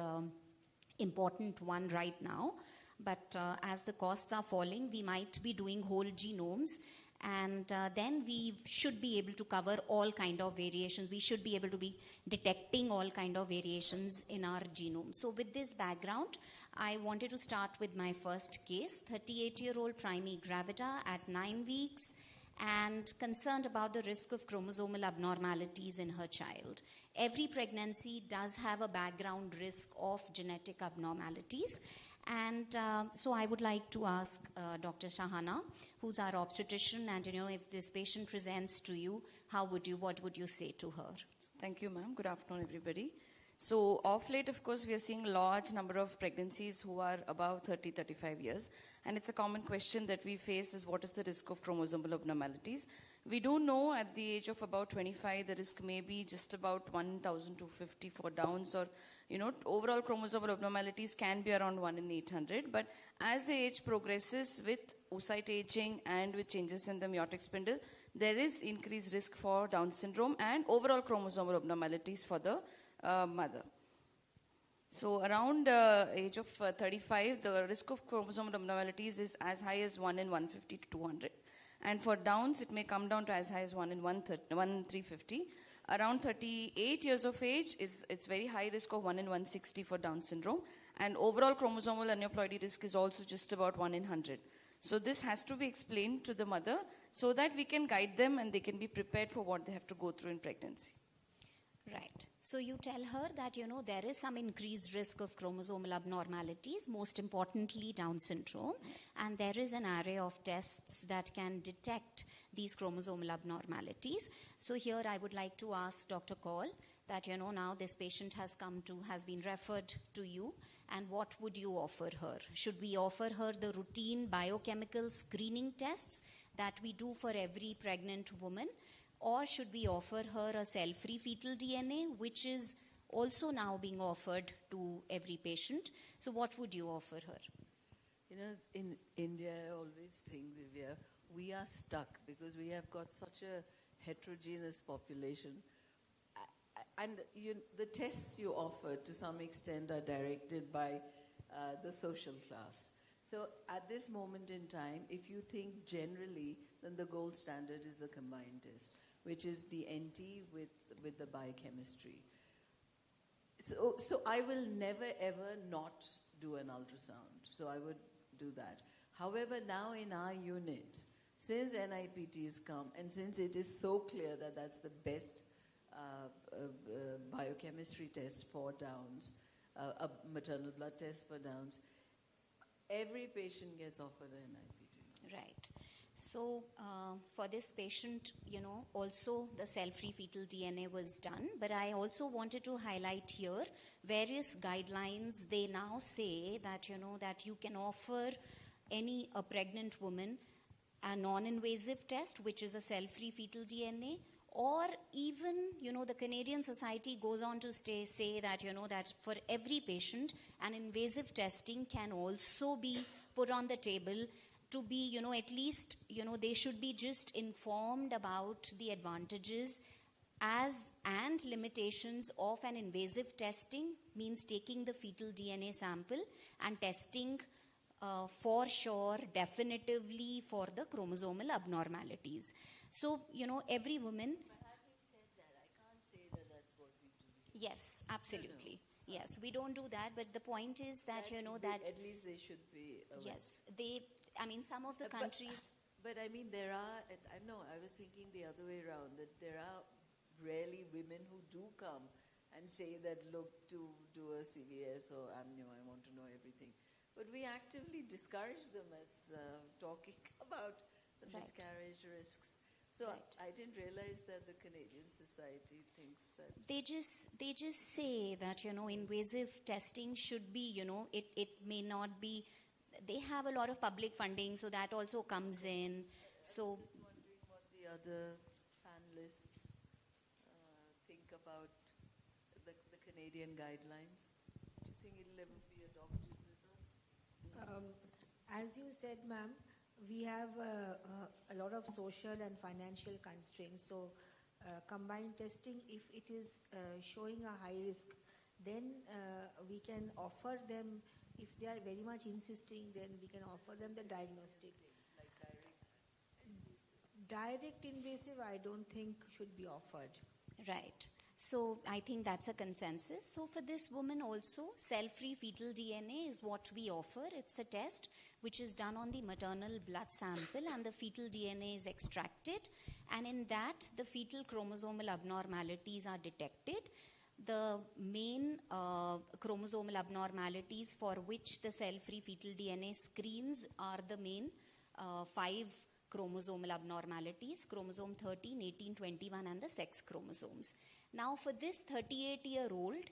important one right now. But as the costs are falling, we might be doing whole genomes. And then we should be able to cover all kind of variations. We should be able to be detecting all kind of variations in our genome. So with this background, I wanted to start with my first case, 38-year-old primary gravida at 9 weeks, and concerned about the risk of chromosomal abnormalities in her child. Every pregnancy does have a background risk of genetic abnormalities. And so I would like to ask Dr. Shahana, who's our obstetrician, and if this patient presents to you, what would you say to her? Thank you, ma'am. Good afternoon, everybody. So of late, of course, we are seeing a large number of pregnancies who are above 30, 35 years. And it's a common question that we face is what is the risk of chromosomal abnormalities? We do know at the age of about 25, the risk may be just about 1,250 for Downs, or, overall chromosomal abnormalities can be around 1 in 800. But as the age progresses with oocyte aging and with changes in the meiotic spindle, there is increased risk for Down syndrome and overall chromosomal abnormalities for the mother. So around age of 35, the risk of chromosomal abnormalities is as high as 1 in 150 to 200. And for Downs, it may come down to as high as 1 in 350. Around 38 years of age, it's very high risk of 1 in 160 for Down syndrome. And overall chromosomal aneuploidy risk is also just about 1 in 100. So this has to be explained to the mother so that we can guide them and they can be prepared for what they have to go through in pregnancy. Right. So you tell her that, there is some increased risk of chromosomal abnormalities, most importantly Down syndrome, and there is an array of tests that can detect these chromosomal abnormalities. So here I would like to ask Dr. Kaul that, now this patient has been referred to you, and what would you offer her? Should we offer her the routine biochemical screening tests that we do for every pregnant woman? Or should we offer her a cell-free fetal DNA, which is also now being offered to every patient? So what would you offer her? In India, I always think, Divya, we are stuck because we have got such a heterogeneous population. And the tests you offer, to some extent, are directed by the social class. So at this moment in time, if you think generally, then the gold standard is the combined test, which is the NT with the biochemistry. So I will never ever not do an ultrasound. So I would do that. However, now in our unit, since NIPT has come, and since it is so clear that that's the best biochemistry test for Downs, a maternal blood test for Downs, every patient gets offered an NIPT. Right. So for this patient, also the cell-free fetal DNA was done. But I also wanted to highlight here various guidelines. They now say that, that you can offer a pregnant woman a non-invasive test, which is a cell-free fetal DNA, or even, the Canadian Society goes on to say that, that for every patient, an invasive testing can also be put on the table to be, at least, they should be just informed about the advantages and limitations of an invasive testing, means taking the fetal DNA sample and testing for sure, definitively for the chromosomal abnormalities. So, every woman... But having said that, I Yes, absolutely. Yes, we don't do that, but the point is that, that... At least they should be aware. Yes, some of the countries... But I mean, there are, I know, I was thinking the other way around, that there are rarely women who do come and say that, look, to do a CVS or amnio, I want to know everything. But we actively discourage them as talking about the miscarriage risks. So I didn't realize that the Canadian Society thinks that... They just say that, invasive testing should be, it may not be... They have a lot of public funding, so that also comes in. So... I was wondering what the other panelists think about the Canadian guidelines. Do you think it'll ever be adopted with us? As you said, ma'am, we have a lot of social and financial constraints. So combined testing, if it is showing a high risk, then we can offer them, if they are very much insisting, then we can offer them the diagnostic. Like direct invasive, I don't think should be offered. Right. So I think that's a consensus. So for this woman also, cell-free fetal DNA is what we offer. It's a test which is done on the maternal blood sample, and the fetal DNA is extracted. And in that, the fetal chromosomal abnormalities are detected. The main chromosomal abnormalities for which the cell-free fetal DNA screens are the main 5 chromosomal abnormalities: chromosome 13, 18, 21, and the sex chromosomes. Now, for this 38-year-old,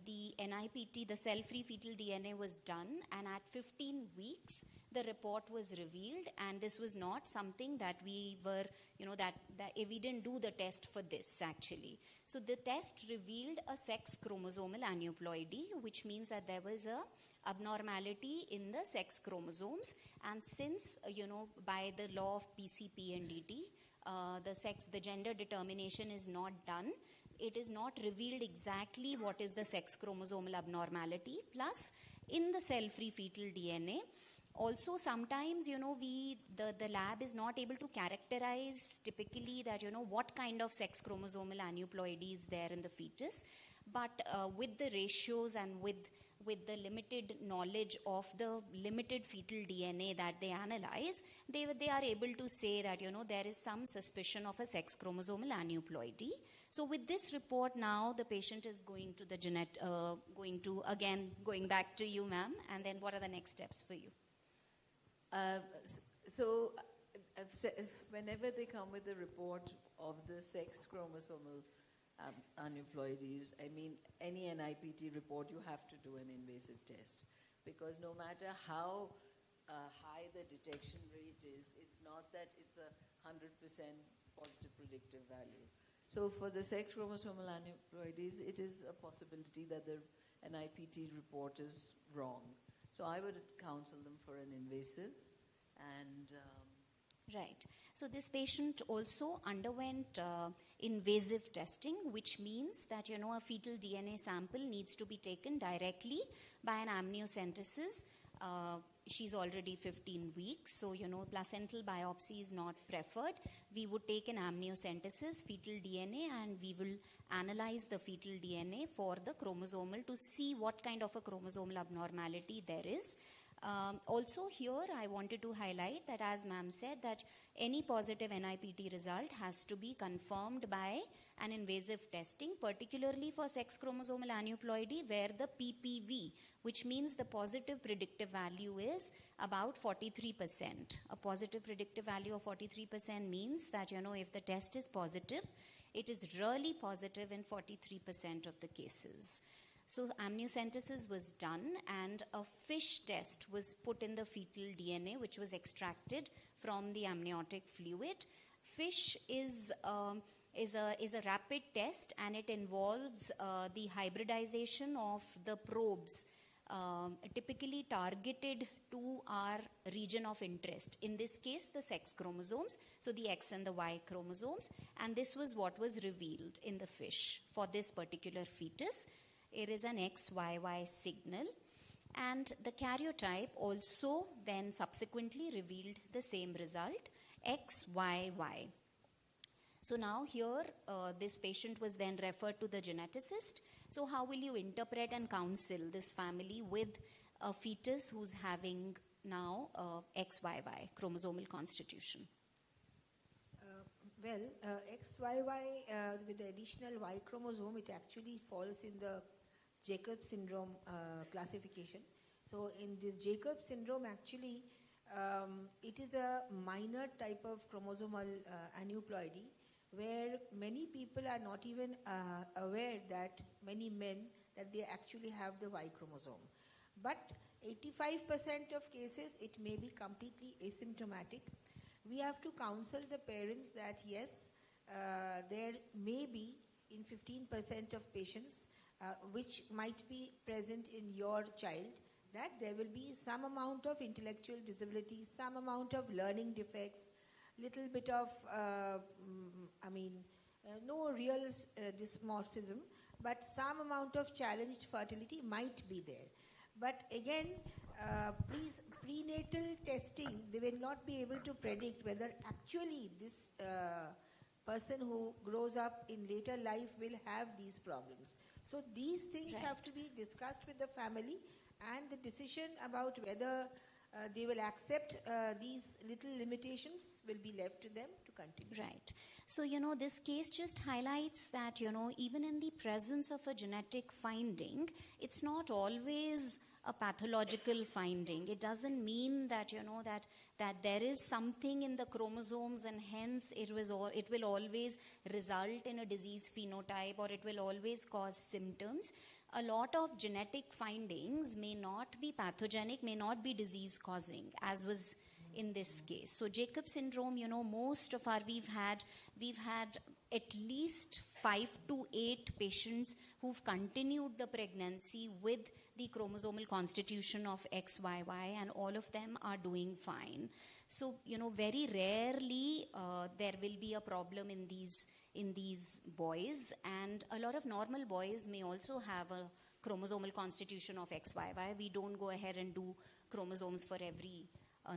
the NIPT, the cell-free fetal DNA was done, and at 15 weeks, the report was revealed, and this was not something that we were, that we didn't do the test for this, actually. So the test revealed a sex chromosomal aneuploidy, which means that there was a abnormality in the sex chromosomes, and since, by the law of PCP and DT, the gender determination is not done, it is not revealed exactly what is the sex chromosomal abnormality. Plus, in the cell-free fetal DNA, also sometimes, the lab is not able to characterize typically that, what kind of sex chromosomal aneuploidy is there in the fetus. But with the ratios and with the limited knowledge of the limited fetal DNA that they analyze, they are able to say that, there is some suspicion of a sex chromosomal aneuploidy. So with this report now, the patient is going to going back to you, ma'am, and then what are the next steps for you? So whenever they come with a report of the sex chromosomal aneuploidies, I mean, any NIPT report, you have to do an invasive test, because no matter how high the detection rate is, it's not that it's a 100% positive predictive value. So for the sex chromosomal aneuploidies, it is a possibility that the NIPT report is wrong. So I would counsel them for an invasive, and... Right. So this patient also underwent invasive testing, which means that, a fetal DNA sample needs to be taken directly by an amniocentesis. She's already 15 weeks, so, placental biopsy is not preferred. We would take an amniocentesis, fetal DNA, and we will analyze the fetal DNA for the chromosomal to see what kind of a chromosomal abnormality there is. Also here, I wanted to highlight that, as ma'am said, that any positive NIPT result has to be confirmed by an invasive testing, particularly for sex chromosomal aneuploidy, where the PPV, which means the positive predictive value, is about 43%. A positive predictive value of 43% means that, if the test is positive, it is really positive in 43% of the cases. So amniocentesis was done, and a FISH test was put in the fetal DNA, which was extracted from the amniotic fluid. FISH is a rapid test, and it involves the hybridization of the probes, typically targeted to our region of interest. In this case, the sex chromosomes, so the X and the Y chromosomes, and this was what was revealed in the FISH for this particular fetus. It is an XYY signal, and the karyotype also then subsequently revealed the same result, XYY. So now here, this patient was then referred to the geneticist. So how will you interpret and counsel this family with a fetus who's having now XYY, chromosomal constitution? XYY with the additional Y chromosome, it actually falls in the Jacob syndrome classification. So in this Jacob syndrome, actually, it is a minor type of chromosomal aneuploidy, where many people are not even aware that many men that they actually have the Y chromosome. But 85% of cases, it may be completely asymptomatic. We have to counsel the parents that yes, there may be in 15% of patients which might be present in your child, that there will be some amount of intellectual disability, some amount of learning defects, little bit of, no real dysmorphism, but some amount of challenged fertility might be there. But again, please, prenatal testing, they will not be able to predict whether actually this person who grows up in later life will have these problems. So these things have to be discussed with the family, and the decision about whether they will accept these little limitations will be left to them to continue. Right. So, this case just highlights that, even in the presence of a genetic finding, it's not always a pathological finding. It doesn't mean that, that there is something in the chromosomes and hence it will always result in a disease phenotype, or it will always cause symptoms. A lot of genetic findings may not be pathogenic, may not be disease causing, as was in this case. So Jacob syndrome, most of we've had at least 5 to 8 patients who've continued the pregnancy with the chromosomal constitution of XYY, and all of them are doing fine. So, very rarely there will be a problem in these boys, and a lot of normal boys may also have a chromosomal constitution of XYY. We don't go ahead and do chromosomes for every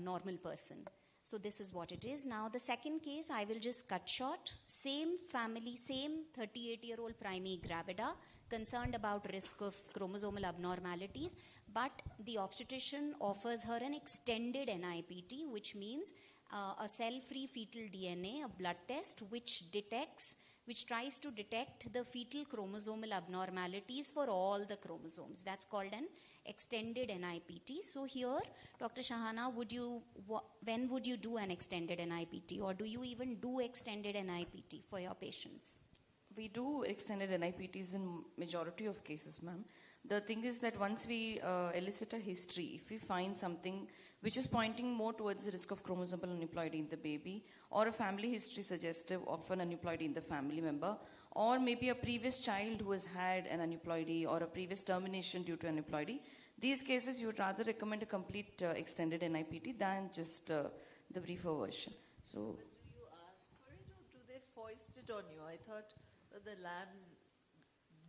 normal person. So this is what it is. Now the second case, I will just cut short. Same family, same 38-year-old primary gravida, concerned about risk of chromosomal abnormalities, but the obstetrician offers her an extended NIPT, which means a cell-free fetal DNA, a blood test which tries to detect the fetal chromosomal abnormalities for all the chromosomes. That's called an extended NIPT. So here, Dr. Shahana, when would you do an extended NIPT, or do you even do extended NIPT for your patients? We do extended NIPTs in majority of cases, ma'am. The thing is that once we elicit a history, if we find something which is pointing more towards the risk of chromosomal aneuploidy in the baby, or a family history suggestive of an aneuploidy in the family member, or maybe a previous child who has had an aneuploidy or a previous termination due to aneuploidy, these cases you would rather recommend a complete extended NIPT than just the briefer version. So, but do you ask for it, or do they foist it on you? I thought that the labs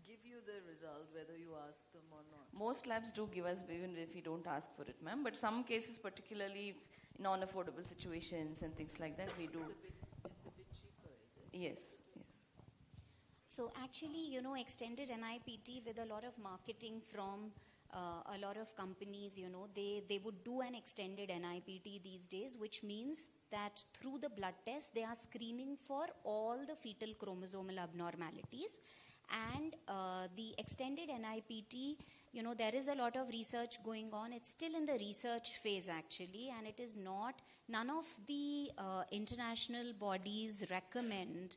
give you the result whether you ask them or not. Most labs do give us even if we don't ask for it, ma'am. But some cases, particularly non-affordable situations and things like that, we do. It's a bit cheaper, is it? Yes, yes. So actually, extended NIPT with a lot of marketing from a lot of companies, they would do an extended NIPT these days, which means that through the blood test, they are screening for all the fetal chromosomal abnormalities. And the extended NIPT, there is a lot of research going on. It's still in the research phase actually, and it is not, none of the international bodies recommend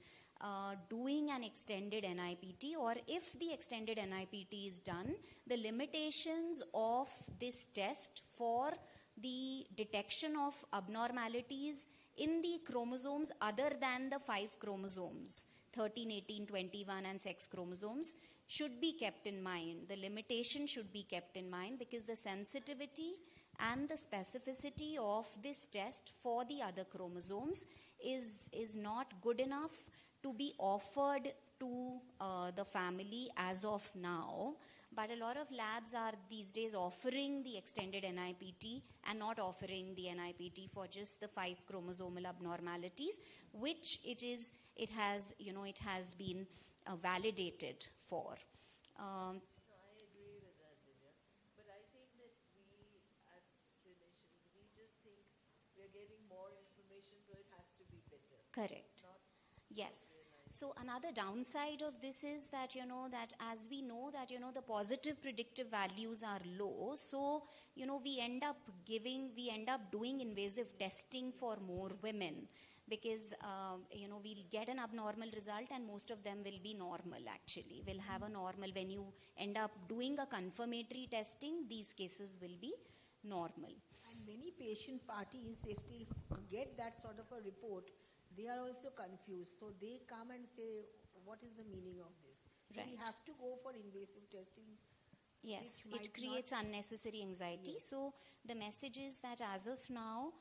doing an extended NIPT, or if the extended NIPT is done, the limitations of this test for the detection of abnormalities in the chromosomes other than the 5 chromosomes, 13, 18, 21 and sex chromosomes, should be kept in mind. The limitation should be kept in mind because the sensitivity and the specificity of this test for the other chromosomes is not good enough to be offered to the family as of now. But a lot of labs are these days offering the extended NIPT and not offering the NIPT for just the 5 chromosomal abnormalities, which it has been validated for. No, I agree with that, Divya. But I think that we, as clinicians, we just think we're getting more information, so it has to be better. Correct. Yes. So another downside of this is that, that as we know that, the positive predictive values are low, so, we end up doing invasive testing for more women because, we'll get an abnormal result and most of them will be normal actually. We'll have a normal, when you end up doing a confirmatory testing, these cases will be normal. And many patient parties, if they get that sort of a report, they are also confused. So they come and say, what is the meaning of this? So we have to go for invasive testing. Yes, it creates unnecessary anxiety. Yes. So the message is that as of now,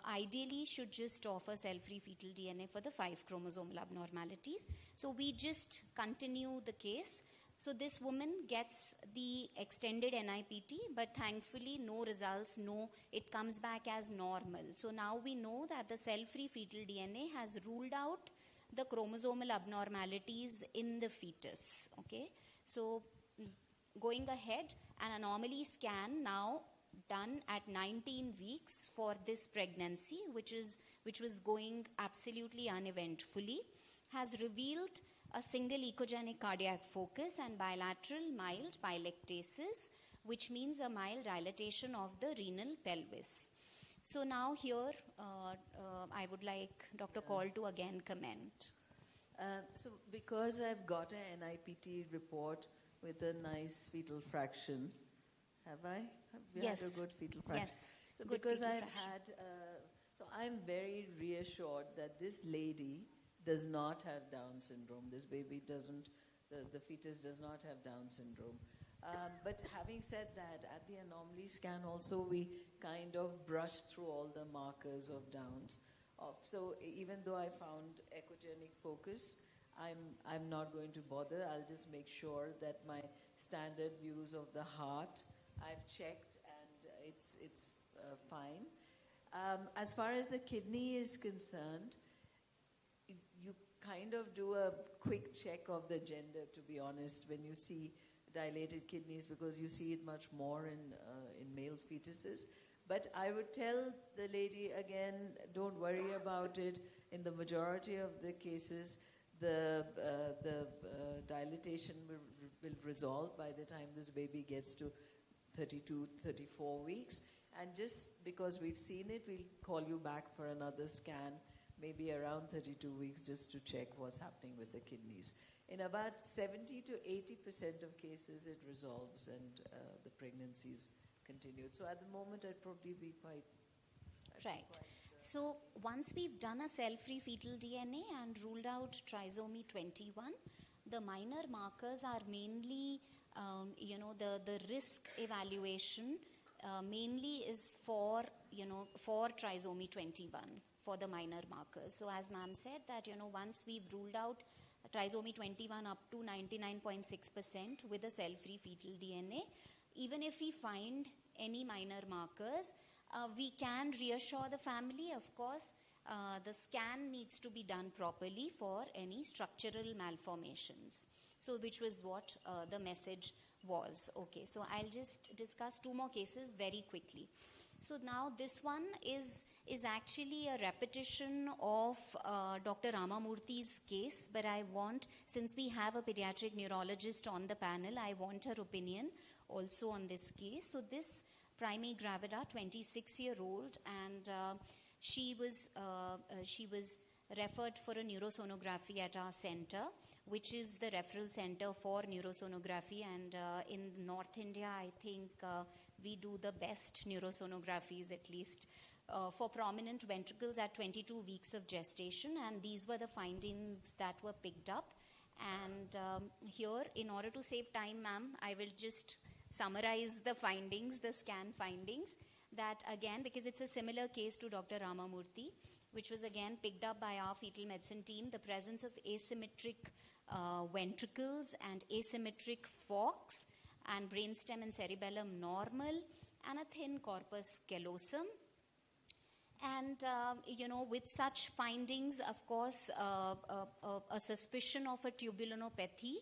ideally should just offer cell-free fetal DNA for the 5 chromosomal abnormalities. So we just continue the case. So this woman gets the extended NIPT, but thankfully no results, it comes back as normal. So now we know that the cell-free fetal DNA has ruled out the chromosomal abnormalities in the fetus. Okay, so going ahead, an anomaly scan now done at 19 weeks for this pregnancy, which was going absolutely uneventfully, has revealed a single ecogenic cardiac focus and bilateral mild pilectasis, which means a mild dilatation of the renal pelvis. So now here, I would like Dr. Kaul to again comment. So because I've got an NIPT report with a nice fetal fraction, have I? Have we had a good fetal fraction? Yes. So because I've had, so I'm very reassured that this lady does not have Down syndrome. This baby doesn't, the fetus does not have Down syndrome. But having said that, at the anomaly scan also we kind of brushed through all the markers of Downs. So even though I found echogenic focus, I'm not going to bother. I'll just make sure that my standard views of the heart I've checked and it's fine. As far as the kidney is concerned, you kind of do a quick check of the gender, to be honest, when you see dilated kidneys, because you see it much more in male fetuses. But I would tell the lady again, don't worry about it. In the majority of the cases, the dilatation will resolve by the time this baby gets to 32, 34 weeks. And just because we've seen it, we'll call you back for another scan, maybe around 32 weeks, just to check what's happening with the kidneys. In about 70 to 80% of cases, it resolves and the pregnancies continued. So at the moment, I'd probably be quite... Right. So once we've done a cell-free fetal DNA and ruled out trisomy 21, the minor markers are mainly, the risk evaluation mainly is for trisomy 21, for the minor markers. So as ma'am said that, once we've ruled out trisomy 21 up to 99.6% with a cell-free fetal DNA, even if we find any minor markers, we can reassure the family. Of course, the scan needs to be done properly for any structural malformations. So which was what the message was. Okay, so I'll just discuss 2 more cases very quickly. So now this one is actually a repetition of Dr. Ramamurthy's case, but I want, since we have a pediatric neurologist on the panel, I want her opinion also on this case. So this primate gravida, 26-year-old, and she was referred for a neurosonography at our center, which is the referral center for neurosonography, and in North India, I think we do the best neurosonographies, at least for prominent ventricles at 22 weeks of gestation, and these were the findings that were picked up. And here, in order to save time, ma'am, I will just summarize the findings, the scan findings, that again, because it's a similar case to Dr. Ramamurthy, which was again picked up by our fetal medicine team, the presence of asymmetric ventricles and asymmetric forks and brainstem and cerebellum normal, and a thin corpus callosum. And, with such findings, of course, a suspicion of a tubulinopathy,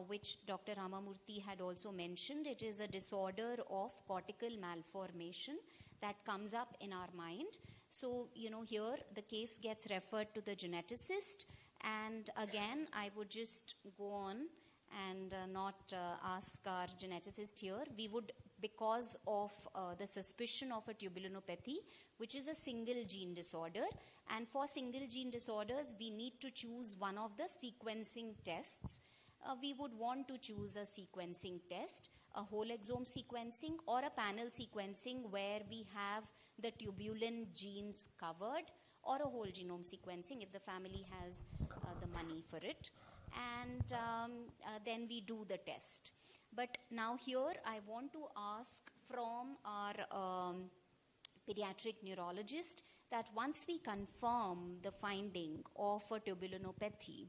which Dr. Ramamurthy had also mentioned. It is a disorder of cortical malformation that comes up in our mind. So, here the case gets referred to the geneticist. And again, I would just go on and not ask our geneticist here. We would, because of the suspicion of a tubulinopathy, which is a single gene disorder. And for single gene disorders, we need to choose one of the sequencing tests. We would want to choose a sequencing test, a whole exome sequencing or a panel sequencing where we have the tubulin genes covered, or a whole genome sequencing if the family has the money for it. And then we do the test. But now here I want to ask from our pediatric neurologist that once we confirm the finding of a tubulinopathy,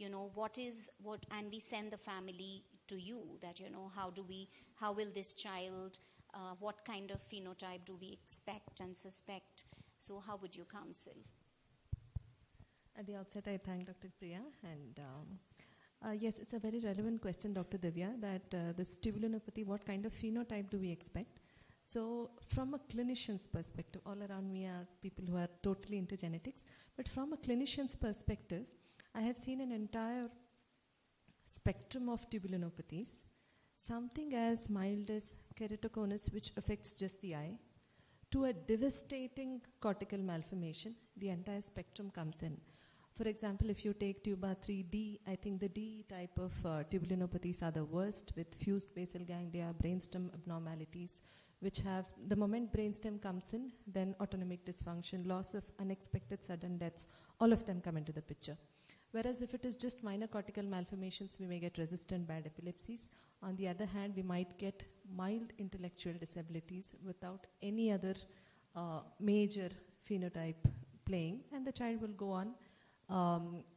and we send the family to you that, how will this child, what kind of phenotype do we expect and suspect? So how would you counsel? At the outset, I thank Dr. Priya. And yes, it's a very relevant question, Dr. Divya, that this tubulinopathy, what kind of phenotype do we expect? So from a clinician's perspective, all around me are people who are totally into genetics, but from a clinician's perspective, I have seen an entire spectrum of tubulinopathies, something as mild as keratoconus, which affects just the eye, to a devastating cortical malformation. The entire spectrum comes in. For example, if you take tuba 3D, I think the D type of tubulinopathies are the worst, with fused basal ganglia, brainstem abnormalities, which have, the moment brainstem comes in, then autonomic dysfunction, loss of unexpected sudden deaths, all of them come into the picture. Whereas if it is just minor cortical malformations, we may get resistant bad epilepsies. On the other hand, we might get mild intellectual disabilities without any other major phenotype playing, and the child will go on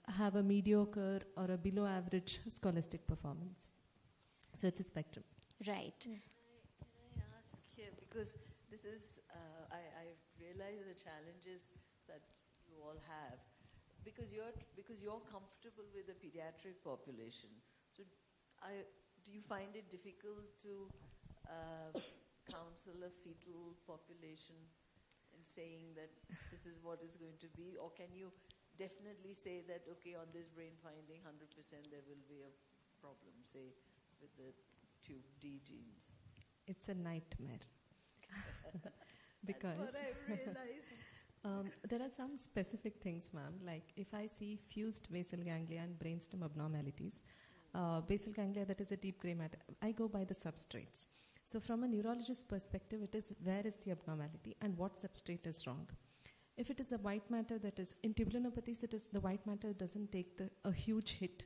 have a mediocre or a below average scholastic performance. So it's a spectrum. Right. Can I ask here, because this is, I realize the challenges that you all have, because you're comfortable with the pediatric population. So do you find it difficult to counsel a fetal population in saying that this is what is going to be, or can you definitely say that, okay, on this brain finding, 100% there will be a problem, say, with the tube D genes? It's a nightmare. Because that's what I realized. there are some specific things, ma'am, like if I see fused basal ganglia and brainstem abnormalities, basal ganglia, that is a deep gray matter, I go by the substrates. So from a neurologist's perspective, it is where is the abnormality and what substrate is wrong. If it is a white matter, that is, in tubulinopathies, it is the white matter doesn't take a huge hit,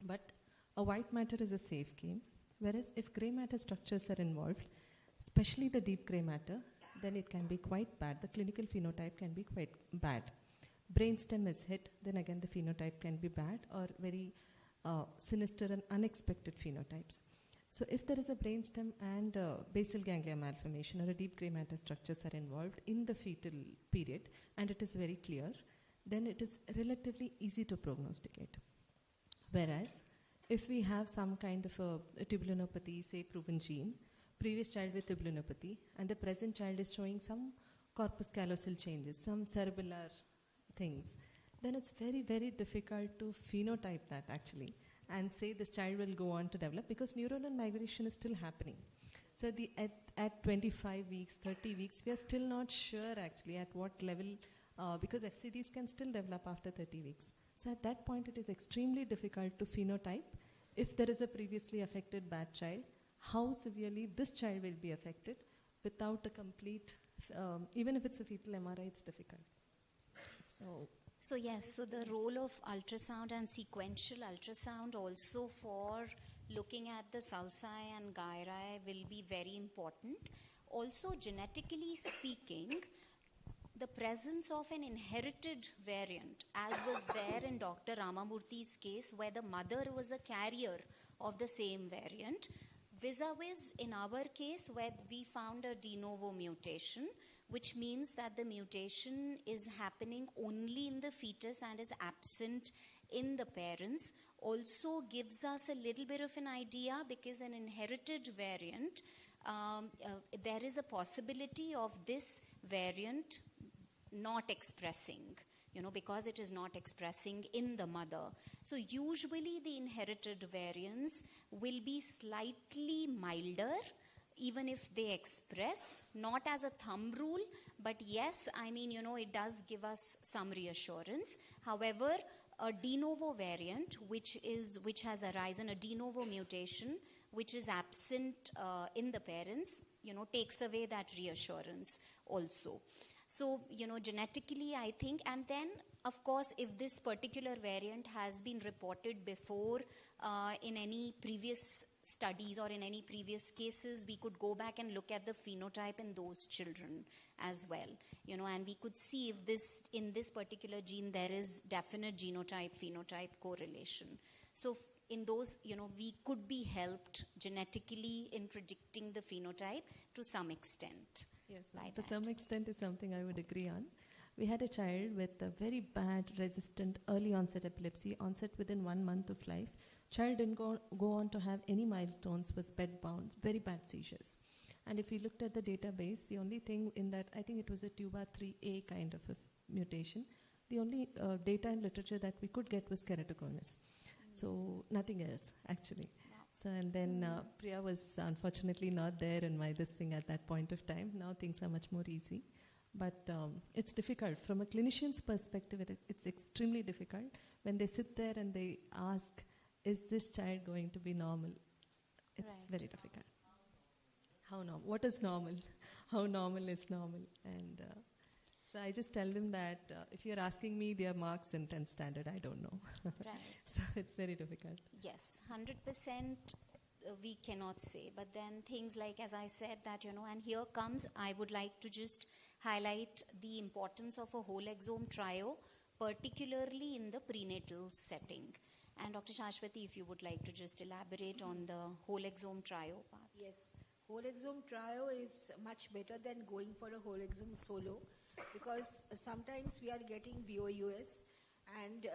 but a white matter is a safe game. Whereas if gray matter structures are involved, especially the deep gray matter, then it can be quite bad. The clinical phenotype can be quite bad. Brainstem is hit, then again the phenotype can be bad or very sinister and unexpected phenotypes. So if there is a brainstem and basal ganglia malformation or a deep gray matter structures are involved in the fetal period and it is very clear, then it is relatively easy to prognosticate. Whereas if we have some kind of a tubulinopathy, say proven gene, previous child with tubulinopathy, and the present child is showing some corpus callosal changes, some cerebellar things, then it's very, very difficult to phenotype that actually and say this child will go on to develop, because neuronal migration is still happening. So at 25 weeks, 30 weeks, we are still not sure actually at what level, because FCDs can still develop after 30 weeks. So at that point, it is extremely difficult to phenotype if there is a previously affected bad child, how severely this child will be affected without a complete, even if it's a fetal MRI, it's difficult. So yes, so the role of ultrasound and sequential ultrasound also for looking at the sulci and gyri will be very important. Also, genetically speaking, the presence of an inherited variant, as was there in Dr. Ramamurthy's case, where the mother was a carrier of the same variant, vis-a-vis in our case where we found a de novo mutation, which means that the mutation is happening only in the fetus and is absent in the parents, also gives us a little bit of an idea, because an inherited variant, there is a possibility of this variant not expressing, because it is not expressing in the mother. So usually the inherited variants will be slightly milder, even if they express, not as a thumb rule, but yes, I mean, it does give us some reassurance. However, a de novo variant, which has arisen, a de novo mutation, which is absent in the parents, takes away that reassurance also. So, genetically, I think, and then, of course, if this particular variant has been reported before in any previous studies or in any previous cases, we could go back and look at the phenotype in those children as well, and we could see if in this particular gene there is definite genotype-phenotype correlation. So in those, we could be helped genetically in predicting the phenotype to some extent. Yes, to some extent is something I would agree on. We had a child with a very bad resistant early onset epilepsy, onset within 1 month of life. Child didn't go on to have any milestones, was bedbound, very bad seizures. And if we looked at the database, the only thing in that, I think it was a TUBA3A kind of a mutation. The only data and literature that we could get was keratoconus. So nothing else, actually. So, and then Priya was unfortunately not there in my this thing at that point of time. Now things are much more easy. But it's difficult. From a clinician's perspective, it's extremely difficult when they sit there and they ask, is this child going to be normal? It's very difficult. How normal? What is normal? How normal is normal? And so I just tell them that if you're asking me their marks in 10th standard, I don't know. Right. So it's very difficult. Yes, 100% we cannot say. But then things like, as I said, that, and here comes, I would like to just highlight the importance of a whole exome trio, particularly in the prenatal setting. And Dr. Shashwati, if you would like to just elaborate on the whole exome trio part. Yes, whole exome trio is much better than going for a whole exome solo, because sometimes we are getting VOUS, and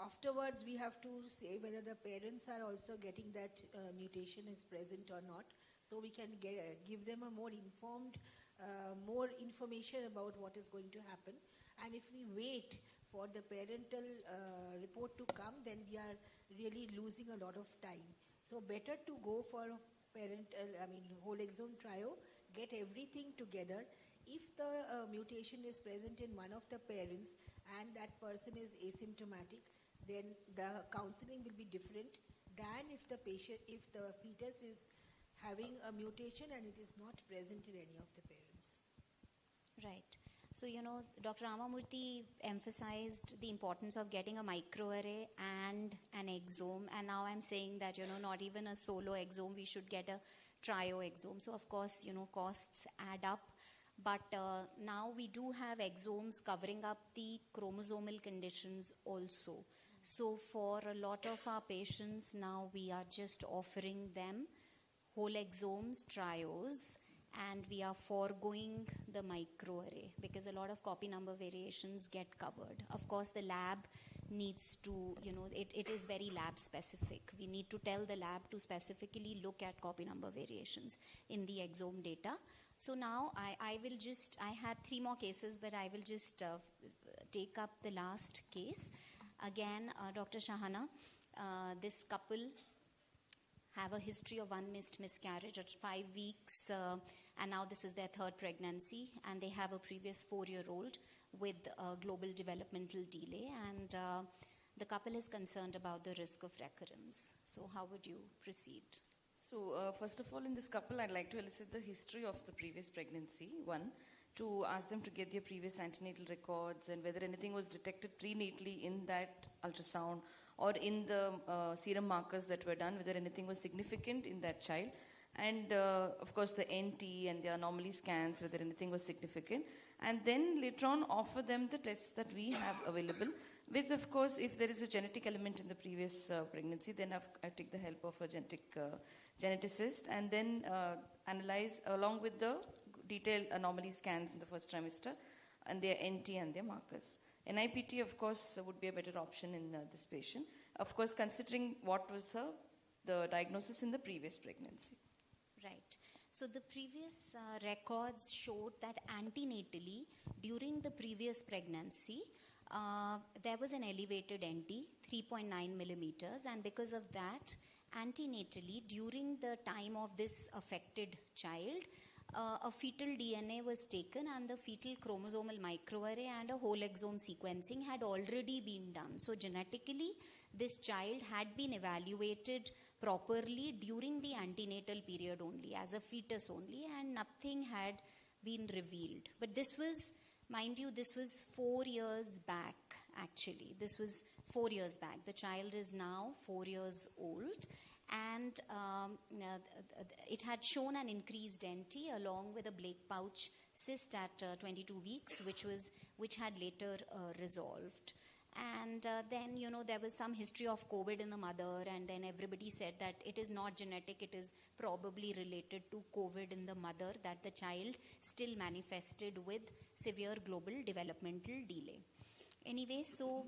afterwards we have to say whether the parents are also getting that mutation is present or not, so we can give them a more informed, more information about what is going to happen. And if we wait for the parental report to come, then we are really losing a lot of time. So better to go for whole exome trio, get everything together. If the mutation is present in one of the parents and that person is asymptomatic, then the counseling will be different than if the fetus is having a mutation and it is not present in any of the parents. Right. So, Dr. Ramamurthy emphasized the importance of getting a microarray and an exome. And now I'm saying that, not even a solo exome, we should get a trio exome. So, of course, costs add up. But now we do have exomes covering up the chromosomal conditions also. So, for a lot of our patients now, we are just offering them whole exomes, trios, and we are foregoing the microarray because a lot of copy number variations get covered. Of course, the lab needs to, it is very lab specific. We need to tell the lab to specifically look at copy number variations in the exome data. So now I had 3 more cases, but I will just take up the last case. Again, Dr. Shahana, this couple have a history of one missed miscarriage at 5 weeks, and now this is their 3rd pregnancy, and they have a previous 4-year-old with global developmental delay, and the couple is concerned about the risk of recurrence. So how would you proceed? So first of all, in this couple, I'd like to elicit the history of the previous pregnancy, to ask them to get their previous antenatal records and whether anything was detected prenatally in that ultrasound or in the serum markers that were done, whether anything was significant in that child. And of course the NT and the anomaly scans, whether anything was significant. And then later on offer them the tests that we have available With, of course, if there is a genetic element in the previous pregnancy, then I take the help of a geneticist and then analyze along with the detailed anomaly scans in the first trimester and their NT and their markers. NIPT, of course, would be a better option in this patient. Of course, considering what was the diagnosis in the previous pregnancy. Right. So the previous records showed that antenatally, during the previous pregnancy, there was an elevated NT, 3.9 millimeters, and because of that, antenatally, during the time of this affected child, a fetal DNA was taken and the fetal chromosomal microarray and a whole exome sequencing had already been done. So genetically, this child had been evaluated properly during the antenatal period only, as a fetus only, and nothing had been revealed. But this was, mind you, this was 4 years back, actually. This was 4 years back. The child is now 4 years old. And it had shown an increased NT along with a Blake pouch cyst at 22 weeks, which had later resolved. And then, there was some history of COVID in the mother, and then everybody said that it is not genetic, it is probably related to COVID in the mother, that the child still manifested with severe global developmental delay. Anyway, so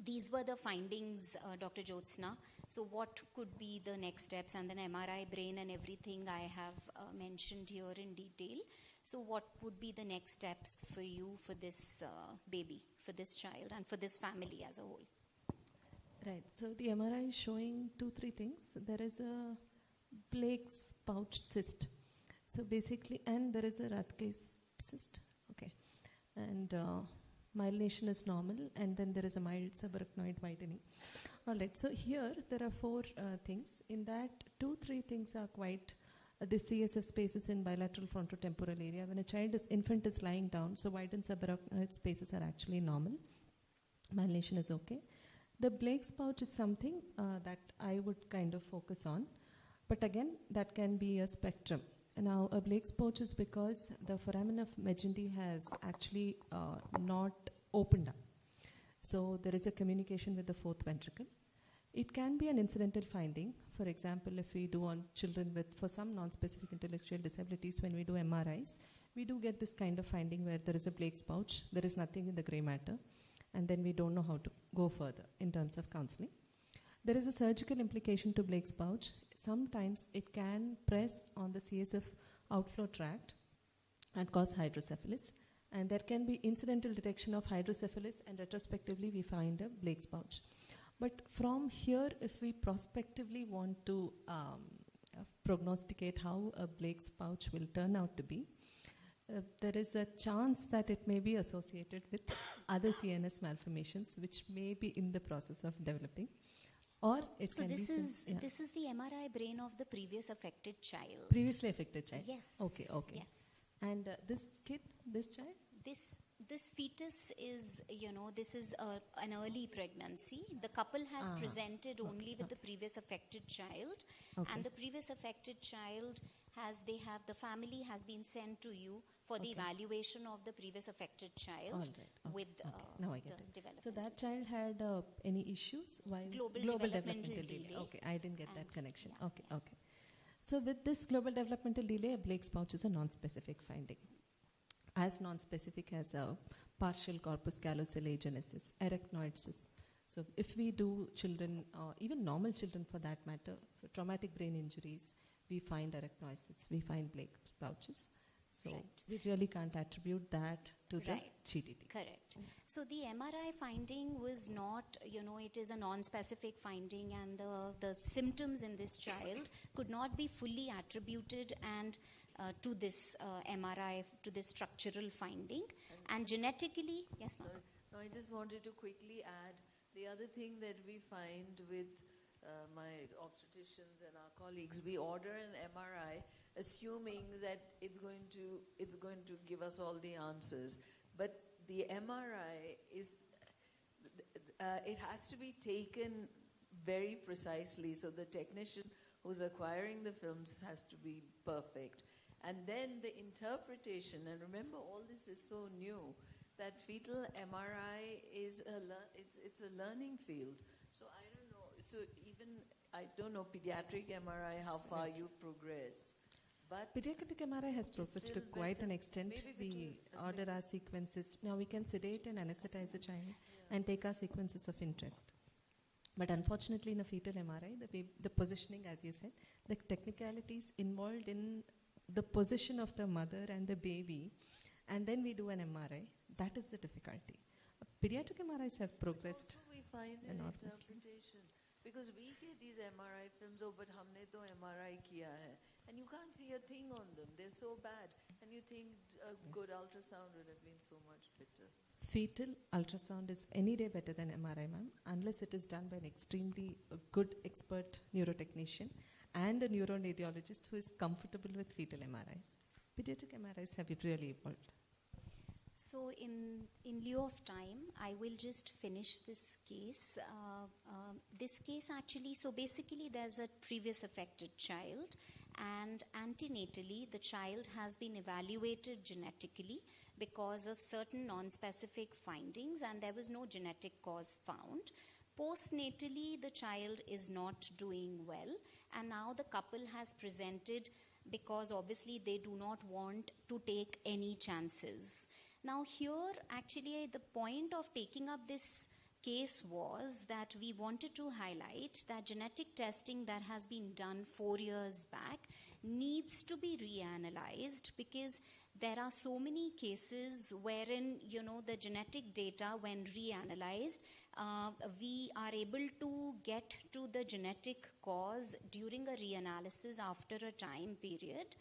these were the findings, Dr. Jyotsna. So what could be the next steps? And then MRI brain and everything I have mentioned here in detail. So what would be the next steps for you for this baby, for this child, and for this family as a whole? Right. So the MRI is showing 2-3 things. There is a Blake's pouch cyst. So basically, and there is a Rathke's cyst. Okay. And myelination is normal, and then there is a mild subarachnoid widening. All right, so here there are 4 things. In that, 2-3 things are quite the CSF spaces in bilateral frontotemporal area. When infant is lying down, so widened subarachnoid spaces are actually normal. Myelination is okay. The Blake's pouch is something that I would kind of focus on. But again, that can be a spectrum. Now, a Blake's pouch is because the foramen of Megendi has actually not opened up. So there is a communication with the 4th ventricle. It can be an incidental finding. For example, if we do on children for some non-specific intellectual disabilities, when we do MRIs, we do get this kind of finding where there is a Blake's pouch, there is nothing in the gray matter, and then we don't know how to go further in terms of counseling. There is a surgical implication to Blake's pouch. Sometimes it can press on the CSF outflow tract and cause hydrocephalus. And there can be incidental detection of hydrocephalus, and retrospectively we find a Blake's pouch. But from here, if we prospectively want to prognosticate how a Blake's pouch will turn out to be, there is a chance that it may be associated with other CNS malformations, which may be in the process of developing. Or it can this be is the MRI brain of the previous affected child. Previously affected child. Yes. Okay. Yes. And this kid, this child? This fetus is, this is an early pregnancy. The couple has presented only with the previous affected child. Okay. And the previous affected child the family has been sent to you for the evaluation of the previous affected child. All right. With now I get the it. development. So that child had any issues? Why? Global developmental delay. Okay, I didn't get that connection. Yeah. Okay. So with this global developmental delay, a Blake's pouch is a non-specific finding. As non-specific as a partial corpus callosal agenesis, arachnoids. So if we do children, even normal children for that matter, for traumatic brain injuries, we find arachnoids, we find Blake's pouches. So we really can't attribute that to the GTT. Correct. So the MRI finding was not, it is a non-specific finding, and the symptoms in this child could not be fully attributed and to this MRI, to this structural finding. And genetically, yes, ma'am. No, I just wanted to quickly add the other thing that we find with my obstetricians and our colleagues. We order an MRI assuming that it's going to give us all the answers. But the MRI it has to be taken very precisely. So the technician who's acquiring the films has to be perfect. And then the interpretation, and remember all this is so new, that fetal MRI is it's a learning field. So I don't know. So even I don't know pediatric MRI how far you've progressed. But pediatric MRI has progressed to quite an extent. We order our sequences. Now we can sedate and anesthetize a child and take our sequences of interest. But unfortunately, in a fetal MRI, the positioning, as you said, the technicalities involved in the position of the mother and the baby, and then we do an MRI. That is the difficulty. Pediatric MRIs have progressed also we find an enormously. interpretation. Because we get these MRI films, oh, but humne to MRI kiya hai. And you can't see a thing on them. They're so bad. And you think a good ultrasound would have been so much better. Fetal ultrasound is any day better than MRI, ma'am, unless it is done by an extremely good expert neurotechnician and a neuroradiologist who is comfortable with fetal MRIs. Pediatric MRIs have really evolved. So in lieu of time, I will just finish this case. This case actually, so basically there's a previous affected child, and antenatally the child has been evaluated genetically because of certain non-specific findings, and there was no genetic cause found. Postnatally, the child is not doing well, and now the couple has presented because obviously they do not want to take any chances. Now here, actually, the point of taking up this case was that we wanted to highlight that genetic testing that has been done 4 years back needs to be reanalyzed, because there are so many cases wherein, the genetic data, when reanalyzed, we are able to get to the genetic cause during a reanalysis after a time period.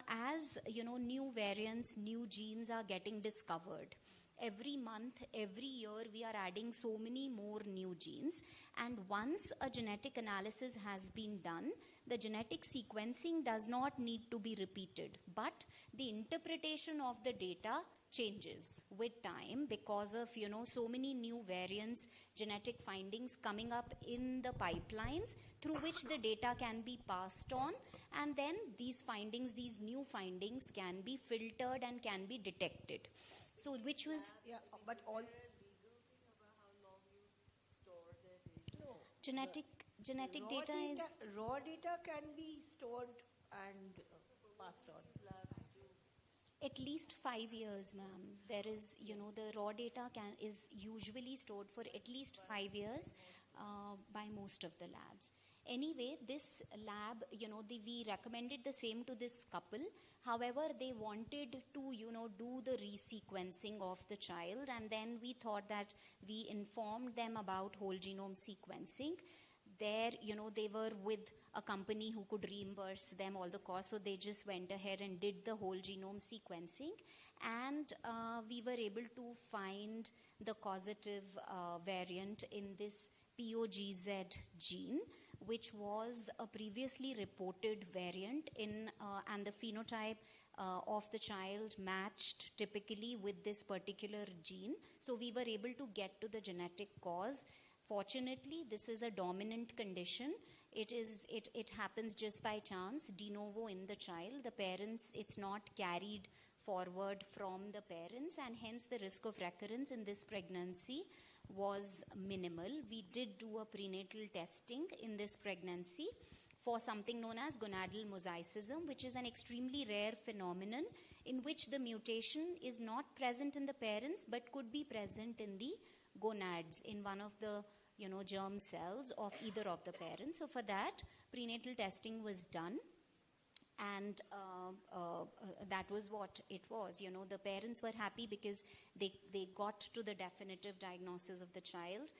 As new variants, new genes are getting discovered. Every month, every year, we are adding so many more new genes. And once a genetic analysis has been done, the genetic sequencing does not need to be repeated. But the interpretation of the data changes with time because of, so many new variants, genetic findings coming up in the pipelines through which the data can be passed on. And then these findings, these new findings can be filtered and can be detected. So which was... Yeah, but all... Genetic data is... Raw data can be stored and passed on. At least 5 years, ma'am. There is, the raw data is usually stored for at least 5 years by most of the labs. Anyway, this lab, we recommended the same to this couple. However, they wanted to, do the resequencing of the child, and then we thought that we informed them about whole genome sequencing. There, they were with a company who could reimburse them all the costs, so they just went ahead and did the whole genome sequencing, and we were able to find the causative variant in this POGZ gene, which was a previously reported variant in, and the phenotype of the child matched typically with this particular gene. So we were able to get to the genetic cause. Fortunately, this is a dominant condition. It happens just by chance, de novo in the child. The parents, it's not carried forward from the parents, and hence the risk of recurrence in this pregnancy was minimal. We did do a prenatal testing in this pregnancy for something known as gonadal mosaicism, which is an extremely rare phenomenon in which the mutation is not present in the parents but could be present in the gonads, in one of the germ cells of either of the parents. So for that, prenatal testing was done. And that was what it was. The parents were happy because they got to the definitive diagnosis of the child,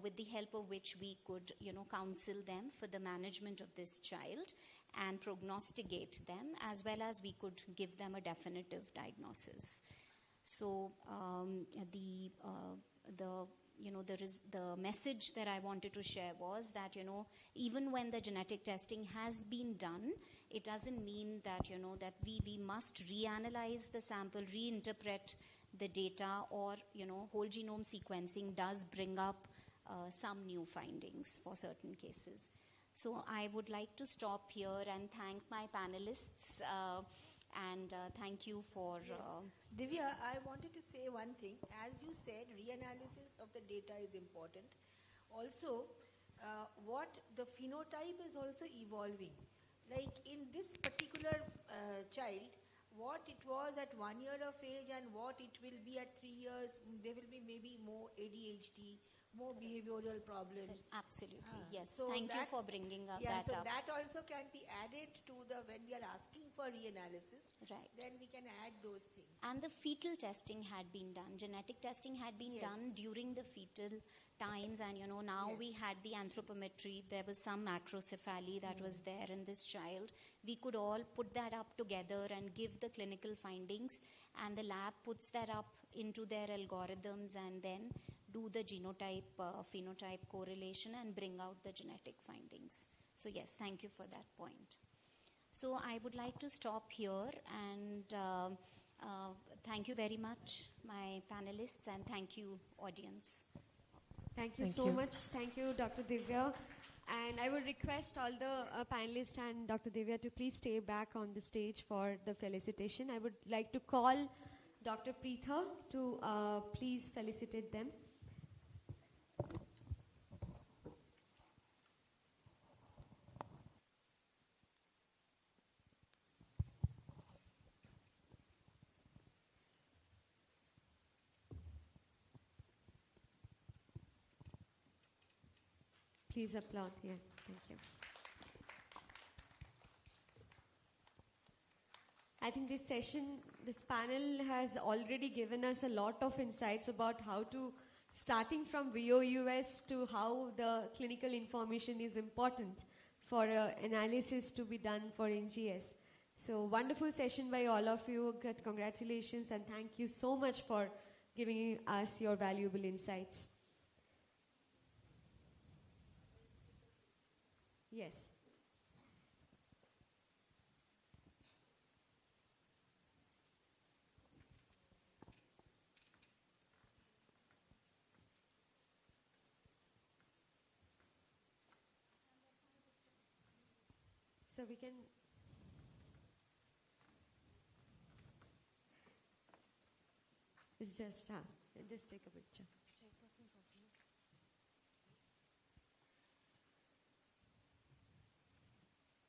with the help of which we could, counsel them for the management of this child and prognosticate them, as well as we could give them a definitive diagnosis. So the message that I wanted to share was that, even when the genetic testing has been done, it doesn't mean that, that we must reanalyze the sample, reinterpret the data, or, whole genome sequencing does bring up some new findings for certain cases. So I would like to stop here and thank my panelists And thank you for... Divya, I wanted to say one thing. As you said, reanalysis of the data is important. Also, what the phenotype is also evolving. Like in this particular child, what it was at 1 year of age and what it will be at 3 years, there will be maybe more ADHD, more behavioral problems. Absolutely, yes. So thank you for bringing that up. So that also can be added to when we are asking for reanalysis. Right. Then we can add those things. And the fetal testing had been done. Genetic testing had been done during the fetal times, and now we had the anthropometry. There was some macrocephaly that was there in this child. We could all put that up together and give the clinical findings, and the lab puts that up into their algorithms and then do the genotype phenotype correlation and bring out the genetic findings. So yes, thank you for that point. So I would like to stop here, and thank you very much, my panelists, and thank you, audience. Thank you so much. Thank you, Dr. Divya. And I would request all the panelists and Dr. Divya to please stay back on the stage for the felicitation. I would like to call Dr. Preetha to please felicitate them. Please applaud. Yes, thank you. I think this session, this panel has already given us a lot of insights about how to, starting from VOUS to how the clinical information is important for analysis to be done for NGS. So wonderful session by all of you. Congratulations, and thank you so much for giving us your valuable insights. Yes. So we can... It's just just take a picture.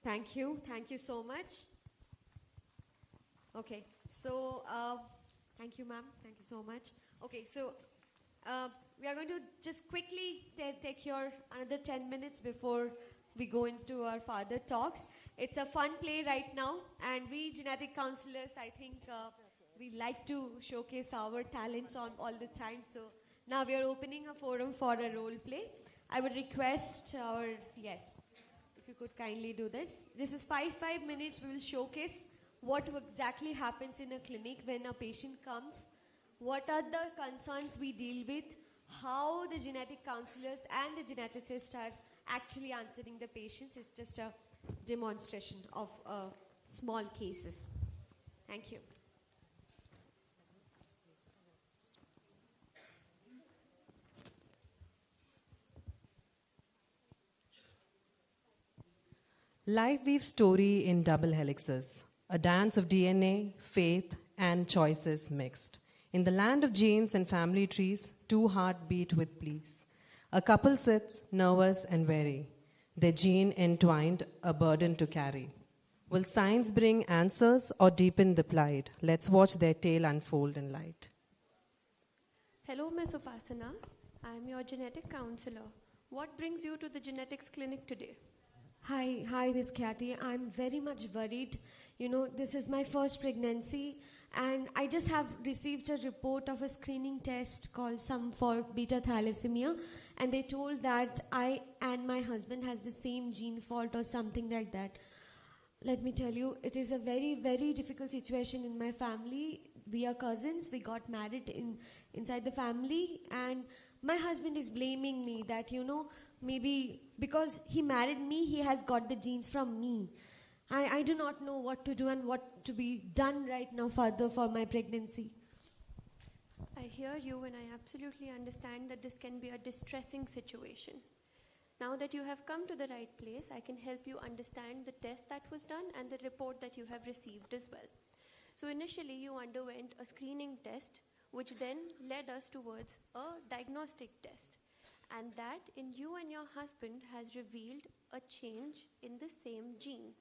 Thank you so much. Okay, so thank you, ma'am. Thank you so much. Okay, so we are going to just quickly take your another 10 minutes before we go into our further talks. It's a fun play right now, and we genetic counselors, I think we like to showcase our talents on all the time. So now we are opening a forum for a role play. I would request our, yes, if you could kindly do this. This is 5 minutes. We will showcase what exactly happens in a clinic when a patient comes, what are the concerns we deal with, how the genetic counselors and the geneticists are actually answering the patients. It's just a demonstration of small cases. Thank you. Life weaves story in double helixes, a dance of DNA, faith, and choices mixed. In the land of genes and family trees, two hearts beat with pleas. A couple sits, nervous and wary, their gene entwined, a burden to carry. Will science bring answers or deepen the plight? Let's watch their tale unfold in light. Hello, Ms. Upasana. I am your genetic counselor. What brings you to the genetics clinic today? Hi, Ms. Kathy. I'm very much worried. This is my first pregnancy, and I just have received a report of a screening test called some for beta thalassemia, and they told that I and my husband has the same gene fault or something like that. Let me tell you, it is a very, very difficult situation in my family. We are cousins. We got married inside the family, and my husband is blaming me that, maybe because he married me, he has got the genes from me. I do not know what to do and what to be done right now further for my pregnancy. I hear you, and I absolutely understand that this can be a distressing situation. Now that you have come to the right place, I can help you understand the test that was done and the report that you have received as well. So initially you underwent a screening test, which then led us towards a diagnostic test. And that in you and your husband has revealed a change in the same gene.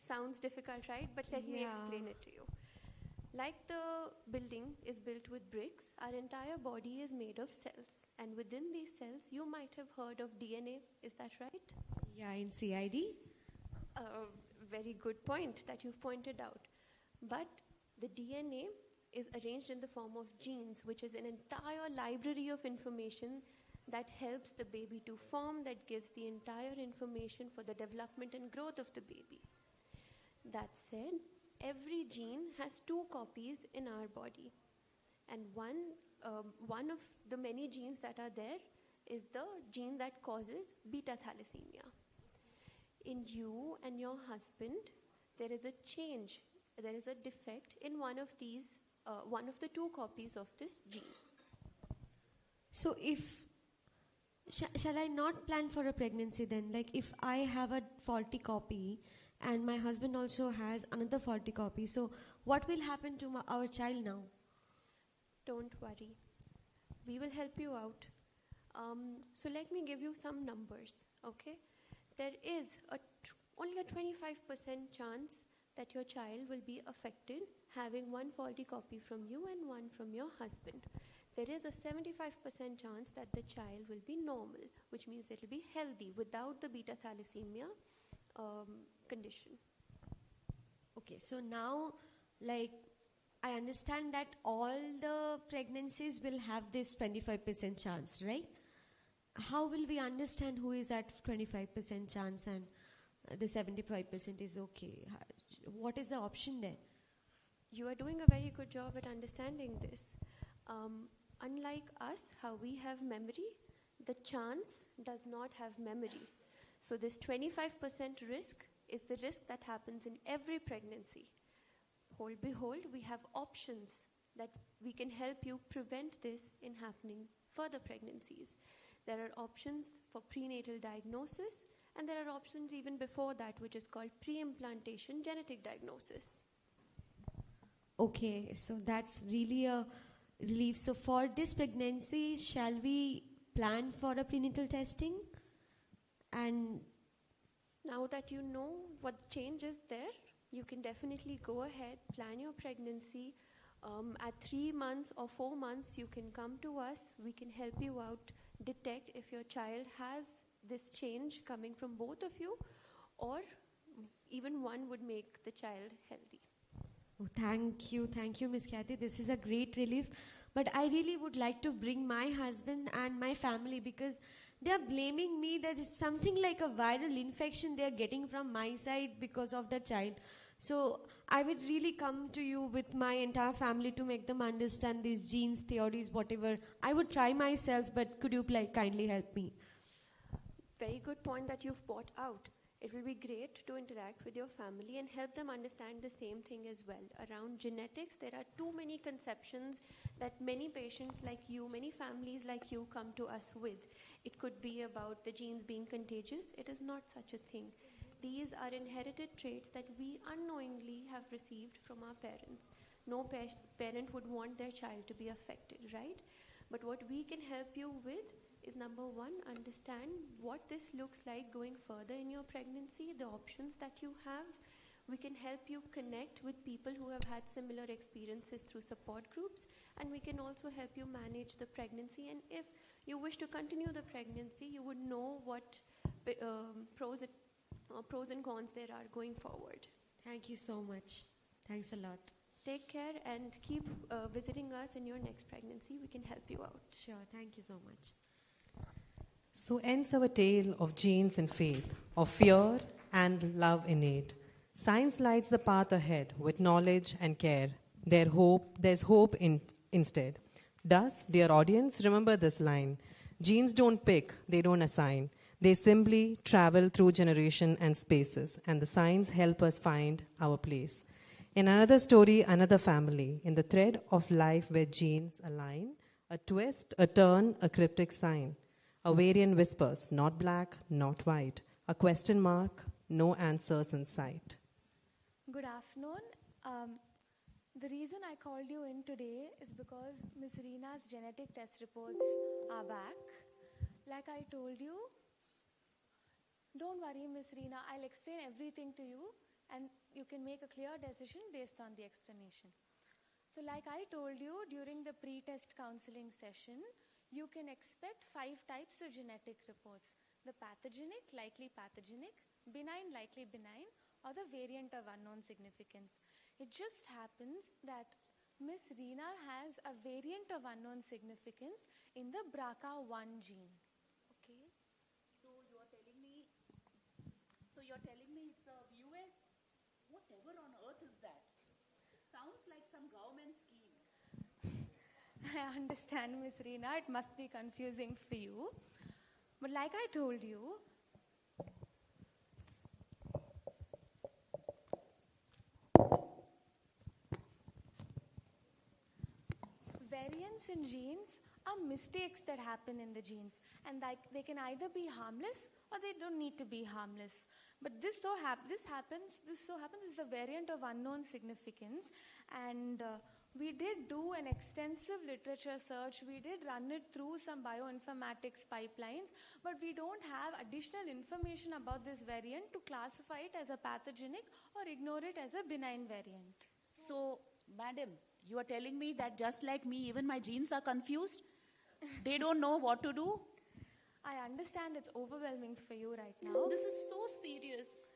Sounds difficult, right? But let me explain it to you. Like the building is built with bricks, our entire body is made of cells. And within these cells, you might have heard of DNA. Is that right? Yeah, in CID. Very good point that you've pointed out. But the DNA is arranged in the form of genes, which is an entire library of information that helps the baby to form, that gives the entire information for the development and growth of the baby. That said, every gene has 2 copies in our body. And one of the many genes that are there is the gene that causes beta thalassemia. In you and your husband, there is a change, there is a defect in one of the 2 copies of this gene. So shall I not plan for a pregnancy then? Like if I have a faulty copy and my husband also has another faulty copy, so what will happen to our child now? Don't worry. We will help you out. So let me give you some numbers, okay? There is only a 25% chance that your child will be affected having one faulty copy from you and one from your husband. There is a 75% chance that the child will be normal, which means it will be healthy without the beta thalassemia condition. Okay, so now, like, I understand that all the pregnancies will have this 25% chance, right? How will we understand who is at 25% chance and the 75% is okay? What is the option there? You are doing a very good job at understanding this. Unlike us, how we have memory, the chance does not have memory. So this 25% risk is the risk that happens in every pregnancy. Behold, we have options that we can help you prevent this in happening further pregnancies. There are options for prenatal diagnosis, and there are options even before that, which is called pre-implantation genetic diagnosis. Okay, so that's really a relief. So for this pregnancy, shall we plan for a prenatal testing? And now that you know what change is there, you can definitely go ahead, plan your pregnancy. At 3 months or 4 months, you can come to us. We can help you out, detect if your child has this change coming from both of you, or even one would make the child healthy. Oh, thank you, Ms. Kathy. This is a great relief. But I really would like to bring my husband and my family, because they are blaming me that it's something like a viral infection they are getting from my side because of the child. So I would really come to you with my entire family to make them understand these genes, theories, whatever. I would try myself, but could you kindly help me? Very good point that you've brought out. It will be great to interact with your family and help them understand the same thing as well. Around genetics, there are too many conceptions that many patients like you, many families like you come to us with. It could be about the genes being contagious. It is not such a thing. These are inherited traits that we unknowingly have received from our parents. No parent would want their child to be affected, right? But what we can help you with is, number one, understand what this looks like going further in your pregnancy, the options that you have. We can help you connect with people who have had similar experiences through support groups, and we can also help you manage the pregnancy. And if you wish to continue the pregnancy, you would know what pros and cons there are going forward. Thank you so much. Thanks a lot. Take care and keep visiting us in your next pregnancy. We can help you out. Sure. Thank you so much. So ends our tale of genes and faith, of fear and love innate. Science lights the path ahead with knowledge and care. There's hope instead. Thus, dear audience, remember this line. Genes don't pick, they don't assign. They simply travel through generation and spaces, and the signs help us find our place. In another story, another family, in the thread of life where genes align, a twist, a turn, a cryptic sign. A variant whispers, not black, not white. A question mark, no answers in sight. Good afternoon. The reason I called you in today is because Miss Reena's genetic test reports are back. Like I told you, don't worry, Miss Reena, I'll explain everything to you and you can make a clear decision based on the explanation. So like I told you during the pre-test counseling session, you can expect 5 types of genetic reports: the pathogenic, likely pathogenic, benign, likely benign, or the variant of unknown significance. It just happens that Miss Reena has a variant of unknown significance in the BRCA1 gene. Okay. So you're telling me it's a VUS? Whatever on earth is that? It sounds like some government scheme. I understand, Miss Reena, it must be confusing for you. But like I told you, variants in genes are mistakes that happen in the genes, and they can either be harmless or they don't need to be harmless. But this so happens is the variant of unknown significance, and we did do an extensive literature search. We did run it through some bioinformatics pipelines, but we don't have additional information about this variant to classify it as a pathogenic or ignore it as a benign variant. So, madam, you are telling me that just like me, even my genes are confused? They don't know what to do? I understand it's overwhelming for you right now. This is so serious.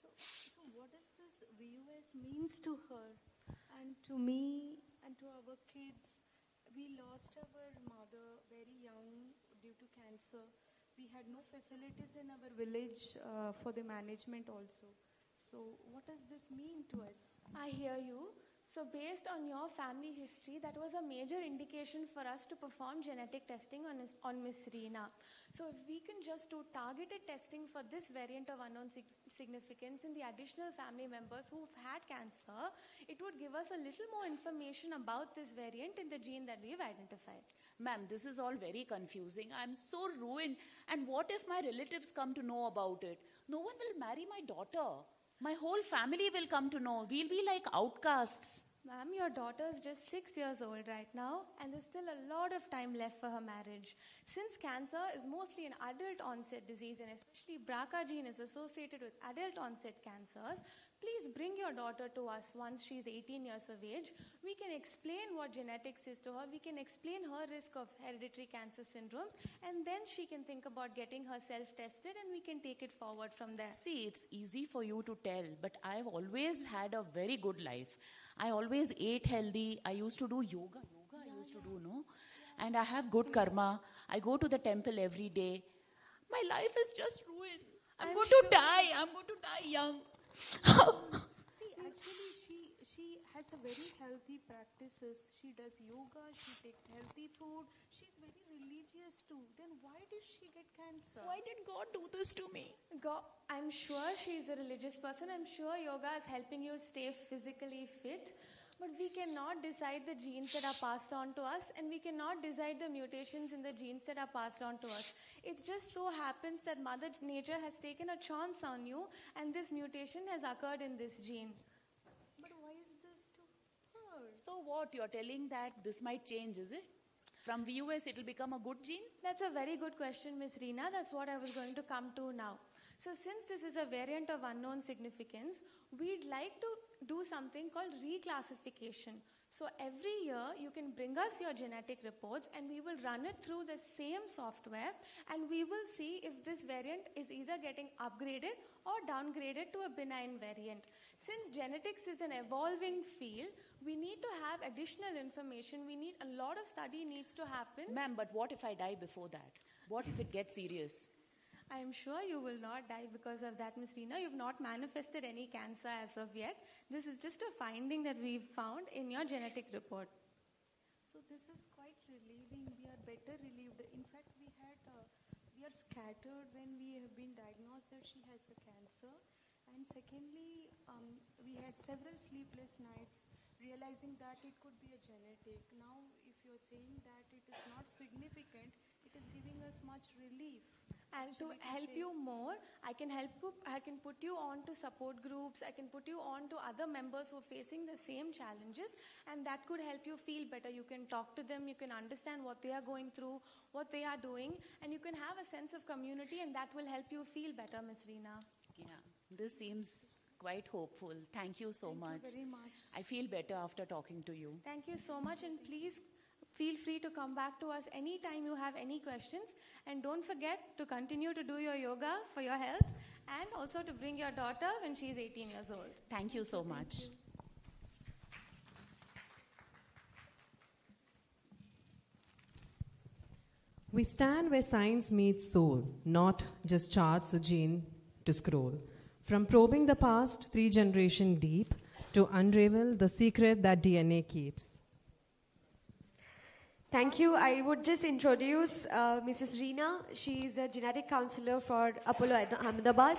So what does this VUS means to her and to me and to our kids? We lost our mother very young due to cancer. We had no facilities in our village for the management also. So what does this mean to us? I hear you. So based on your family history, that was a major indication for us to perform genetic testing on Miss Reena. So if we can just do targeted testing for this variant of unknown significance in the additional family members who've had cancer, it would give us a little more information about this variant in the gene that we've identified. Ma'am, this is all very confusing. I'm so ruined. And what if my relatives come to know about it? No one will marry my daughter. My whole family will come to know. We'll be like outcasts. Ma'am, your daughter is just 6 years old right now, and there's still a lot of time left for her marriage. Since cancer is mostly an adult onset disease, and especially BRCA gene is associated with adult onset cancers, please bring your daughter to us once she's 18 years of age. We can explain what genetics is to her. We can explain her risk of hereditary cancer syndromes, and then she can think about getting herself tested, and we can take it forward from there. See, it's easy for you to tell, but I've always had a very good life. I always ate healthy. I used to do yoga. And I have good karma. I go to the temple every day. My life is just ruined. I'm going to die. I'm going to die young. See, actually, she has a very healthy practices. She does yoga. She takes healthy food. She's very religious too. Then why did she get cancer? Why did God do this to me? God, I'm sure she's a religious person. I'm sure yoga is helping you stay physically fit. But we cannot decide the genes that are passed on to us, and we cannot decide the mutations in the genes that are passed on to us. It just so happens that Mother Nature has taken a chance on you, and this mutation has occurred in this gene. But why is this to her? So what? You're telling that this might change, is it? From VUS, it will become a good gene? That's a very good question, Miss Reena. That's what I was going to come to now. So since this is a variant of unknown significance, we'd like to do something called reclassification. So every year you can bring us your genetic reports and we will run it through the same software, and we will see if this variant is either getting upgraded or downgraded to a benign variant. Since genetics is an evolving field, we need to have additional information. A lot of study needs to happen. Ma'am, but what if I die before that? What if it gets serious? I am sure you will not die because of that, Ms. Reena. You've not manifested any cancer as of yet. This is just a finding that we've found in your genetic report. So this is quite relieving. We are better relieved. In fact, we are scattered when we have been diagnosed that she has a cancer. And secondly, we had several sleepless nights realizing that it could be a genetic. Now, if you're saying that it is not significant, it is giving us much relief. I'll to help you more, I can put you on to support groups, I can put you on to other members who are facing the same challenges, and that could help you feel better. You can talk to them, you can understand what they are going through, what they are doing, and you can have a sense of community, and that will help you feel better, Ms. Reena. Yeah, this seems quite hopeful. Thank you so much. Thank you very much. I feel better after talking to you. Thank you so much, and please feel free to come back to us anytime you have any questions. And don't forget to continue to do your yoga for your health, and also to bring your daughter when she is 18 years old. Thank you so much. You. We stand where science meets soul, not just charts or gene to scroll. From probing the past 3 generations deep to unravel the secret that DNA keeps. Thank you. I would just introduce Mrs. Reena. She is a genetic counselor for Apollo Ahmedabad.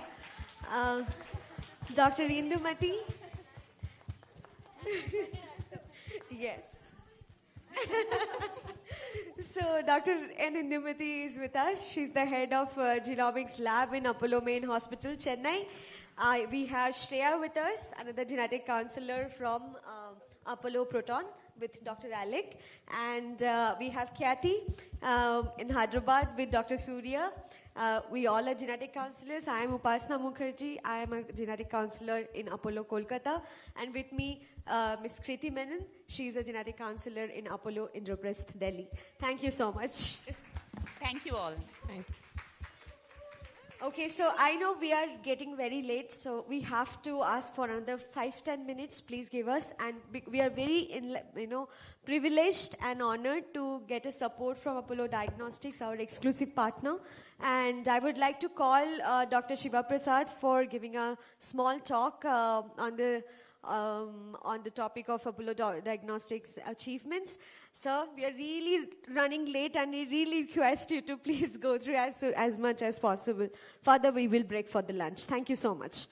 Dr. Indumati. Yes. So Dr. Indumati is with us. She's the head of Genomics lab in Apollo Main Hospital, Chennai. We have Shreya with us, another genetic counselor from Apollo Proton with Dr. Alec. And we have Kathy in Hyderabad with Dr. Surya. We all are genetic counselors. I am Upasna Mukherjee. I am a genetic counselor in Apollo Kolkata. And with me, Ms. Kriti Menon. She is a genetic counselor in Apollo Indraprasth, Delhi. Thank you so much. Thank you all. Thank you. Okay, so I know we are getting very late, so we have to ask for another 5-10 minutes. Please give us, and we are very, privileged and honored to get a support from Apollo Diagnostics, our exclusive partner. And I would like to call Dr. Shiva Prasad for giving a small talk on the topic of Apollo Diagnostics achievements. Sir, we are really running late, and we really request you to please go through as much as possible. Further, we will break for the lunch. Thank you so much.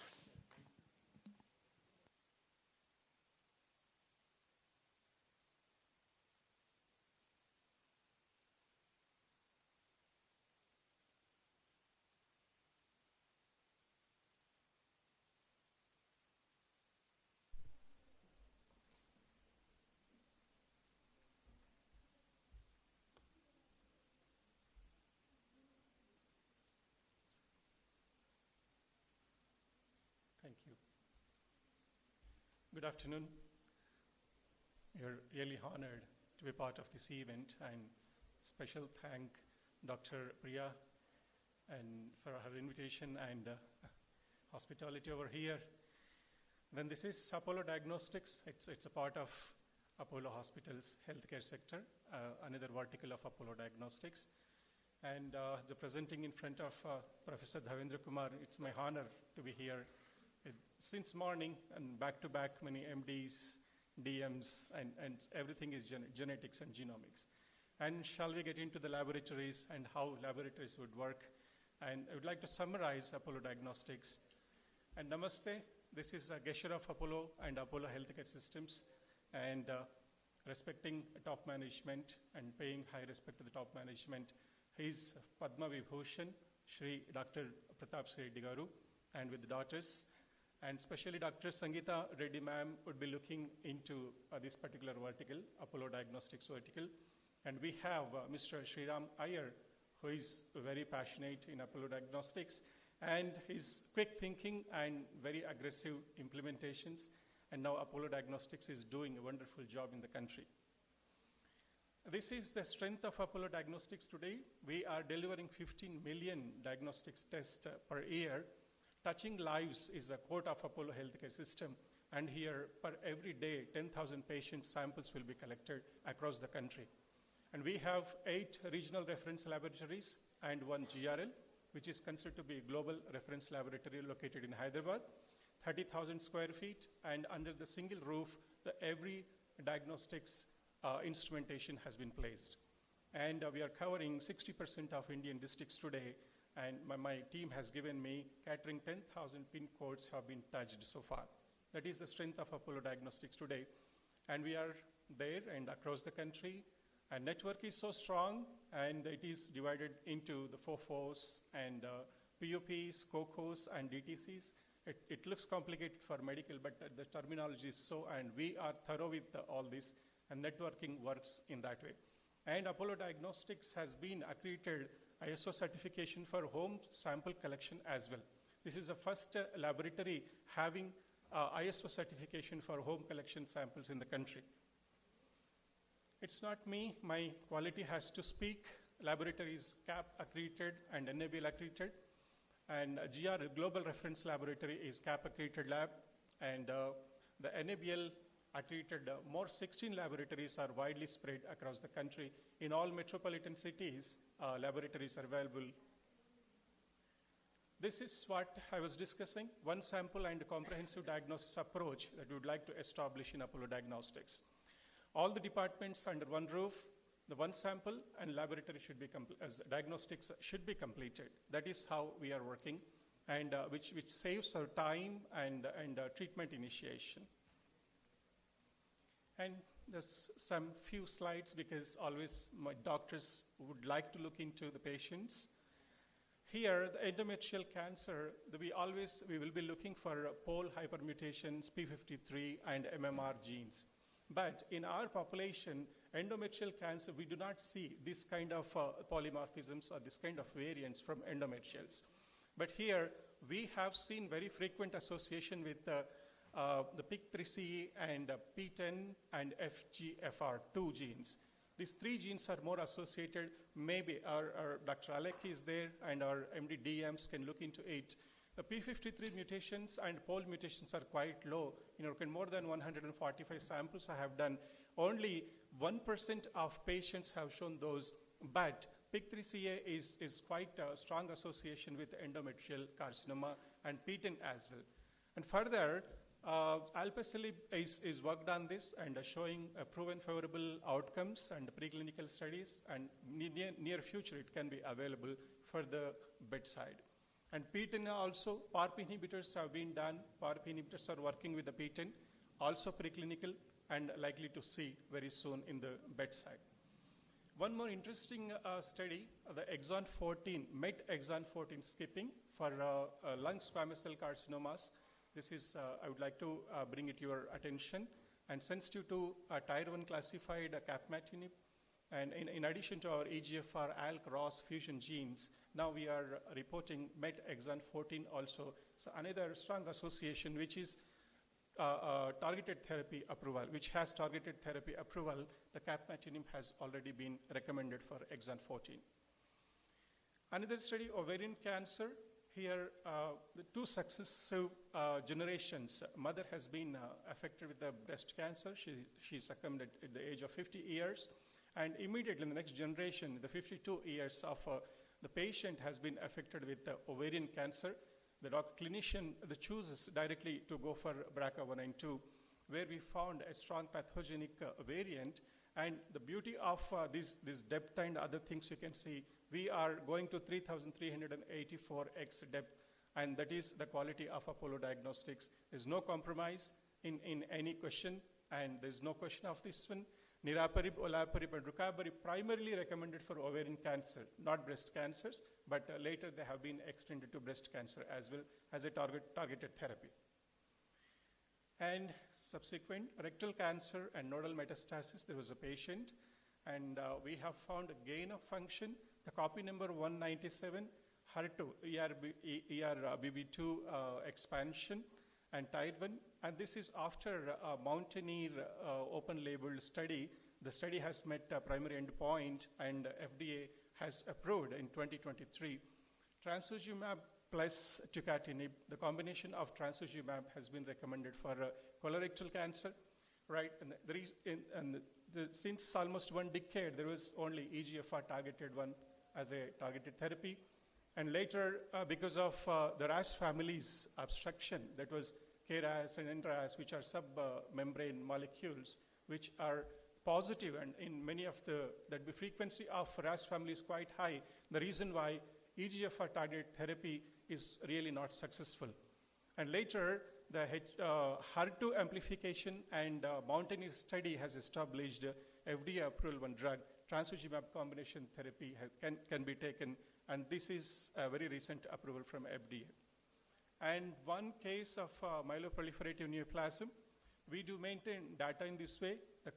Thank you. Good afternoon. We're really honored to be part of this event, and special thank Dr. Priya and for her invitation and hospitality over here. Then this is Apollo Diagnostics. It's a part of Apollo Hospitals healthcare sector, another vertical of Apollo Diagnostics. And the presenting in front of Professor Dhavendra Kumar, it's my honor to be here. Since morning and back-to-back many MDs, DMs, and everything is genetics and genomics. And shall we get into the laboratories and how laboratories would work? And I would like to summarize Apollo Diagnostics. And namaste, this is a gesture of Apollo and Apollo Healthcare Systems, and respecting top management and paying high respect to the top management. He's Padma Vibhushan, Shri Dr. Pratap Reddy Garu, and with the daughters. And especially Dr. Sangeeta Reddy ma'am would be looking into this particular vertical, Apollo Diagnostics vertical. And we have Mr. Sriram Iyer, who is very passionate in Apollo Diagnostics, and his quick thinking and very aggressive implementations. And now Apollo Diagnostics is doing a wonderful job in the country. This is the strength of Apollo Diagnostics today. We are delivering 15 million diagnostics tests per year. Touching lives is a core of Apollo healthcare system, and here per every day 10,000 patient samples will be collected across the country. And we have 8 regional reference laboratories and 1 GRL, which is considered to be a global reference laboratory located in Hyderabad, 30,000 square feet, and under the single roof, every diagnostics instrumentation has been placed. And we are covering 60% of Indian districts today. And my team has given me catering 10,000 pin codes have been touched so far. That is the strength of Apollo Diagnostics today. And we are there and across the country. And network is so strong, and it is divided into the FOFOs and POPs, COCOs, and DTCs. It looks complicated for medical, but the terminology is so, and we are thorough with all this, and networking works in that way. And Apollo Diagnostics has been accredited ISO certification for home sample collection as well. This is the first laboratory having ISO certification for home collection samples in the country. It's not me, my quality has to speak. Laboratory is CAP accredited and NABL accredited. And GR, Global Reference Laboratory, is CAP accredited lab. And the NABL accredited, more 16 laboratories are widely spread across the country. In all metropolitan cities, laboratories are available. This is what I was discussing, one sample and comprehensive diagnosis approach that we would like to establish in Apollo Diagnostics. All the departments under one roof, the one sample and laboratory should be diagnostics should be completed. That is how we are working, and which saves our time and treatment initiation. And there's some few slides because always my doctors would like to look into the patients. Here, the endometrial cancer, we will be looking for pole hypermutations, P53 and MMR genes. But in our population, endometrial cancer, we do not see this kind of polymorphisms or this kind of variants from endometrials. But here, we have seen very frequent association with the PIK3CA and P10 and FGFR2 genes. These three genes are more associated. Maybe our Dr. Alec is there, and our MD DMs can look into it. The P53 mutations and pole mutations are quite low. More than 145 samples I have done. Only 1% of patients have shown those, but PIK3CA is quite a strong association with endometrial carcinoma and P10 as well. And further, Alpecelib is worked on this and showing proven favorable outcomes and preclinical studies, and near future it can be available for the bedside. And P10 also, PARP inhibitors have been done. PARP inhibitors are working with the P10, also preclinical and likely to see very soon in the bedside. One more interesting study, the exon 14, MET exon 14 skipping for lung squamous cell carcinomas. This is, I would like to bring it to your attention. And sensitive to Tier 1 classified capmatinib, and in addition to our EGFR, ALK, ROS fusion genes, now we are reporting MET exon 14 also. So another strong association, which is targeted therapy approval, which has targeted therapy approval. The capmatinib has already been recommended for exon 14. Another study, ovarian cancer. Here, the two successive generations. Mother has been affected with the breast cancer. She succumbed at the age of 50 years. And immediately in the next generation, the 52 years of the patient has been affected with ovarian cancer. The clinician chooses directly to go for BRCA1 and 2, where we found a strong pathogenic variant. And the beauty of this depth and other things you can see, we are going to 3,384x depth, and that is the quality of Apollo Diagnostics. There's no compromise in any question, and there's no question of this one. Niraparib, olaparib, and rucaparib primarily recommended for ovarian cancer, not breast cancers, but later they have been extended to breast cancer as well as a targeted therapy. And subsequent rectal cancer and nodal metastasis, there was a patient, and we have found a gain of function. The copy number 197, HER2, ERBB2 expansion, and Tier 1, and this is after a Mountaineer open-label study. The study has met a primary endpoint, and FDA has approved in 2023. Trastuzumab plus tucatinib, the combination of trastuzumab has been recommended for colorectal cancer, right? And since almost 1 decade, there was only EGFR targeted one as a targeted therapy. And later, because of the RAS family's obstruction, that was KRAS and NRAS, which are sub-membrane molecules, which are positive, and in many of the frequency of RAS family is quite high. The reason why EGFR targeted therapy is really not successful. And later, the HER2 amplification and Mountaineer study has established FDA approval one drug, trastuzumab combination therapy can be taken, and this is a very recent approval from FDA. And one case of myeloproliferative neoplasm, we do maintain data in this way. The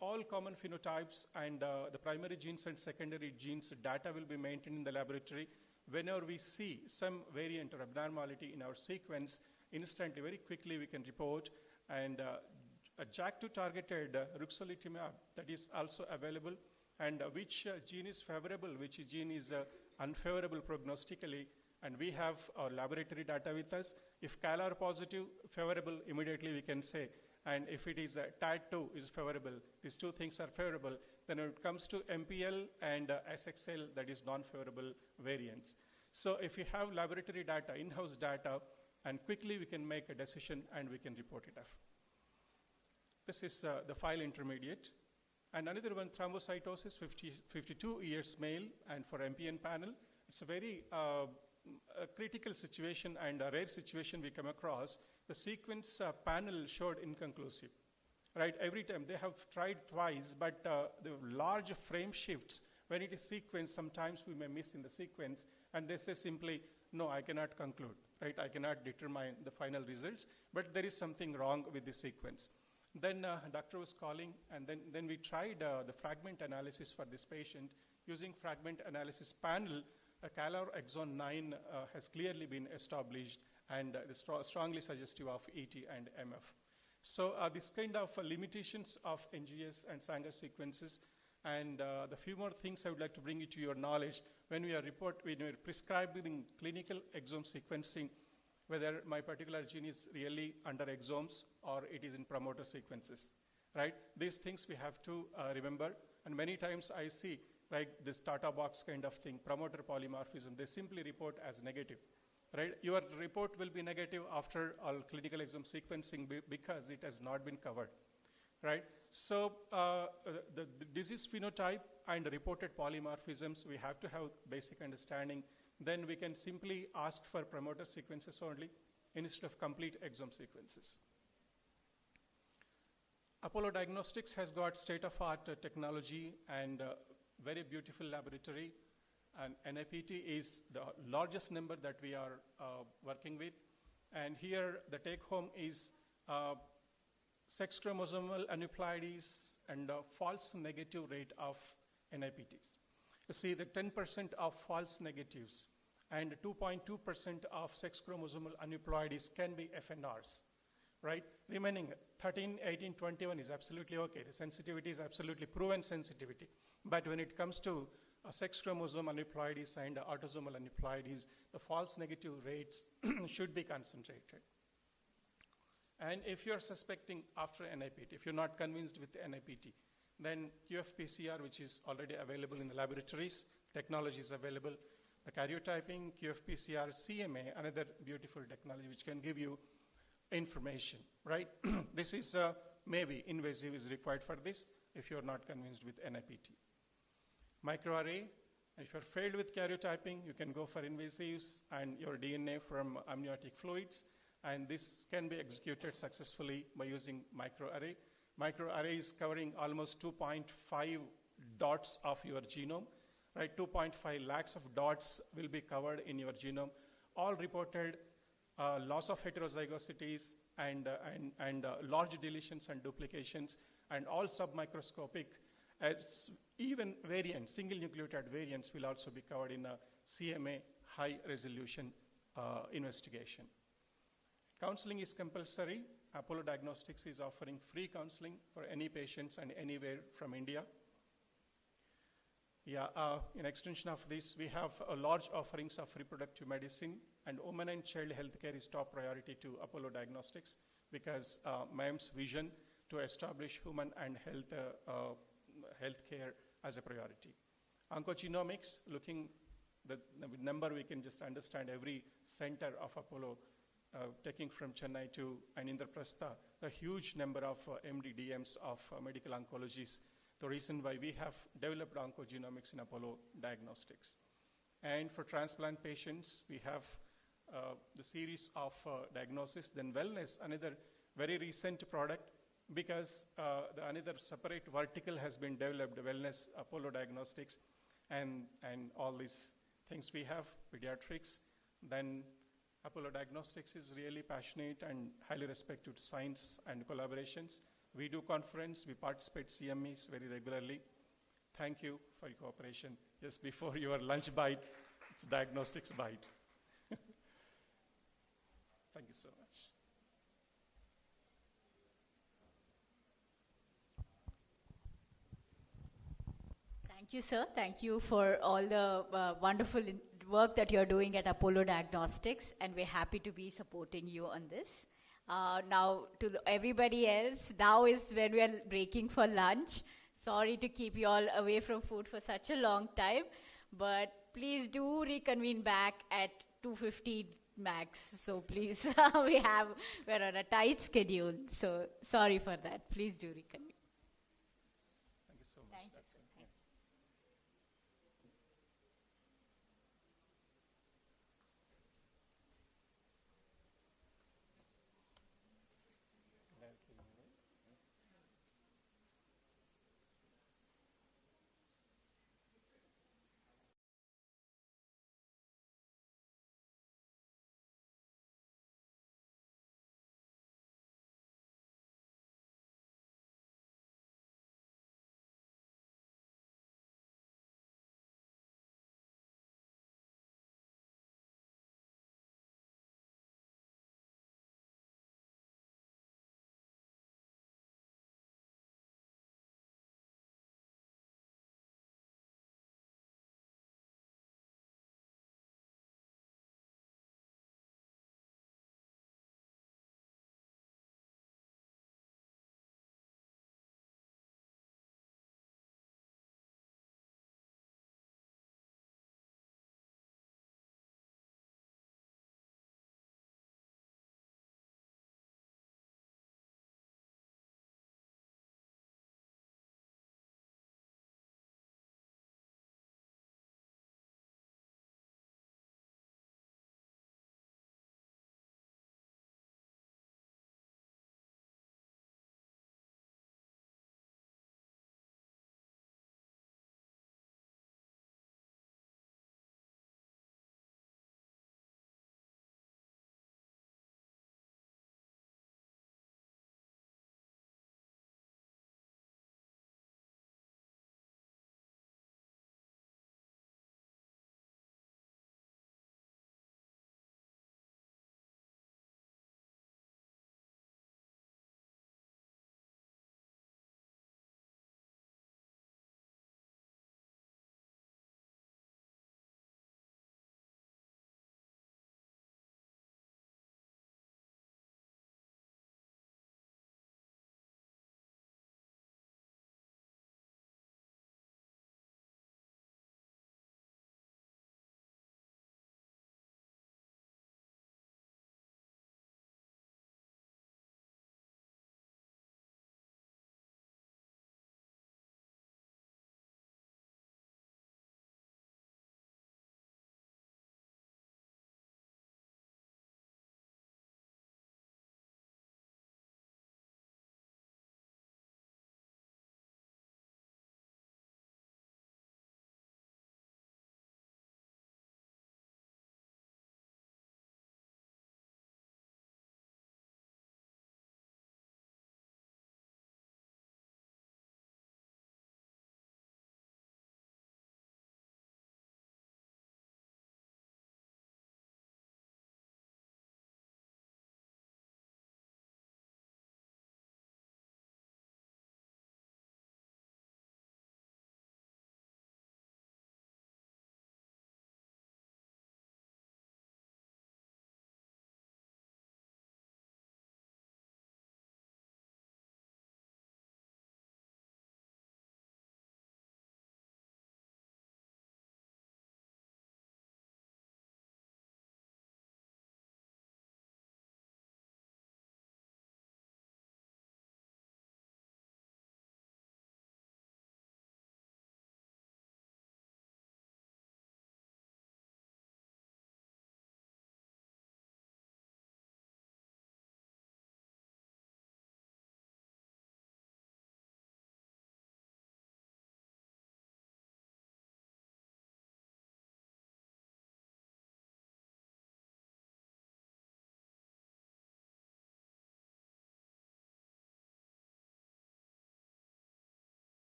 all common phenotypes and the primary genes and secondary genes data will be maintained in the laboratory. Whenever we see some variant or abnormality in our sequence, instantly, very quickly, we can report. And a JAK2 targeted ruxolitinib that is also available, and which gene is favorable, which gene is unfavorable prognostically, and we have our laboratory data with us. If CALR positive, favorable, immediately we can say, and if it is TAD2 is favorable, these two things are favorable, then when it comes to MPL and SXL, that is non-favorable variants. So if we have laboratory data, in-house data, and quickly we can make a decision and we can report it off. This is the file intermediate. And another one, thrombocytosis, 52 years male, and for MPN panel, it's a very a critical situation and a rare situation we come across. The sequence panel showed inconclusive, right? Every time they have tried twice, but the large frame shifts, when it is sequenced, sometimes we may miss in the sequence, and they say simply, no, I cannot conclude, right? I cannot determine the final results, but there is something wrong with the sequence. Then doctor was calling, and then we tried the fragment analysis for this patient. Using fragment analysis panel, a CALR exon 9 has clearly been established, and is strongly suggestive of ET and MF. So this kind of limitations of NGS and Sanger sequences, and the few more things I would like to bring you to your knowledge. When we are prescribing clinical exome sequencing, whether my particular gene is really under exomes or it is in promoter sequences, right? These things we have to remember. And many times I see, right, this Tata box kind of thing, promoter polymorphism, they simply report as negative, right? Your report will be negative after all clinical exome sequencing because it has not been covered, right? So the disease phenotype and reported polymorphisms, we have to have basic understanding. Then we can simply ask for promoter sequences only instead of complete exome sequences. Apollo Diagnostics has got state-of-art technology and very beautiful laboratory. And NIPT is the largest number that we are working with. And here the take-home is sex chromosomal aneuploidies and false negative rate of NIPTs. You see the 10% of false negatives and 2.2% of sex chromosomal aneuploidies can be FNRs, right? Remaining 13, 18, 21 is absolutely okay. The sensitivity is absolutely proven sensitivity. But when it comes to sex chromosome aneuploidies and autosomal aneuploidies, the false negative rates should be concentrated. And if you're suspecting after NIPT, if you're not convinced with the NIPT, then QF-PCR, which is already available in the laboratories, technology is available. The karyotyping, QF-PCR, CMA, another beautiful technology which can give you information, right? This is maybe invasive is required for this if you're not convinced with NIPT. Microarray, if you're failed with karyotyping, you can go for invasives and your DNA from amniotic fluids, and this can be executed successfully by using microarray. Microarray is covering almost 2.5 dots of your genome, right? 2.5 lakhs of dots will be covered in your genome. All reported loss of heterozygosities and large deletions and duplications, and all submicroscopic. Even variants, single nucleotide variants will also be covered in a CMA high resolution investigation. Counseling is compulsory. Apollo Diagnostics is offering free counseling for any patients and anywhere from India. Yeah, in extension of this, we have a large offerings of reproductive medicine, and women and child healthcare is top priority to Apollo Diagnostics because MAM's vision to establish human and healthcare as a priority. Oncogenomics, looking the number, we can just understand every center of Apollo, taking from Chennai to Indraprastha, a huge number of MD-DMs of medical oncologists. The reason why we have developed oncogenomics in Apollo Diagnostics. And for transplant patients, we have the series of diagnosis. Then wellness, another very recent product, because another separate vertical has been developed, wellness, Apollo Diagnostics, and all these things we have, pediatrics. Then Apollo Diagnostics is really passionate and highly respected science and collaborations. We do conference, we participate CMEs very regularly. Thank you for your cooperation. Just before your lunch bite, it's diagnostics bite. Thank you so much. Thank you, sir. Thank you for all the wonderful work that you're doing at Apollo Diagnostics, and we're happy to be supporting you on this. Now, to everybody else, now is when we are breaking for lunch. Sorry to keep you all away from food for such a long time, but please do reconvene back at 2:15 max. So please, we're on a tight schedule. So sorry for that. Please do reconvene. Thank you so much. Thank you, sir.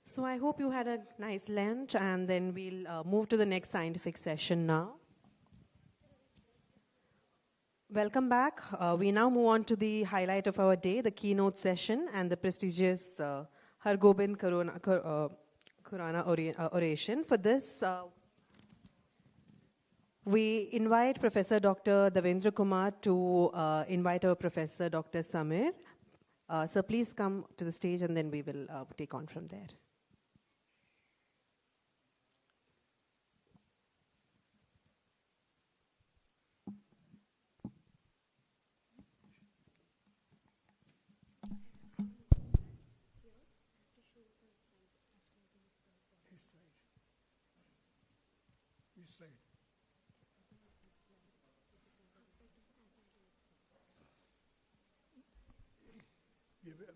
So I hope you had a nice lunch, and then we'll move to the next scientific session now. Welcome back. We now move on to the highlight of our day, the keynote session, and the prestigious Hargobind Khurana oration. For this, we invite Professor Dr. Devendra Kumar to invite our Professor Dr. Samir. So please come to the stage, and then we will take on from there.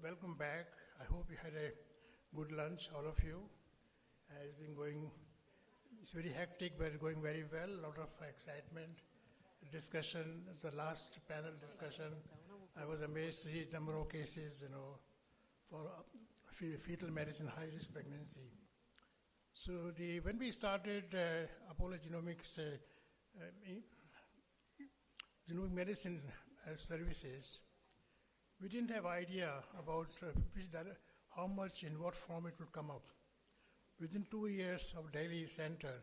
Welcome back. I hope you had a good lunch, all of you. It's been going, it's very hectic, but it's going very well. A lot of excitement, discussion, the last panel discussion. I was amazed to see the number of cases, for fetal medicine, high-risk pregnancy. So when we started Apollo Genomics, genomic medicine services, we didn't have idea about how much, in what form it would come up. Within 2 years of Delhi Center,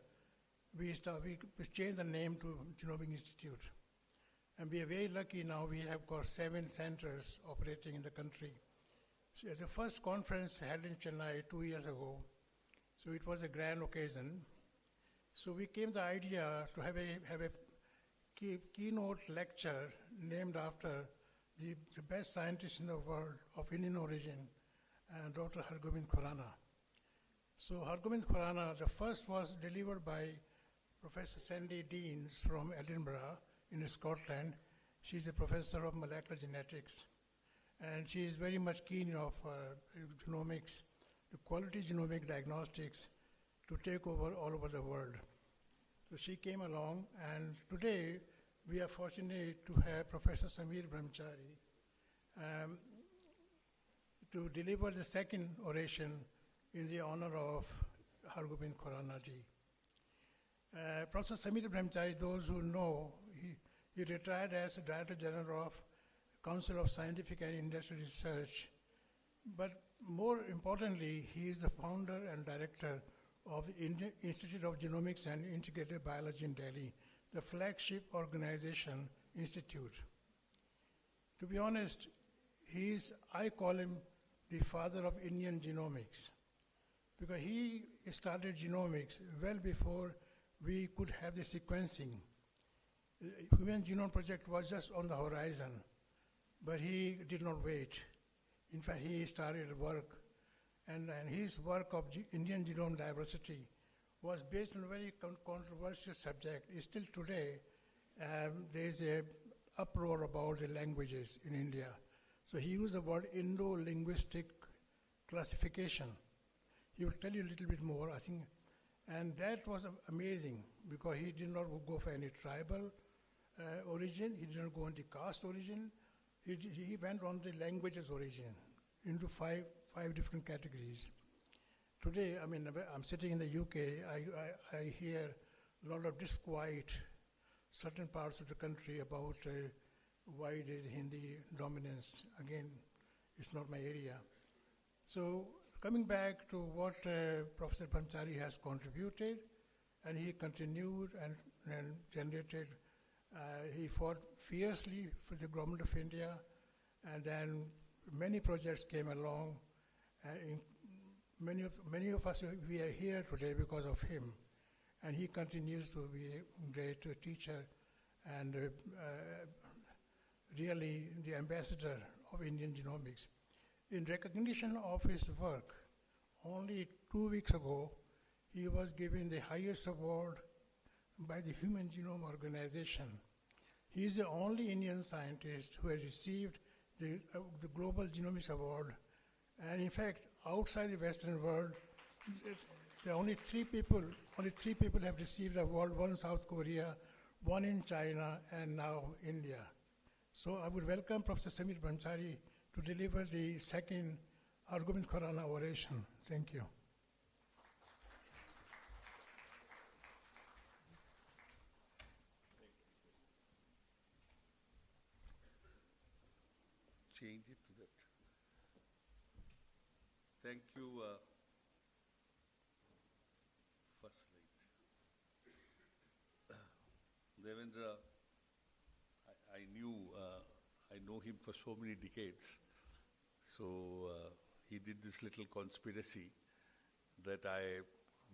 we changed the name to Genomics Institute. And we are very lucky now, we have got 7 centers operating in the country. So the first conference held in Chennai 2 years ago, so it was a grand occasion. So we came the idea to have a keynote lecture named after the best scientist in the world of Indian origin, Dr. Hargobind Khurana. So Hargobind Khurana, the first was delivered by Professor Sandy Deans from Edinburgh in Scotland. She's a professor of molecular genetics, and she is very much keen of genomics, the quality genomic diagnostics to take over all over the world. So she came along, and today we are fortunate to have Professor Samir Brahmachari to deliver the second oration in the honor of Hargobind Khurana ji. Professor Samir Brahmachari, those who know, he retired as the Director General of Council of Scientific and Industrial Research. But more importantly, he is the founder and director of the Indian Institute of Genomics and Integrated Biology in Delhi, the flagship organization institute. To be honest, I call him the father of Indian genomics, because he started genomics well before we could have the sequencing. The Human Genome Project was just on the horizon, but he did not wait. In fact, he started work, and his work of Indian genome diversity was based on a very controversial subject. Still today, there is an uproar about the languages in India. So he used the word Indo-linguistic classification. He will tell you a little bit more, I think. And that was amazing, because he did not go for any tribal origin. He did not go on the caste origin. He went on the languages origin into five different categories. Today, I'm sitting in the UK, I hear a lot of disquiet certain parts of the country about why there is Hindi dominance. Again, it's not my area. So coming back to what Professor Brahmachari has contributed, and he continued and generated, he fought fiercely for the government of India, and then many projects came along. Many of us, we are here today because of him, and he continues to be a great teacher and really the ambassador of Indian genomics. In recognition of his work, only 2 weeks ago, he was given the highest award by the Human Genome Organization. He is the only Indian scientist who has received the Global Genomics Award, and in fact, outside the Western world, there are only three people have received the award, one in South Korea, one in China, and now India. So I would welcome Professor Samir Brahmachari to deliver the second Hargobind Khurana oration. Thank you. change it to that. Thank you, first slide. Devendra, I know him for so many decades. So he did this little conspiracy that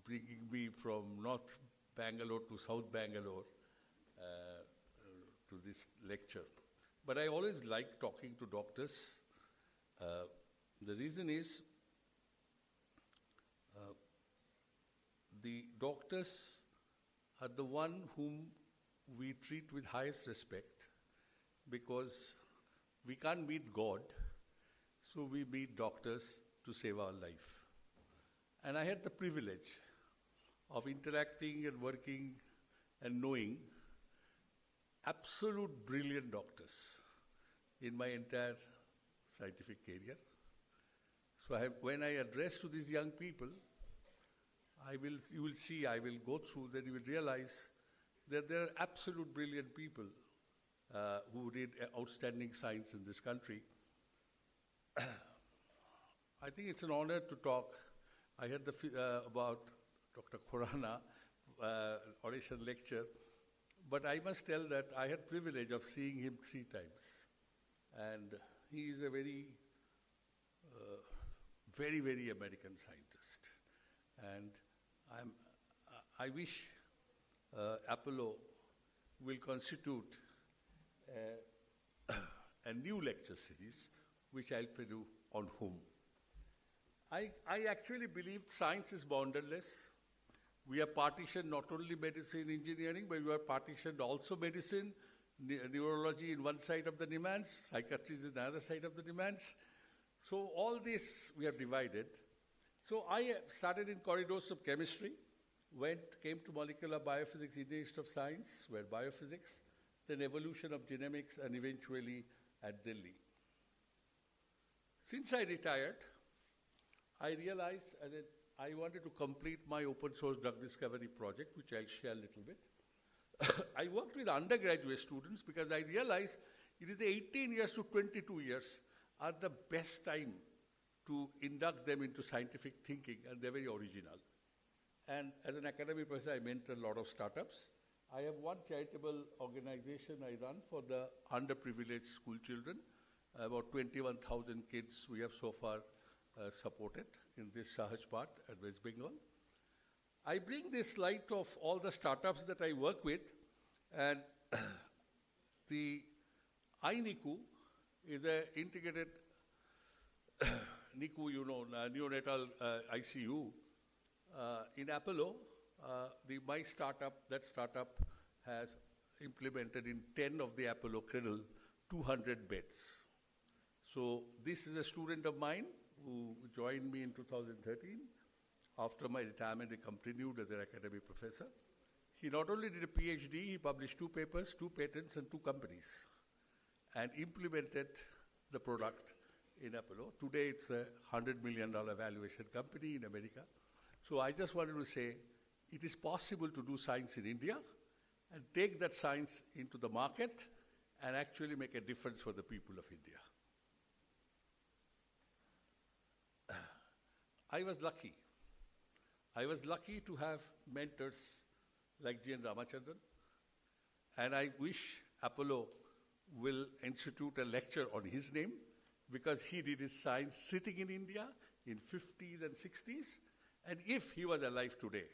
bringing me from North Bangalore to South Bangalore to this lecture. But I always like talking to doctors. The reason is the doctors are the one whom we treat with highest respect, because we can't meet God, so we meet doctors to save our life. And I had the privilege of interacting and working and knowing absolute brilliant doctors in my entire scientific career. So when I address to these young people, you will see, I will go through, then you will realize that there are absolute brilliant people who did outstanding science in this country. I think it's an honor to talk. I heard about Dr. Khurana audition lecture, but I must tell that I had privilege of seeing him 3 times. And he is a very, very, very American scientist. And I wish Apollo will constitute a new lecture series, which I'll do on whom. I actually believe science is boundaryless. We are partitioned not only medicine, engineering, but we are partitioned also medicine, neurology in one side of the demands, psychiatry is in the other side of the demands. So all this we have divided. So I started in corridors of chemistry, came to molecular biophysics, Indian Institute of Science, where biophysics, then evolution of genomics, and eventually at Delhi. Since I retired, I realized that I wanted to complete my open source drug discovery project, which I'll share a little bit. I worked with undergraduate students because I realized it is the 18 years to 22 years are the best time to induct them into scientific thinking, and they're very original. And as an academic person, I mentor a lot of startups. I have one charitable organization I run for the underprivileged school children. About 21,000 kids we have so far supported in this Sahaj part at West Bengal. I bring this light of all the startups that I work with, and the iNICU is an integrated NICU, neonatal ICU. In Apollo, my startup, that startup has implemented in 10 of the Apollo cradle 200 beds. So this is a student of mine who joined me in 2013. After my retirement, he continued as an academic professor. He not only did a PhD, he published 2 papers, 2 patents, and 2 companies, and implemented the product in Apollo. Today, it's a $100 million valuation company in America. So I just wanted to say, it is possible to do science in India and take that science into the market and actually make a difference for the people of India. I was lucky. I was lucky to have mentors like G.N. Ramachandran, and I wish Apollo will institute a lecture on his name, because he did his science sitting in India in 50s and 60s, and if he was alive today,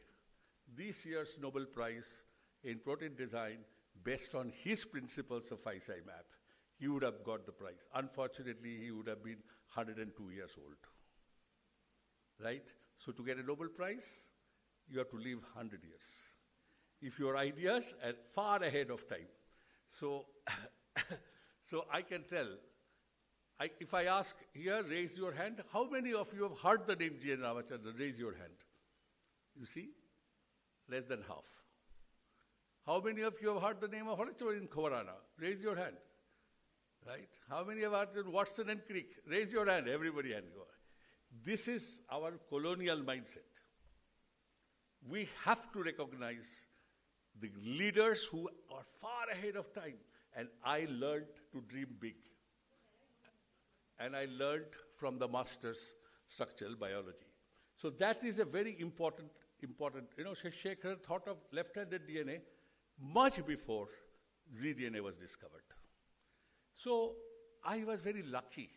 this year's Nobel Prize in protein design, based on his principles of 5-Si map, he would have got the prize. Unfortunately, he would have been 102 years old. Right? So to get a Nobel Prize, you have to live 100 years. If your ideas are far ahead of time. So, so I can tell, if I ask here, raise your hand, how many of you have heard the name G.N. Ramachandran? Raise your hand. You see? Less than half. How many of you have heard the name of Horace in Khurana? Raise your hand. Right? How many have heard Watson and Crick? Raise your hand. Everybody hand go. This is our colonial mindset. We have to recognize the leaders who are far ahead of time. And I learned to dream big. and I learned from the masters structural biology. So that is a very important, Shekhar thought of left-handed DNA much before zDNA was discovered. So I was very lucky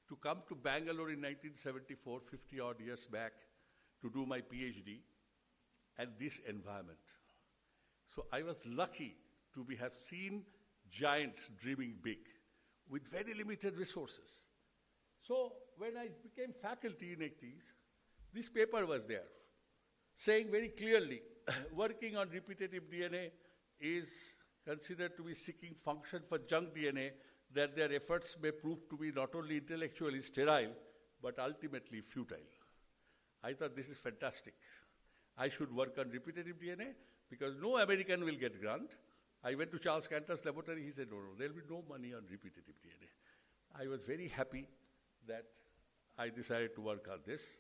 to come to Bangalore in 1974, 50 odd years back, to do my PhD at this environment. So I was lucky to have seen giants dreaming big with very limited resources. So when I became faculty in 80s, this paper was there, saying very clearly, working on repetitive DNA is considered to be seeking function for junk DNA, that their efforts may prove to be not only intellectually sterile, but ultimately futile. I thought this is fantastic. I should work on repetitive DNA because no American will get grant. I went to Charles Cantor's laboratory. He said, no, there will be no money on repetitive DNA. I was very happy that I decided to work on this.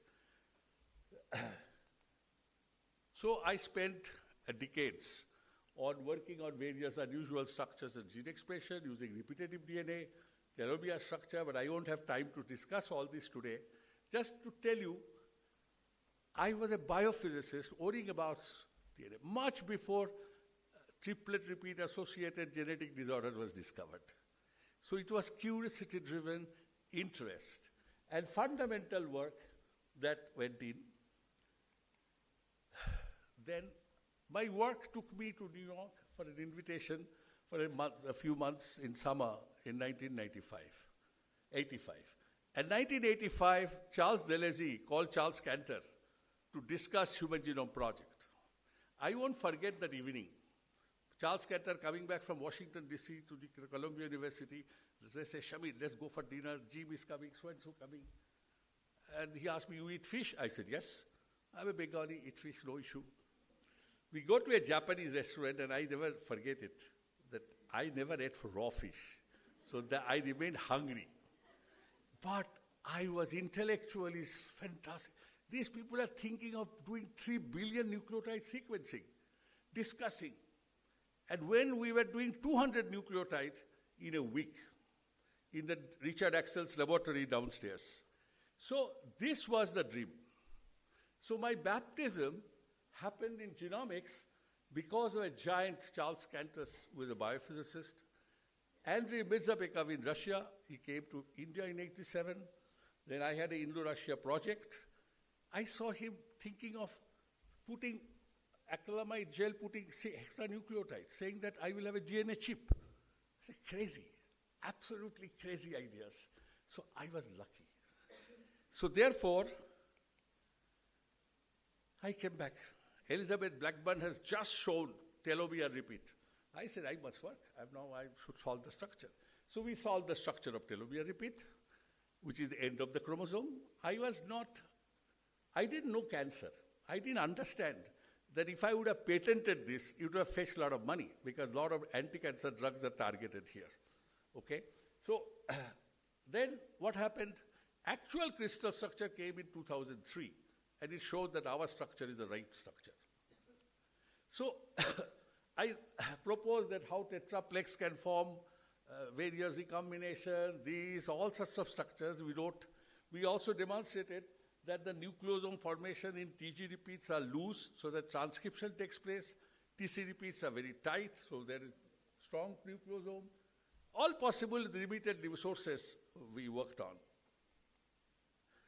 So I spent decades on working on various unusual structures of gene expression using repetitive DNA, telomere structure, but I won't have time to discuss all this today. Just to tell you, I was a biophysicist worrying about DNA much before triplet repeat associated genetic disorders was discovered. So it was curiosity-driven interest and fundamental work that went in. Then my work took me to New York for an invitation for a few months in summer in 1985. In 1985, Charles Deleuze called Charles Cantor to discuss Human Genome Project. I won't forget that evening. Charles Cantor coming back from Washington, D.C. to the Columbia University. They say, Shamir, let's go for dinner. Jim is coming, so-and-so coming. And he asked me, you eat fish? I said, yes. I'm a Bengali, eat fish, no issue. We go to a Japanese restaurant, and I never forget it, that I never ate raw fish. So that I remained hungry. But I was intellectually fantastic. These people are thinking of doing 3 billion nucleotide sequencing, discussing. And when we were doing 200 nucleotides in a week in the Richard Axel's laboratory downstairs. So this was the dream. So my baptism happened in genomics because of a giant, Charles Cantor, who was a biophysicist. Andrei Mirzapekov in Russia, he came to India in 87. Then I had an Indo-Russia project. I saw him thinking of putting acrylamide gel, putting hexanucleotides, saying that I will have a DNA chip. I said, crazy, absolutely crazy ideas. So I was lucky. So therefore, I came back. Elizabeth Blackburn has just shown telomere repeat. I said, I must work. I should solve the structure. So we solved the structure of telomere repeat, which is the end of the chromosome. I didn't know cancer. I didn't understand that if I would have patented this, it would have fetched a lot of money because a lot of anti-cancer drugs are targeted here. Okay? So then what happened? Actual crystal structure came in 2003, and it showed that our structure is the right structure. So I proposed that how tetraplex can form various recombination, these, all sorts of structures we wrote. We also demonstrated that the nucleosome formation in TG repeats are loose, so that transcription takes place. TC repeats are very tight, so there is strong nucleosome. All possible limited resources we worked on.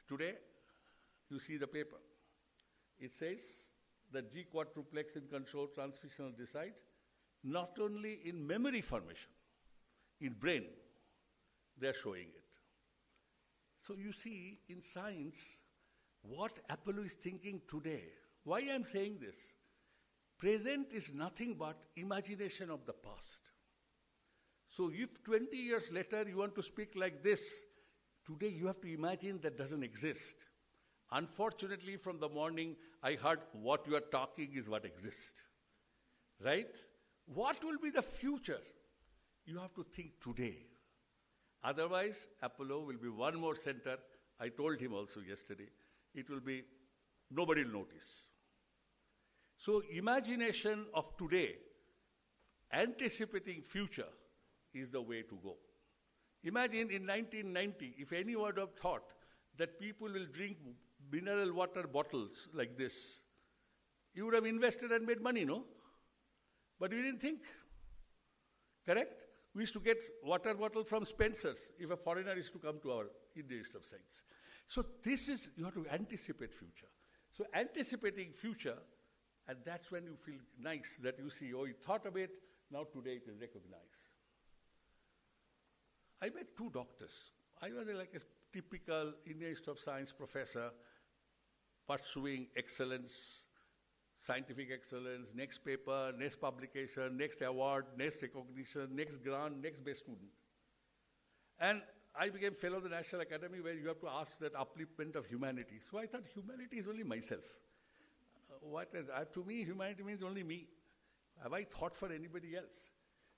Today, you see the paper. It says that G quadruplex in control transcriptional decide, not only in memory formation, in brain, they're showing it. So you see, in science, what Apollo is thinking today. Why I'm saying this? Present is nothing but imagination of the past. So if 20 years later you want to speak like this, today you have to imagine that doesn't exist. Unfortunately, from the morning, I heard what you are talking is what exists. Right? What will be the future? You have to think today. Otherwise, Apollo will be one more center. I told him also yesterday, it will be, nobody will notice. So imagination of today, anticipating future, is the way to go. Imagine in 1990, if anyone would have thought that people will drink mineral water bottles like this, you would have invested and made money, no? But we didn't think. Correct? We used to get water bottle from Spencer's if a foreigner is to come to our Indian Institute of Science. So this is, you have to anticipate future. So anticipating future, and that's when you feel nice that you see, oh, you thought of it, now today it is recognized. I met two doctors. I was like a typical Indian Institute of Science professor pursuing excellence, scientific excellence, next paper, next publication, next award, next recognition, next grant, next best student. And I became fellow of the National Academy where you have to ask that upliftment of humanity. So I thought humanity is only myself. To me, humanity means only me. Have I thought for anybody else?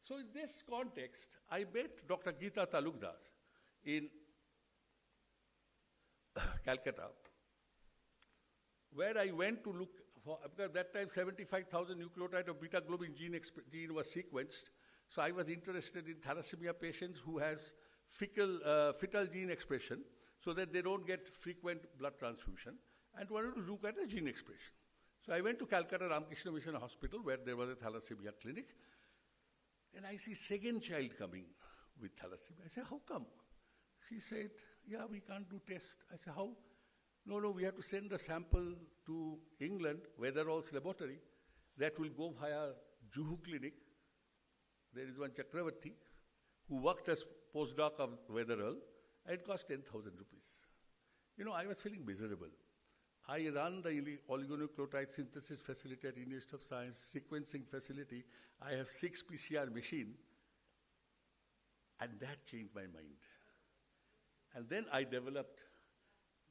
So in this context, I met Dr. Geeta Talukdar in Calcutta, where I went to look for, because that time 75,000 nucleotide of beta-globin gene was sequenced. So I was interested in thalassemia patients who has fetal gene expression so that they don't get frequent blood transfusion, and wanted to look at the gene expression. So I went to Calcutta Ramakrishna Mission Hospital where there was a thalassemia clinic, and I see second child coming with thalassemia. I said, how come? She said, yeah, we can't do test. I said, how? No, we have to send a sample to England, Weatherall's laboratory, that will go via Juhu Clinic. There is one Chakravarti who worked as postdoc of Weatherall, and it cost 10,000 rupees. I was feeling miserable. I run the oligonucleotide synthesis facility at Indian Institute of Science, sequencing facility. I have 6 PCR machine, and that changed my mind. And then I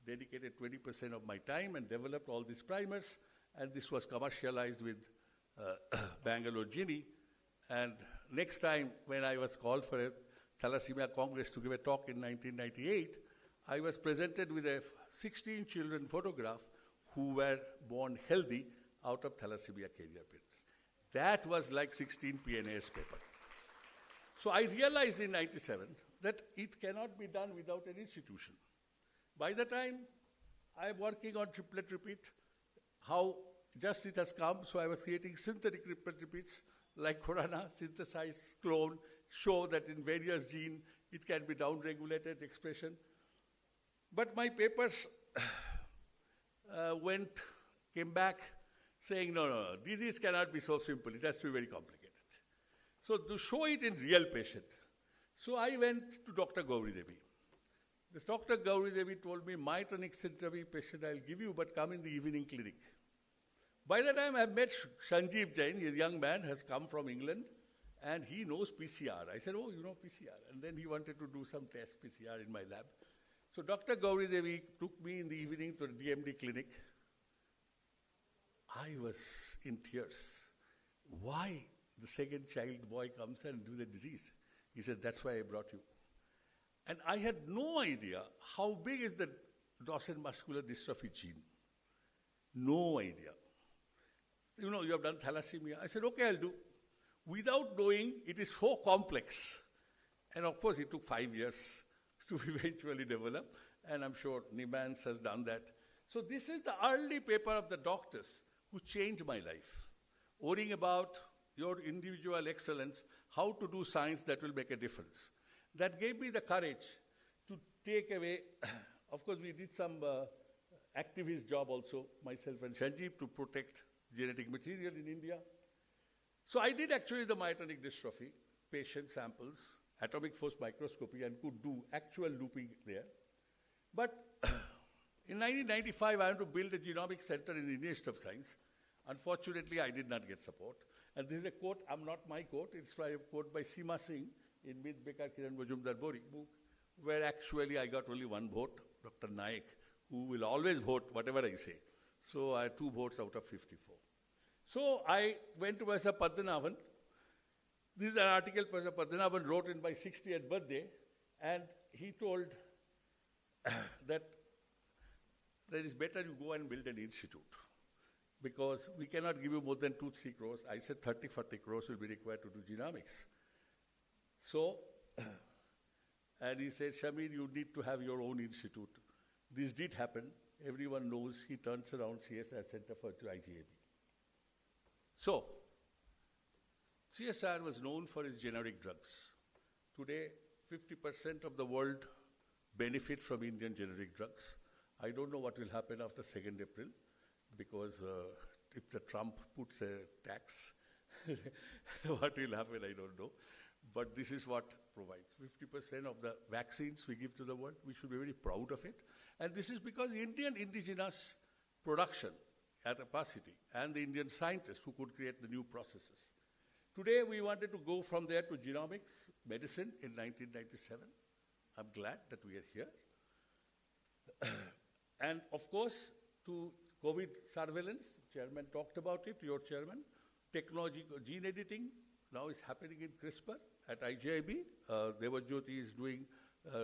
dedicated 20% of my time and developed all these primers, and this was commercialized with Bangalore Gini. And next time when I was called for a Thalassemia Congress to give a talk in 1998, I was presented with a 16 children photograph who were born healthy out of thalassemia carrier parents. That was like 16 PNAS paper. So I realized in 97 that it cannot be done without an institution. By the time I'm working on triplet repeat, how just it has come, so I was creating synthetic triplet repeats like Corona, synthesize, clone, show that in various genes it can be down-regulated expression. But my papers came back saying, no, disease cannot be so simple, it has to be very complicated. So to show it in real patient, so I went to Dr. Gauri Devi. This Dr. Gauri Devi told me, myotonic syndrome patient I'll give you, but come in the evening clinic. By the time I met Sanjeev Jain, a young man, has come from England, and he knows PCR. I said, oh, you know PCR. And then he wanted to do some test PCR in my lab. So Dr. Gauri Devi took me in the evening to the DMD clinic. I was in tears. Why the second child boy comes and do the disease? He said, that's why I brought you. And I had no idea how big is the Duchenne muscular dystrophy gene. No idea. You have done thalassemia. I said, okay, I'll do. Without knowing, it is so complex. And of course, it took 5 years to eventually develop. And I'm sure Nimans has done that. So this is the early paper of the doctors who changed my life. Worrying about your individual excellence, how to do science that will make a difference. That gave me the courage to take away, of course, we did some activist job also, myself and Sanjeev, to protect genetic material in India. So I did actually the myotonic dystrophy, patient samples, atomic force microscopy, and could do actual looping there. But in 1995, I had to build a genomics center in the Indian Institute of Science. Unfortunately, I did not get support. And this is a quote, not my quote, it's a quote by Seema Singh in Meet Bekar Kiran Majumdar book, where actually I got only one vote, Dr. Naik, who will always vote whatever I say. So I had 2 votes out of 54. So I went to Professor Padmanabhan. This is an article Professor Padmanabhan wrote in my 60th birthday, and he told that it is better you go and build an institute, because we cannot give you more than 2-3 crores. I said 30-40 crores will be required to do genomics. So And he said, Shamir, you need to have your own institute. This did happen. Everyone knows. He turns around CSR Center for IGAB. So, CSR was known for its generic drugs. Today, 50% of the world benefits from Indian generic drugs. I don't know what will happen after 2nd April, because if the Trump puts a tax, what will happen, I don't know. But this is what provides. 50% of the vaccines we give to the world, we should be very proud of it. And this is because Indian indigenous production at capacity and the Indian scientists who could create the new processes. Today, we wanted to go from there to genomics, medicine in 1997. I'm glad that we are here. And of course, to COVID surveillance, Chairman talked about it, your Chairman. Technology, gene editing now is happening in CRISPR at IGIB. Devajyoti is doing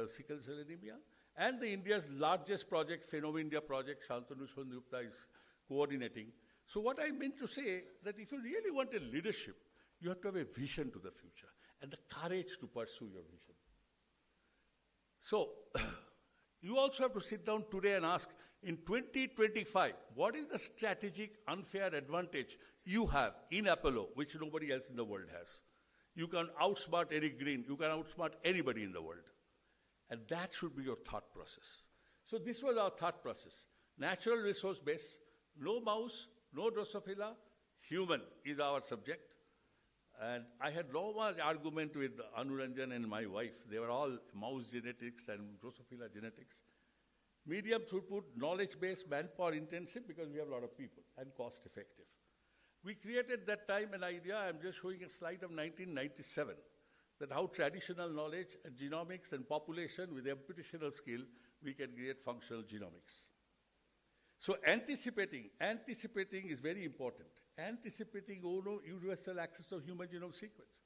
sickle cell anemia. And the India's largest project, Phenomendia project, Shantanu Sundayupta is coordinating. So what I meant to say, that if you really want a leadership, you have to have a vision to the future and the courage to pursue your vision. So, you also have to sit down today and ask, in 2025, what is the strategic unfair advantage you have in Apollo, which nobody else in the world has? You can outsmart Eric Green, you can outsmart anybody in the world. And that should be your thought process. So this was our thought process. Natural resource base, no mouse, no Drosophila, human is our subject. And I had no much argument with Anuranjan and my wife. They were all mouse genetics and Drosophila genetics. Medium throughput, knowledge-based, manpower intensive, because we have a lot of people, and cost effective. We created that time an idea, I'm just showing a slide of 1997, that how traditional knowledge and genomics and population with computational skill, we can create functional genomics. So anticipating is very important. Anticipating universal access of human genome sequence.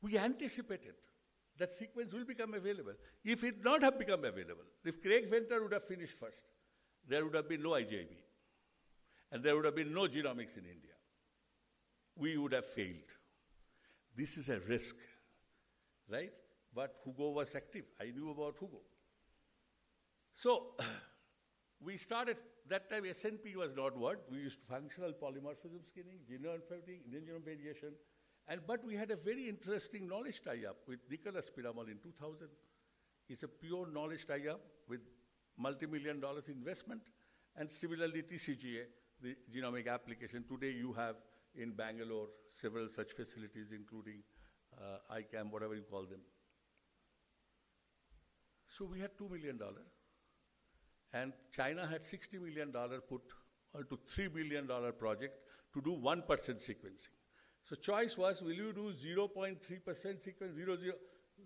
We anticipated that sequence will become available. If it not have become available, if Craig Venter would have finished first, there would have been no IGIB. And there would have been no genomics in India. We would have failed. This is a risk, right? But Hugo was active. I knew about Hugo. So, we started, that time SNP was not word. We used functional polymorphism scanning, genome unfolding, Indian genome variation. But we had a very interesting knowledge tie-up with Nicholas Piramal in 2000. It's a pure knowledge tie-up with multi-million-dollar investment. And similarly, TCGA, the genomic application. Today you have in Bangalore several such facilities, including ICAM, whatever you call them. So we had $2 million. And China had $60 million put onto $3 billion project to do 1% sequencing. So choice was, will you do 0.3% sequence,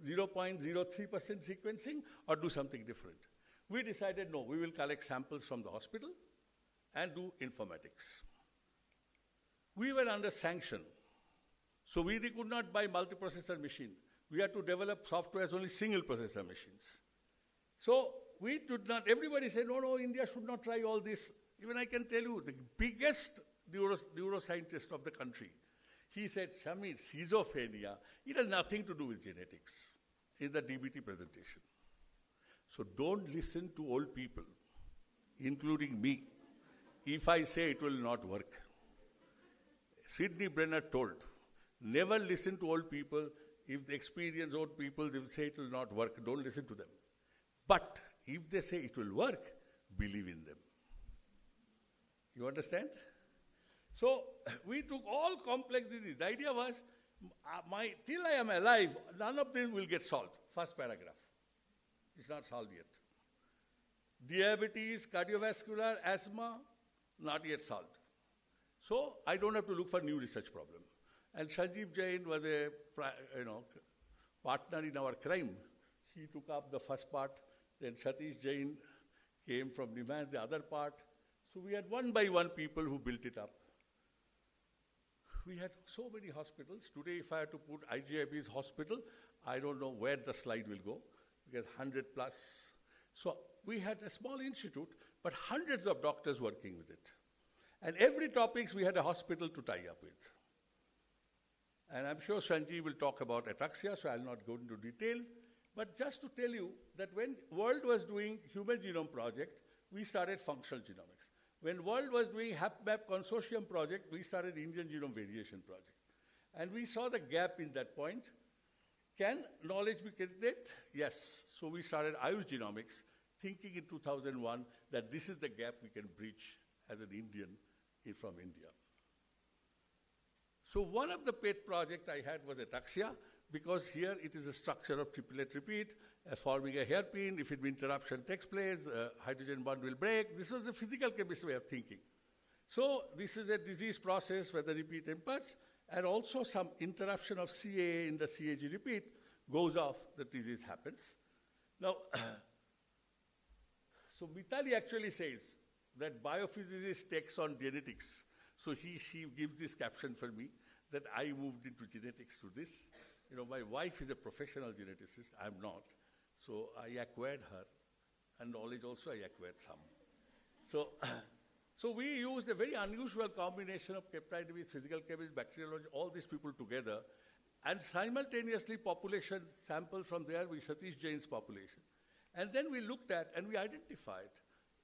0.03% sequencing, or do something different? We decided, no, we will collect samples from the hospital and do informatics. We were under sanction. So we could not buy multiprocessor machine. We had to develop software as only single processor machines. So we did not, everybody said, no, India should not try all this. Even I can tell you, the biggest neuroscientist of the country, he said, Shamir, schizophrenia, it has nothing to do with genetics in the DBT presentation. So don't listen to old people, including me, if I say it will not work. Sidney Brenner told, never listen to old people. If they experience old people, they will say it will not work. Don't listen to them. But if they say it will work, believe in them. You understand? So we took all complex diseases. The idea was, till I am alive, none of them will get solved. First paragraph. It's not solved yet. Diabetes, cardiovascular, asthma, not yet solved. So I don't have to look for new research problem. And Sanjeev Jain was a partner in our crime. He took up the first part. Then Satish Jain came from Nimans, the other part. So we had one by one people who built it up. We had so many hospitals. Today, if I had to put IGIB's hospital, I don't know where the slide will go, because 100 plus. So we had a small institute, but hundreds of doctors working with it. And every topics we had a hospital to tie up with. And I'm sure Sanjeev will talk about ataxia, so I'll not go into detail. But just to tell you that when world was doing Human Genome Project, we started functional genomics. When world was doing HapMap Consortium project, we started Indian Genome Variation Project. And we saw the gap in that point. Can knowledge be created? Yes. So we started Ayush Genomics, thinking in 2001 that this is the gap we can breach as an Indian from India. So one of the pet projects I had was ataxia, because here it is a structure of triplet repeat, forming a hairpin. If an interruption takes place, hydrogen bond will break. This was a physical chemist way of thinking. So this is a disease process where the repeat imparts, and also some interruption of CAA in the CAG repeat goes off, the disease happens. Now, so Mitali actually says that biophysicist takes on genetics. So she gives this caption for me that I moved into genetics to this. You know, my wife is a professional geneticist, I'm not. So I acquired her, and knowledge also I acquired some. So we used a very unusual combination of peptide with physical chemists, bacteriology, all these people together, and simultaneously population sample from there with Satish Jain's population. And then we looked at and we identified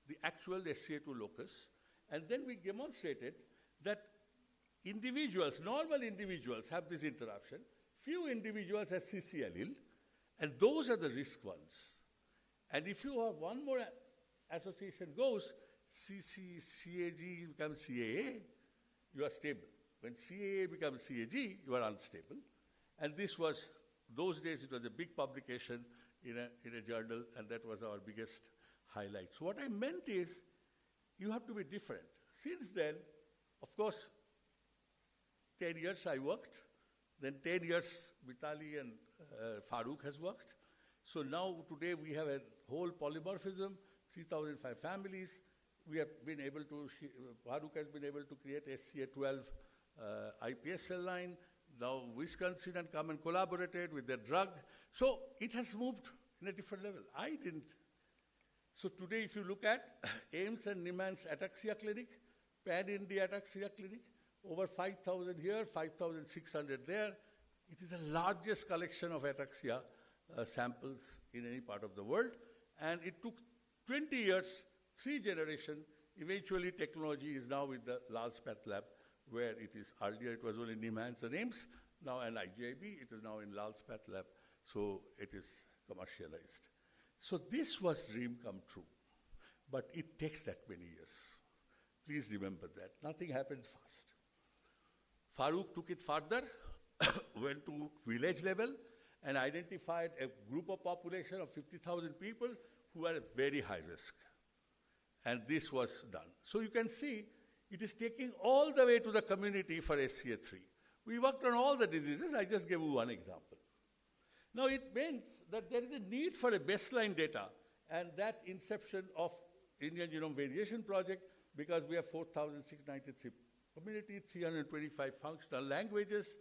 the actual SCA2 locus, and then we demonstrated that individuals, normal individuals have this interruption, few individuals have CC allele, and those are the risk ones. And if you have one more association goes, CC, CAG becomes CAA, you are stable. When CAA becomes CAG, you are unstable. And this was, those days it was a big publication in a journal, and that was our biggest highlight. So what I meant is, you have to be different. Since then, of course, 10 years I worked, then 10 years Mitali and Farooq has worked. So now today we have a whole polymorphism, 3,005 families. We have been able to, Farooq has been able to create SCA12 iPS cell line. Now Wisconsin and come and collaborated with their drug. So it has moved in a different level. I didn't. So today if you look at Ames and Niman's ataxia clinic, pan-India ataxia clinic, over 5,000 here, 5,600 there. It is the largest collection of ataxia samples in any part of the world. And it took 20 years, 3 generations. Eventually technology is now with the Lals Path Lab, where it is, earlier it was only Niman's and Ames, now and IGIB, it is now in Lals Path Lab. So it is commercialized. So this was dream come true. But it takes that many years. Please remember that. Nothing happens fast. Farooq took it further, went to village level, and identified a group of population of 50,000 people who are at very high risk. And this was done. So you can see, it is taking all the way to the community for SCA3. We worked on all the diseases. I just gave you one example. Now it means that there is a need for a baseline data, and that inception of Indian Genome Variation Project, because we have 4,693 community, 325 functional languages,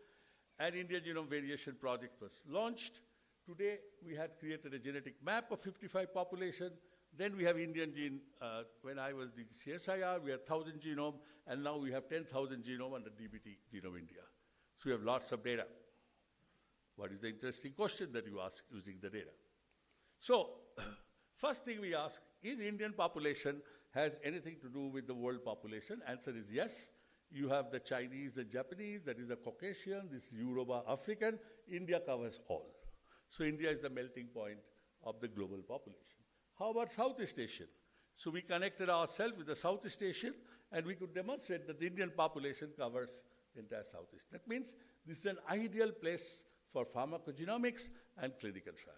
and Indian Genome Variation Project was launched. Today, we had created a genetic map of 55 population. Then we have Indian gene, when I was the CSIR, we had 1,000 genome, and now we have 10,000 genome under DBT Genome India. So we have lots of data. What is the interesting question that you ask using the data? So, first thing we ask, is Indian population has anything to do with the world population? Answer is yes. You have the Chinese, the Japanese, that is the Caucasian, this Yoruba, African. India covers all. So India is the melting point of the global population. How about Southeast Asian? So we connected ourselves with the Southeast Asian, and we could demonstrate that the Indian population covers the entire Southeast. That means this is an ideal place for pharmacogenomics and clinical trial.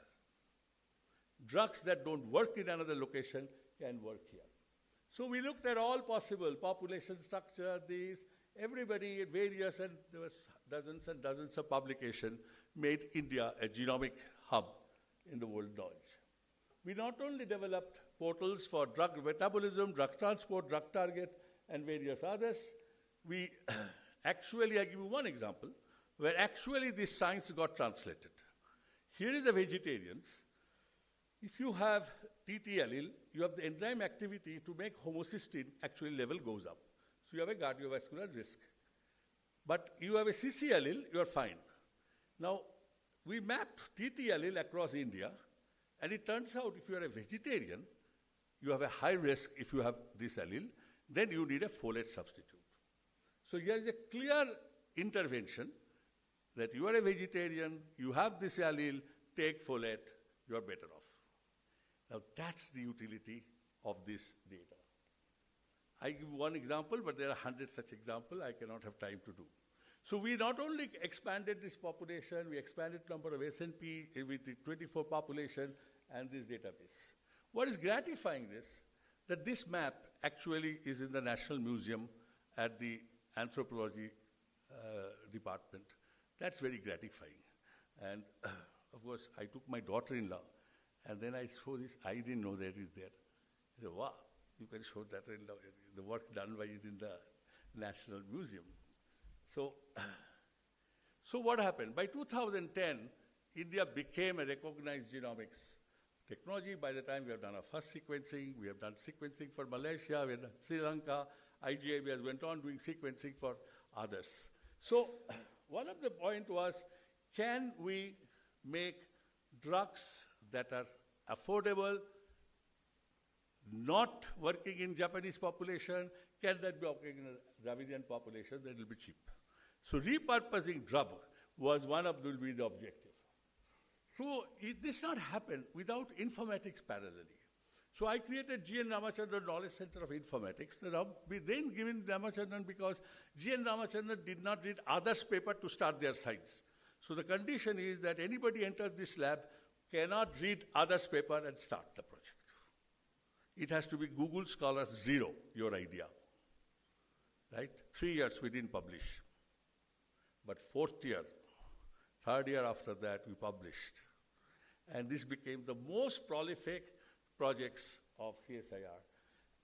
Drugs that don't work in another location can work here. So we looked at all possible population structure, these, everybody, various, and there was dozens and dozens of publications made India a genomic hub in the world knowledge. We not only developed portals for drug metabolism, drug transport, drug target, and various others, we actually, I give you one example, where actually this science got translated. Here is the vegetarians. If you have TT allele, you have the enzyme activity to make homocysteine actually level goes up. So you have a cardiovascular risk. But you have a CC allele, you are fine. Now, we mapped TT allele across India, and it turns out if you are a vegetarian, you have a high risk if you have this allele, then you need a folate substitute. So here is a clear intervention that you are a vegetarian, you have this allele, take folate, you are better off. Now that's the utility of this data. I give one example, but there are 100 such examples I cannot have time to do. So we not only expanded this population, we expanded number of SNP with the 24 population and this database. What is gratifying is that this map actually is in the National Museum at the Anthropology department. That's very gratifying. And of course, I took my daughter-in-law, and then I saw this. I didn't know that is there. I said, wow, you can show daughter-in-law. The work done by is in the National Museum. So what happened? By 2010, India became a recognized genomics technology. By the time we have done our first sequencing, we have done sequencing for Malaysia, we have done Sri Lanka, IGIB has went on doing sequencing for others. So one of the point was, can we make drugs that are affordable, not working in Japanese population, can that be working in a Dravidian population that will be cheap? So repurposing drug was one of the objective. So this not happen without informatics parallelly. So I created G.N. Ramachandran Knowledge Center of Informatics. We then given Ramachandran because G.N. Ramachandran did not read others' paper to start their science. So the condition is that anybody enters this lab cannot read others' paper and start the project. It has to be Google Scholars 0, your idea. Right? 3 years we didn't publish. But 4th year, 3rd year after that, we published. And this became the most prolific projects of CSIR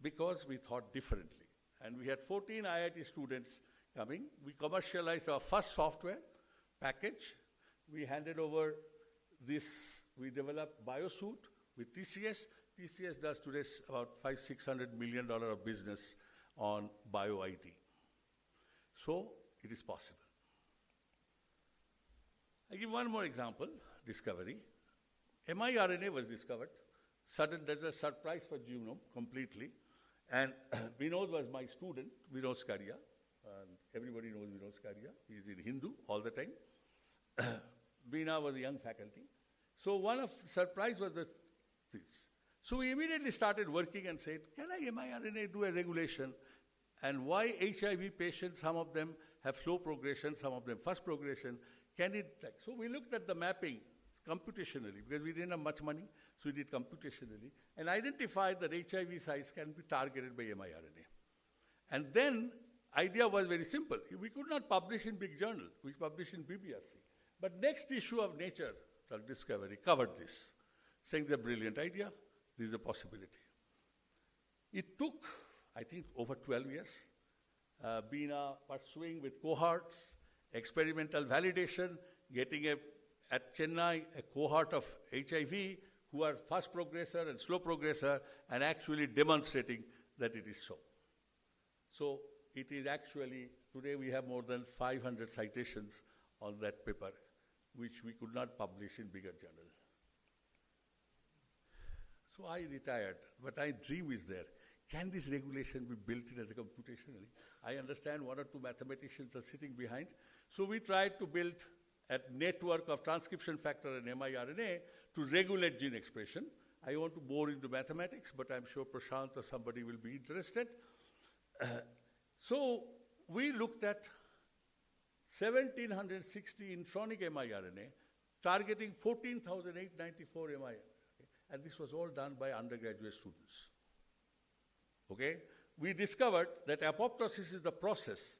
because we thought differently. And we had 14 IIT students coming. We commercialized our first software package. We handed over this, we developed BioSuite with TCS. TCS does today about $500–600 million of business on bio-IT. So it is possible. I give one more example, discovery. miRNA was discovered. There's a surprise for genome completely. And Vinod was my student, Vinod Skaria. And everybody knows Vinod Skaria. He's in Hindu all the time. Veena was a young faculty. So one of the surprise was this. So we immediately started working and said, can miRNA do a regulation? And why HIV patients, some of them have slow progression, some of them fast progression. Can it, so we looked at the mapping computationally because we didn't have much money, so we did computationally and identified that HIV sites can be targeted by miRNA. And then idea was very simple. We could not publish in big journal, we published in BBRC. But next issue of Nature Drug Discovery covered this, saying it's a brilliant idea, this is a possibility. It took, I think, over 12 years, Beena pursuing with cohorts, experimental validation, getting at Chennai a cohort of HIV who are fast progressor and slow progressor and actually demonstrating that it is so. So it is actually, today we have more than 500 citations on that paper, which we could not publish in bigger journal. So I retired, but my dream is there. Can this regulation be built in as a computationally? I understand 1 or 2 mathematicians are sitting behind. So we tried to build a network of transcription factor and miRNA to regulate gene expression. I want to bore into mathematics, but I'm sure Prashant or somebody will be interested. So we looked at 1760 intronic miRNA targeting 14,894 miRNA. And this was all done by undergraduate students. Okay? We discovered that apoptosis is the process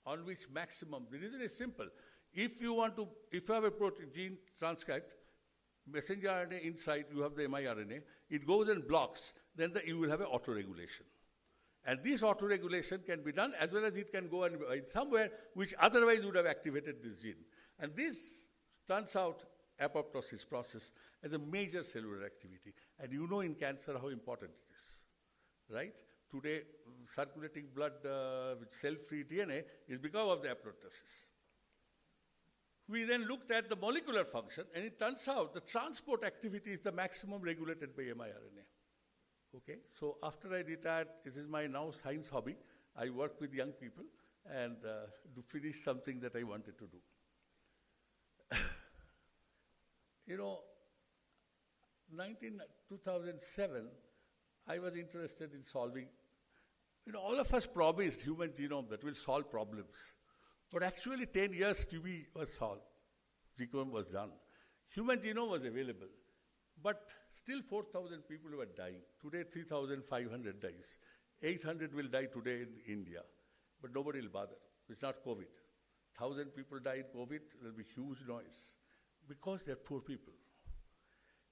on which maximum, the reason is simple. If you have a protein gene transcribed, messenger RNA inside, you have the miRNA, it goes and blocks, then you will have an autoregulation. And this autoregulation can be done as well as it can go and somewhere which otherwise would have activated this gene. And this turns out apoptosis process as a major cellular activity. And you know in cancer how important it is, right? Today, circulating blood with cell-free DNA is because of the apoptosis. We then looked at the molecular function, and it turns out the transport activity is the maximum regulated by mRNA. Okay, so after I retired, this is my now science hobby. I work with young people and to finish something that I wanted to do. You know, 2007, I was interested in solving, all of us promised human genome that will solve problems. But actually 10 years TB was solved. Genome was done. Human genome was available. But still 4,000 people were dying. Today 3,500 dies. 800 will die today in India. But nobody will bother. It's not COVID. 1,000 people die in COVID, there will be huge noise. Because they're poor people.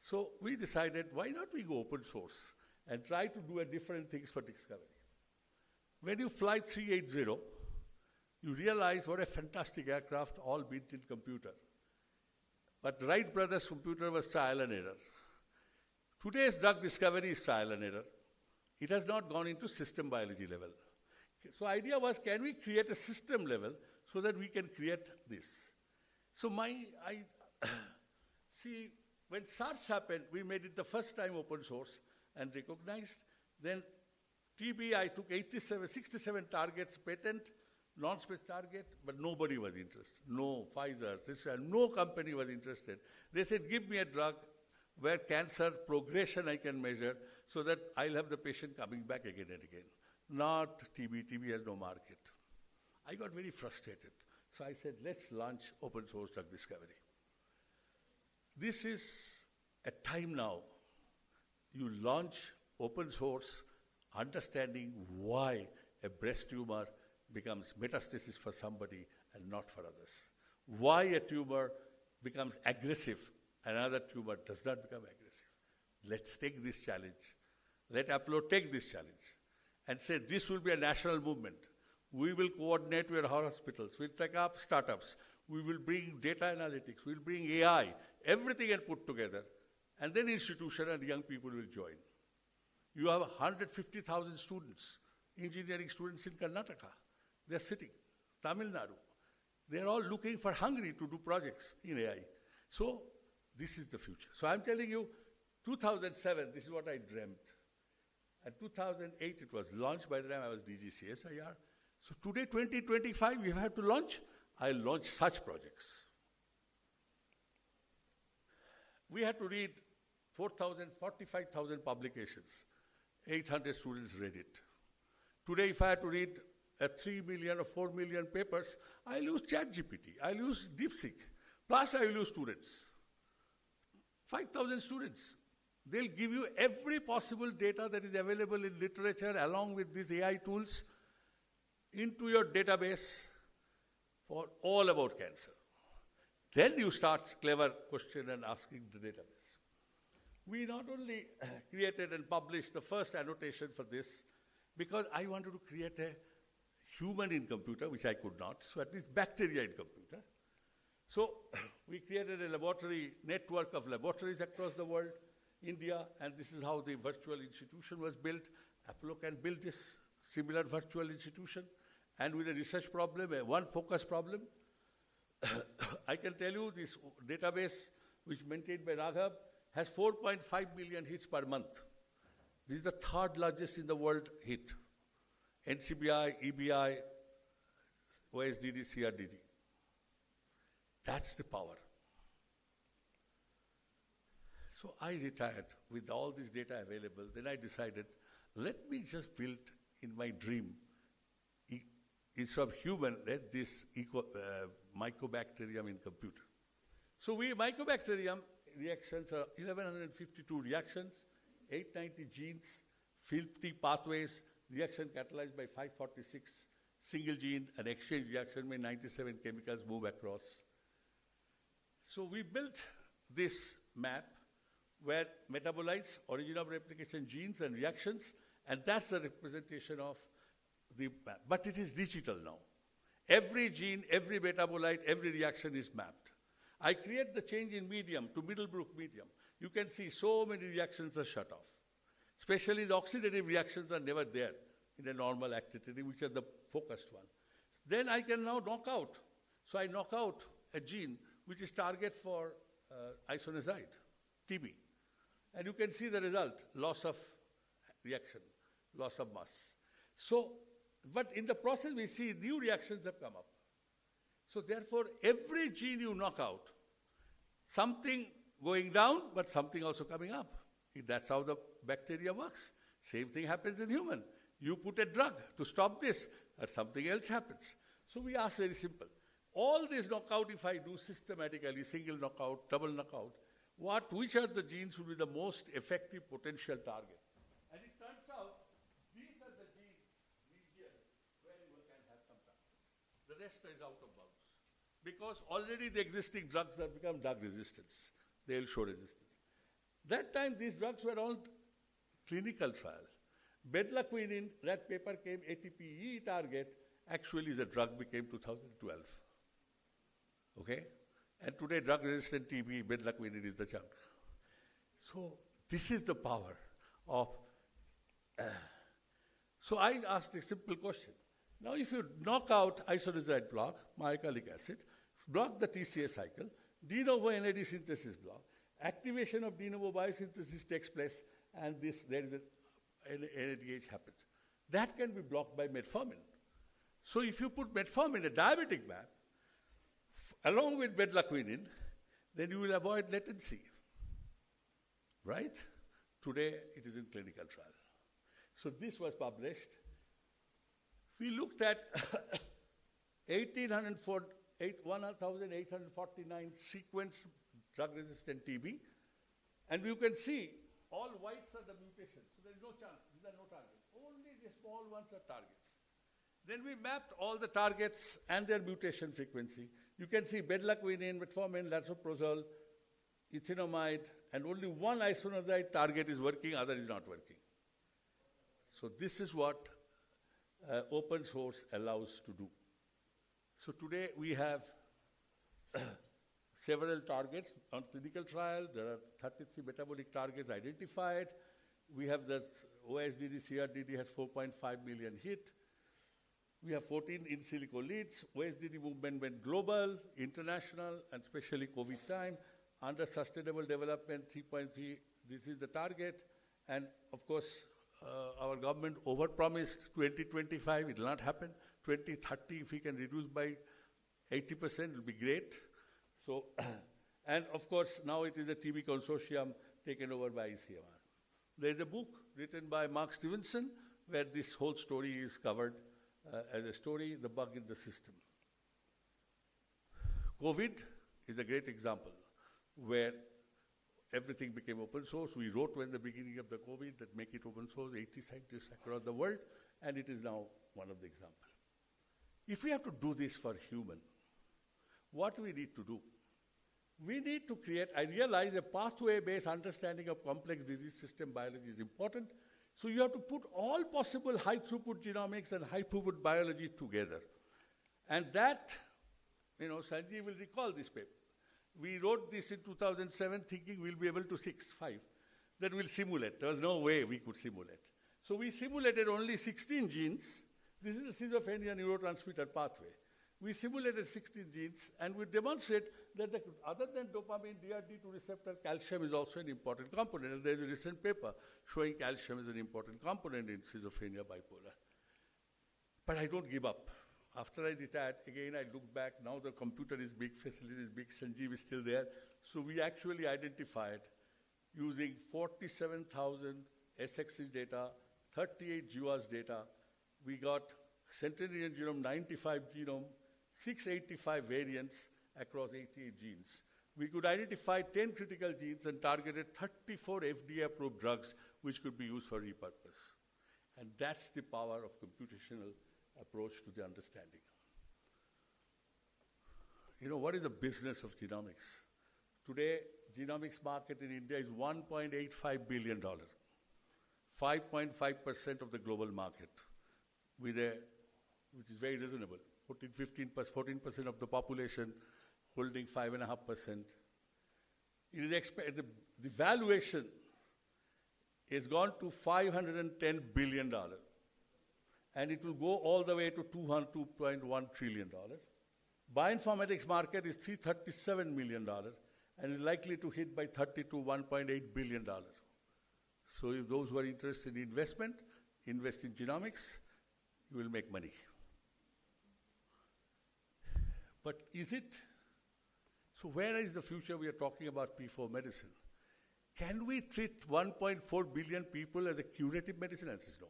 So we decided, why not we go open source and try to do different things for discovery. When you fly 380, you realize what a fantastic aircraft, all built in computer. But Wright brothers' computer was trial and error. Today's drug discovery is trial and error. It has not gone into system biology level. So idea was, can we create a system level so that we can create this? So see, when SARS happened, we made it the first time open source and recognized. Then TB, I took 67 targets, patent, non-space target, but nobody was interested. No, Pfizer, no company was interested. They said, give me a drug where cancer progression I can measure so that I'll have the patient coming back again and again. Not TB. TB has no market. I got very frustrated. So I said, let's launch open source drug discovery. This is a time now. You launch open source, understanding why a breast tumor becomes metastasis for somebody and not for others. Why a tumor becomes aggressive and another tumor does not become aggressive. Let's take this challenge. Let Apollo take this challenge and say this will be a national movement. We will coordinate with our hospitals. We'll take up startups. We will bring data analytics. We'll bring AI. Everything and put together. And then institution and young people will join. You have 150,000 students, engineering students in Karnataka. They're sitting. Tamil Nadu. They're all looking for hungry to do projects in AI. So this is the future. So I'm telling you, 2007, this is what I dreamt. And 2008, it was launched. By the time I was DG CSIR. So today, 2025, we have to launch. I'll launch such projects. We had to read 45,000 publications. 800 students read it. Today, if I had to read 3 million or 4 million papers, I'll use ChatGPT. I'll use DeepSeek. Plus, I'll use students. 5,000 students. They'll give you every possible data that is available in literature along with these AI tools into your database for all about cancer. Then you start clever question and asking the database. We not only created and published the first annotation for this, because I wanted to create a human in computer, which I could not, so at least bacteria in computer. So we created a laboratory network of laboratories across the world, India, and this is how the virtual institution was built. Apollo can build this similar virtual institution, and with a research problem, one focus problem. I can tell you this database, which is maintained by Raghav, has 4.5 million hits per month. This is the third largest in the world hit. NCBI, EBI, OSDD, CRDD. That's the power. So I retired with all this data available. Then I decided, let me just build in my dream, instead of human, let this mycobacterium in computer. So mycobacterium reactions are 1,152 reactions, 890 genes, 50 pathways, reaction catalyzed by 546 single gene, and exchange reaction where 97 chemicals move across. So we built this map where metabolites, origin of replication genes and reactions, and that's the representation of the map. But it is digital now. Every gene, every metabolite, every reaction is mapped. I create the change in medium to Middlebrook medium. You can see so many reactions are shut off. Especially the oxidative reactions are never there in a normal activity, which are the focused one. Then I can now knock out. So I knock out a gene which is target for isoniazide, TB. And you can see the result, loss of reaction, loss of mass. So, but in the process we see new reactions have come up. So therefore, every gene you knock out, something going down, but something also coming up. That's how the bacteria works. Same thing happens in human. You put a drug to stop this, but something else happens. So we ask very simple. All this knockout, if I do systematically, single knockout, double knockout, which are the genes will be the most effective potential target? And it turns out, these are the genes here where you can have some target. The rest is out of bounds. Because already the existing drugs have become drug resistance. They will show resistance. That time these drugs were all clinical trial. Bedlaquinine, that paper came ATPE target, actually the drug became 2012. Okay? And today drug-resistant TB, bedlaquinine is the junk. So this is the power of... So I asked a simple question. Now if you knock out isoniazide block, myocalic acid, block the TCA cycle, de novo NAD synthesis block, activation of de novo biosynthesis takes place, and there is an NADH happens. That can be blocked by metformin. So if you put metformin, a diabetic map, along with bedlaquinine, then you will avoid latency. Right? Today it is in clinical trial. So this was published. We looked at 1,849 sequence drug-resistant TB, and you can see all whites are the mutations. So there is no chance. These are no targets. Only the small ones are targets. Then we mapped all the targets and their mutation frequency. You can see bedlaquinine, metformin, lansoprazole, ethinomide, and only one isoniazide target is working, other is not working. So this is what open source allows to do. So today we have several targets on clinical trial. There are 33 metabolic targets identified. We have the OSDD, CRDD has 4.5 million hit. We have 14 in silico leads. OSDD movement went global, international, and especially COVID time. Under sustainable development, 3.3, this is the target. And of course, our government overpromised 2025, it will not happen. 2030, if we can reduce by 80%, it will be great. So, and of course, now it is a TB consortium taken over by ICMR. There is a book written by Mark Stevenson where this whole story is covered as a story, The Bug in the System. COVID is a great example where everything became open source. We wrote when the beginning of the COVID that make it open source, 80 scientists across the world, and it is now one of the examples. If we have to do this for human, what do we need to do? We need to create, I realize a pathway-based understanding of complex disease system biology is important. So you have to put all possible high-throughput genomics and high-throughput biology together. And that, Sanjeev will recall this paper. We wrote this in 2007 thinking we'll be able to 5. That we'll simulate. There was no way we could simulate. So we simulated only 16 genes. This is the schizophrenia neurotransmitter pathway. We simulated 16 genes, and we demonstrate that other than dopamine, DRD2 receptor, calcium is also an important component. And there's a recent paper showing calcium is an important component in schizophrenia bipolar. But I don't give up. After I retired, again, I look back. Now the computer is big, facility is big, Sanjeev is still there. So we actually identified using 47,000 SX's data, 38 GWAS data. We got centenarian genome, 95 genome, 685 variants across 88 genes. We could identify 10 critical genes and targeted 34 FDA-approved drugs which could be used for repurpose. And that's the power of computational approach to the understanding. What is the business of genomics? Today, genomics market in India is $1.85 billion, 5.5% of the global market, which is very reasonable. 14% of the population holding 5.5%. The valuation has gone to $510 billion. And it will go all the way to $2.1 trillion. Bioinformatics market is $337 million and is likely to hit by 30 to $1.8 billion. So if those who are interested in investment, invest in genomics, you will make money. But is it? So where is the future we are talking about P4 medicine? Can we treat 1.4 billion people as a curative medicine? Answer is no.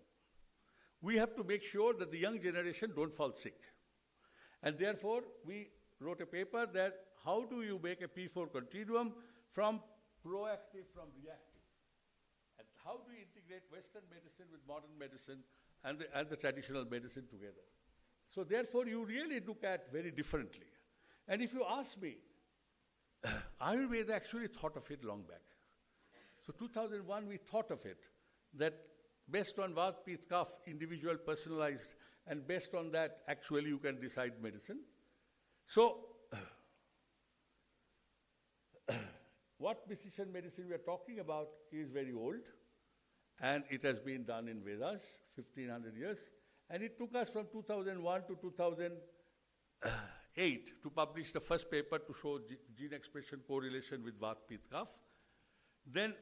We have to make sure that the young generation don't fall sick. And therefore, we wrote a paper that how do you make a P4 continuum from proactive, from reactive? And how do you integrate Western medicine with modern medicine and the traditional medicine together? So therefore, you really look at very differently. And if you ask me, Ayurveda actually thought of it long back. So 2001, we thought of it, that based on Vata, Pitta, Kapha, individual, personalized, and based on that, actually you can decide medicine. So, what precision medicine we are talking about is very old, and it has been done in Vedas, 1500 years, and it took us from 2001 to 2008 to publish the first paper to show gene expression correlation with Vata, Pitta, Kapha. Then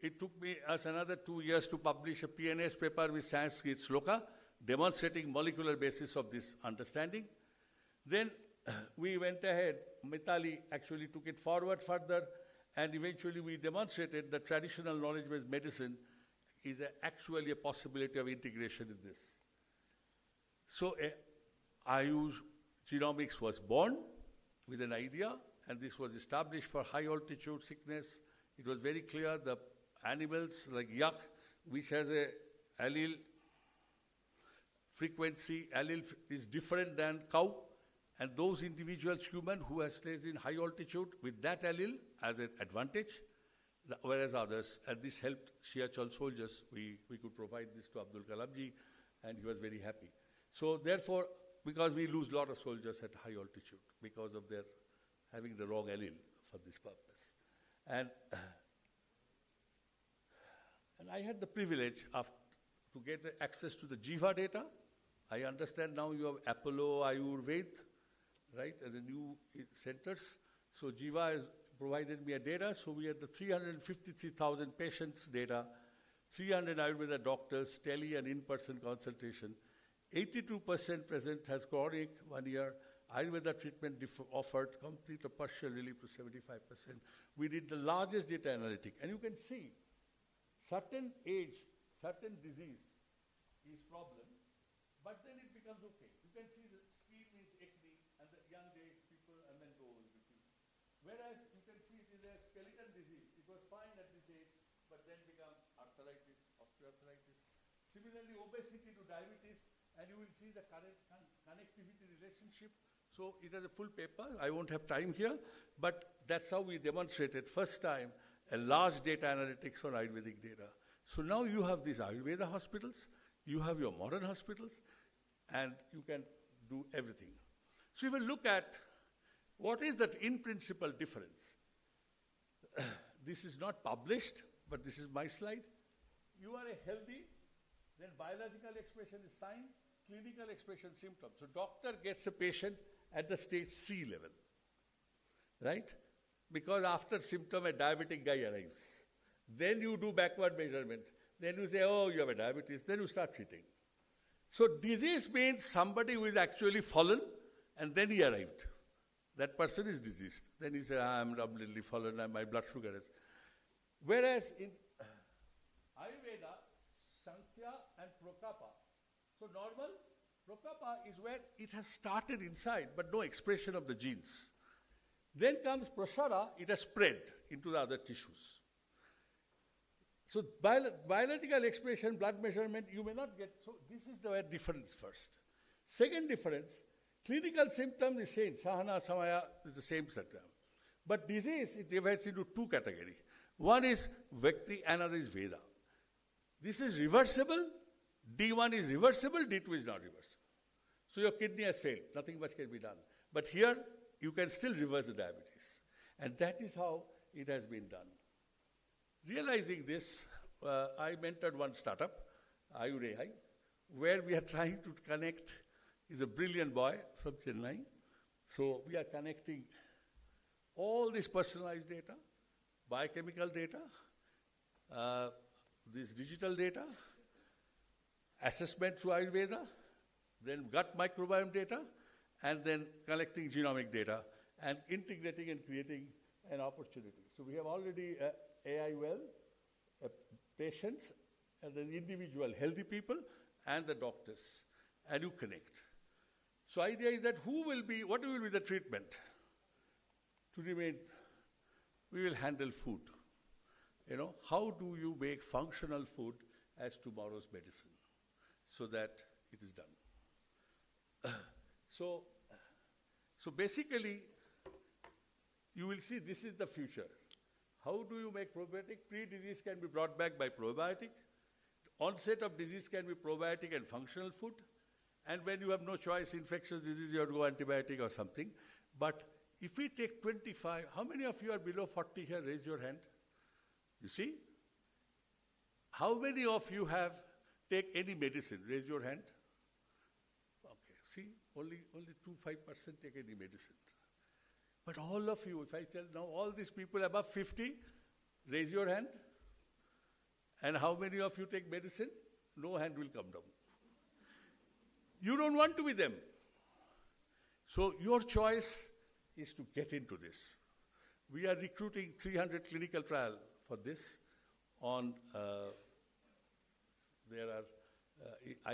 it took us another 2 years to publish a PNAS paper with Sanskrit Sloka, demonstrating molecular basis of this understanding. Then we went ahead, Mitali actually took it forward further, and eventually we demonstrated that traditional knowledge-based medicine is actually a possibility of integration in this. So Ayush Genomics was born with an idea, and this was established for high altitude sickness. It was very clear the animals like yak, which has a allele frequency, allele is different than cow, and those individuals, human who has stayed in high altitude with that allele as an advantage, whereas others, and this helped Siachen soldiers. We could provide this to Abdul Kalamji, and he was very happy. So therefore, because we lose a lot of soldiers at high altitude because of their having the wrong allele for this purpose. And I had the privilege to get access to the Jiva data. I understand now you have Apollo, Ayurveda, right, as the new centers. So Jiva has provided me a data. So we had the 353,000 patients data, 300 Ayurveda doctors, tele and in-person consultation. 82% present has chronic 1 year. Ayurveda treatment offered complete or partial relief to 75%. We did the largest data analytic. And you can see certain age, certain disease is problem, but then it becomes okay. You can see the skin is acne and the young age people and then go with it. Whereas you can see it is a skeletal disease. It was fine at this age, but then becomes arthritis, osteoarthritis. Similarly, obesity to diabetes, and you will see the connectivity relationship. So it has a full paper. I won't have time here, but that's how we demonstrated first time a large data analytics on Ayurvedic data. So now you have these Ayurveda hospitals, you have your modern hospitals, and you can do everything. So if you look at what is that in principle difference, this is not published, but this is my slide. You are a healthy, then biological expression is sign, clinical expression symptoms. So doctor gets a patient at the stage C level, right? Because after symptom, a diabetic guy arrives. Then you do backward measurement. Then you say, oh, you have a diabetes. Then you start treating. So disease means somebody who is actually fallen, and then he arrived. That person is diseased. Then he says, I'm completely fallen, and my blood sugar is. Whereas in Ayurveda, Sankhya and Prokapa. So normal, Prokapa is where it has started inside, but no expression of the genes. Then comes Prashara, it has spread into the other tissues. So biological expression, blood measurement, you may not get. So this is the difference first. Second difference, clinical symptom is same. Sahana, Samaya is the same symptom. But disease, it divides into two categories. One is Vakti, another is Veda. This is reversible. D1 is reversible, D2 is not reversible. So your kidney has failed. Nothing much can be done. But here, you can still reverse the diabetes. And that is how it has been done. Realizing this, I mentored one startup, Ayurveda, where we are trying to connect. He's a brilliant boy from Chennai, So we are connecting all this personalized data, biochemical data, this digital data, assessment through Ayurveda, then gut microbiome data, and then collecting genomic data and integrating and creating an opportunity. So we have already AI well, patients, and then individual healthy people, and the doctors, and you connect. So idea is that what will be the treatment? To remain, we will handle food. How do you make functional food as tomorrow's medicine so that it is done? So basically, you will see this is the future. How do you make probiotic? Pre-disease can be brought back by probiotic. Onset of disease can be probiotic and functional food. And when you have no choice, infectious disease, you have to go antibiotic or something. But if we take 25, how many of you are below 40 here? Raise your hand. You see? How many of you have take any medicine? Raise your hand. Okay, see, only 2-5% take any medicine. But all of you, if I tell now all these people above 50, raise your hand. And how many of you take medicine? No hand will come down. You don't want to be them. So your choice is to get into this. We are recruiting 300 clinical trial for this on, there are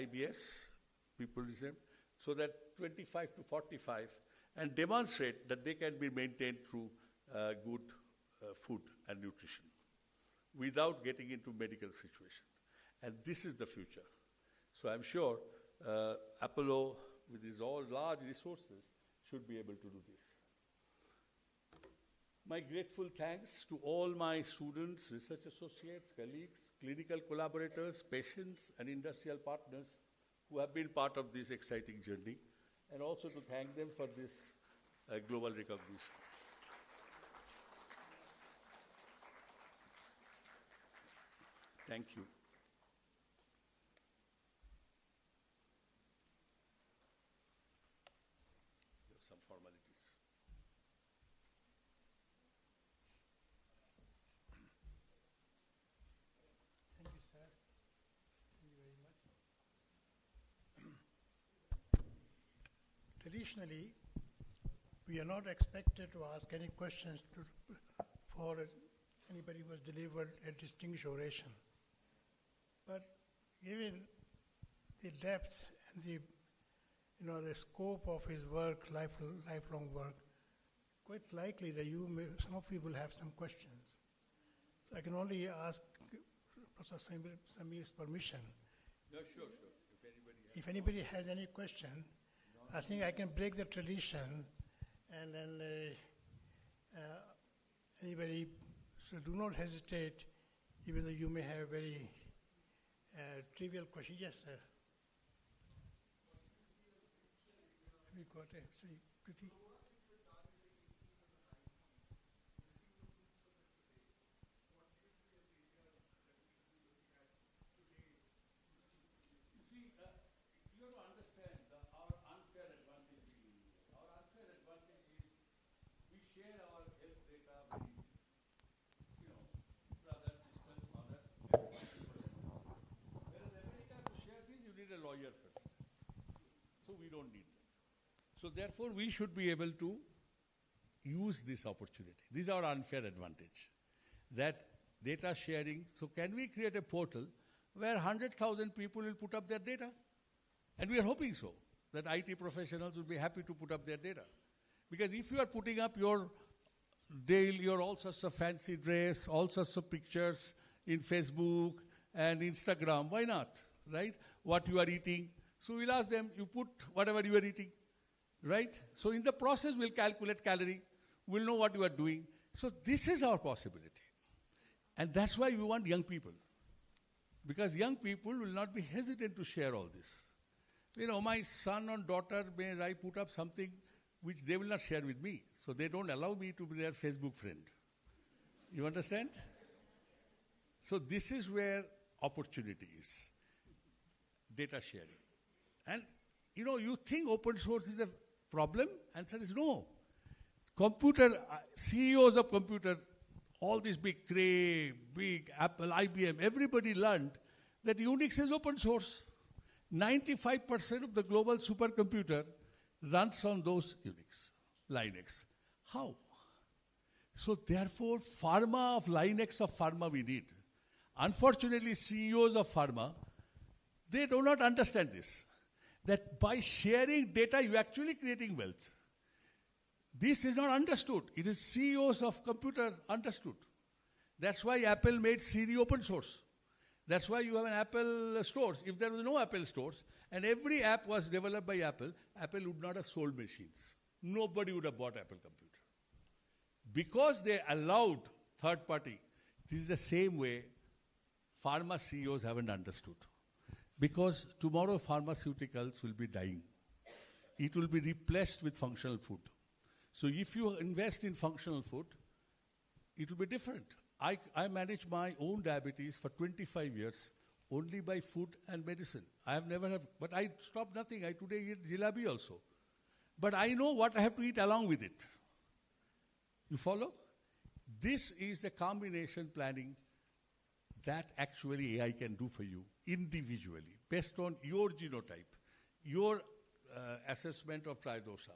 IBS, people listen, so that 25 to 45 and demonstrate that they can be maintained through good food and nutrition without getting into medical situation. And this is the future. So I'm sure Apollo, with its all large resources, should be able to do this. My grateful thanks to all my students, research associates, colleagues, clinical collaborators, patients, and industrial partners who have been part of this exciting journey, and also to thank them for this global recognition. Thank you. Some formalities. Thank you, sir. Thank you very much. Traditionally, we are not expected to ask any questions for anybody who has delivered a distinguished oration. But given the depth and the scope of his work, lifelong work, quite likely that some of you will have some questions. So I can only ask Professor Samir's permission. No, sure. If anybody has any question, I think I can break the tradition, and then anybody, so do not hesitate, even though you may have very trivial question. Yes, sir. We got it. See, Kriti. A lawyer first. So we don't need that. So therefore we should be able to use this opportunity. This is our unfair advantage. That data sharing, so can we create a portal where 100,000 people will put up their data? And we are hoping so, that IT professionals will be happy to put up their data. Because if you are putting up your all sorts of fancy dress, all sorts of pictures in Facebook and Instagram, why not? Right? What you are eating. So we'll ask them, you put whatever you are eating, right? So in the process, we'll calculate calorie. We'll know what you are doing. So this is our possibility. And that's why we want young people. Because young people will not be hesitant to share all this. My son or daughter, may I put up something which they will not share with me. So they don't allow me to be their Facebook friend. You understand? So this is where opportunity is. Data sharing. And you think open source is a problem? Answer is no. Computer, CEOs of computer, all these big Cray, big Apple, IBM, everybody learned that Unix is open source. 95% of the global supercomputer runs on those Linux. How? So therefore, pharma of Linux of pharma we need. Unfortunately, CEOs of pharma, they do not understand this. That by sharing data, you're actually creating wealth. This is not understood. It is CEOs of computer understood. That's why Apple made Siri open source. That's why you have an Apple stores. If there was no Apple stores, and every app was developed by Apple, Apple would not have sold machines. Nobody would have bought Apple computer. Because they allowed third party, this is the same way pharma CEOs haven't understood. Because tomorrow pharmaceuticals will be dying. It will be replaced with functional food. So if you invest in functional food, it will be different. I managed my own diabetes for 25 years only by food and medicine. I have never have, but I stopped nothing. I today eat jalebi also. But I know what I have to eat along with it. You follow? This is the combination planning that actually AI can do for you individually, based on your genotype, your assessment of tridosha,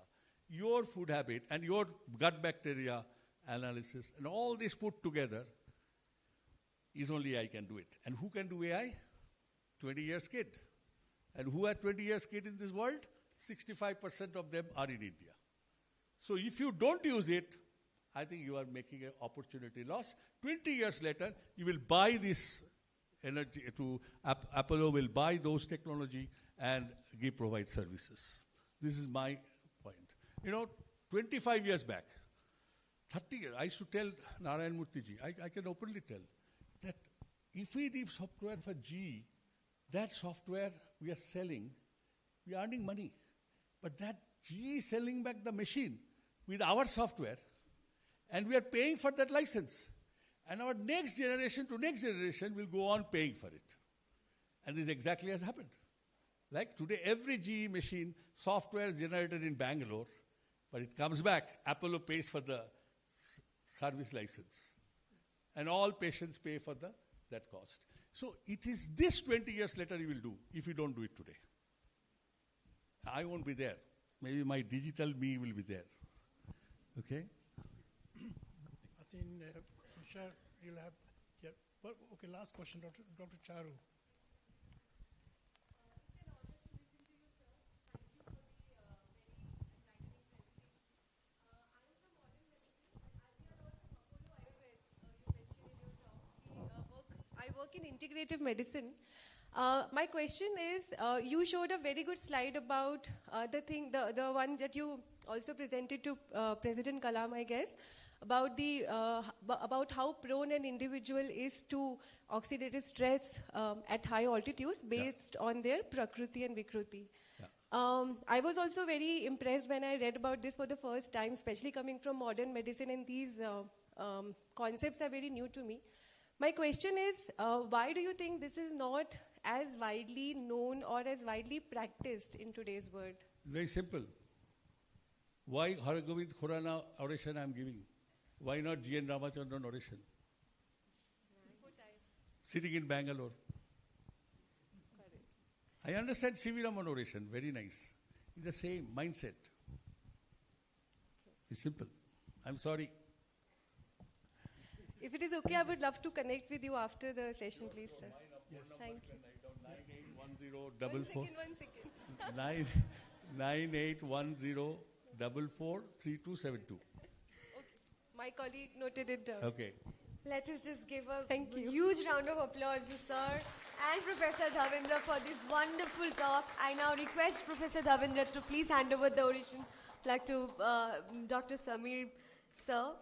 your food habit, and your gut bacteria analysis, and all this put together is only AI can do it. And who can do AI? 20 years kid. And who are 20 years kid in this world? 65% of them are in India. So if you don't use it, I think you are making an opportunity loss. 20 years later, you will buy this energy to Apollo will buy those technology and provide services. This is my point. 25 years back, 30 years, I used to tell Narayan Murthy-ji, I can openly tell, that if we leave software for GE, that software we are selling, we are earning money. But that GE is selling back the machine with our software, and we are paying for that license. And our next generation to next generation will go on paying for it. And this exactly has happened. Like today, every GE machine, software is generated in Bangalore, but it comes back. Apollo pays for the service license. And all patients pay for that cost. So it is this 20 years later you will do if you don't do it today. I won't be there. Maybe my digital me will be there. Okay? I think, Tushar, you'll have, yeah. Well, okay, last question, Dr. Charu. I work in integrative medicine. My question is, you showed a very good slide about the one that you also presented to President Kalam, I guess, about how prone an individual is to oxidative stress at high altitudes based on their prakriti and vikruti. I was also very impressed when I read about this for the first time, especially coming from modern medicine, and these concepts are very new to me. My question is, why do you think this is not as widely known or as widely practiced in today's world? Very simple. Why Haragovind Khurana oration I am giving? Why not G.N. Ramachandran oration? Sitting in Bangalore. I understand C.V. Raman oration, very nice. It's the same mindset. It's simple. I'm sorry. If it is okay, I would love to connect with you after the session, please, sir. Yes. Thank you. 981044. 9810443272. My colleague noted it down. Okay. Let us just give a Thank you. huge round of applause to Sir and Professor Dhavendra for this wonderful talk. I now request Professor Dhavendra to please hand over the oration to Dr. Samir, sir.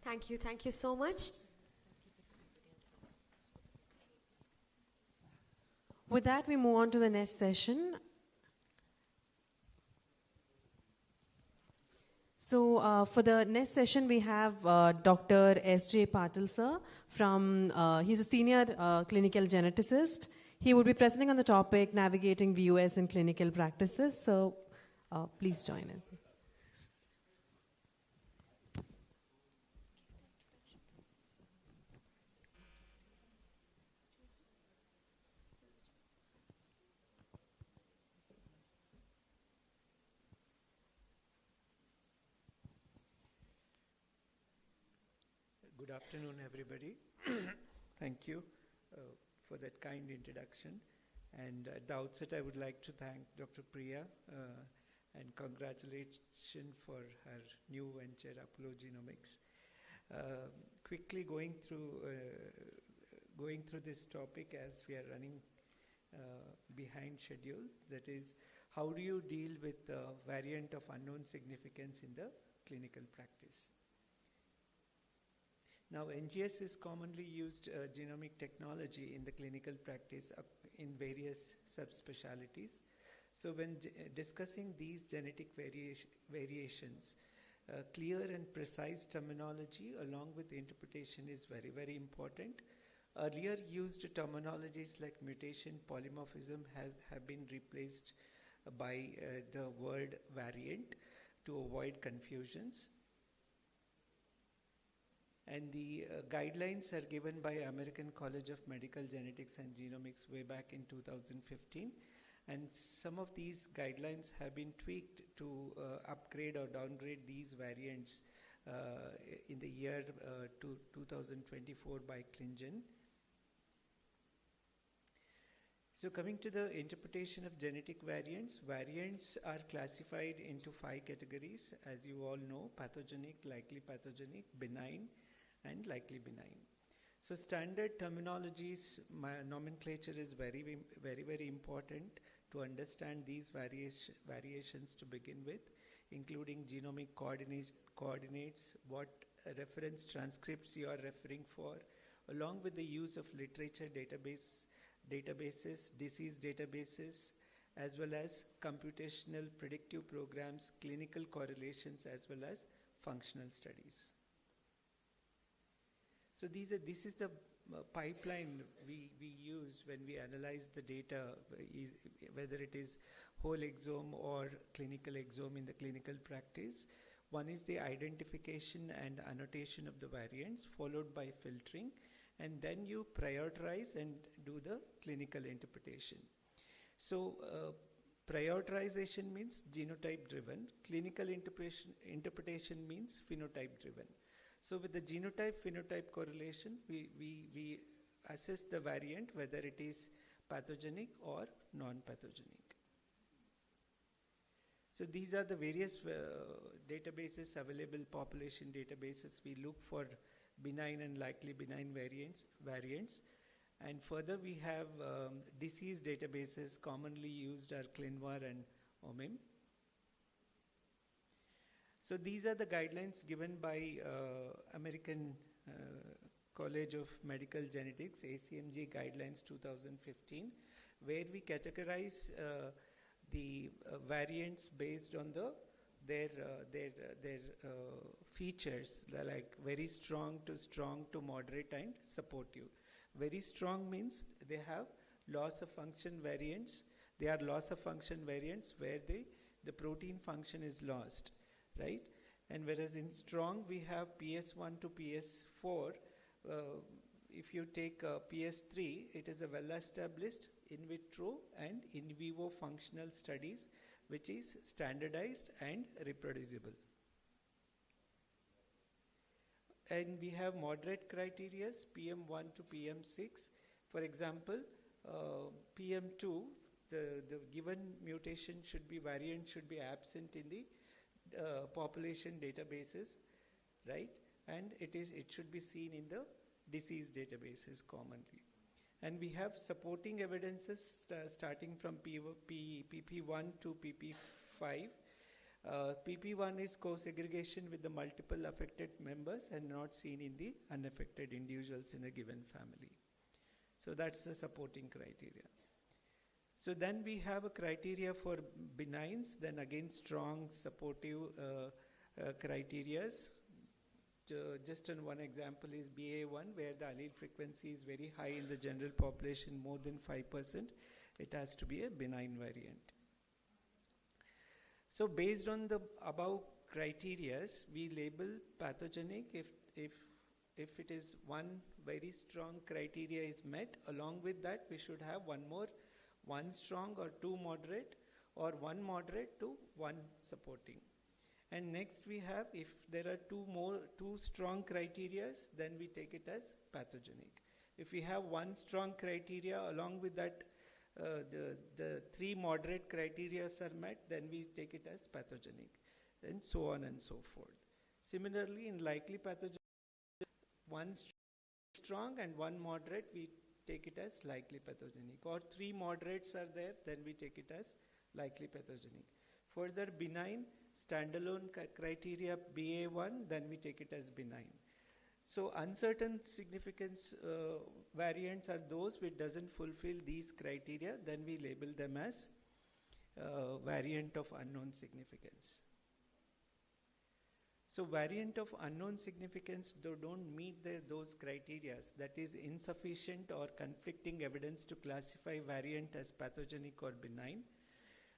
Thank you. Thank you so much. With that, we move on to the next session. So for the next session, we have Dr. S.J. Patil, sir. He's a senior clinical geneticist. He will be presenting on the topic, Navigating VUS in Clinical Practices. So please join us. Good afternoon, everybody. Thank you for that kind introduction. And at the outset, I would like to thank Dr. Priya and congratulations for her new venture, Apollo Genomics. Quickly going through this topic as we are running behind schedule, that is, how do you deal with the variant of unknown significance in the clinical practice? Now, NGS is commonly used genomic technology in the clinical practice in various subspecialties. So when discussing these genetic variations, clear and precise terminology along with interpretation is very, very important. Earlier used terminologies like mutation, polymorphism have been replaced by the word variant to avoid confusions. And the guidelines are given by American College of Medical Genetics and Genomics way back in 2015. And some of these guidelines have been tweaked to upgrade or downgrade these variants in the year 2024 by ClinGen. So coming to the interpretation of genetic variants, variants are classified into 5 categories, as you all know: pathogenic, likely pathogenic, benign, and likely benign. So standard terminologies, nomenclature is very, very, very important to understand these variations to begin with, including genomic coordinates, what reference transcripts you are referring for, along with the use of literature databases, disease databases, as well as computational predictive programs, clinical correlations, as well as functional studies. So this is the pipeline we use when we analyze the data, whether it is whole exome or clinical exome in the clinical practice. One is the identification and annotation of the variants, followed by filtering, and then you prioritize and do the clinical interpretation. So prioritization means genotype driven, clinical interpretation means phenotype driven. So with the genotype-phenotype correlation, we assess the variant, whether it is pathogenic or non-pathogenic. So these are the various databases, available population databases. We look for benign and likely benign variants. And further, we have disease databases commonly used are ClinVar and OMIM. So these are the guidelines given by American College of Medical Genetics, ACMG Guidelines 2015, where we categorize the variants based on their features, like very strong to moderate and supportive. Very strong means they have loss of function variants. They are loss of function variants where the protein function is lost. Right? And whereas in strong we have PS1 to PS4, if you take PS3, it is a well-established in vitro and in vivo functional studies, which is standardized and reproducible. And we have moderate criteria, PM1 to PM6. For example, PM2, the given mutation variant should be absent in the population databases, right? And it should be seen in the disease databases commonly. And we have supporting evidences starting from PP1 to PP5. PP1 is co-segregation with the multiple affected members and not seen in the unaffected individuals in a given family. So that's the supporting criteria. So then we have a criteria for benigns, then again strong supportive criterias. Just one example is BA1, where the allele frequency is very high in the general population, more than 5%. It has to be a benign variant. So based on the above criteria, we label pathogenic if it is one very strong criteria is met. Along with that, we should have one strong or two moderate, or one moderate to one supporting. And next we have, if there are two strong criteria, then we take it as pathogenic. If we have one strong criteria, along with that the three moderate criteria are met, then we take it as pathogenic, and so on and so forth. Similarly, in likely pathogenic, one strong and one moderate, we take it as likely pathogenic. Or three moderates are there, then we take it as likely pathogenic. Further, benign, standalone criteria BA1, then we take it as benign. So uncertain significance variants are those which doesn't fulfill these criteria, then we label them as variant of unknown significance. So variant of unknown significance don't meet those criteria, that is insufficient or conflicting evidence to classify variant as pathogenic or benign.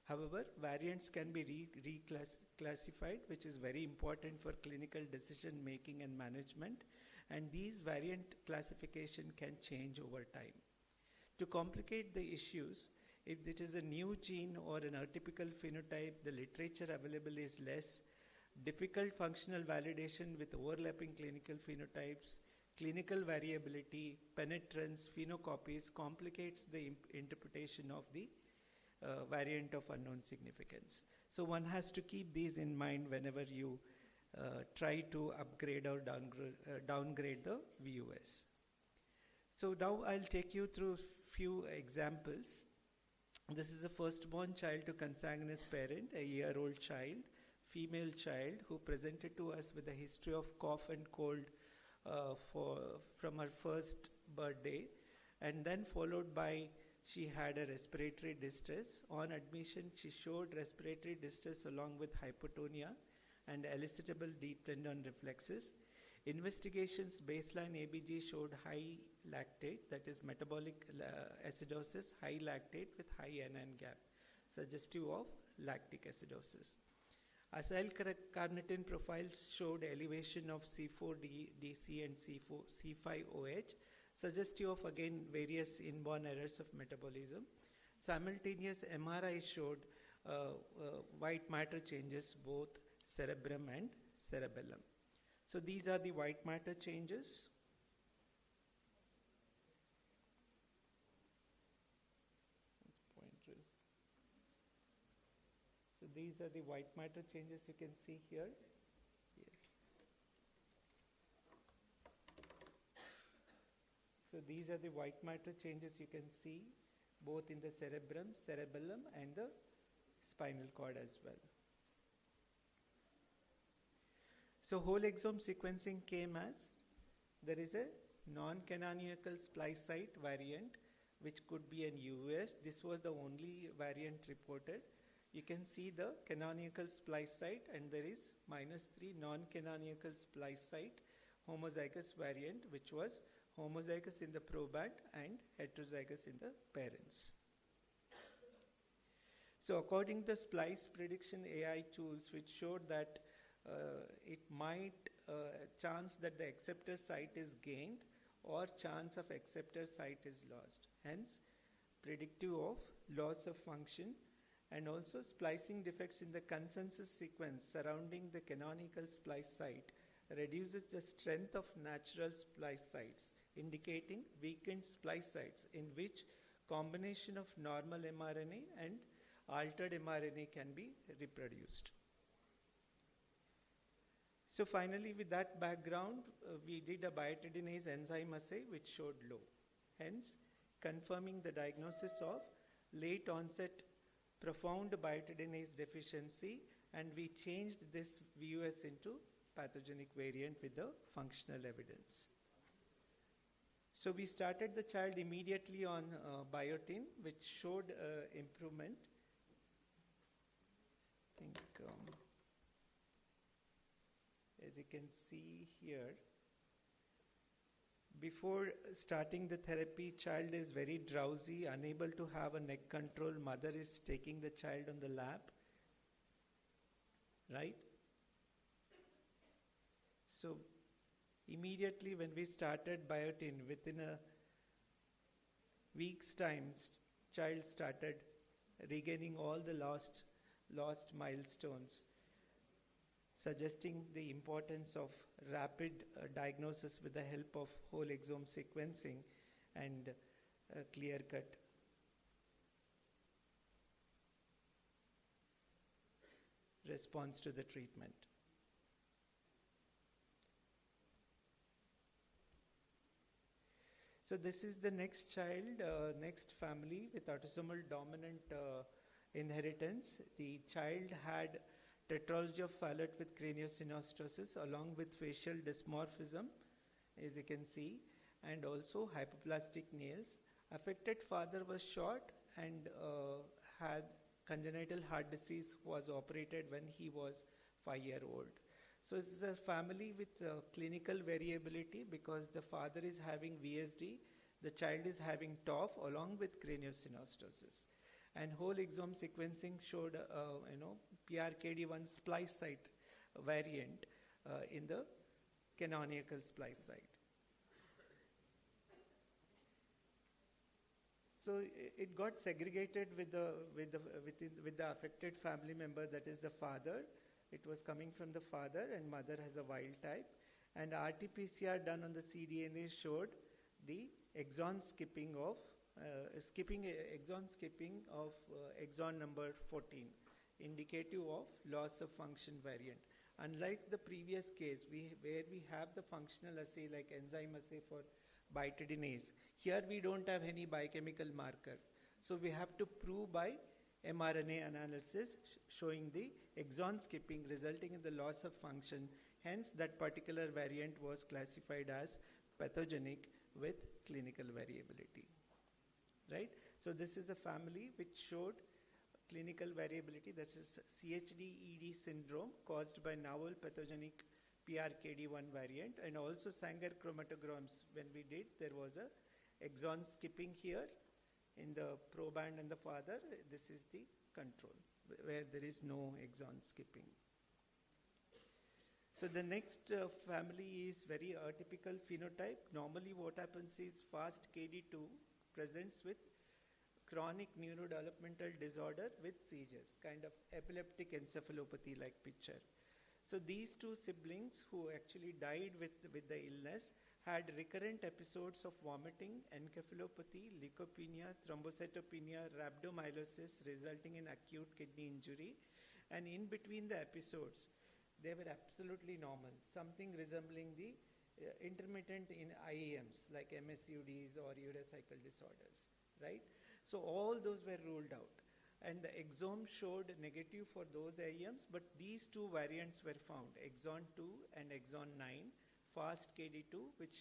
However, variants can be reclassified, which is very important for clinical decision making and management, and these variant classification can change over time. To complicate the issues, if it is a new gene or an atypical phenotype, the literature available is less, difficult functional validation with overlapping clinical phenotypes, clinical variability, penetrance, phenocopies complicates the interpretation of the variant of unknown significance. So one has to keep these in mind whenever you try to upgrade or downgrade the VUS. So now I'll take you through few examples. This is a firstborn child to consanguineous parent, a year-old child, female child, who presented to us with a history of cough and cold from her first birthday, and then followed by she had a respiratory distress. On admission, she showed respiratory distress along with hypotonia and elicitable deep tendon reflexes. Investigations baseline ABG showed high lactate, that is metabolic acidosis, high lactate with high NN gap, suggestive of lactic acidosis. Acyl carnitine profiles showed elevation of C4DC and C5OH, suggestive of again various inborn errors of metabolism. Simultaneous MRI showed white matter changes, both cerebrum and cerebellum. So these are the white matter changes. So these are the white matter changes you can see here. So these are the white matter changes you can see both in the cerebrum, cerebellum, and the spinal cord as well. So whole exome sequencing came as there is a non-canonical splice site variant which could be an US. This was the only variant reported. You can see the canonical splice site, and there is -3 non-canonical splice site homozygous variant, which was homozygous in the proband and heterozygous in the parents. So according to the splice prediction AI tools, which showed that it might chance that the acceptor site is gained or chance of acceptor site is lost, hence predictive of loss of function, and also splicing defects in the consensus sequence surrounding the canonical splice site reduces the strength of natural splice sites, indicating weakened splice sites in which combination of normal mRNA and altered mRNA can be reproduced. So finally, with that background, we did a biotidenase enzyme assay which showed low, hence confirming the diagnosis of late onset profound biotidenase deficiency and we changed this VUS into pathogenic variant with the functional evidence. So we started the child immediately on biotin, which showed improvement. I think, as you can see here, before starting the therapy, child is very drowsy, unable to have a neck control. Mother is taking the child on the lap, right? So immediately when we started biotin, within a week's time, child started regaining all the lost milestones, suggesting the importance of rapid diagnosis with the help of whole exome sequencing and clear-cut response to the treatment. So this is the next child, next family with autosomal dominant inheritance. The child had tetralogy of Fallot with craniosynostosis along with facial dysmorphism, as you can see, and also hypoplastic nails. Affected father was short and had congenital heart disease, was operated when he was 5-year-old. So this is a family with clinical variability because the father is having VSD, the child is having TOF along with craniosynostosis. And whole exome sequencing showed, PRKD1 splice site variant in the canonical splice site. So it got segregated with the affected family member, that is the father. It was coming from the father, and mother has a wild type. And RT-PCR done on the cDNA showed the exon skipping of exon number 14, indicative of loss of function variant. Unlike the previous case, where we have the functional assay like enzyme assay for bitidinase, here we don't have any biochemical marker. So we have to prove by mRNA analysis showing the exon skipping resulting in the loss of function. Hence, that particular variant was classified as pathogenic with clinical variability. Right? So this is a family which showed clinical variability. That is CHD-ED syndrome caused by novel pathogenic PRKD1 variant, and also Sanger chromatograms. When we did, there was a exon skipping here in the proband and the father. This is the control, where there is no exon skipping. So the next family is very atypical phenotype. Normally what happens is fast KD2 presents with chronic neurodevelopmental disorder with seizures, kind of epileptic encephalopathy like picture. So these two siblings who actually died with the illness had recurrent episodes of vomiting, encephalopathy, leukopenia, thrombocytopenia, rhabdomyolysis resulting in acute kidney injury. And in between the episodes, they were absolutely normal, something resembling the intermittent in IAMs like MSUDs or urea cycle disorders, right? So all those were ruled out. And the exome showed negative for those IAMs, but these two variants were found, exon 2 and exon 9, fast KD2, which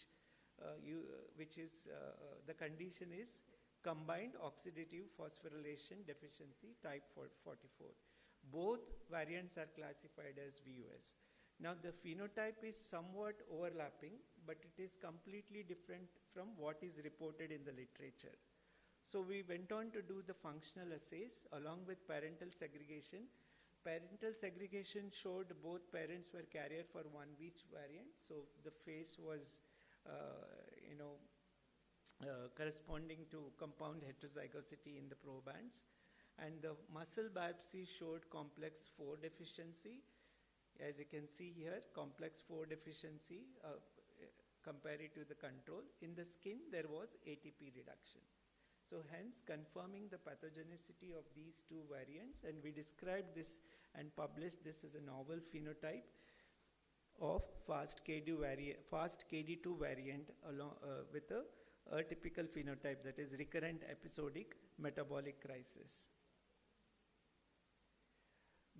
is the condition is combined oxidative phosphorylation deficiency type 44. Both variants are classified as VUS. Now the phenotype is somewhat overlapping, but it is completely different from what is reported in the literature. So we went on to do the functional assays along with parental segregation. Parental segregation showed both parents were carrier for 1-each variant, so the face was corresponding to compound heterozygosity in the probands. And the muscle biopsy showed complex 4 deficiency. As you can see here, complex 4 deficiency compared to the control. In the skin, there was ATP reduction. So hence, confirming the pathogenicity of these two variants, and we described this and published this as a novel phenotype of fast KD2 variant along with a atypical phenotype, that is recurrent episodic metabolic crisis.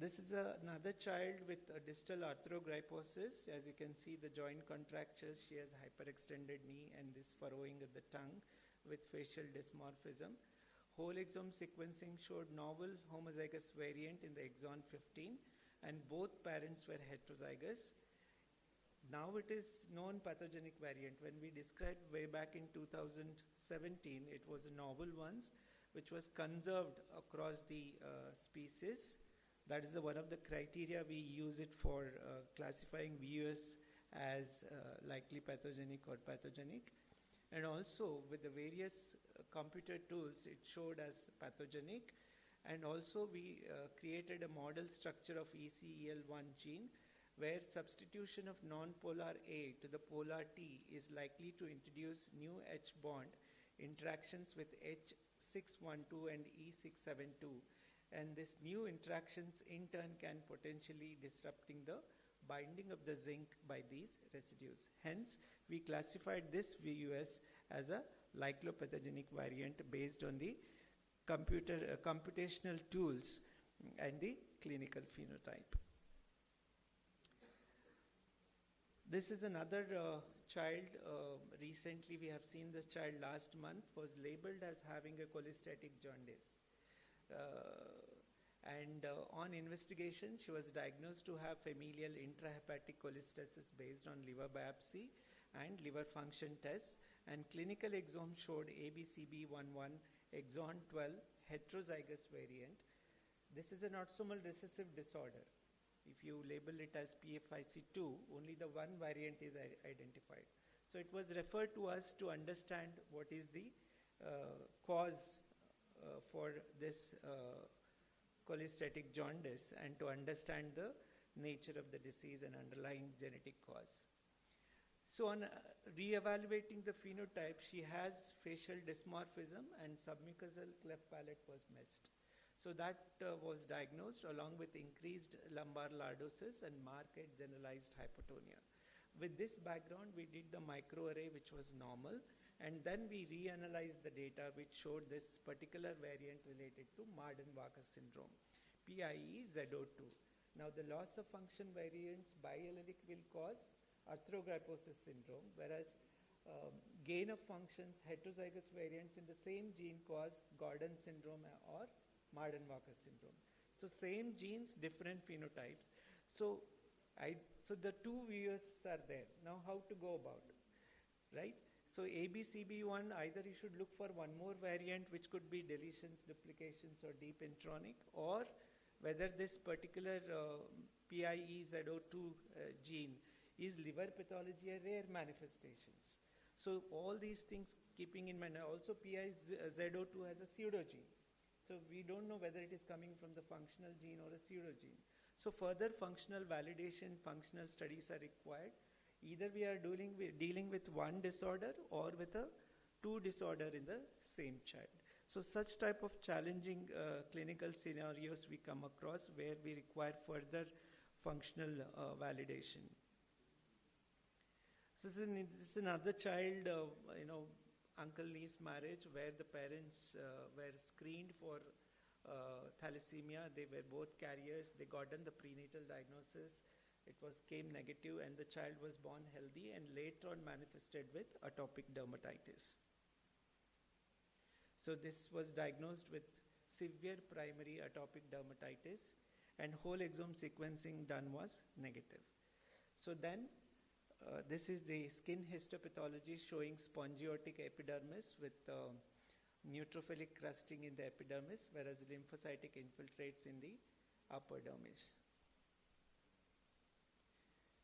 This is another child with a distal arthrogryposis. As you can see, the joint contractures, she has hyperextended knee and this furrowing of the tongue with facial dysmorphism. Whole exome sequencing showed novel homozygous variant in the exon 15, and both parents were heterozygous. Now it is known pathogenic variant. When we described way back in 2017, it was a novel ones, which was conserved across the species. That is one of the criteria we use it for classifying VUS as likely pathogenic or pathogenic. And also with the various computer tools, it showed as pathogenic. And also we created a model structure of ECEL1 gene, where substitution of non-polar A to the polar T is likely to introduce new H bond interactions with H612 and E672. And this new interactions in turn can potentially disrupting the binding of the zinc by these residues. Hence, we classified this VUS as a lyclopathogenic variant based on the computational tools and the clinical phenotype. This is another child. Recently, we have seen this child last month, was labeled as having a cholestatic jaundice. On investigation, she was diagnosed to have familial intrahepatic cholestasis based on liver biopsy and liver function tests, and clinical exome showed ABCB11 exon 12 heterozygous variant. This is an autosomal recessive disorder. If you label it as PFIC2, only the one variant is identified. So it was referred to us to understand what is the cause for this cholestatic jaundice and to understand the nature of the disease and underlying genetic cause. So on re-evaluating the phenotype, she has facial dysmorphism and submucosal cleft palate was missed. So that was diagnosed along with increased lumbar lordosis and marked generalized hypotonia. With this background, we did the microarray, which was normal, and then we reanalyzed the data which showed this particular variant related to Marden-Walker syndrome, PIE Z02. Now the loss of function variants biallelic will cause arthrogryposis syndrome, whereas gain of functions heterozygous variants in the same gene cause Gordon syndrome or Marden-Walker syndrome. So same genes, different phenotypes. So the two views are there. Now how to go about it, right? So ABCB1, either you should look for one more variant which could be deletions, duplications or deep intronic, or whether this particular PIE Z02 gene is liver pathology or rare manifestations. So all these things keeping in mind. Also PIE Z02 has a pseudogene. So we don't know whether it is coming from the functional gene or a pseudogene. So further functional validation, functional studies are required. Either we are dealing with one disorder or with two disorder in the same child. So such type of challenging clinical scenarios we come across where we require further functional validation. So this is another child, uncle-niece marriage where the parents were screened for thalassemia. They were both carriers. They got the prenatal diagnosis. It came negative and the child was born healthy and later on manifested with atopic dermatitis. So this was diagnosed with severe primary atopic dermatitis and whole exome sequencing done was negative. So then this is the skin histopathology showing spongiotic epidermis with neutrophilic crusting in the epidermis, whereas lymphocytic infiltrates in the upper dermis.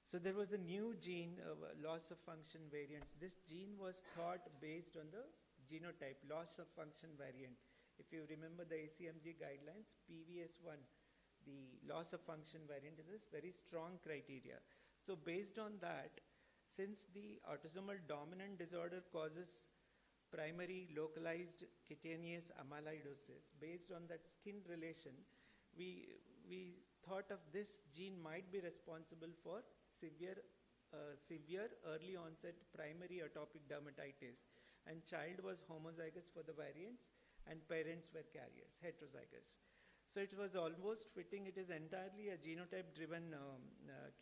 So there was a new gene, loss of function variants. This gene was thought based on the genotype, loss of function variant. If you remember the ACMG guidelines, PVS1, the loss of function variant is a very strong criteria. So based on that, since the autosomal dominant disorder causes primary localized cutaneous amyloidosis, based on that skin relation, we thought of this gene might be responsible for severe early onset primary atopic dermatitis, and child was homozygous for the variants and parents were carriers, heterozygous. So it was almost fitting. It is entirely a genotype-driven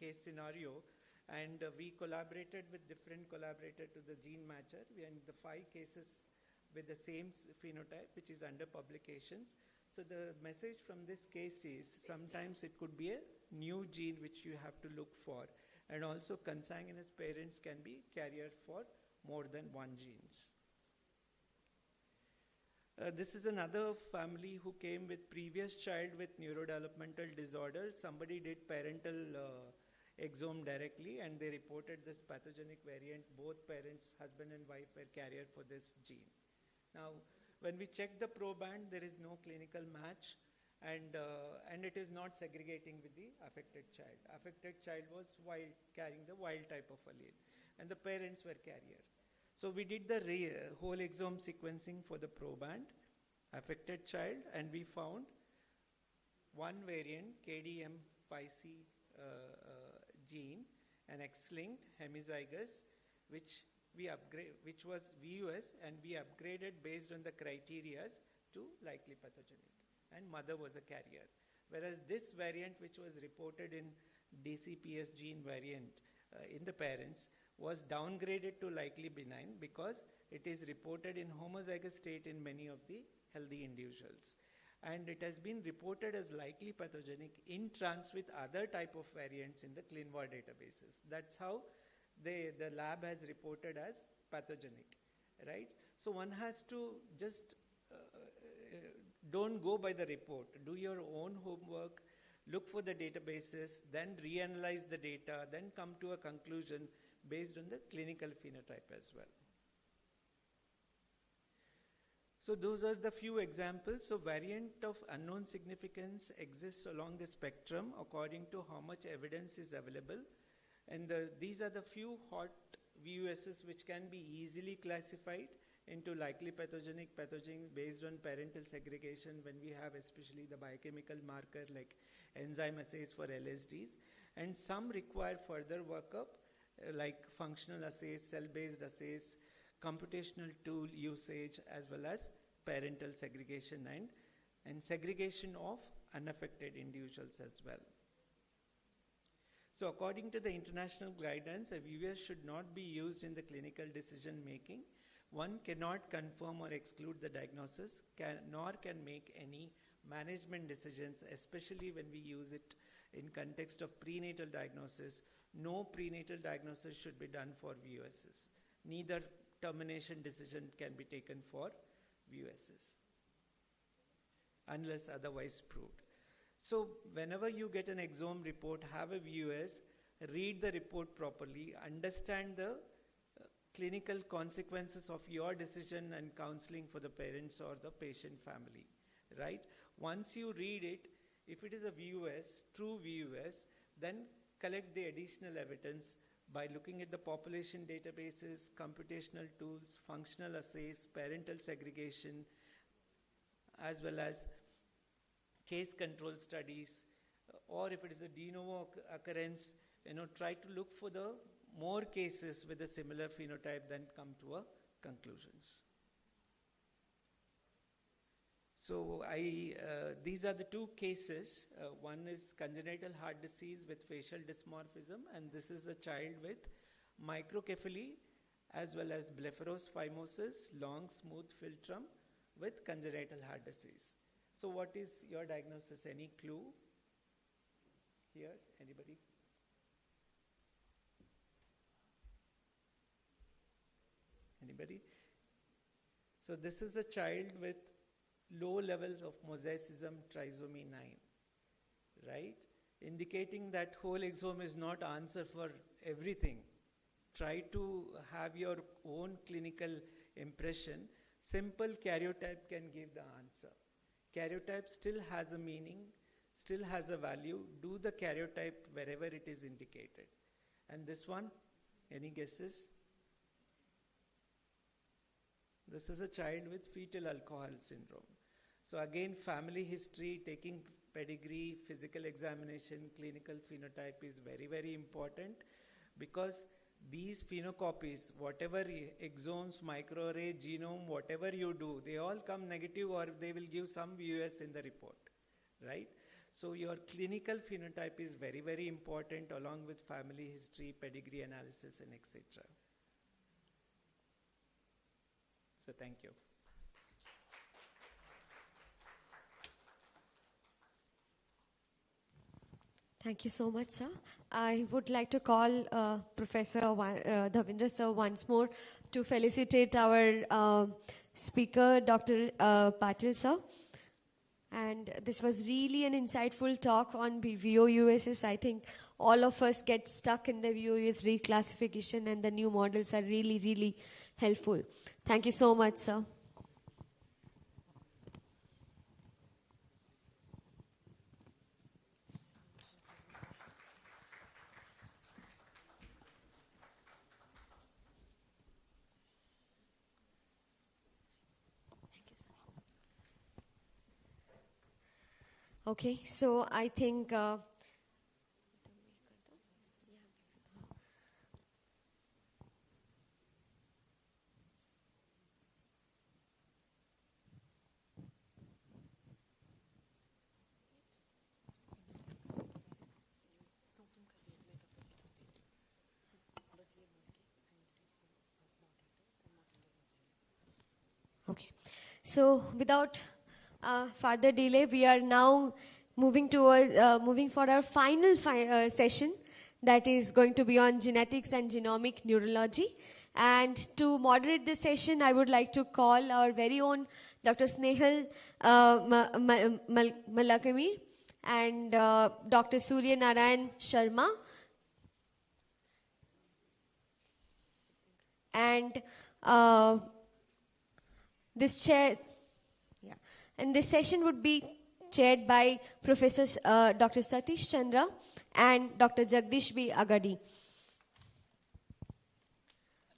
case scenario, and we collaborated with different collaborators to the gene matcher, and the 5 cases with the same phenotype, which is under publications. So the message from this case is sometimes it could be a new gene which you have to look for, and also consanguineous parents can be carrier for more than one genes. This is another family who came with previous child with neurodevelopmental disorder. Somebody did parental exome directly, and they reported this pathogenic variant. Both parents, husband and wife, were carrier for this gene. Now, when we check the proband, there is no clinical match, and it is not segregating with the affected child. Affected child was carrying the wild type of allele, and the parents were carrier. So we did the whole exome sequencing for the proband, affected child, and we found one variant, KDM5C gene, an X-linked hemizygous, which was VUS, and we upgraded based on the criteria to likely pathogenic, and mother was a carrier. Whereas this variant, which was reported in DCPS gene variant in the parents, was downgraded to likely benign because it is reported in homozygous state in many of the healthy individuals. And it has been reported as likely pathogenic in trans with other type of variants in the ClinVar databases. That's how the lab has reported as pathogenic, right? So one has to just don't go by the report. Do your own homework, look for the databases, then reanalyze the data, then come to a conclusion based on the clinical phenotype as well. So those are the few examples. So variant of unknown significance exists along the spectrum according to how much evidence is available. And these are the few hot VUSs which can be easily classified into likely pathogenic, based on parental segregation when we have especially the biochemical marker like enzyme assays for LSDs. And some require further workup like functional assays, cell-based assays, computational tool usage, as well as parental segregation and segregation of unaffected individuals as well. So according to the international guidance, a VUS should not be used in the clinical decision making. One cannot confirm or exclude the diagnosis, nor can make any management decisions, especially when we use it in context of prenatal diagnosis. No prenatal diagnosis should be done for VUSs. Neither termination decision can be taken for VUSs unless otherwise proved. So whenever you get an exome report, have a VUS, read the report properly, understand the clinical consequences of your decision and counseling for the parents or the patient family, right? Once you read it, if it is a VUS, true VUS, then collect the additional evidence by looking at the population databases, computational tools, functional assays, parental segregation, as well as case control studies, or if it is a de novo occurrence, try to look for the more cases with a similar phenotype than come to a conclusions. So these are the two cases. One is congenital heart disease with facial dysmorphism, and this is a child with microcephaly as well as blepharophimosis, long smooth philtrum with congenital heart disease. So what is your diagnosis? Any clue here? Anybody? Anybody? So this is a child with low levels of mosaicism trisomy 9, right? Indicating that whole exome is not answer for everything. Try to have your own clinical impression. Simple karyotype can give the answer. Karyotype still has a meaning, still has a value. Do the karyotype wherever it is indicated. And this one, any guesses? This is a child with fetal alcohol syndrome. So again, family history, taking pedigree, physical examination, clinical phenotype is very, very important, because these phenocopies, whatever exomes, microarray, genome, whatever you do, they all come negative or they will give some VUS in the report, right? So your clinical phenotype is very, very important along with family history, pedigree analysis, and etc. So thank you. Thank you so much, sir. I would like to call Professor Dhavendra sir once more to felicitate our speaker, Dr. Patil sir. And this was really an insightful talk on VOUSs. I think all of us get stuck in the VOUS reclassification, and the new models are really, really helpful. Thank you so much, sir. Okay, so I think okay. So without further delay, we are now moving for our final session, that is going to be on genetics and genomic neurology. And to moderate this session, I would like to call our very own Dr. Snehal Malakami and Dr. Surya Narayan Sharma. And this session would be chaired by Professor Dr. Satish Chandra and Dr. Jagdish B. Agadi.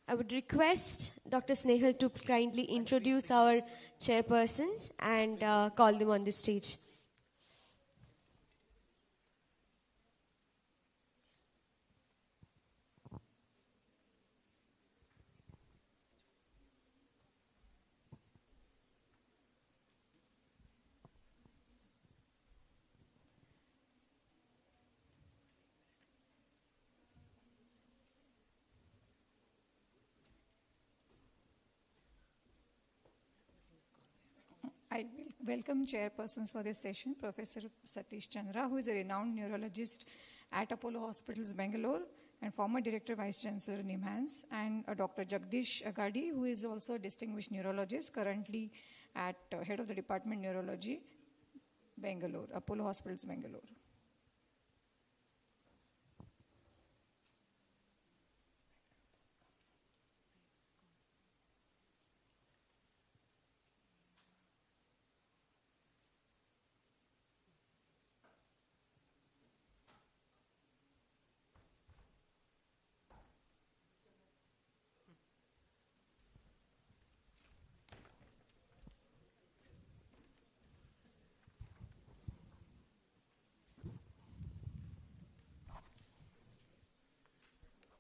I would request Dr. Snehal to kindly introduce our chairpersons and call them on the stage. I welcome chairpersons for this session, Professor Satish Chandra, who is a renowned neurologist at Apollo Hospitals, Bangalore, and former Director Vice Chancellor, NIMHANS, and Dr. Jagdish Agadi, who is also a distinguished neurologist, currently at head of the Department Neurology, Bangalore, Apollo Hospitals, Bangalore.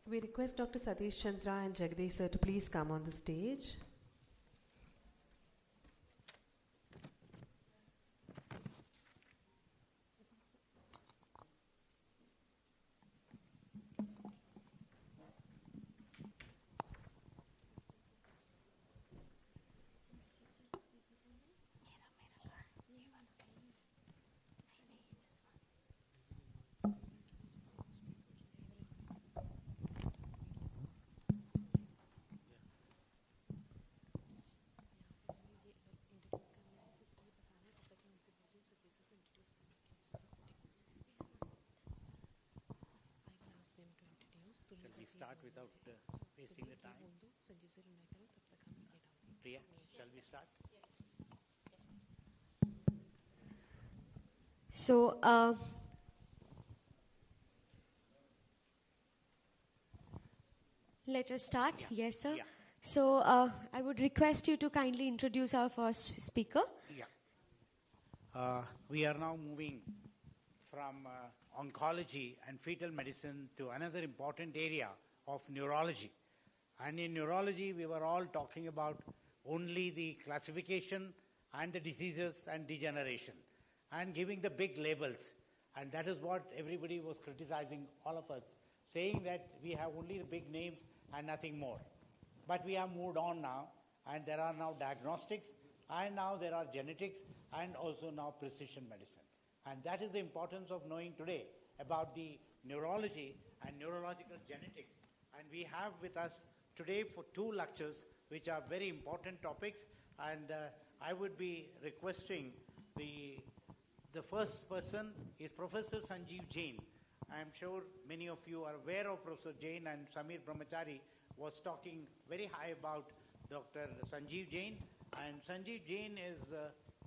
We request Dr. Satish Chandra and Jagdish sir to please come on the stage. Shall we start without wasting the time? Priya, shall we start? So, let us start. Yeah. Yes, sir. Yeah. So, I would request you to kindly introduce our first speaker. Yeah. We are now moving from oncology and fetal medicine to another important area of neurology. And in neurology, we were all talking about only the classification and the diseases and degeneration. and giving the big labels. And that is what everybody was criticizing, all of us, saying that we have only the big names and nothing more. But we have moved on now, and there are now diagnostics, and now there are genetics, and also now precision medicine. And that is the importance of knowing today about the neurology and neurological genetics. And we have with us today for 2 lectures, which are very important topics. And I would be requesting the first person is Professor Sanjeev Jain. I am sure many of you are aware of Professor Jain, and Samir Brahmachari was talking very high about Dr. Sanjeev Jain. And Sanjeev Jain is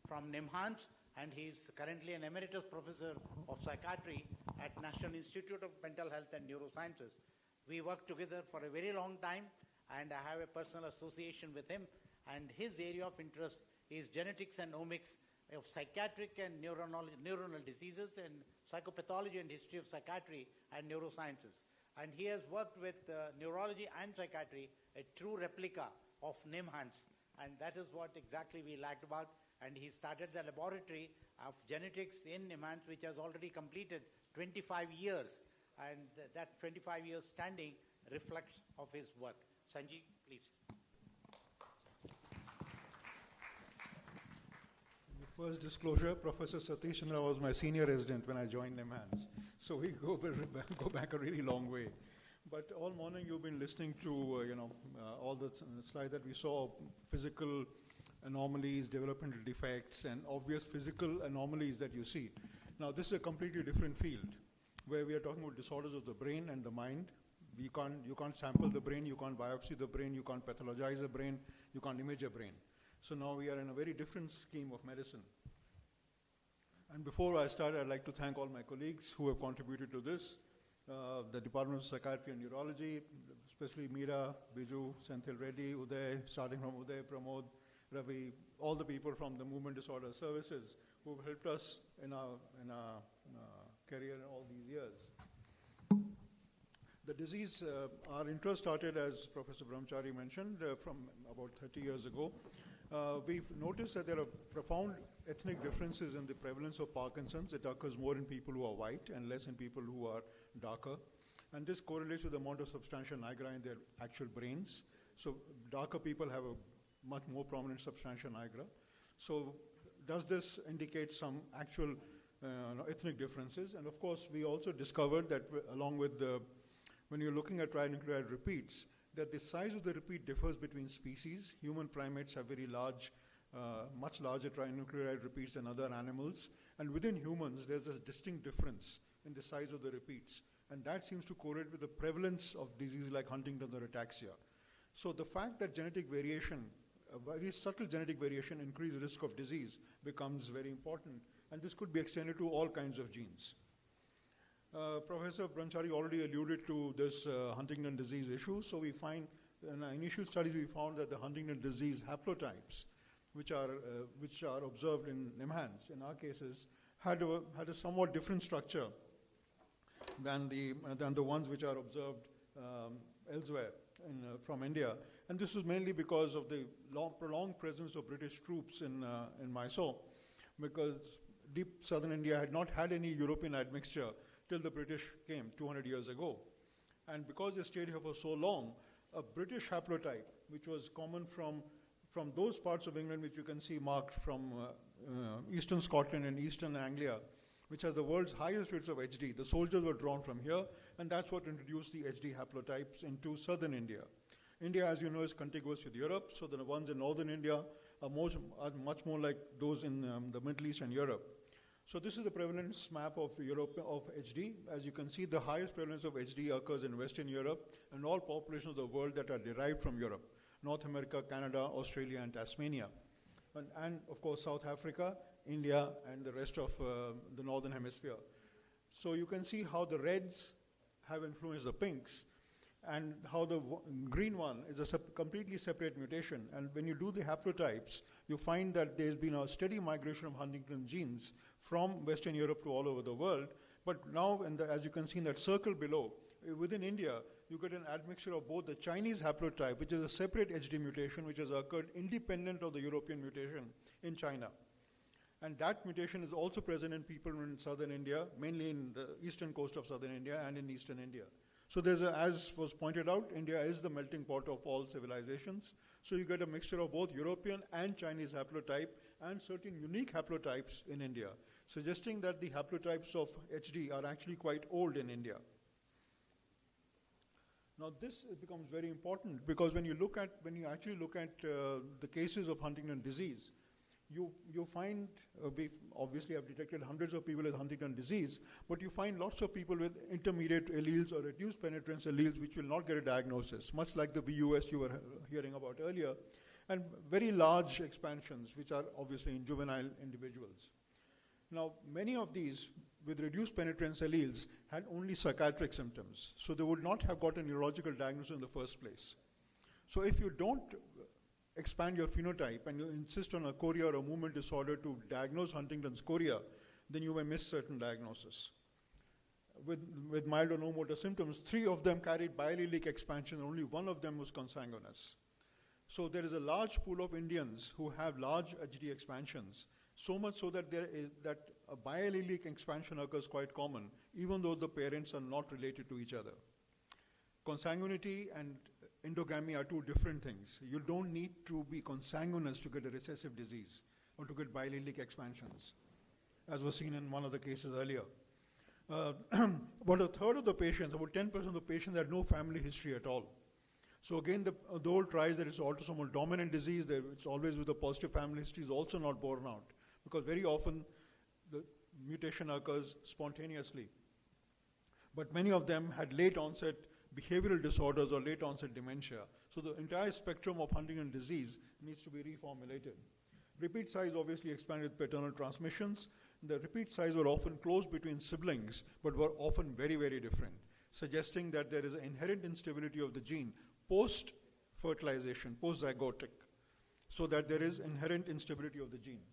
from NIMHANS, and he's currently an emeritus professor of psychiatry at National Institute of Mental Health and Neurosciences. We worked together for a very long time, and I have a personal association with him. And his area of interest is genetics and omics of psychiatric and neuronal diseases, and psychopathology and history of psychiatry and neurosciences. And he has worked with neurology and psychiatry, a true replica of NIMHANS. And that is what exactly we liked about. And he started the laboratory of genetics in NIMHANS, which has already completed 25 years. And that 25 years standing reflects of his work. Sanjeev, please. First disclosure, Professor Satish Chandra was my senior resident when I joined NIMHANS. So we go back a really long way. But all morning you've been listening to all the slides that we saw, physical anomalies, developmental defects, and obvious physical anomalies that you see. Now this is a completely different field, where we are talking about disorders of the brain and the mind. You can't sample the brain, you can't biopsy the brain, you can't pathologize the brain, you can't image a brain. So now we are in a very different scheme of medicine. And before I start, I'd like to thank all my colleagues who have contributed to this. The Department of Psychiatry and Neurology, especially Meera, Biju, Senthil Reddy, Uday, starting from Uday, Pramod, Ravi, all the people from the Movement Disorder Services who have helped us in our career all these years. The disease, our interest started, as Professor Brahmachari mentioned, from about 30 years ago. We've noticed that there are profound ethnic differences in the prevalence of Parkinson's. It occurs more in people who are white and less in people who are darker. And this correlates with the amount of substantia nigra in their actual brains. So darker people have a much more prominent substantia nigra. So does this indicate some actual ethnic differences? And of course, we also discovered that along with when you're looking at trinucleotide repeats, that the size of the repeat differs between species. Human primates have very large, much larger trinucleotide repeats than other animals. And within humans, there's a distinct difference in the size of the repeats. And that seems to correlate with the prevalence of diseases like Huntington's or ataxia. So the fact that genetic variation, a very subtle genetic variation, increases risk of disease becomes very important. And this could be extended to all kinds of genes. Professor Brahmachari already alluded to this Huntington disease issue. So we find, in our initial studies, we found that the Huntington disease haplotypes, which are observed in NIMHANS, in our cases, had a somewhat different structure than the ones which are observed elsewhere from India. And this was mainly because of the prolonged presence of British troops in Mysore, because deep southern India had not had any European admixture till the British came 200 years ago. And because they stayed here for so long, a British haplotype, which was common from those parts of England which you can see marked from eastern Scotland and eastern Anglia, which has the world's highest rates of HD. The soldiers were drawn from here, and that's what introduced the HD haplotypes into southern India. India, as you know, is contiguous with Europe, so the ones in northern India are much more like those in the Middle East and Europe. So this is the prevalence map of Europe of HD. As you can see, the highest prevalence of HD occurs in Western Europe and all populations of the world that are derived from Europe: North America, Canada, Australia, and Tasmania. And of course, South Africa, India, and the rest of the Northern Hemisphere. So you can see how the reds have influenced the pinks, and how the green one is a completely separate mutation. And when you do the haplotypes, you find that there's been a steady migration of Huntington genes from Western Europe to all over the world. But now, as you can see in that circle below, within India, you get an admixture of both the Chinese haplotype, which is a separate HD mutation, which has occurred independent of the European mutation in China. And that mutation is also present in people in southern India, mainly in the eastern coast of southern India and in eastern India. So there's as was pointed out, India is the melting pot of all civilizations. So you get a mixture of both European and Chinese haplotype and certain unique haplotypes in India, suggesting that the haplotypes of HD are actually quite old in India. Now this becomes very important because when you actually look at the cases of Huntington disease, you find, we obviously have detected hundreds of people with Huntington disease, but you find lots of people with intermediate alleles or reduced penetrance alleles which will not get a diagnosis, much like the VUS you were hearing about earlier, and very large expansions which are obviously in juvenile individuals. Now, many of these with reduced penetrance alleles had only psychiatric symptoms, so they would not have got a neurological diagnosis in the first place. So if you don't expand your phenotype and you insist on a chorea or a movement disorder to diagnose Huntington's chorea, then you may miss certain diagnosis. With mild or no motor symptoms, 3 of them carried biallelic expansion, only 1 of them was consanguineous. So there is a large pool of Indians who have large HD expansions, so much so that a biallelic expansion occurs quite common, even though the parents are not related to each other. Consanguinity and endogamy are 2 different things. You don't need to be consanguineous to get a recessive disease or to get biallelic expansions, as was seen in one of the cases earlier. About a third of the patients, about 10% of the patients had no family history at all. So again, the old tries that it's autosomal dominant disease, that it's always with a positive family history, is also not borne out, because very often the mutation occurs spontaneously. But many of them had late onset behavioral disorders or late onset dementia. So the entire spectrum of Huntington disease needs to be reformulated. Repeat size obviously expanded with paternal transmissions. The repeat size were often close between siblings, but were often very, very different, suggesting that there is an inherent instability of the gene post-fertilization, post-zygotic, so that there is inherent instability of the gene.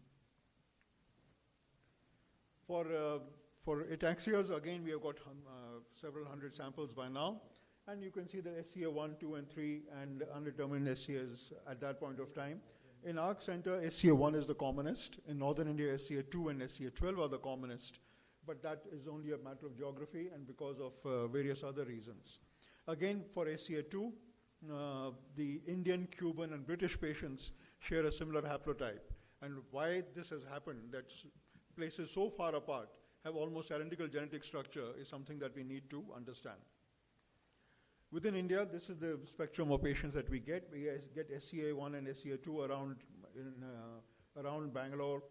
For ataxias, again, we have got several hundred samples by now. And you can see the SCA 1, 2, and 3 and undetermined SCAs at that point of time. In our center, SCA 1 is the commonest. In northern India, SCA 2 and SCA 12 are the commonest. But that is only a matter of geography and because of various other reasons. Again, for SCA 2, the Indian, Cuban, and British patients share a similar haplotype. And why this has happened, that places so far apart have almost identical genetic structure, is something that we need to understand. Within India, this is the spectrum of patients that we get. We get SCA1 and SCA2 around Bangalore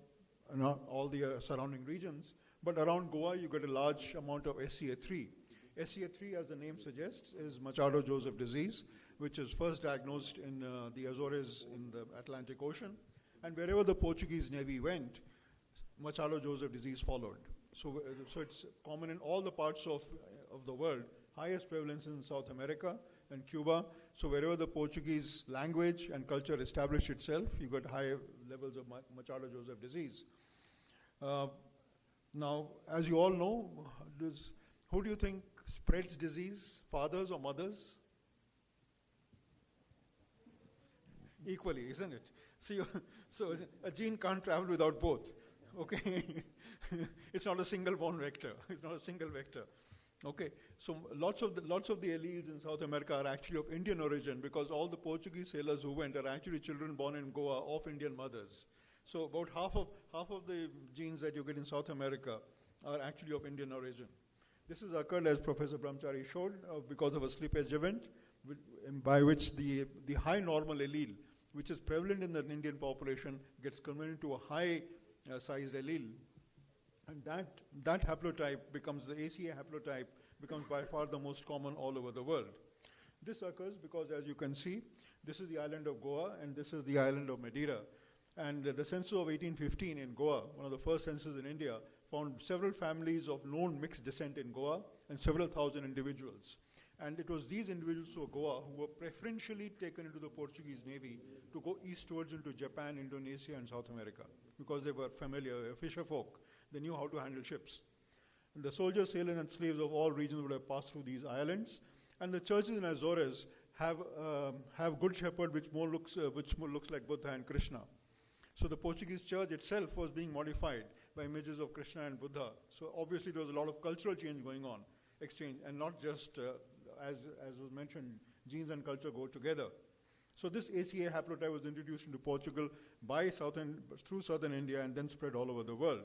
and all the surrounding regions. But around Goa, you get a large amount of SCA3. SCA3, as the name suggests, is Machado-Joseph disease, which is first diagnosed in the Azores in the Atlantic Ocean. And wherever the Portuguese Navy went, Machado-Joseph disease followed. So it's common in all the parts of the world. Highest prevalence in South America and Cuba. So wherever the Portuguese language and culture established itself, you got high levels of Machado-Joseph disease. Now, as you all know, who do you think spreads disease, fathers or mothers? Equally, isn't it? So a gene can't travel without both. Okay, it's not a single born vector. It's not a single vector. Okay, so lots of the alleles in South America are actually of Indian origin because all the Portuguese sailors who went are actually children born in Goa of Indian mothers. So about half of the genes that you get in South America are actually of Indian origin. This has occurred, as Professor Brahmachari showed, because of a slippage event by which the high normal allele, which is prevalent in the Indian population, gets converted to a high sized allele. And that haplotype becomes, the ACA haplotype becomes by far the most common all over the world. This occurs because, as you can see, this is the island of Goa and this is the island of Madeira. And the census of 1815 in Goa, one of the first censuses in India, found several families of known mixed descent in Goa and several thousand individuals. And it was these individuals of Goa who were preferentially taken into the Portuguese Navy to go eastwards into Japan, Indonesia, and South America because they were familiar, fisher folk. They knew how to handle ships. And the soldiers, sailors, and slaves of all regions would have passed through these islands. And the churches in Azores have Good Shepherd, which more looks like Buddha and Krishna. So the Portuguese church itself was being modified by images of Krishna and Buddha. So obviously there was a lot of cultural change going on, exchange, and not just, as was mentioned, genes and culture go together. So this ACA haplotype was introduced into Portugal through southern India and then spread all over the world.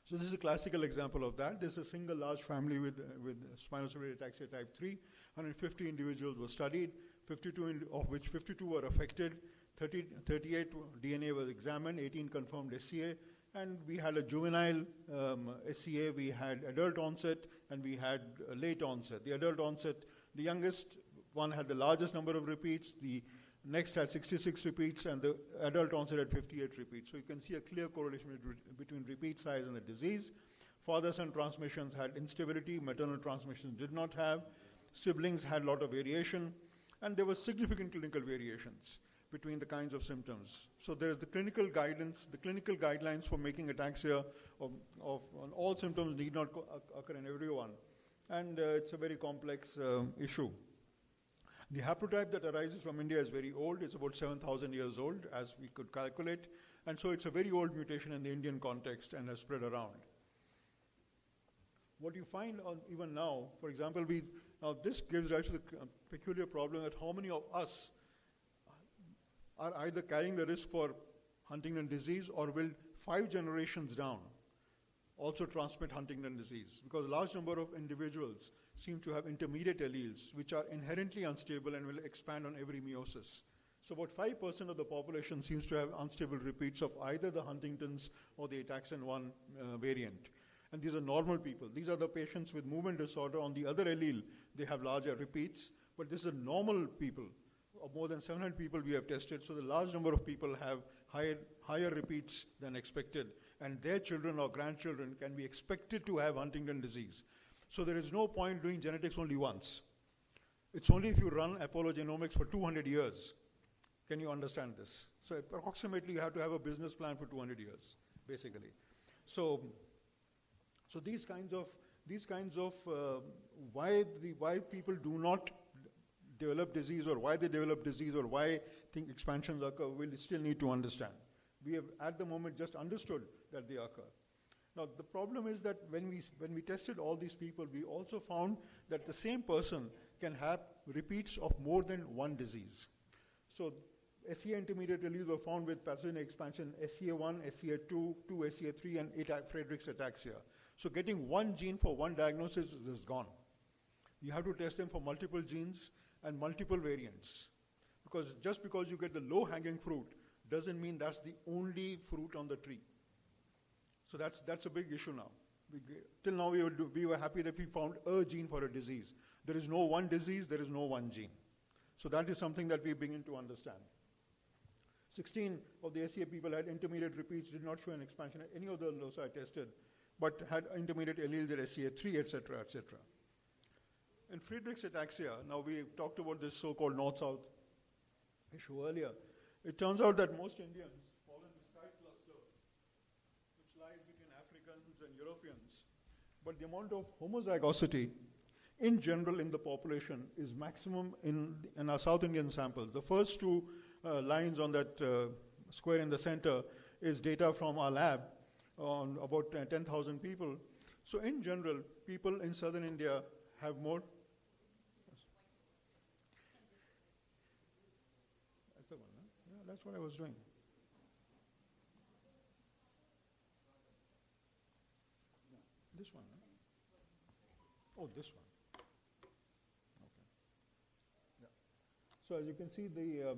So this is a classical example of that. This is a single large family with spinocerebellar ataxia type 3. 150 individuals were studied, 52 of which 52 were affected, 38 DNA was examined, 18 confirmed SCA, and we had a juvenile SCA, we had adult onset, and we had late onset. The adult onset, the youngest one had the largest number of repeats, the next had 66 repeats, and the adult onset had 58 repeats. So you can see a clear correlation between repeat size and the disease. Father-son transmissions had instability, maternal transmissions did not have. Siblings had a lot of variation, and there were significant clinical variations between the kinds of symptoms. So there is the clinical guidance, the clinical guidelines for making ataxia on all symptoms need not occur in everyone. And it's a very complex issue. The haplotype that arises from India is very old. It's about 7,000 years old, as we could calculate. And so it's a very old mutation in the Indian context and has spread around. What you find even now, for example, now this gives rise to the peculiar problem that how many of us are either carrying the risk for Huntington disease or will 5 generations down also transmit Huntington disease, because a large number of individuals seem to have intermediate alleles which are inherently unstable and will expand on every meiosis. So about 5% of the population seems to have unstable repeats of either the Huntington's or the ataxin-1 variant. And these are normal people. These are the patients with movement disorder. On the other allele, they have larger repeats, but this is normal people. Of more than 700 people we have tested, so the large number of people have higher repeats than expected, and their children or grandchildren can be expected to have Huntington disease. So there is no point doing genetics only once. It's only if you run Apollo Genomics for 200 years can you understand this. So approximately you have to have a business plan for 200 years, basically. So these kinds of why people do not develop disease, or why they develop disease, or why expansions occur, we'll still need to understand. We have at the moment just understood that they occur. Now the problem is that when we tested all these people, we also found that the same person can have repeats of more than one disease. So SCA intermediate alleles were found with pathogenic expansion SCA1, SCA2, 2 SCA3, and 8 Friedreich's ataxia. So getting one gene for one diagnosis is gone. You have to test them for multiple genes and multiple variants. Because just because you get the low-hanging fruit doesn't mean that's the only fruit on the tree. So that's a big issue now. Till now we were happy that we found a gene for a disease. There is no one disease, there is no one gene. So that is something that we begin to understand. 16 of the SCA people had intermediate repeats, did not show an expansion at any of the loci tested, but had intermediate alleles at SCA3, etc., etc. In Friedreich's ataxia, now we talked about this so-called north-south issue earlier. It turns out that most Indians fall in this tight cluster, which lies between Africans and Europeans. But the amount of homozygosity in general in the population is maximum in our South Indian samples. The first two lines on that square in the center is data from our lab on about 10,000 people. So in general, people in southern India have more. That's the one, huh? Yeah, that's what I was doing. This one, huh? Oh, this one. Okay. Yeah. So as you can see, the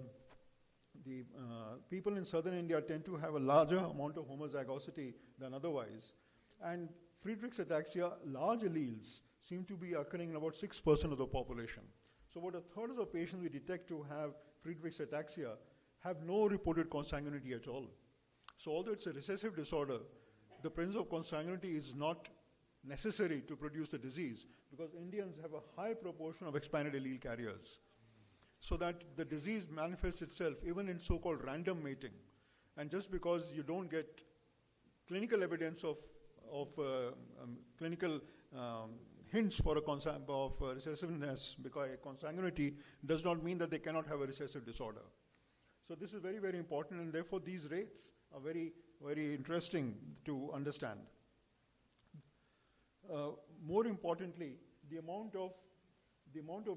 people in southern India tend to have a larger amount of homozygosity than otherwise. And Friedreich's ataxia, large alleles seem to be occurring in about 6% of the population. So about a third of the patients we detect to have Friedreich's ataxia have no reported consanguinity at all. So although it's a recessive disorder, the presence of consanguinity is not necessary to produce the disease, because Indians have a high proportion of expanded allele carriers. So that the disease manifests itself even in so-called random mating. And just because you don't get clinical evidence of clinical hints for recessiveness because consanguinity does not mean that they cannot have a recessive disorder. So this is very, very important, and therefore these rates are very, very interesting to understand. More importantly, the amount of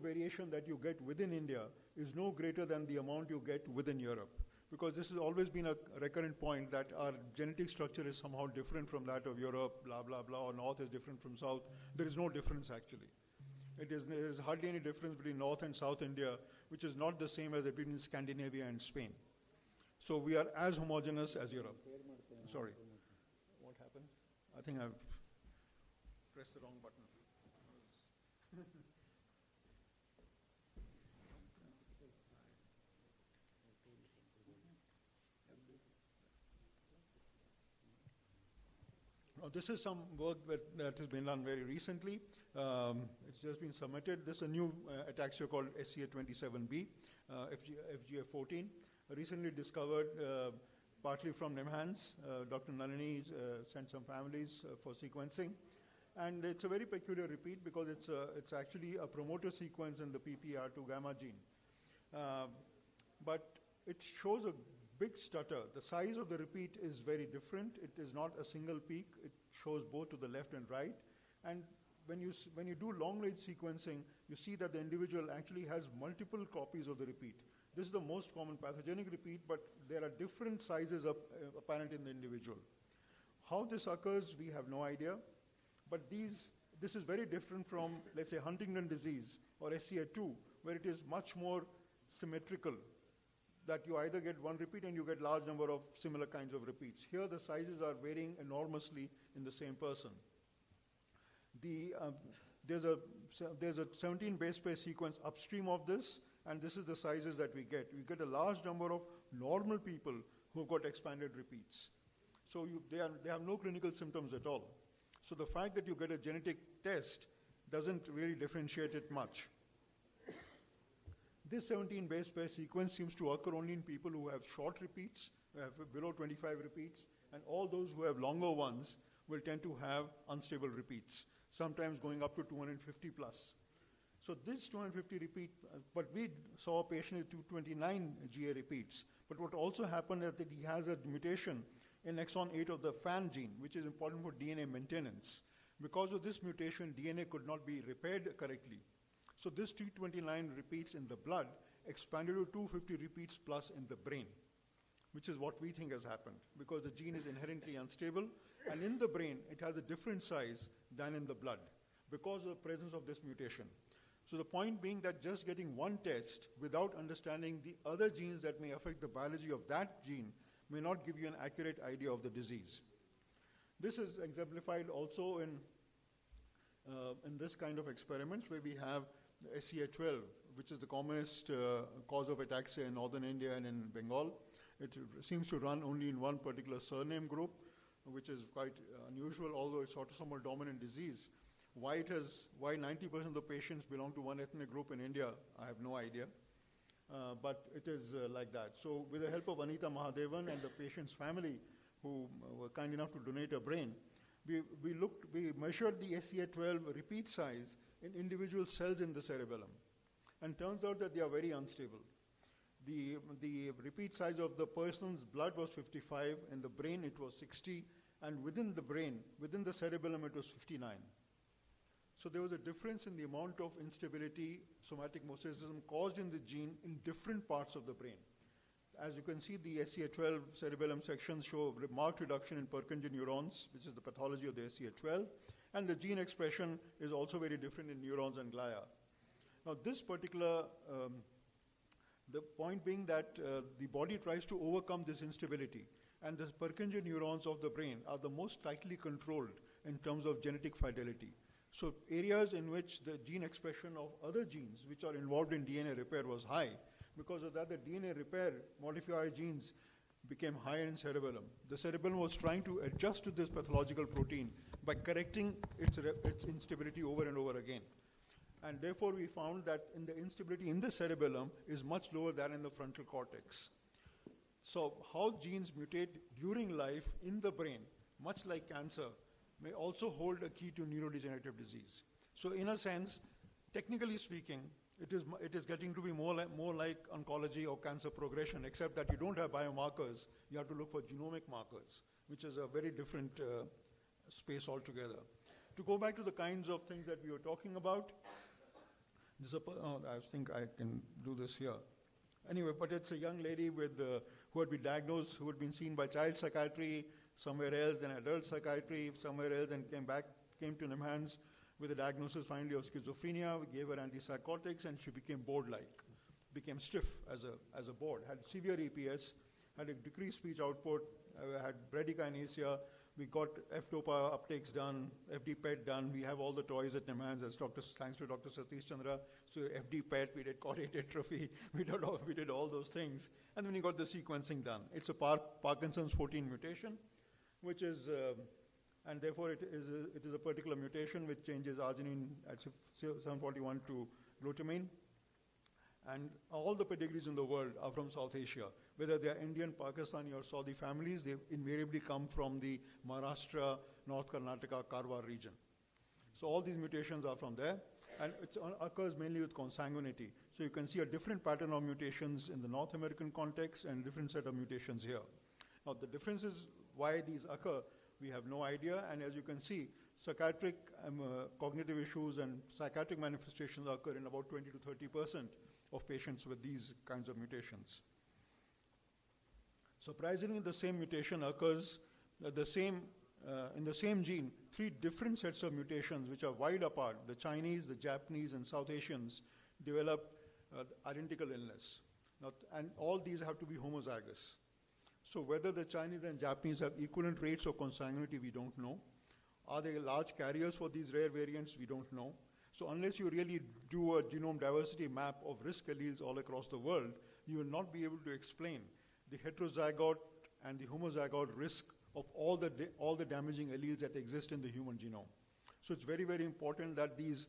variation that you get within India is no greater than the amount you get within Europe. Because this has always been a recurrent point that our genetic structure is somehow different from that of Europe, blah, blah, blah, or North is different from South. There is no difference actually. There is hardly any difference between North and South India, which is not the same as between Scandinavia and Spain. So we are as homogeneous as Europe. Sorry. What happened? I think I've pressed the wrong button. Now, this is some work that has been done very recently. It's just been submitted. This is a new ataxia called SCA27B, FGF14, recently discovered partly from NIMHANS. Dr. Nalini sent some families for sequencing. And it's a very peculiar repeat because it's actually a promoter sequence in the PPR2 gamma gene. But it shows a big stutter. The size of the repeat is very different. It is not a single peak. It shows both to the left and right. And when you do long-range sequencing, you see that the individual actually has multiple copies of the repeat. This is the most common pathogenic repeat, but there are different sizes apparent in the individual. How this occurs, we have no idea. But this is very different from, let's say, Huntington disease or SCA2, where it is much more symmetrical, that you either get one repeat and you get large number of similar kinds of repeats. Here the sizes are varying enormously in the same person. There's a 17 base pair sequence upstream of this, and this is the sizes that we get. We get a large number of normal people who have got expanded repeats. So they have no clinical symptoms at all. So the fact that you get a genetic test doesn't really differentiate it much. This 17 base pair sequence seems to occur only in people who have short repeats, who have below 25 repeats, and all those who have longer ones will tend to have unstable repeats, sometimes going up to 250 plus. So this 250 repeat, but we saw a patient with 229 GA repeats. But what also happened is that he has a mutation in exon 8 of the FAN gene, which is important for DNA maintenance. Because of this mutation, DNA could not be repaired correctly. So this 229 repeats in the blood expanded to 250 repeats plus in the brain, which is what we think has happened, because the gene is inherently unstable, and in the brain it has a different size than in the blood because of the presence of this mutation. So the point being that just getting one test without understanding the other genes that may affect the biology of that gene may not give you an accurate idea of the disease. This is exemplified also in this kind of experiments where we have the SCA12, which is the commonest cause of ataxia in northern India and in Bengal. It seems to run only in one particular surname group, which is quite unusual, although it's autosomal dominant disease. Why 90% of the patients belong to one ethnic group in India, I have no idea. But it is like that. So with the help of Anita Mahadevan and the patient's family, who were kind enough to donate a brain, we measured the SCA12 repeat size in individual cells in the cerebellum. And turns out that they are very unstable. The repeat size of the person's blood was 55, in the brain it was 60, and within the brain, within the cerebellum, it was 59. So there was a difference in the amount of instability, somatic mosaicism caused in the gene in different parts of the brain. As you can see, the SCA12 cerebellum sections show marked reduction in Purkinje neurons, which is the pathology of the SCA12, and the gene expression is also very different in neurons and glia. Now this particular, the point being that the body tries to overcome this instability, and the Purkinje neurons of the brain are the most tightly controlled in terms of genetic fidelity. So areas in which the gene expression of other genes which are involved in DNA repair was high, because of that the DNA repair modifier genes became higher in cerebellum. The cerebellum was trying to adjust to this pathological protein by correcting its instability over and over again. And therefore we found that the instability in the cerebellum is much lower than in the frontal cortex. So how genes mutate during life in the brain, much like cancer, may also hold a key to neurodegenerative disease. So in a sense, technically speaking, it is getting to be more like oncology or cancer progression, except that you don't have biomarkers. You have to look for genomic markers, which is a very different space altogether. To go back to the kinds of things that we were talking about, I think I can do this here. Anyway, but it's a young lady who had been diagnosed, who had been seen by child psychiatry somewhere else, then adult psychiatry somewhere else, and came to NIMHANS with a diagnosis finally of schizophrenia. We gave her antipsychotics, and she became board-like, became stiff as a board, had severe EPS, had a decreased speech output, had bradykinesia. We got F-DOPA uptakes done, FD-PET done. We have all the toys at NIMHANS, thanks to Dr. Satish Chandra. So FD-PET, we did caudate atrophy, we did all those things. And then we got the sequencing done. It's a Parkinson's 14 mutation, which is, and therefore it is a particular mutation which changes arginine at 741 to glutamine. And all the pedigrees in the world are from South Asia. Whether they are Indian, Pakistani, or Saudi families, they invariably come from the Maharashtra, North Karnataka, Karwar region. So all these mutations are from there, and it occurs mainly with consanguinity. So you can see a different pattern of mutations in the North American context and different set of mutations here. Now the differences why these occur, we have no idea, and as you can see, psychiatric cognitive issues and psychiatric manifestations occur in about 20 to 30% of patients with these kinds of mutations. Surprisingly, the same mutation occurs in the same gene. 3 different sets of mutations which are wide apart, the Chinese, the Japanese, and South Asians, develop identical illness. Now, and all these have to be homozygous. So whether the Chinese and Japanese have equivalent rates of consanguinity, we don't know. Are they large carriers for these rare variants? We don't know. So unless you really do a genome diversity map of risk alleles all across the world, you will not be able to explain the heterozygote and the homozygote risk of all the damaging alleles that exist in the human genome. So it's very, very important that these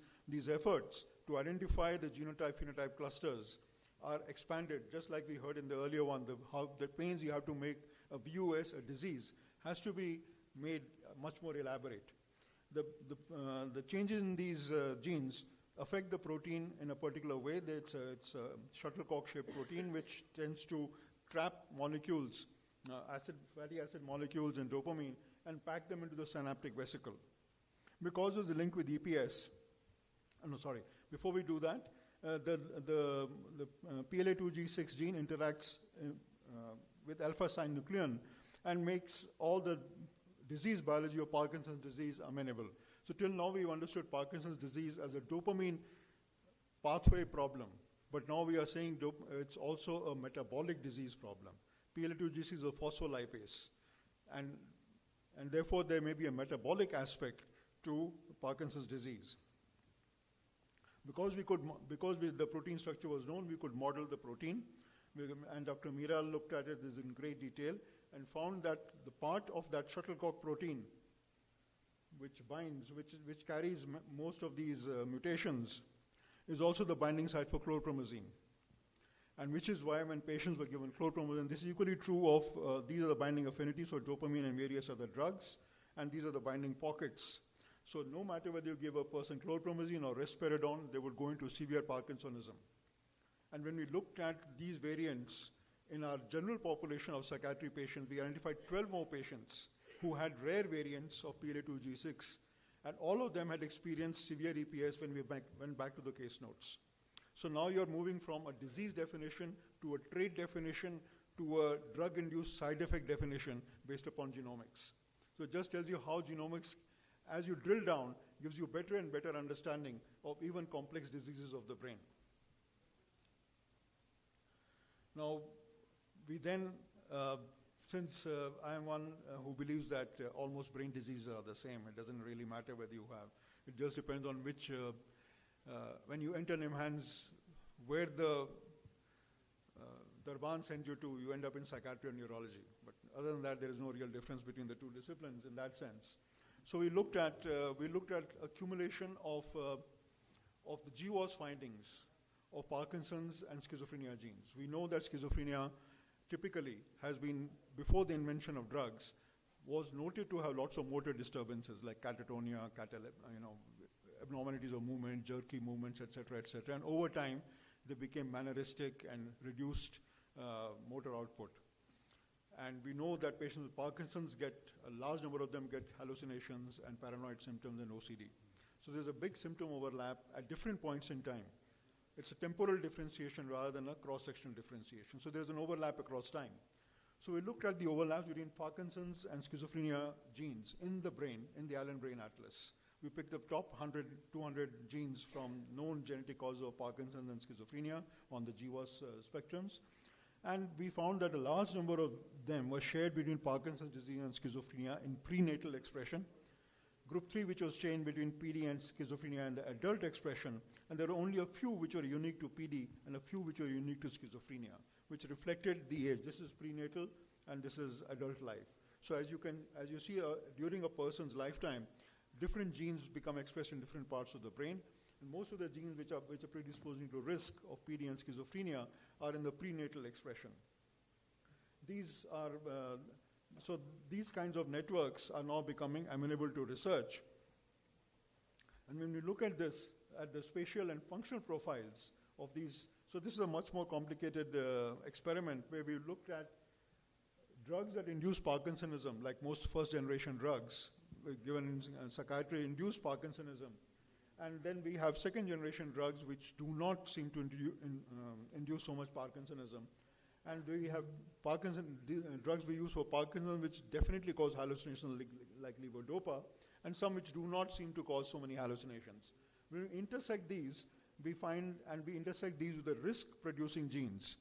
efforts to identify the genotype-phenotype clusters are expanded, just like we heard in the earlier one, how the pains you have to make a BUS, a disease, has to be made much more elaborate. The changes in these genes affect the protein in a particular way. It's a shuttlecock-shaped protein which tends to trap molecules, fatty acid molecules and dopamine, and pack them into the synaptic vesicle. Because of the link with EPS, before we do that, the PLA2G6 gene interacts with alpha-synuclein and makes all the disease biology of Parkinson's disease amenable. So till now we've understood Parkinson's disease as a dopamine pathway problem, but now we are saying it's also a metabolic disease problem. PLA2G6 is a phospholipase, and therefore there may be a metabolic aspect to Parkinson's disease. Because the protein structure was known, we could model the protein, and Dr. Meera looked at it in great detail and found that the part of that shuttlecock protein which binds, which carries most of these mutations, is also the binding site for chlorpromazine. And which is why when patients were given chlorpromazine, this is equally true of, these are the binding affinities for dopamine and various other drugs, and these are the binding pockets. So no matter whether you give a person chlorpromazine or risperidone, they would go into severe Parkinsonism. And when we looked at these variants in our general population of psychiatry patients, we identified 12 more patients who had rare variants of PLA2G6, and all of them had experienced severe EPS when we went back to the case notes. So now you're moving from a disease definition to a trait definition to a drug-induced side effect definition based upon genomics. So it just tells you how genomics, as you drill down, gives you better and better understanding of even complex diseases of the brain. Now, we then, since I am one who believes that almost brain diseases are the same, it doesn't really matter whether you have, it just depends on which, when you enter NIMHANS, where the Darban sends you to, you end up in psychiatry or neurology. But other than that, there is no real difference between the two disciplines in that sense. So we looked at accumulation of the GWAS findings of Parkinson's and schizophrenia genes. We know that schizophrenia typically has been, before the invention of drugs, was noted to have lots of motor disturbances like catatonia, abnormalities of movement, jerky movements, etc., etc. And over time, they became manneristic and reduced motor output. And we know that patients with Parkinson's a large number of them get hallucinations and paranoid symptoms and OCD. So there's a big symptom overlap at different points in time. It's a temporal differentiation rather than a cross-sectional differentiation. So there's an overlap across time. So we looked at the overlaps between Parkinson's and schizophrenia genes in the brain, in the Allen Brain Atlas. We picked the top 100, 200 genes from known genetic causes of Parkinson's and schizophrenia on the GWAS spectrums. And we found that a large number of them were shared between Parkinson's disease and schizophrenia in prenatal expression. Group 3, which was chained between PD and schizophrenia and the adult expression, and there were only a few which were unique to PD and a few which were unique to schizophrenia, which reflected the age. This is prenatal and this is adult life. So as you see during a person's lifetime, different genes become expressed in different parts of the brain. And most of the genes which are predisposing to risk of PD and schizophrenia are in the prenatal expression. These are, so these kinds of networks are now becoming amenable to research. And when we look at this, at the spatial and functional profiles of these, so this is a much more complicated experiment where we looked at drugs that induce Parkinsonism, like most first-generation drugs given in psychiatry, induce Parkinsonism. And then we have second-generation drugs which do not seem to induce so much Parkinsonism. And we have drugs we use for Parkinson which definitely cause hallucinations like levodopa, and some which do not seem to cause so many hallucinations. When we intersect these, we intersect these with the risk-producing genes,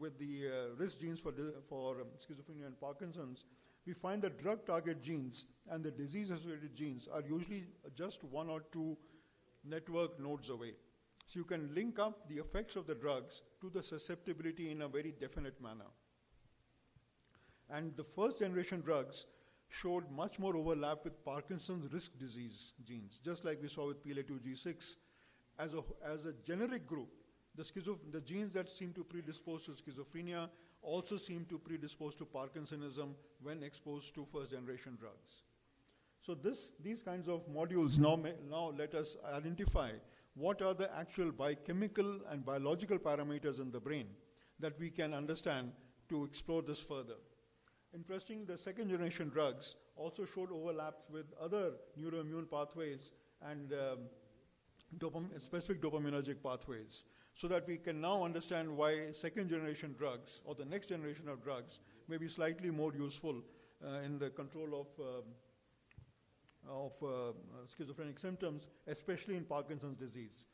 with the risk genes for schizophrenia and Parkinson's. We find that drug target genes and the disease-associated genes are usually just one or two network nodes away. So you can link up the effects of the drugs to the susceptibility in a very definite manner. And the first generation drugs showed much more overlap with Parkinson's risk disease genes, just like we saw with PLA2G6. As a generic group, the genes that seem to predispose to schizophrenia also seem to predispose to Parkinsonism when exposed to first-generation drugs. So these kinds of modules now let us identify what are the actual biochemical and biological parameters in the brain that we can understand to explore this further. Interesting, the second-generation drugs also showed overlaps with other neuroimmune pathways and specific dopaminergic pathways, so that we can now understand why second-generation drugs or the next generation of drugs may be slightly more useful in the control of schizophrenic symptoms, especially in Parkinson's disease.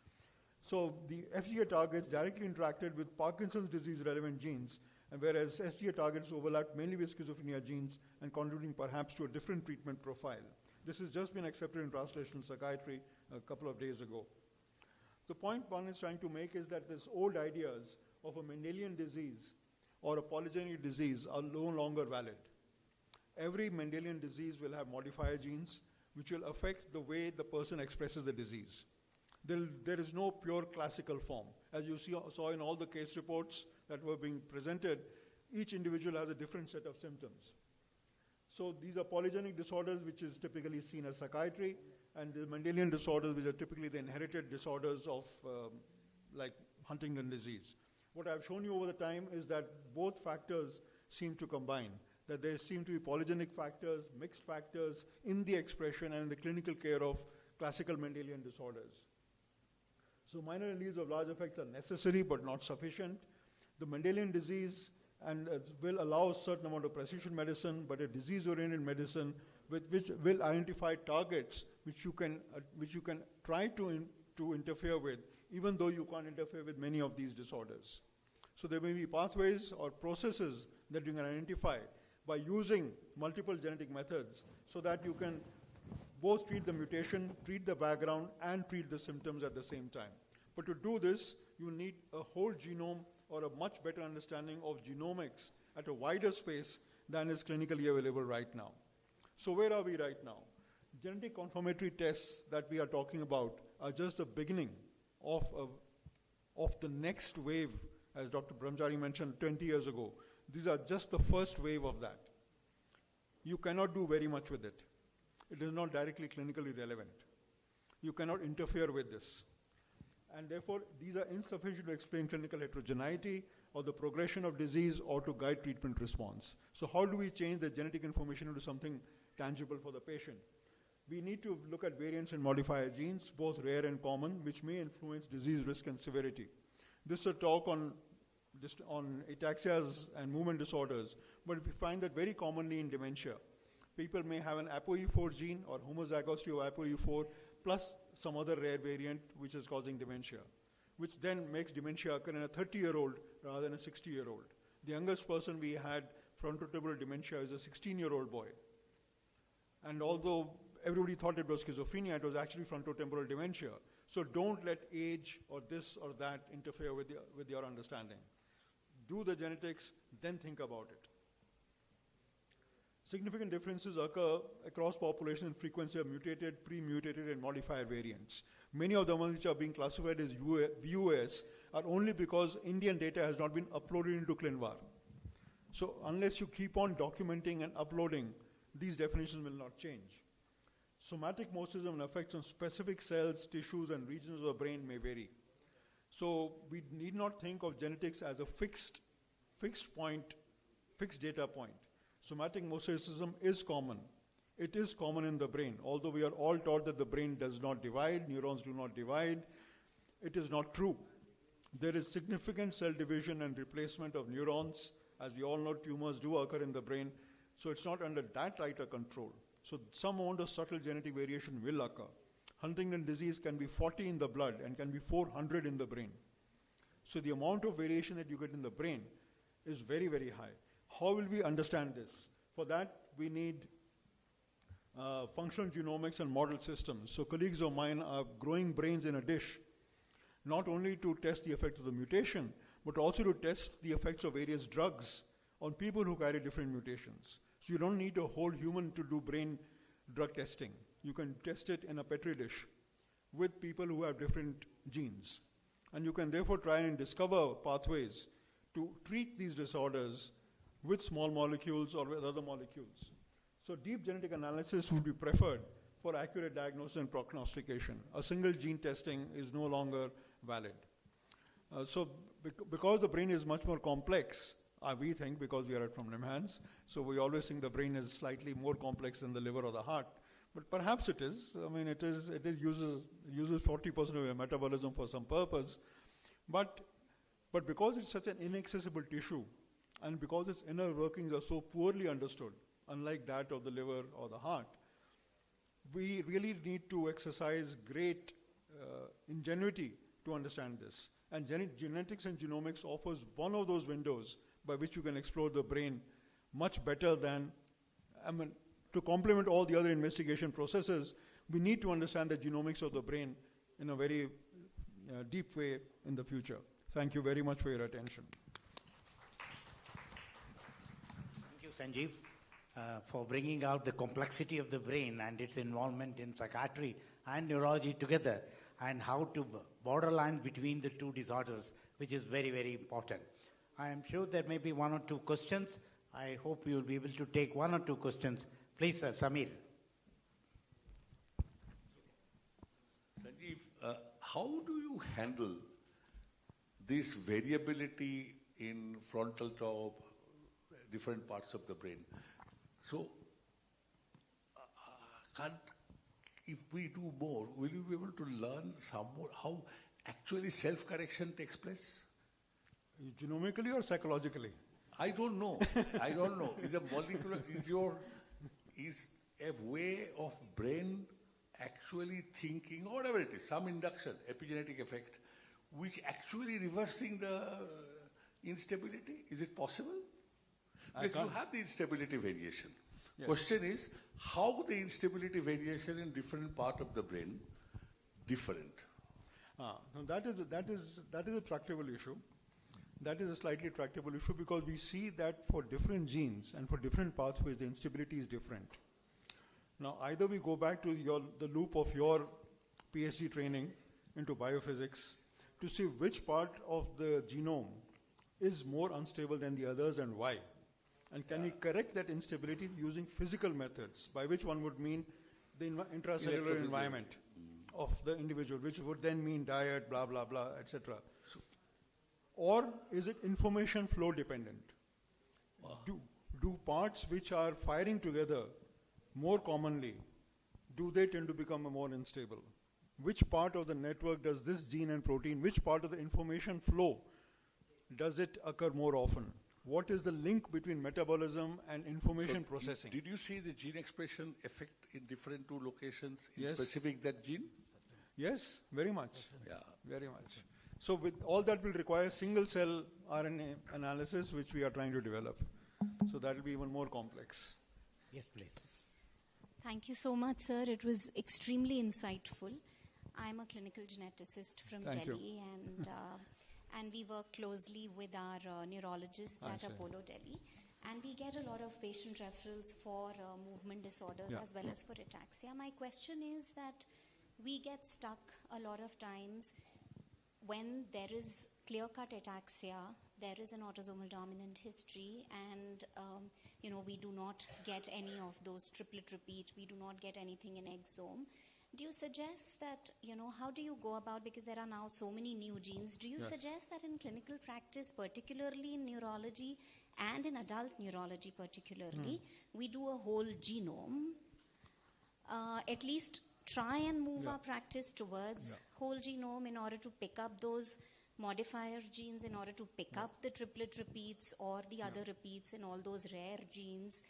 So the FGA targets directly interacted with Parkinson's disease-relevant genes, and whereas SGA targets overlapped mainly with schizophrenia genes and contributing perhaps to a different treatment profile. This has just been accepted in translational psychiatry a couple of days ago. The point one is trying to make is that these old ideas of a Mendelian disease or a polygenic disease are no longer valid. Every Mendelian disease will have modifier genes which will affect the way the person expresses the disease. There is no pure classical form. As you saw in all the case reports that were being presented, each individual has a different set of symptoms. So these are polygenic disorders, which is typically seen as psychiatry, and the Mendelian disorders, which are typically the inherited disorders of like Huntington disease. What I've shown you over the time is that both factors seem to combine, that there seem to be polygenic factors, mixed factors in the expression and in the clinical care of classical Mendelian disorders. So minor alleles of large effects are necessary but not sufficient. The Mendelian disease will allow a certain amount of precision medicine, but a disease-oriented medicine which will identify targets which you can try to interfere with, even though you can't interfere with many of these disorders. So there may be pathways or processes that you can identify by using multiple genetic methods so that you can both treat the mutation, treat the background, and treat the symptoms at the same time. But to do this, you need a whole genome or a much better understanding of genomics at a wider space than is clinically available right now. So where are we right now? Genetic confirmatory tests that we are talking about are just the beginning of the next wave, as Dr. Brahmachari mentioned 20 years ago. These are just the first wave of that. You cannot do very much with it. It is not directly clinically relevant. You cannot interfere with this. And therefore, these are insufficient to explain clinical heterogeneity or the progression of disease or to guide treatment response. So how do we change the genetic information into something tangible for the patient? We need to look at variants in modifier genes, both rare and common, which may influence disease risk and severity. This is a talk on ataxias and movement disorders, but we find that very commonly in dementia. People may have an ApoE4 gene or homozygosity of ApoE4 plus some other rare variant which is causing dementia, which then makes dementia occur in a 30-year-old rather than a 60-year-old. The youngest person we had frontotemporal dementia is a 16-year-old boy. And although everybody thought it was schizophrenia, it was actually frontotemporal dementia. So don't let age or this or that interfere with your understanding. Do the genetics, then think about it. Significant differences occur across population in frequency of mutated, pre-mutated, and modifier variants. Many of the ones which are being classified as VUS are only because Indian data has not been uploaded into ClinVar. So unless you keep on documenting and uploading, these definitions will not change. Somatic mosaicism and effects on specific cells, tissues, and regions of the brain may vary. So we need not think of genetics as a fixed data point. Somatic mosaicism is common. It is common in the brain. Although we are all taught that the brain does not divide, neurons do not divide, it is not true. There is significant cell division and replacement of neurons. As we all know, tumors do occur in the brain. So it's not under that tighter control. So some amount of subtle genetic variation will occur. Huntington disease can be 40 in the blood and can be 400 in the brain. So the amount of variation that you get in the brain is very, very high. How will we understand this? For that, we need functional genomics and model systems. So colleagues of mine are growing brains in a dish, not only to test the effect of the mutation, but also to test the effects of various drugs on people who carry different mutations. So you don't need a whole human to do brain drug testing. You can test it in a Petri dish with people who have different genes. And you can therefore try and discover pathways to treat these disorders with small molecules or with other molecules. So deep genetic analysis would be preferred for accurate diagnosis and prognostication. A single gene testing is no longer valid. Because the brain is much more complex, we think, because we are from NIMHANS, so we always think the brain is slightly more complex than the liver or the heart. But perhaps it is. I mean, it uses 40% of your metabolism for some purpose. But because it's such an inaccessible tissue, and because its inner workings are so poorly understood, unlike that of the liver or the heart, we really need to exercise great ingenuity to understand this. And genetics and genomics offers one of those windows by which you can explore the brain much better than, to complement all the other investigation processes, we need to understand the genomics of the brain in a very deep way in the future. Thank you very much for your attention. Thank you, Sanjeev, for bringing out the complexity of the brain and its involvement in psychiatry and neurology together, and how to borderline between the two disorders, which is very, very important. I am sure there may be one or two questions. I hope you will be able to take one or two questions. Please, Samir. Sanjeev, how do you handle this variability in frontal lobe, different parts of the brain? So, if we do more, will you be able to learn some more how actually self-correction takes place? Genomically or psychologically? I don't know. I don't know. Is a molecular, is a way of brain actually thinking, or whatever it is, some induction, epigenetic effect, which actually reversing the instability? Is it possible? Because you have the instability variation. Yes. Question is, how the instability variation in different part of the brain different? No, that is a tractable issue. That is a slightly tractable issue because we see that for different genes and for different pathways, the instability is different. Now, either we go back to the loop of your PhD training into biophysics to see which part of the genome is more unstable than the others and why. And can we correct that instability using physical methods, by which one would mean the intracellular environment. of the individual, which would then mean diet, blah, blah, blah, etc. Or is it information flow dependent? Do parts which are firing together more commonly, do they tend to become more unstable? Which part of the network does this gene and protein, which part of the information flow does it occur more often? What is the link between metabolism and information processing? Did you see the gene expression effect in different two locations in Yes. specific that gene? Yes, very much. Yeah. Very much. So with all that will require single cell RNA analysis, which we are trying to develop. So that will be even more complex. Yes, please. Thank you so much, sir. It was extremely insightful. I'm a clinical geneticist from Thank you. Delhi, and we work closely with our neurologists I at see. Apollo Delhi. And we get a lot of patient referrals for movement disorders Yeah. as well as for ataxia. My question is that we get stuck a lot of times when there is clear-cut ataxia, there is an autosomal dominant history, and we do not get any of those triplet repeat, we do not get anything in exome. Do you suggest that, how do you go about, because there are now so many new genes, do you Yes. suggest that in clinical practice, particularly in neurology and in adult neurology particularly, we do a whole genome, at least try and move Yeah. our practice towards whole genome in order to pick up those modifier genes, in order to pick up the triplet repeats or the other repeats in all those rare genes?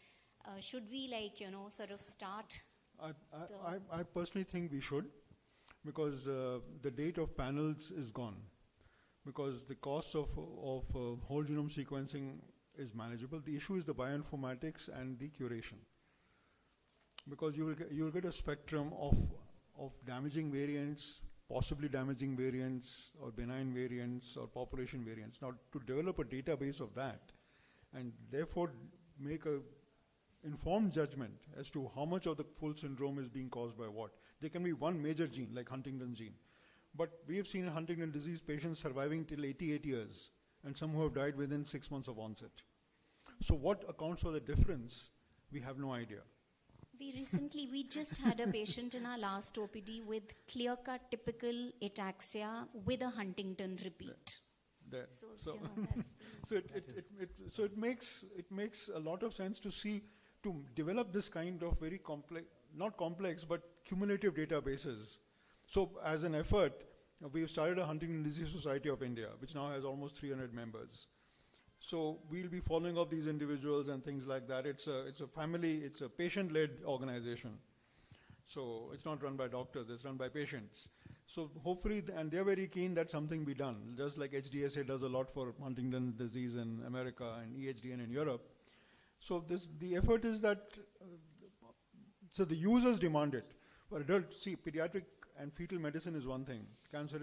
Should we sort of start? I personally think we should, because the date of panels is gone, because the cost of whole genome sequencing is manageable. The issue is the bioinformatics and the curation, because you will get a spectrum of damaging variants, possibly damaging variants, or benign variants, or population variants. Now, to develop a database of that, and therefore make a informed judgment as to how much of the full syndrome is being caused by what. There can be one major gene, like Huntington's gene. But we have seen Huntington disease patients surviving till 88 years, and some who have died within 6 months of onset. So what accounts for the difference, we have no idea. We just had a patient in our last OPD with clear-cut typical ataxia with a Huntington repeat. There. So So it makes a lot of sense to develop this kind of very complex, not complex, but cumulative databases. So as an effort, we've started a Huntington Disease Society of India, which now has almost 300 members. So we'll be following up these individuals and things like that. It's a family, it's a patient-led organization. So it's not run by doctors, it's run by patients. So hopefully, and they're very keen that something be done, just like HDSA does a lot for Huntington disease in America and EHDN in Europe. So the effort is that, so the users demand it. For adults, see, pediatric and fetal medicine is one thing. Cancer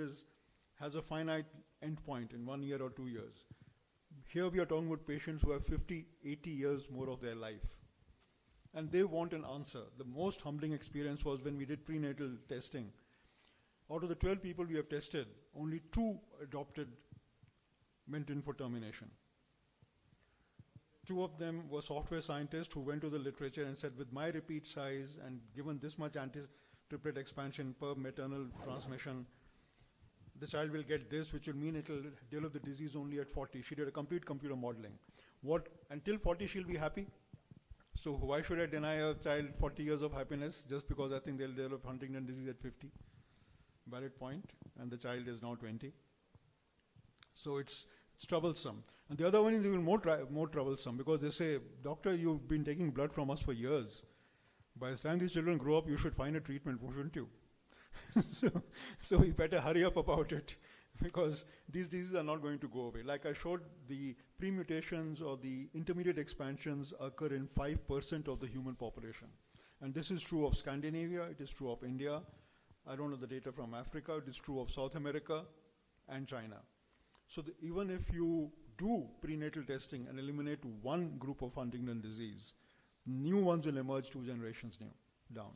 has a finite endpoint in 1 year or 2 years. Here we are talking about patients who have 50, 80 years more of their life. And they want an answer. The most humbling experience was when we did prenatal testing. Out of the 12 people we have tested, only 2 went in for termination. 2 of them were software scientists who went to the literature and said, with my repeat size and given this much anti-triplet expansion per maternal transmission, the child will get this, which will mean it will develop the disease only at 40. She did a complete computer modeling. Until 40 she'll be happy? So why should I deny a child 40 years of happiness just because I think they'll develop Huntington disease at 50? Valid point, and the child is now 20. So it's troublesome. And the other one is even more troublesome, because they say, doctor, you've been taking blood from us for years. By the time these children grow up, you should find a treatment, shouldn't you? So we better hurry up about it, because these diseases are not going to go away. Like I showed, the pre-mutations or the intermediate expansions occur in 5% of the human population. And this is true of Scandinavia, it is true of India. I don't know the data from Africa, it is true of South America and China. So even if you do prenatal testing and eliminate one group of Huntington disease, new ones will emerge 2 generations down.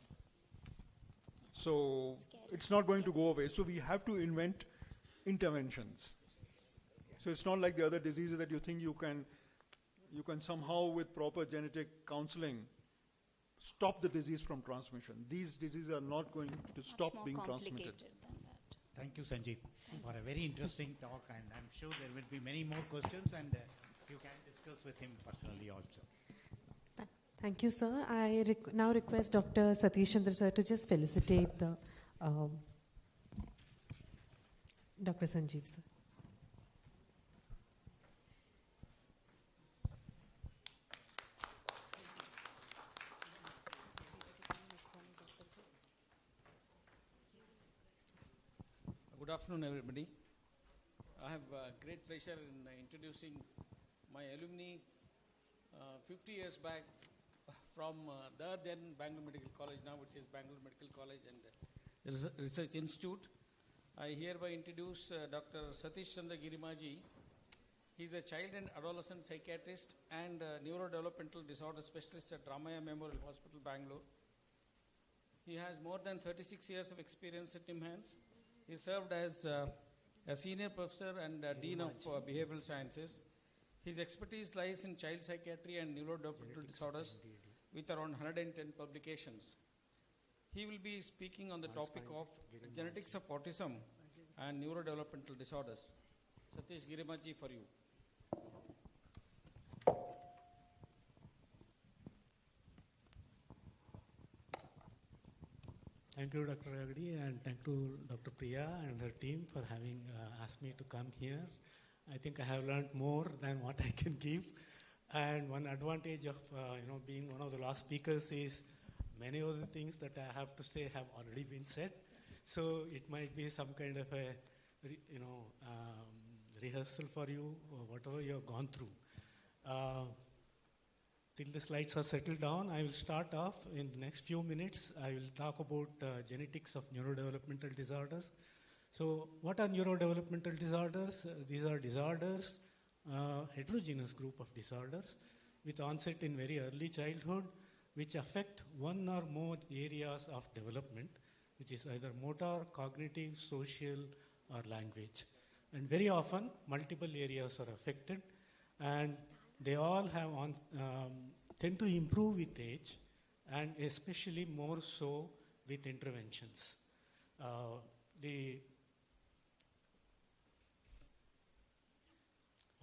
So it's not going to go away. So we have to invent interventions. So it's not like the other diseases that you think you can somehow with proper genetic counseling stop the disease from transmission. These diseases are not going to stop being transmitted. Than that. Thank you, Sanjeev, for a very interesting talk, and I'm sure there will be many more questions, and you can discuss with him personally also. Thank you, sir. I now request Dr. Satish Chandra sir to just felicitate the Dr. Sanjeev sir. Good afternoon, everybody. I have great pleasure in introducing my alumni 50 years back from the then Bangalore Medical College. Now it is Bangalore Medical College and Research Institute. I hereby introduce Dr. Satish Chandra Girimaji. He is a child and adolescent psychiatrist and neurodevelopmental disorder specialist at Ramaya Memorial Hospital, Bangalore. He has more than 36 years of experience at NIMHANS. He served as a senior professor and dean of behavioral sciences. His expertise lies in child psychiatry and neurodevelopmental disorders with around 110 publications. He will be speaking on the topic of genetics of autism and neurodevelopmental disorders. Satish Girimaji, for you. Thank you, Dr. Ragdi, and thank to Dr. Priya and her team for having asked me to come here. I think I have learned more than what I can give. And one advantage of being one of the last speakers is many of the things that I have to say have already been said. So it might be some kind of a rehearsal for you or whatever you have gone through. Till the slides are settled down, I will start off in the next few minutes. I will talk about genetics of neurodevelopmental disorders. So what are neurodevelopmental disorders? These are disorders, heterogeneous group of disorders with onset in very early childhood, which affect one or more areas of development, which is either motor, cognitive, social, or language. And very often, multiple areas are affected, and they all have tend to improve with age, and especially more so with interventions.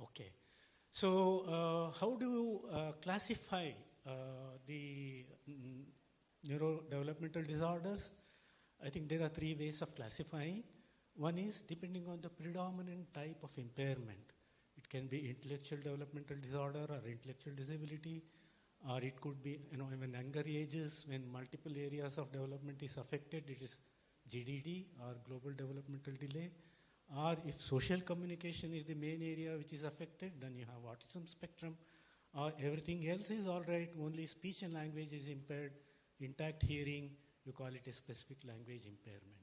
Okay. So how do you classify the neurodevelopmental disorders? I think there are three ways of classifying. One is depending on the predominant type of impairment. It can be intellectual developmental disorder or intellectual disability, or it could be, even younger ages when multiple areas of development is affected, it is GDD or global developmental delay. Or if social communication is the main area which is affected, then you have autism spectrum. Or everything else is all right, only speech and language is impaired, intact hearing, you call it a specific language impairment.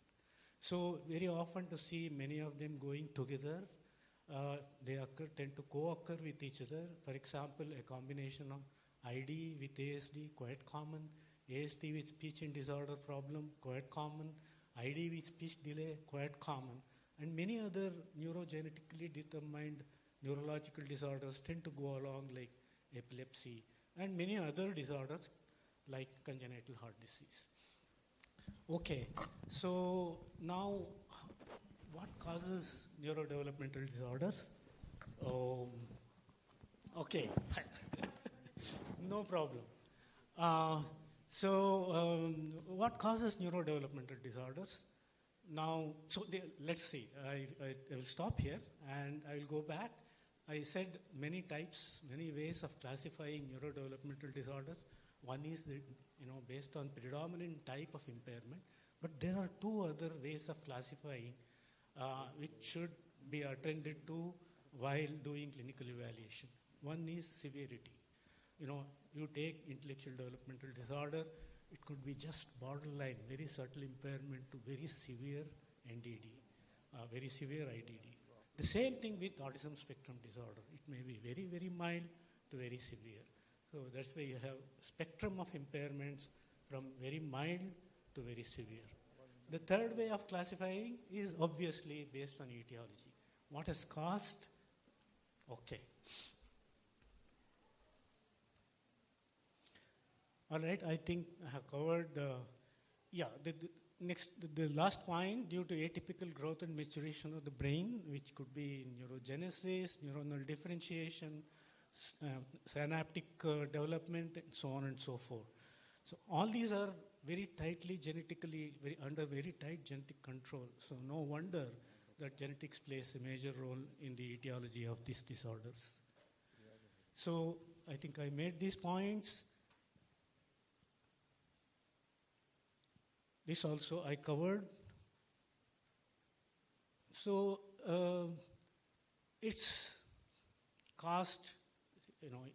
So very often to see many of them going together, they tend to co-occur with each other. For example, a combination of ID with ASD, quite common. ASD with speech and disorder problem, quite common. ID with speech delay, quite common. And many other neurogenetically determined neurological disorders tend to go along, like epilepsy, and many other disorders like congenital heart disease. Okay, so now what causes neurodevelopmental disorders? Okay, no problem. What causes neurodevelopmental disorders? Now, let's see. I will stop here and I will go back. I said many types, many ways of classifying neurodevelopmental disorders. One is based on predominant type of impairment, but there are two other ways of classifying which should be attended to while doing clinical evaluation. One is severity. You take intellectual developmental disorder, it could be just borderline, very subtle impairment to very severe NDD, very severe IDD. The same thing with autism spectrum disorder. It may be very, very mild to very severe. So that's why you have spectrum of impairments from very mild to very severe. The third way of classifying is obviously based on etiology. What has caused? Okay. All right, I think I have covered, the last point, due to atypical growth and maturation of the brain, which could be neurogenesis, neuronal differentiation, synaptic development, and so on and so forth. So all these are very tightly genetically, under very tight genetic control. So no wonder that genetics plays a major role in the etiology of these disorders. So I think I made these points. This also I covered. So it's caused,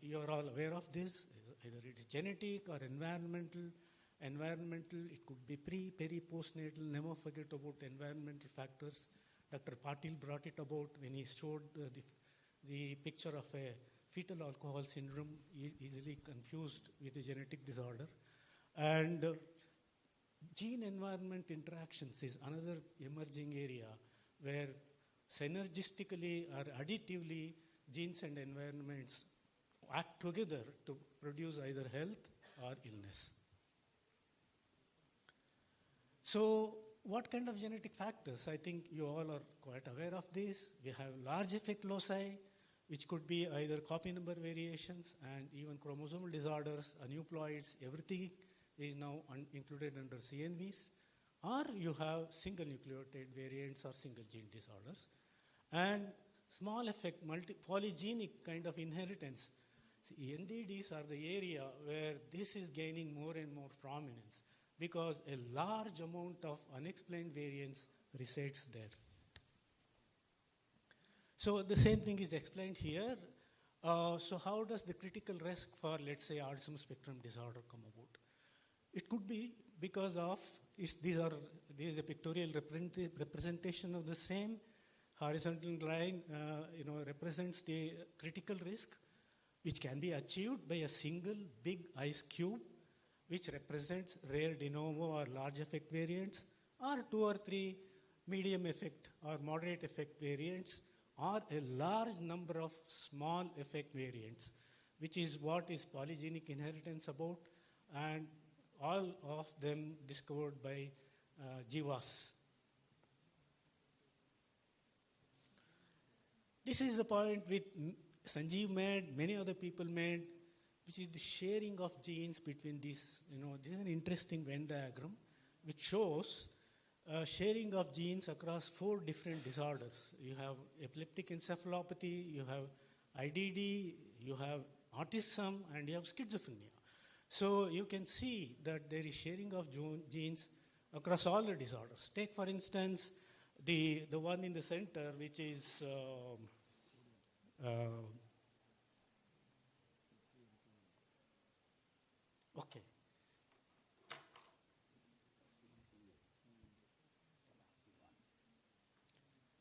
you're all aware of this, either it is genetic or environmental. Environmental, it could be pre, peri, postnatal. Never forget about environmental factors. Dr. Patil brought it about when he showed the picture of a fetal alcohol syndrome, easily confused with a genetic disorder. And gene-environment interactions is another emerging area where synergistically or additively genes and environments act together to produce either health or illness. So what kind of genetic factors? I think you all are quite aware of this. We have large effect loci, which could be either copy number variations and even chromosomal disorders, aneuploids, everything is now included under CNVs. Or you have single nucleotide variants or single gene disorders. And small effect, polygenic kind of inheritance. See, NDDs are the area where this is gaining more and more prominence, because a large amount of unexplained variance resides there. So the same thing is explained here. So how does the critical risk for, let's say, autism spectrum disorder come about? It could be because of, there is a pictorial representation of the same. Horizontal line represents the critical risk, which can be achieved by a single big ice cube, which represents rare de novo or large effect variants, or 2 or 3 medium effect or moderate effect variants, or a large number of small effect variants, which is what is polygenic inheritance about, and all of them discovered by Jivas. This is the point which Sanjeev made, many other people made, which is the sharing of genes between these. This is an interesting Venn diagram which shows sharing of genes across 4 different disorders. You have epileptic encephalopathy, you have IDD, you have autism, and you have schizophrenia. So you can see that there is sharing of genes across all the disorders. Take, for instance, the one in the center, which is okay.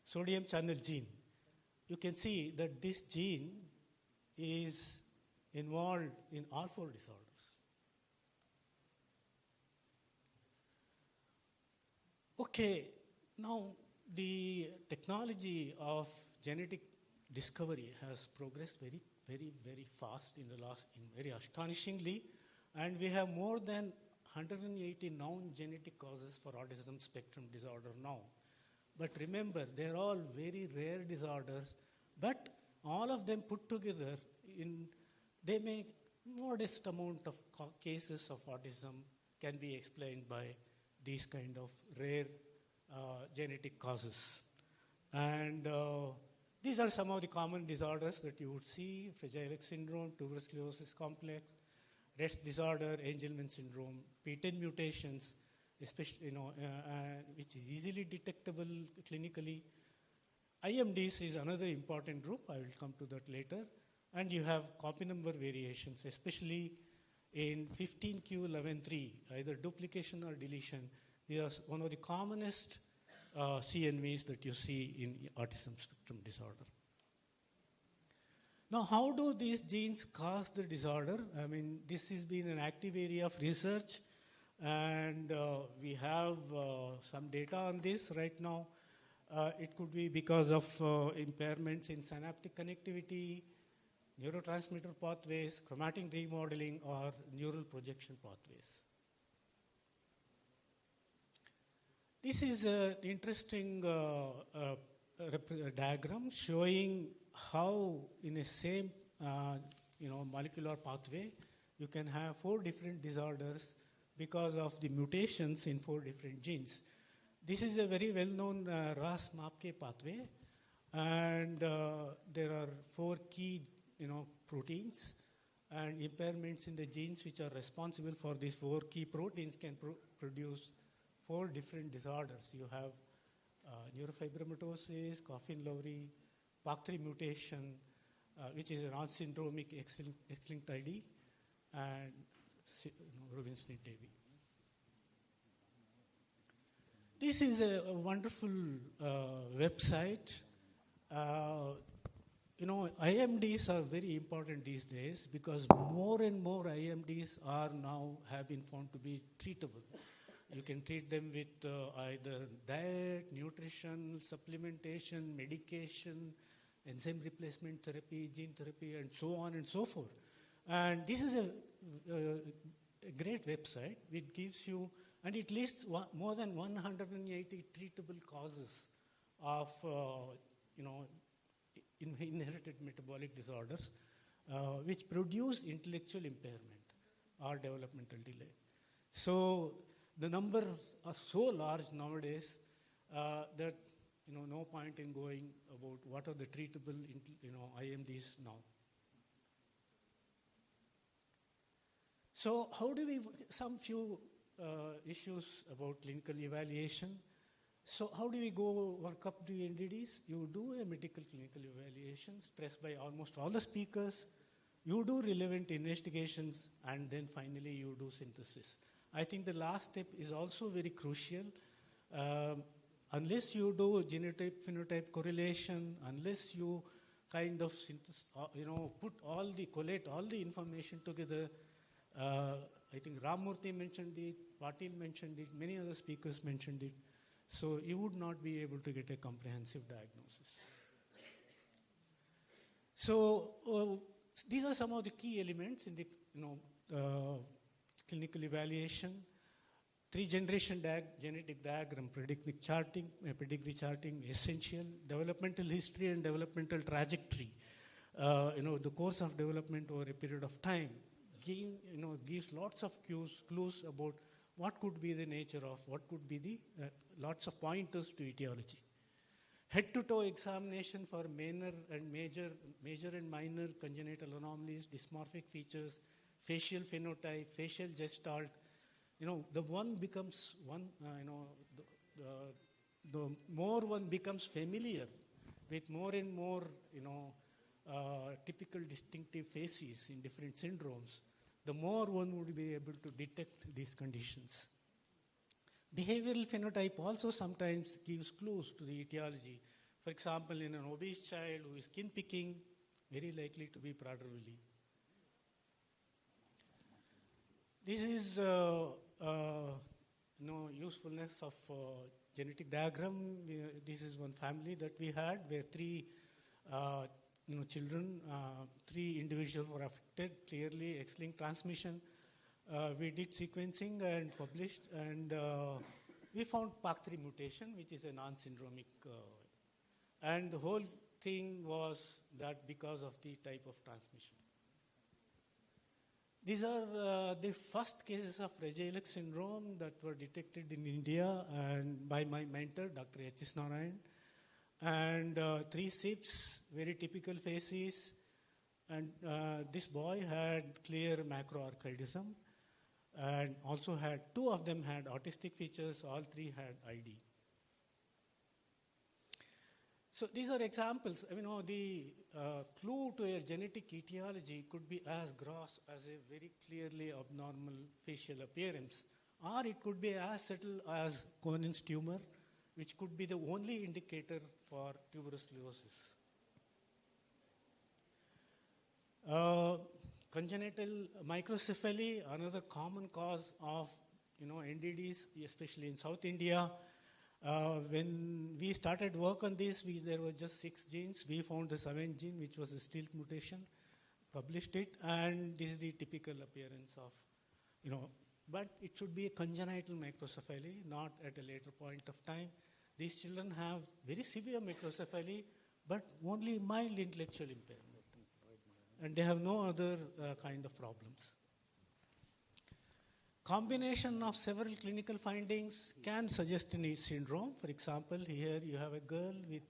Sodium channel gene. You can see that this gene is involved in all 4 disorders. Okay, now the technology of genetic discovery has progressed very, very, very fast in very astonishingly, and we have more than 180 known genetic causes for autism spectrum disorder now. But remember, they're all very rare disorders, but all of them put together, they make modest amount of cases of autism can be explained by these kind of rare genetic causes. And these are some of the common disorders that you would see: Fragile X syndrome, tuberous sclerosis complex, Rett disorder, Angelman syndrome, P10 mutations, especially, which is easily detectable clinically. IMDs is another important group. I will come to that later. And you have copy number variations, especially in 15q11.3, either duplication or deletion. They are one of the commonest CNVs that you see in autism spectrum disorder. Now, how do these genes cause the disorder? I mean, this has been an active area of research, and we have some data on this right now. It could be because of impairments in synaptic connectivity, neurotransmitter pathways, chromatin remodeling, or neural projection pathways. This is an interesting diagram showing how in a same molecular pathway you can have 4 different disorders because of the mutations in 4 different genes. This is a very well-known RAS-MAPK pathway, and there are 4 key proteins, and impairments in the genes which are responsible for these 4 key proteins can produce 4 different disorders. You have neurofibromatosis, Coffin-Lowry, PAC3 mutation, which is a non-syndromic X-linked ID, and Rubin-Smith-Davy. This is a wonderful website. IMDs are very important these days because more and more IMDs have been found to be treatable. You can treat them with either diet, nutrition, supplementation, medication, enzyme replacement therapy, gene therapy, and so on and so forth. And this is a great website which gives you, and it lists more than 180 treatable causes of inherited metabolic disorders which produce intellectual impairment or developmental delay. So the numbers are so large nowadays that no point in going about what are the treatable IMDs now. So how do we, some few issues about clinical evaluation. So how do we go work up the NDDs? You do a medical clinical evaluation stressed by almost all the speakers. You do relevant investigations, and then finally you do synthesis. I think the last step is also very crucial. Unless you do genotype-phenotype correlation, unless you kind of collate all the information together, I think Ramurthy mentioned it, Patil mentioned it, many other speakers mentioned it. So you would not be able to get a comprehensive diagnosis. So these are some of the key elements in the clinical evaluation. 3-generation genetic diagram, pedigree charting, essential. Developmental history and developmental trajectory. The course of development over a period of time gives lots of clues about what could be the nature of, what could be the lots of pointers to etiology. Head-to-toe examination for major and minor congenital anomalies, dysmorphic features, facial phenotype, facial gestalt. The one becomes one. The more one becomes familiar with more and more, typical distinctive faces in different syndromes, the more one would be able to detect these conditions. Behavioral phenotype also sometimes gives clues to the etiology. For example, in an obese child who is skin picking, very likely to be Prader-Willi. This is usefulness of genetic diagram. This is one family that we had where 3 children, 3 individuals were affected, clearly X-linked transmission. We did sequencing and published, and we found PAC3 mutation, which is a non-syndromic. And the whole thing was that because of the type of transmission. These are the first cases of Fragile X syndrome that were detected in India and by my mentor, Dr. H.S. Narayan. And 3 SIPs, very typical faces. And this boy had clear macroarchidism and also had 2 of them had autistic features, all 3 had ID. So these are examples. The clue to a genetic etiology could be as gross as a very clearly abnormal facial appearance, or it could be as subtle as Conant's tumor, which could be the only indicator for tuberous sclerosis. Congenital microcephaly, another common cause of NDDs, especially in South India. When we started work on this, there were just 6 genes. We found the 7th gene, which was a stealth mutation. published it, and this is the typical appearance of, but it should be a congenital microcephaly, not at a later point of time. These children have very severe microcephaly, but only mild intellectual impairment, and they have no other kind of problems. Combination of several clinical findings can suggest a syndrome. For example, here you have a girl with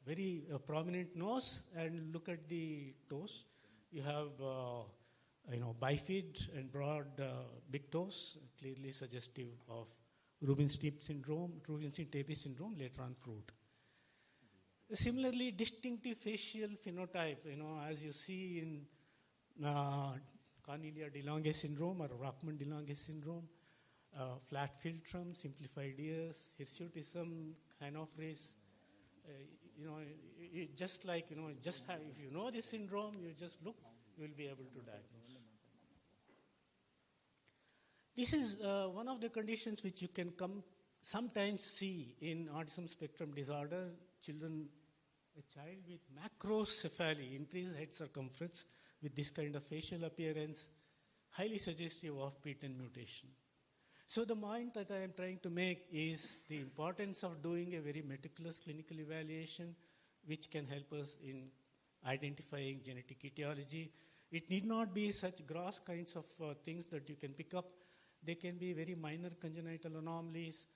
very prominent nose, and look at the toes. You have bifid and broad big toes, clearly suggestive of Rubinstein Tabby syndrome, later on proved. Similarly, distinctive facial phenotype, as you see in Cornelia de Lange syndrome or Rockman de Lange syndrome, flat philtrum, simplified ears, hirsutism, Hannoveris. Just like, if you know this syndrome, you just look, you will be able to diagnose. This is one of the conditions which you can sometimes see in autism spectrum disorder. A child with macrocephaly, increased head circumference, with this kind of facial appearance, highly suggestive of P10 mutation. So the point that I am trying to make is the importance of doing a very meticulous clinical evaluation, which can help us in identifying genetic etiology. It need not be such gross kinds of things that you can pick up. They can be very minor congenital anomalies.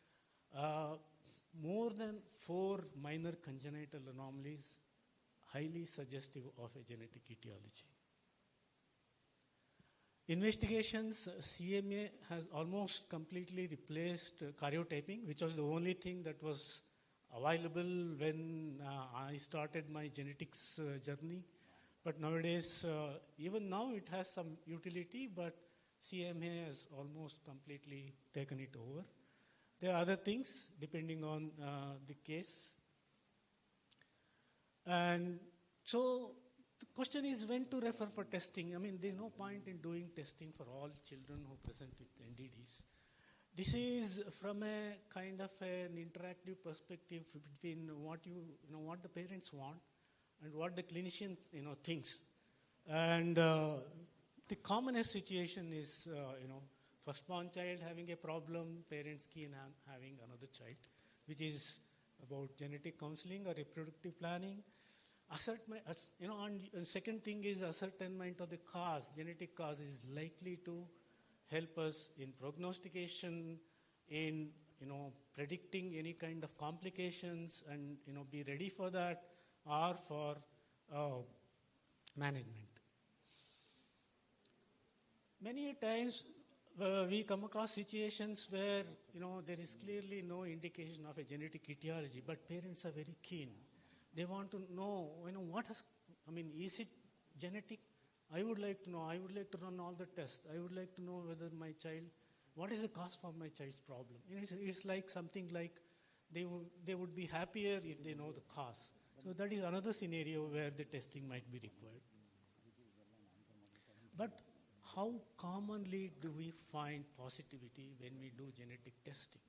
More than 4 minor congenital anomalies, highly suggestive of a genetic etiology. Investigations, CMA has almost completely replaced karyotyping, which was the only thing that was available when I started my genetics journey. But nowadays, even now it has some utility, but CMA has almost completely taken it over. There are other things depending on the case. And so the question is when to refer for testing. I mean, there's no point in doing testing for all children who present with NDDs. This is from a kind of an interactive perspective between what what the parents want and what the clinician thinks. And the commonest situation is firstborn child having a problem, parents keen on having another child, which is about genetic counseling or reproductive planning. And second thing is ascertainment of the cause. Genetic cause is likely to help us in prognostication, in predicting any kind of complications, and be ready for that, or for management. Many times we come across situations where there is clearly no indication of a genetic etiology, but parents are very keen. They want to know, is it genetic? I would like to know. I would like to run all the tests. I would like to know whether my child, what is the cause for my child's problem? It's like something like they would be happier if they know the cause. So that is another scenario where the testing might be required. But how commonly do we find positivity when we do genetic testing?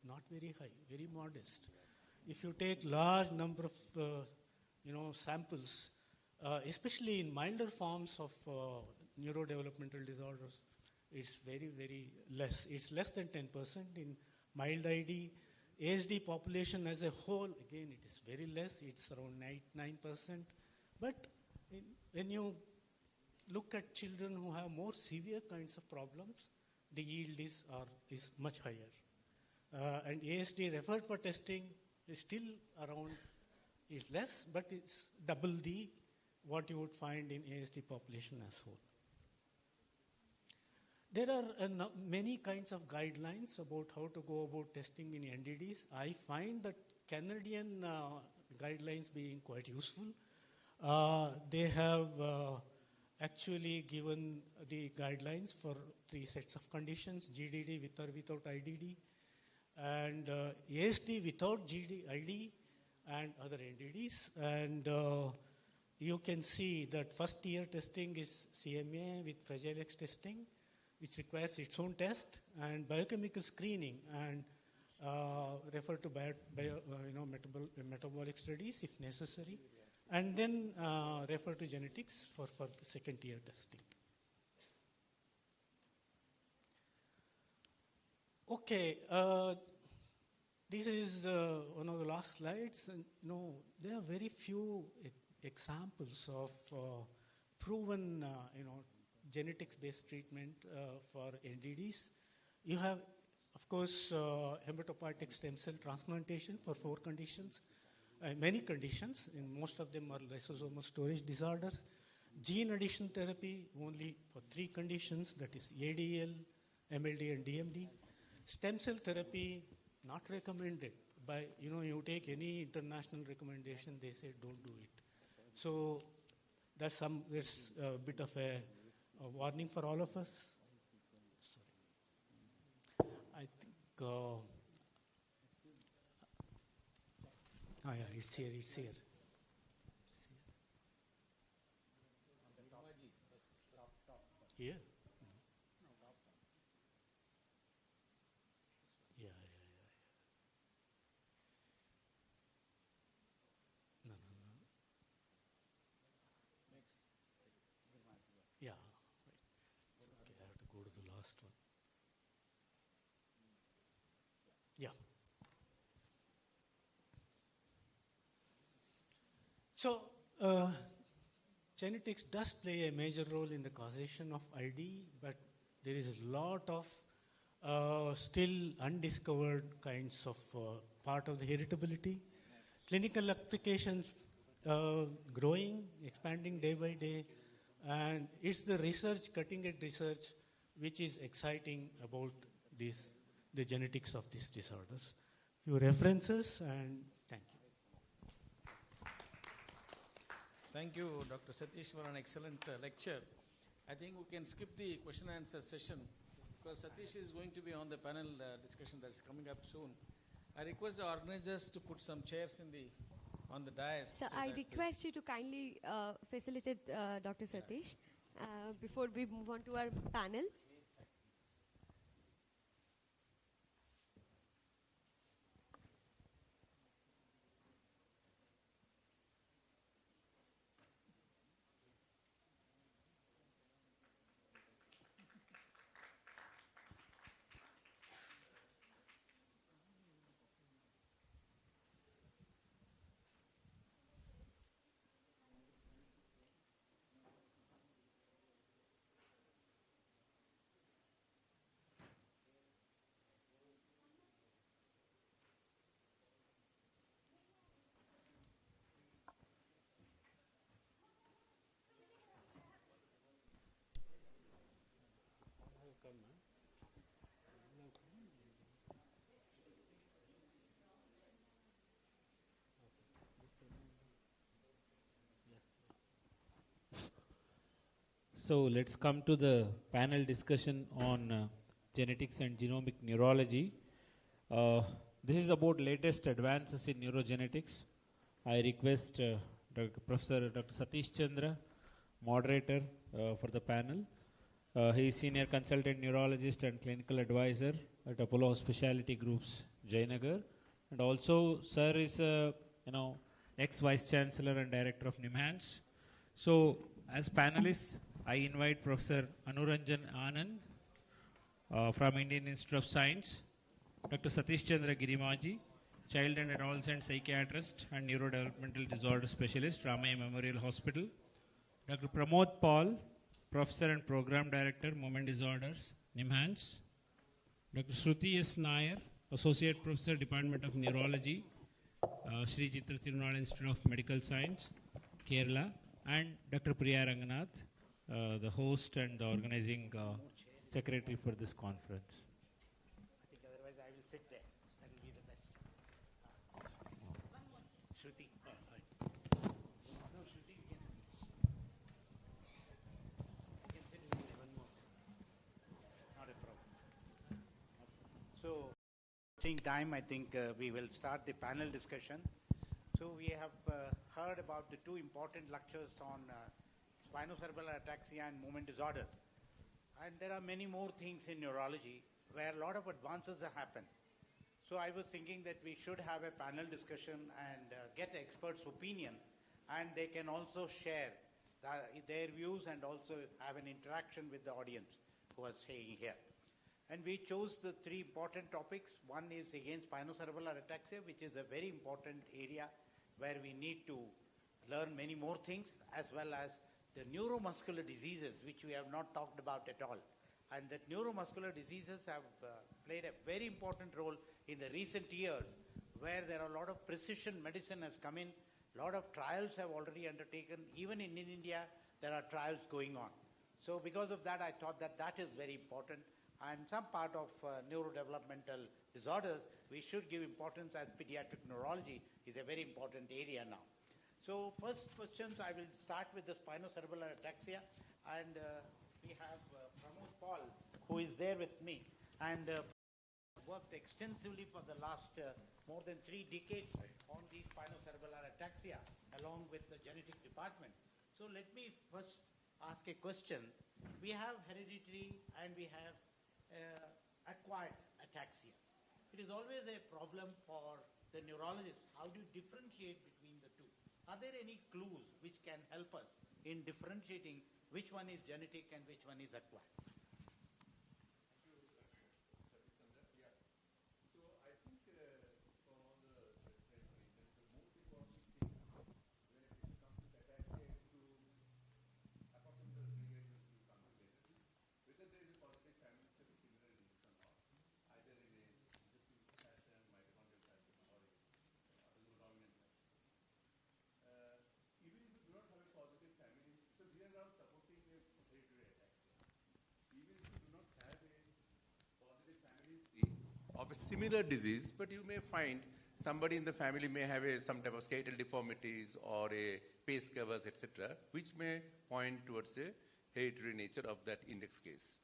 Not very high, very modest. If you take large number of samples, especially in milder forms of neurodevelopmental disorders, it's very, very less. It's less than 10% in mild ID. ASD population as a whole, again, it is very less. It's around 9%. But when you look at children who have more severe kinds of problems, the yield is much higher. And ASD referred for testing is still around, it's less, but it's double what you would find in ASD population as whole. There are many kinds of guidelines about how to go about testing in NDDs. I find that Canadian guidelines being quite useful. They have actually given the guidelines for 3 sets of conditions: GDD with or without IDD, and ASD without ID, and other NDDs. And you can see that first year testing is CMA with Fragile X testing, which requires its own test, and biochemical screening, and refer to metabolic studies if necessary. and then refer to genetics for the second tier testing. Okay, this is one of the last slides. And, there are very few examples of proven, genetics-based treatment for NDDs. You have, of course, hematopoietic stem cell transplantation for 4 conditions, many conditions, and most of them are lysosomal storage disorders. Gene addition therapy only for 3 conditions, that is ADL, MLD, and DMD. Stem cell therapy not recommended. By you take any international recommendation, they say don't do it. So there's a bit of a warning for all of us. Sorry. I think. It's here. Here. Yeah, right. Okay, I have to go to the last one. Yeah. So, genetics does play a major role in the causation of ID, but there is a lot of still undiscovered kinds of part of the heritability. Clinical applications growing, expanding day by day. And it's the research, cutting-edge research, which is exciting about the genetics of these disorders. Few references, and thank you. Thank you, Dr. Satish, for an excellent lecture. I think we can skip the question and answer session because Satish is going to be on the panel discussion that's coming up soon. I request the organizers to put some chairs on the dais. So I request you to kindly facilitate Dr. Satish before we move on to our panel. So let's come to the panel discussion on genetics and genomic neurology. This is about latest advances in neurogenetics. I request Professor Dr. Satish Chandra, moderator for the panel. He is senior consultant neurologist and clinical advisor at Apollo Specialty Groups, Jayanagar. And also, sir is ex-vice chancellor and director of NIMHANS. So, as panelists, I invite Professor Anuranjan Anand from Indian Institute of Science, Dr. Satish Chandra Girimaji, child and adolescent psychiatrist and neurodevelopmental disorder specialist, Ramaya Memorial Hospital, Dr. Pramod Paul, professor and program director, movement disorders, NIMHANS, Dr. Shruti S. Nair, associate professor, Department of Neurology, Sri Chitra Tirunal Institute of Medical Science, Kerala, and Dr. Priya Ranganath, the host and the organizing secretary for this conference. I think otherwise I will sit there. That will be the best. Shruti. No, Shruti, you can sit in there one more. Not a problem. So, seeing time, I think we will start the panel discussion. So we have heard about the 2 important lectures on spinocerebellar ataxia and movement disorder. And there are many more things in neurology where a lot of advances have happened. So I was thinking that we should have a panel discussion and get experts' opinion and they can also share their views and also have an interaction with the audience who are staying here. And we chose the three important topics. One is against spinocerebellar ataxia, which is a very important area where we need to learn many more things, as well as the neuromuscular diseases, which we have not talked about at all. And that neuromuscular diseases have played a very important role in the recent years, where there are a lot of precision medicine has come in, a lot of trials have already undertaken. Even in India, there are trials going on. So because of that, I thought that that is very important. And some part of neurodevelopmental disorders, we should give importance, as pediatric neurology is a very important area now. So first questions, I will start with the spinocerebellar ataxia. And we have Pramod Paul, who is there with me, and worked extensively for the last more than 3 decades on the spinocerebellar ataxia, along with the genetic department. So let me first ask a question. We have hereditary and we have acquired ataxias. It is always a problem for the neurologist. How do you differentiate between the two? Are there any clues which can help us in differentiating which one is genetic and which one is acquired? Of a similar disease, but you may find somebody in the family may have some type of skeletal deformities or a pace covers, etc., which may point towards a hereditary nature of that index case.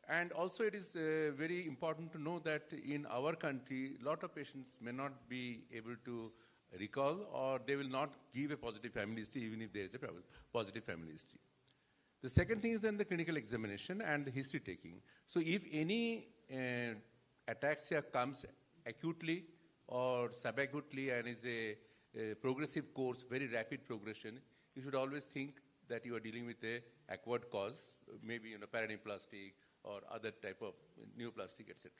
And also it is very important to know that in our country, a lot of patients may not be able to recall, or they will not give a positive family history even if there is a positive family history. The second thing is then the clinical examination and the history taking. So if any ataxia comes acutely or subacutely and is a progressive course, very rapid progression, you should always think that you are dealing with a acquired cause, maybe paraneoplastic or other type of neoplastic, etc.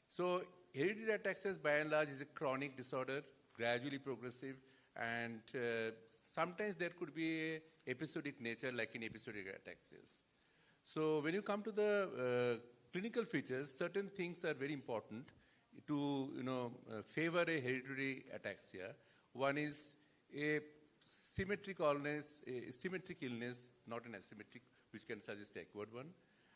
So hereditary ataxias by and large is a chronic disorder, gradually progressive, and sometimes there could be a episodic nature like in episodic ataxias. So when you come to the clinical features, certain things are very important to favor a hereditary ataxia. One is a symmetric illness, not an asymmetric, which can suggest an acquired one.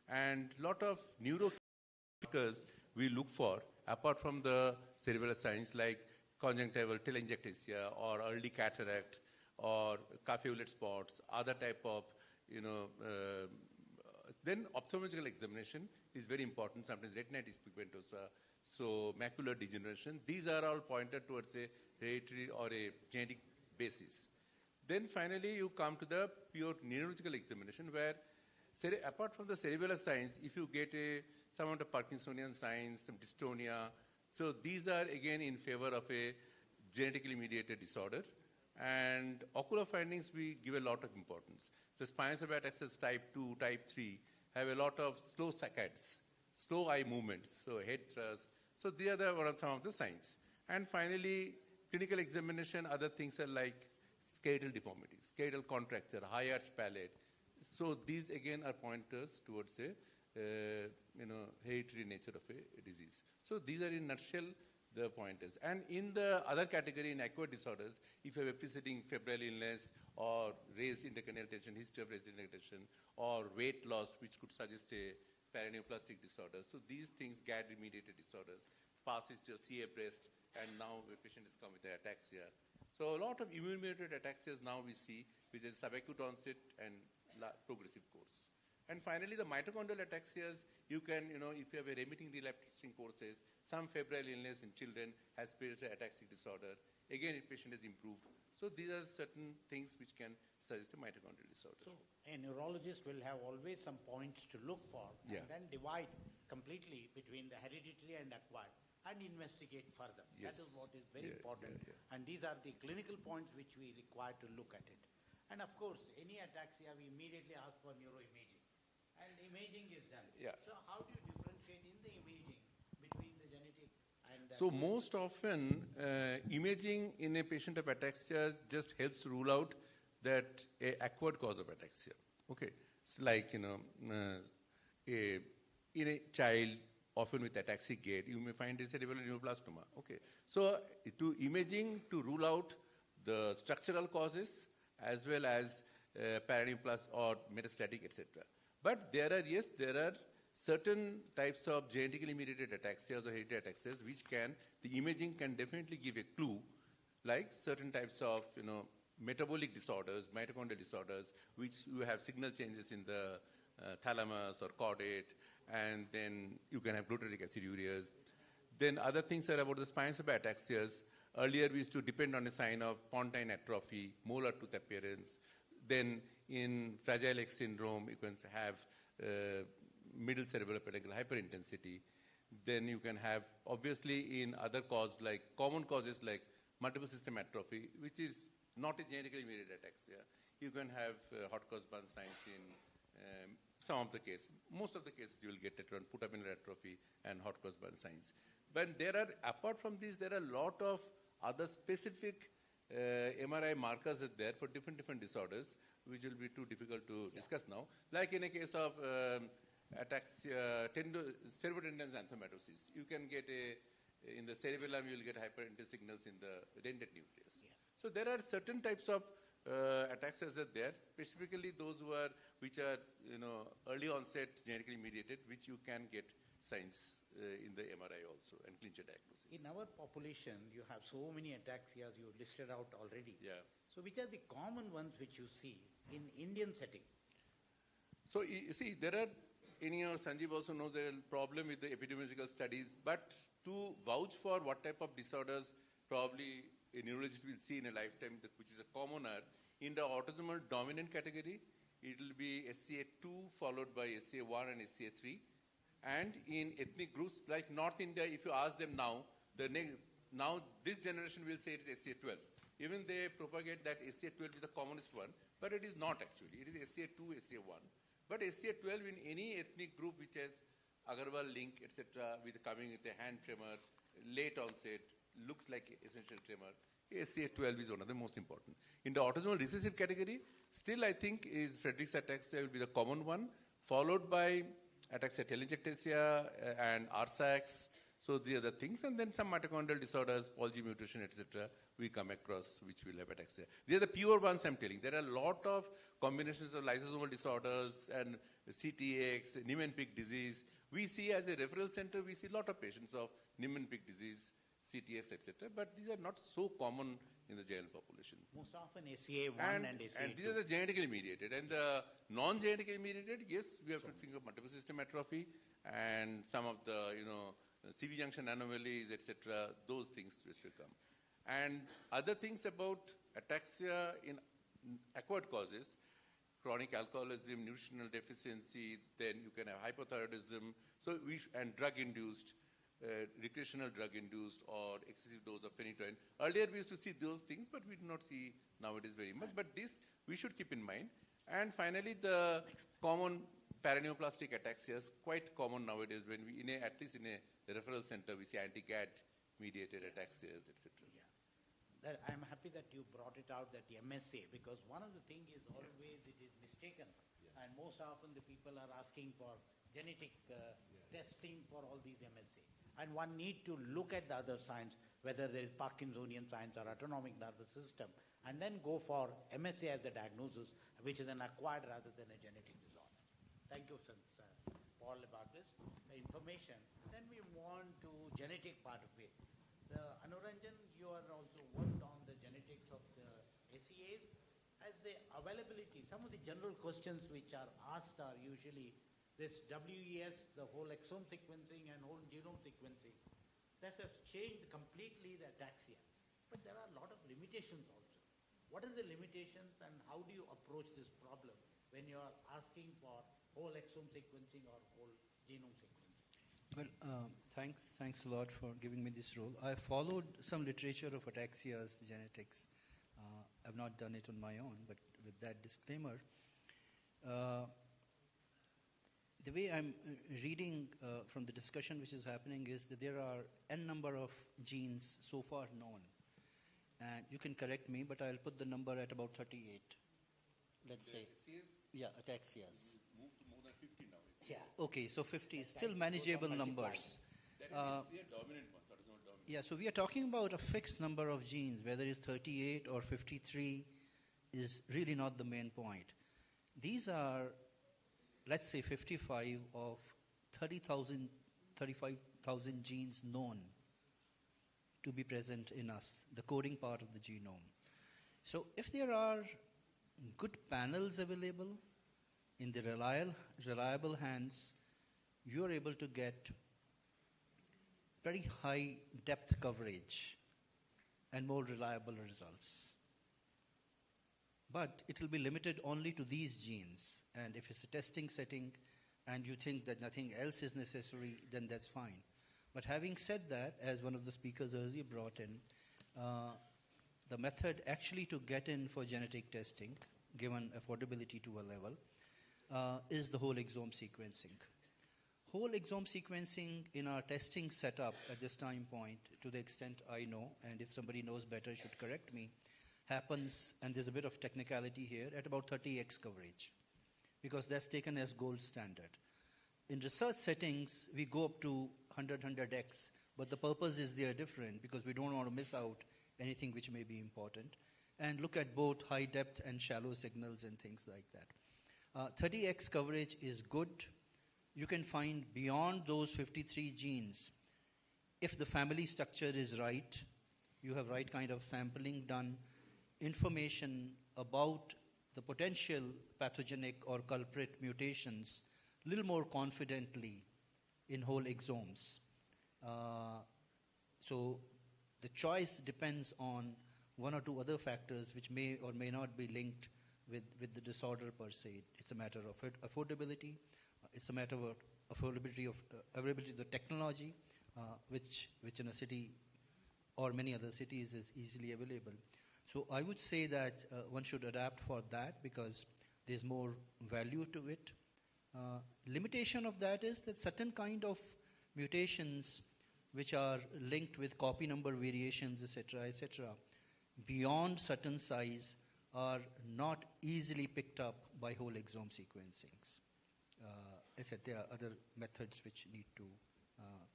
And lot of neuromarkers we look for, apart from the cerebral signs like conjunctival telangiectasia or early cataract or caveolate spots, other type of, then ophthalmological examination is very important, sometimes retinitis pigmentosa, so macular degeneration. These are all pointed towards a hereditary or a genetic basis. Then finally you come to the pure neurological examination where, apart from the cerebellar signs, if you get some of the Parkinsonian signs, some dystonia, so these are again in favor of a genetically mediated disorder. And ocular findings we give a lot of importance. The spinocerebellar ataxias type 2, type 3 have a lot of slow saccades, slow eye movements, so head thrust. So these are some of the signs. And finally, clinical examination, other things are like skeletal deformities, skeletal contracture, high arch palate. So these again are pointers towards a hereditary nature of a disease. So these are in a nutshell the pointers. And in the other category, in acquired disorders, if you have a preceding febrile illness or raised intracranial tension, history of raised intracranial tension, or weight loss, which could suggest a paraneoplastic disorder. So these things, GAD-mediated disorders, past history of CA breast, and now the patient has come with ataxia. So a lot of immune-mediated ataxias now we see, which is subacute onset and progressive course. And finally, the mitochondrial ataxias, you can, if you have a remitting relapsing courses, some febrile illness in children has ataxic disorder. Again, the patient has improved. So these are certain things which can suggest a mitochondrial disorder. So a neurologist will have always some points to look for and then divide completely between the hereditary and acquired. and investigate further. Yes. That is what is very important. And these are the clinical points which we require to look at it. And of course, any ataxia, we immediately ask for neuroimaging. And imaging is done. Yeah. So how do you differentiate in the imaging between the genetic and the... So most often, imaging in a patient of ataxia just helps rule out that a acquired cause of ataxia. Okay. It's like, in a child, often with ataxic gait, you may find a cerebral neuroblastoma. Okay. So to imaging to rule out the structural causes as well as paraneoplasm or metastatic, etc. But there are certain types of genetically mediated ataxias or hereditary ataxias which the imaging can definitely give a clue, like certain types of, metabolic disorders, mitochondrial disorders, which you have signal changes in the thalamus or caudate, and then you can have glutaric acidurias. Then other things are about the spinous ataxias. Earlier we used to depend on a sign of pontine atrophy, molar tooth appearance. Then in Fragile X syndrome, you can have middle cerebral pedagogical hyperintensity. Then you can have, obviously, in other causes, like common causes like multiple system atrophy, which is not a genetically mediated ataxia. You can have hot cross bun signs in some of the cases. Most of the cases you will get it around putapinar atrophy and hot cross bun signs. But apart from these, there are a lot of other specific MRI markers are there for different disorders, which will be too difficult to discuss now. Like in a case of ataxia, cerebrotendinous xanthomatosis, you can get in the cerebellum, you will get hyperintense signals in the dentate nucleus. Yeah. So there are certain types of ataxias are there, specifically those which are early onset genetically mediated, which you can get signs in the MRI also and clinical diagnosis. In our population, you have so many ataxias you listed out already. Yeah. So which are the common ones which you see in Indian setting? So you see, there are, Sanjeev also knows there is a problem with the epidemiological studies, but to vouch for what type of disorders probably a neurologist will see in a lifetime, which is a commoner, in the autosomal dominant category, it will be SCA2 followed by SCA1 and SCA3. And in ethnic groups like North India, if you ask them now, now this generation will say it is SCA12. Even they propagate that SCA12 is the commonest one, but it is not actually. It is SCA2, SCA1. But SCA12 in any ethnic group which has Agarwal link, etc., with coming with a hand tremor, late onset, looks like essential tremor, SCA12 is one of the most important. In the autosomal recessive category, still I think is Friedreich's ataxia will be the common one, followed by ataxia telangiectasia and RSAX. So the other things, and then some mitochondrial disorders, Golgi mutation, etc., we come across which will have ataxia. These are the pure ones I'm telling. There are a lot of combinations of lysosomal disorders and CTX, Niemann-Pick disease. We see as a referral center, we see a lot of patients of Niemann-Pick disease, CTX, etc., but these are not so common in the general population. Most often SCA1 and SCA2. And these are the genetically mediated. And the non-genetically mediated, yes, we have to think of multiple system atrophy and some of the, CV junction anomalies, etc., those things will come. And other things about ataxia in acquired causes, chronic alcoholism, nutritional deficiency, then you can have hypothyroidism, and drug-induced, recreational drug-induced or excessive dose of phenytoin. Earlier we used to see those things, but we do not see nowadays very much. But this we should keep in mind. And finally, the common paraneoplastic ataxias, quite common nowadays when we, at least in a referral center, we see anti-GAD mediated ataxias, etc. Yeah. I'm happy that you brought it out, that MSA, because one of the things is always it is mistaken. Yeah. And most often the people are asking for genetic testing for all these MSA. And one need to look at the other signs, whether there is Parkinsonian signs or autonomic nervous system, and then go for MSA as a diagnosis, which is an acquired rather than a genetic disorder. Thank you, Paul, about this information. Then we move on to genetic part of it. Anuranjan, you are also worked on the genetics of the SEAs. As the availability, some of the general questions which are asked are usually this WES, the whole exome sequencing and whole genome sequencing. That has changed completely the ataxia. But there are a lot of limitations also. What are the limitations and how do you approach this problem when you are asking for whole exome sequencing or whole genome sequencing? Thanks a lot for giving me this role. I followed some literature of ataxia's genetics. I've not done it on my own, but with that disclaimer, the way I'm reading from the discussion which is happening is that there are n number of genes so far known. And you can correct me, but I'll put the number at about 38. Let's say. Yeah, ataxias. Move to more than 50 now. Yeah. Okay, so 50 is still manageable numbers. That is the dominant one, so it is not dominant. Yeah, so we are talking about a fixed number of genes, whether it's 38 or 53 is really not the main point. These are, let's say, 55 of 35,000 genes known to be present in us, the coding part of the genome. So if there are good panels available in the reliable hands, you are able to get very high depth coverage and more reliable results. But it will be limited only to these genes. And if it's a testing setting and you think that nothing else is necessary, then that's fine. But having said that, as one of the speakers earlier brought in, the method actually to get in for genetic testing, given affordability to a level, is the whole exome sequencing. Whole exome sequencing in our testing setup at this time point, to the extent I know, and if somebody knows better should correct me, happens, and there's a bit of technicality here, at about 30x coverage, because that's taken as gold standard. In research settings, we go up to 100x, but the purpose is there different, because we don't want to miss out anything which may be important, and look at both high depth and shallow signals and things like that. 30x coverage is good. You can find beyond those 53 genes, if the family structure is right, you have right kind of sampling done, information about the potential pathogenic or culprit mutations a little more confidently in whole exomes. So the choice depends on one or two other factors which may or may not be linked with the disorder per se. It's a matter of affordability. It's a matter of availability of the technology, which in a city or many other cities is easily available. So I would say that one should adapt for that because there's more value to it. Limitation of that is that certain kind of mutations which are linked with copy number variations, etc., beyond certain size are not easily picked up by whole exome sequencings. I said there are other methods which need to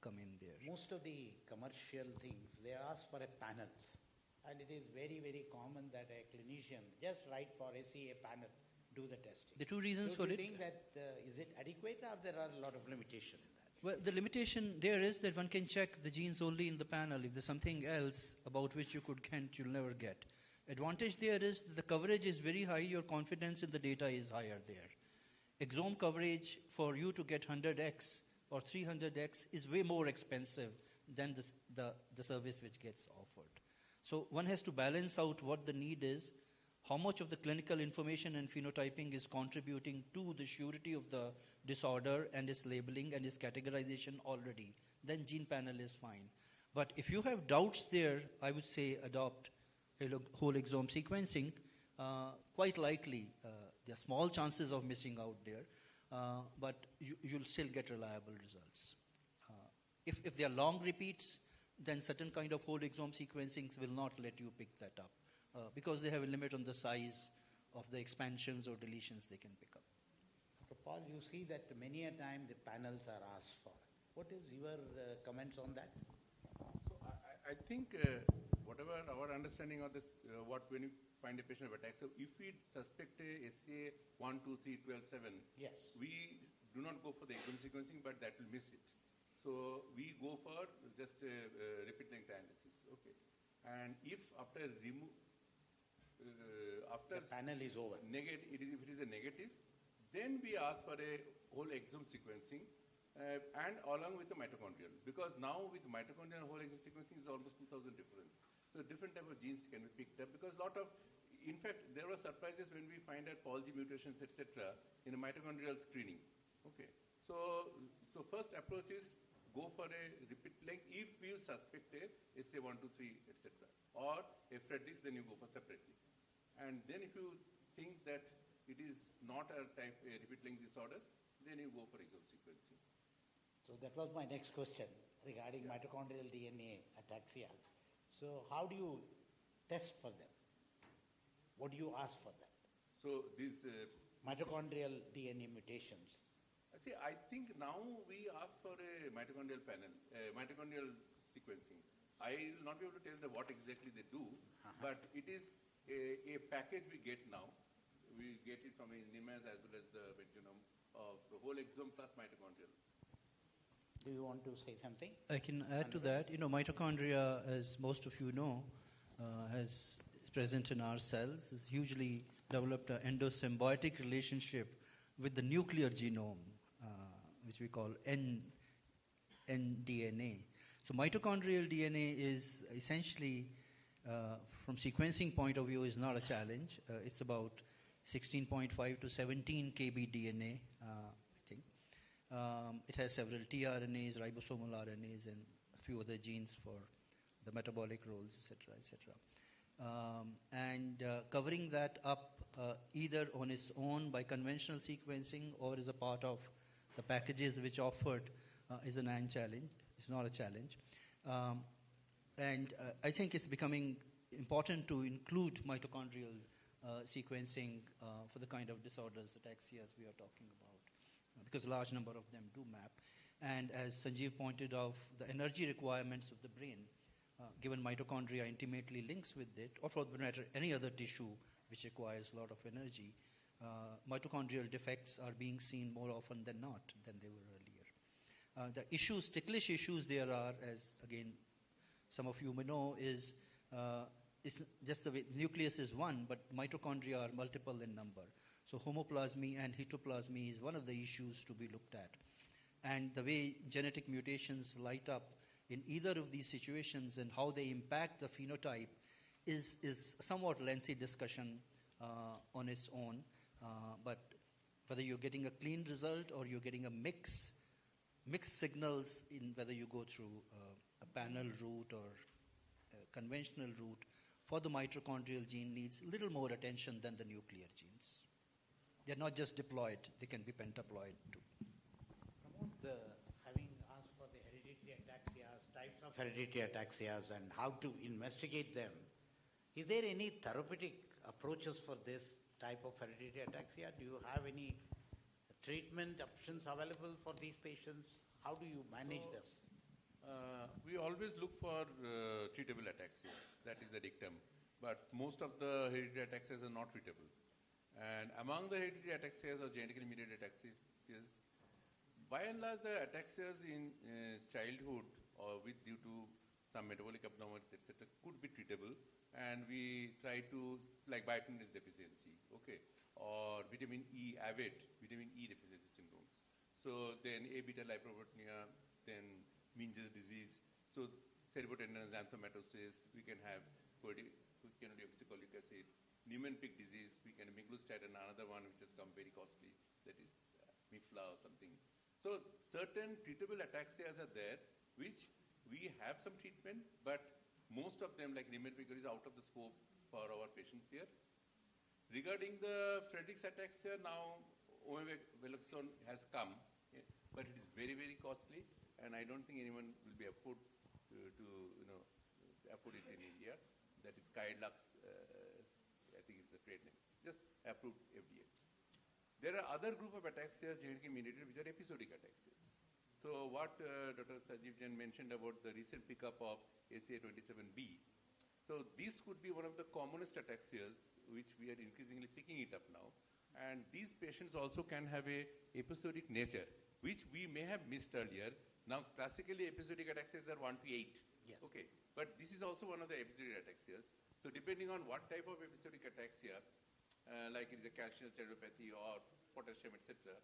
come in there. Most of the commercial things, they ask for a panel. And it is very, very common that a clinician just write for SEA panel, do the testing. The two reasons so for do it. You think that is it adequate or there are a lot of limitation in that? Well, the limitation there is that one can check the genes only in the panel. If there's something else about which you can't, you'll never get. Advantage there is that the coverage is very high, your confidence in the data is higher there. Exome coverage for you to get 100x or 300x is way more expensive than the service which gets offered. So one has to balance out what the need is, how much of the clinical information and phenotyping is contributing to the surety of the disorder and its labeling and its categorization already. Then gene panel is fine. But if you have doubts there, I would say adopt whole exome sequencing. Quite likely, there are small chances of missing out there, but you'll still get reliable results. If there are long repeats, then certain kind of whole exome sequencings will not let you pick that up because they have a limit on the size of the expansions or deletions they can pick up. Dr. Paul, you see that many a time the panels are asked for. What is your comments on that? So I think whatever our understanding of this, when you find a patient with ataxia, if we suspect a SCA 1, 2, 3, 12, 7, yes, we do not go for the exome sequencing, but that will miss it. So we go for just repeat length analysis, okay. And if after after the panel is over, if it is a negative, then we ask for a whole exome sequencing and along with the mitochondrial, because now with mitochondrial whole exome sequencing is almost 2,000 difference. So different type of genes can be picked up because in fact, there were surprises when we find out Paul-G mutations, etc., in a mitochondrial screening. Okay. So first approach is go for a repeat length if you suspect a SA1, 2, 3, etc. Or a Friedrichs, then you go for separately. And then if you think that it is not a repeat length disorder, then you go for exome sequencing. So that was my next question regarding mitochondrial DNA ataxias. So how do you test for them? What do you ask for them? So these mitochondrial DNA mutations. See, I think now we ask for a mitochondrial panel, mitochondrial sequencing. I will not be able to tell what exactly they do, but it is a package we get now. We get it from NIMAS as well as the genome of the whole exome plus mitochondrial. Do you want to say something? I can add to that. You know, mitochondria, as most of you know, is present in our cells, is hugely developed an endosymbiotic relationship with the nuclear genome, which we call nDNA. So mitochondrial DNA is essentially, from sequencing point of view, is not a challenge. It's about 16.5 to 17 kb DNA, I think. It has several tRNAs, ribosomal RNAs, and a few other genes for the metabolic roles, etc., etc. Covering that up either on its own by conventional sequencing or as a part of the packages which offered is a non-challenge. It's not a challenge. I think it's becoming important to include mitochondrial sequencing for the kind of disorders, ataxias we are talking about, because a large number of them do map. And as Sanjeev pointed out, the energy requirements of the brain, given mitochondria intimately links with it, or for that matter, any other tissue which requires a lot of energy, mitochondrial defects are being seen more often than not than they were earlier. The issues, ticklish issues there are, as again some of you may know, is it's just the way nucleus is one, but mitochondria are multiple in number. So homoplasmy and heteroplasmy is one of the issues to be looked at. And the way genetic mutations light up in either of these situations and how they impact the phenotype is a somewhat lengthy discussion on its own. But whether you're getting a clean result or you're getting a mixed signals in whether you go through a panel route or a conventional route for the mitochondrial gene needs a little more attention than the nuclear genes. They're not just diploid, they can be pentaploid too. Having asked for the hereditary ataxias, types of hereditary ataxias and how to investigate them, is there any therapeutic approaches for this type of hereditary ataxia? Do you have any treatment options available for these patients? How do you manage this? We always look for treatable ataxias. That is the dictum. But most of the hereditary ataxias are not treatable. And among the hereditary ataxias or genetically mediated ataxias, by and large, the ataxias in childhood or due to some metabolic abnormalities, etc., could be treatable. And we try to, like biotinidase deficiency, okay, or vitamin E, AVID, vitamin E deficiency syndromes. So then A-beta lipoproteinemia, then Minger's disease. So cerebrotendinous xanthomatosis, we can have chenodeoxycholic acid, Niemann-Pick disease, we can miglustatin, another one which has come very costly, that is MIFLA or something. So certain treatable ataxias are there, which we have some treatment, but most of them, like Niemann-Pick, is out of the scope for our patients here. Regarding the Friedreich's ataxia, now Veloxone has come, but it is very, very costly, and I don't think anyone will be afford to afford it in India. That is Skylux, I think it's the trade name, just approved FDA. There are other group of ataxias genetically mediated which are episodic ataxias. So what Dr. Sanjeev Jain mentioned about the recent pickup of ACA27B, so this could be one of the commonest ataxias which we are increasingly picking it up now. And these patients also can have a episodic nature, which we may have missed earlier. Now, classically, episodic ataxias are 1 to 8. Yeah. Okay. But this is also one of the episodic ataxias. So depending on what type of episodic ataxia, like it is a calcium channelopathy or potassium, etc.,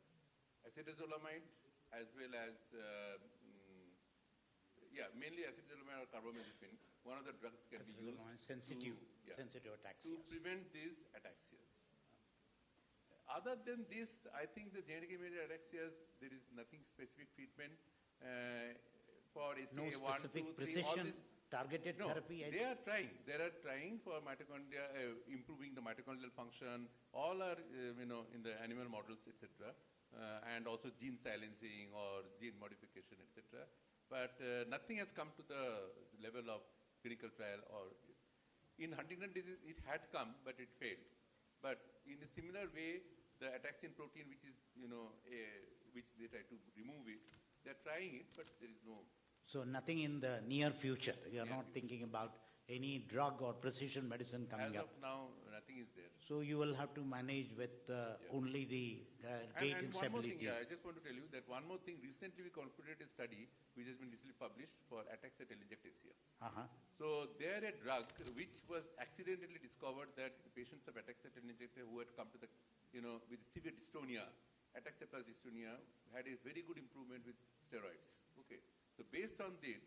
acetazolamide as well as, mainly acetazolamide or carbamazepine, one of the drugs can be used sensitive ataxias. To prevent these ataxias. Other than this, I think the genetically mediated ataxias, there is nothing specific treatment. for No SCA1, specific 2, 3, all precision this. targeted No, therapy? they are trying. They are trying for mitochondria, improving the mitochondrial function. All are, in the animal models, etc., and also gene silencing or gene modification, etc. But nothing has come to the level of clinical trial. Or in Huntington disease, it had come, but it failed. But in a similar way, the ataxin protein, which is, which they try to remove it, they are trying it, but there is no. So nothing in the near future. You are not thinking about any drug or precision medicine coming As up. of now, nothing is there. So you will have to manage with only the gait And one more thing, instability. I just want to tell you that one more thing. Recently, we concluded a study which has been recently published for ataxia telangiectasia. Uh-huh. So there a drug which was accidentally discovered that the patients of ataxia telangiectasia who had come to the, with severe dystonia, ataxia plus dystonia, had a very good improvement with steroids. Okay. So based on this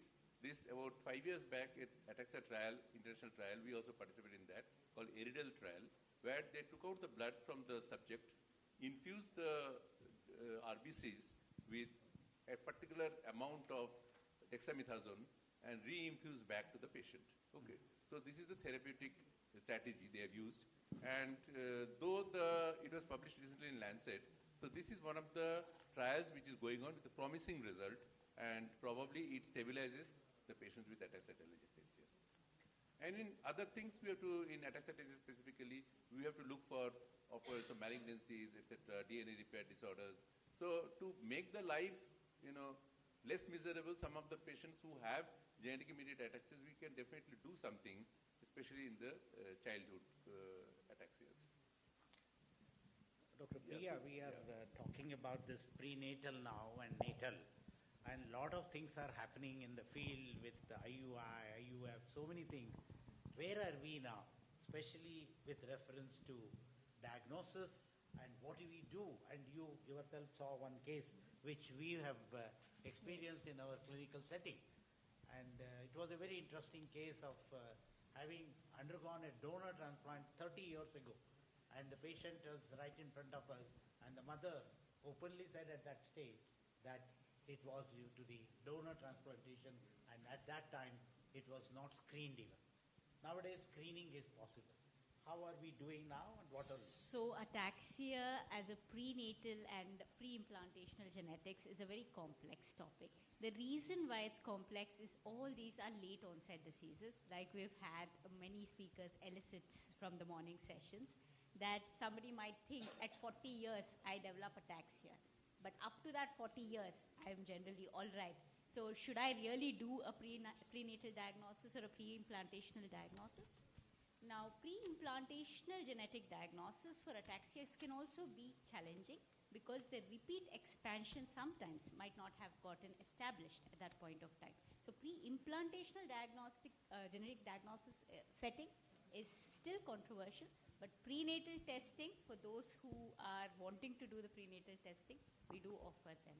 about 5 years back at ataxia trial, international trial, we also participated in that, called Eridel trial, where they took out the blood from the subject, infused the RBCs with a particular amount of dexamethasone, and re-infused back to the patient. Okay. So this is the therapeutic strategy they have used. And though it was published recently in Lancet, so this is one of the trials which is going on with a promising result, and probably it stabilizes the patients with ataxia telangiectasia. And in other things, we have to, in ataxia telangiectasia specifically, we have to look for some malignancies, etc., DNA repair disorders. So to make the life, less miserable, some of the patients who have genetic mediated ataxias, we can definitely do something, especially in the childhood ataxias. Dr. Priya, we are talking about this prenatal now and natal, and a lot of things are happening in the field with the IUI, IUF, so many things. Where are we now, especially with reference to diagnosis and what do we do? And you yourself saw one case which we have experienced in our clinical setting. And it was a very interesting case of having undergone a donor transplant 30 years ago. And the patient was right in front of us, and the mother openly said at that stage that it was due to the donor transplantation, and at that time it was not screened even. Nowadays screening is possible. How are we doing now, and what are we? So ataxia as a prenatal and pre-implantational genetics is a very complex topic. The reason why it's complex is all these are late onset diseases, like we've had many speakers elicit from the morning sessions, that somebody might think at 40 years I develop ataxia. But up to that 40 years, I'm generally all right. So should I really do a prenatal diagnosis or a pre-implantational diagnosis? Now, pre-implantational genetic diagnosis for ataxias can also be challenging because the repeat expansion sometimes might not have gotten established at that point of time. So pre-implantational diagnostic genetic diagnosis setting is still controversial, but prenatal testing, for those who are wanting to do the prenatal testing, we do offer them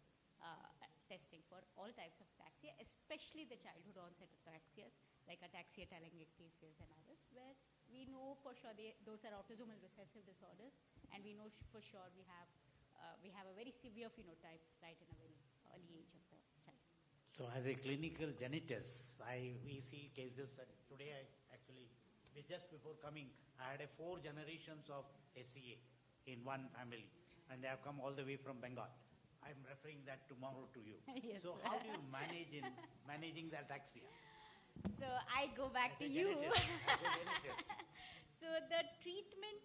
testing for all types of ataxia, especially the childhood onset ataxias, like ataxia telangiectasias and others, where we know for sure those are autosomal recessive disorders, and we know for sure we have a very severe phenotype right in a very early age of the child. So as a clinical genetist, we see cases, and today just before coming, I had 4 generations of SCA in one family, and they have come all the way from Bengal. I'm referring that tomorrow to you. Yes. So how do you manage in managing the ataxia? So I go back to you. So the treatment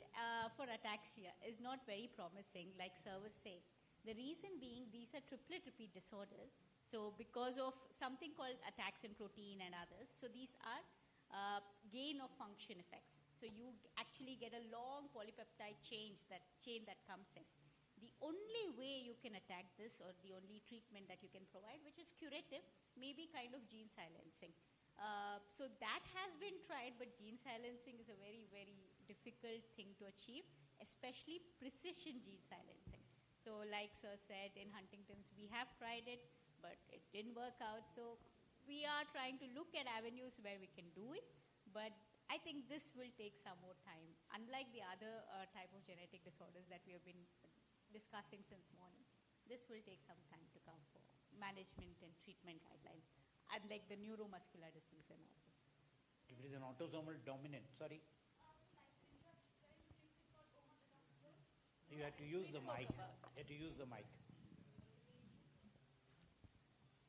for ataxia is not very promising, like sir was saying. The reason being these are triplet repeat disorders. So because of something called ataxin protein and others, so these are gain of function effects. So you actually get a long polypeptide chain that comes in. The only way you can attack this, or the only treatment that you can provide, which is curative, may be kind of gene silencing. So that has been tried, but gene silencing is a very, very difficult thing to achieve, especially precision gene silencing. So like sir said, in Huntington's, we have tried it, but it didn't work out. So we are trying to look at avenues where we can do it, but I think this will take some more time. Unlike the other type of genetic disorders that we have been discussing since morning, this will take some time to come for management and treatment guidelines. unlike the neuromuscular disease and all this. If it is an autosomal dominant, sorry. You have to use the mic. You have to use the mic.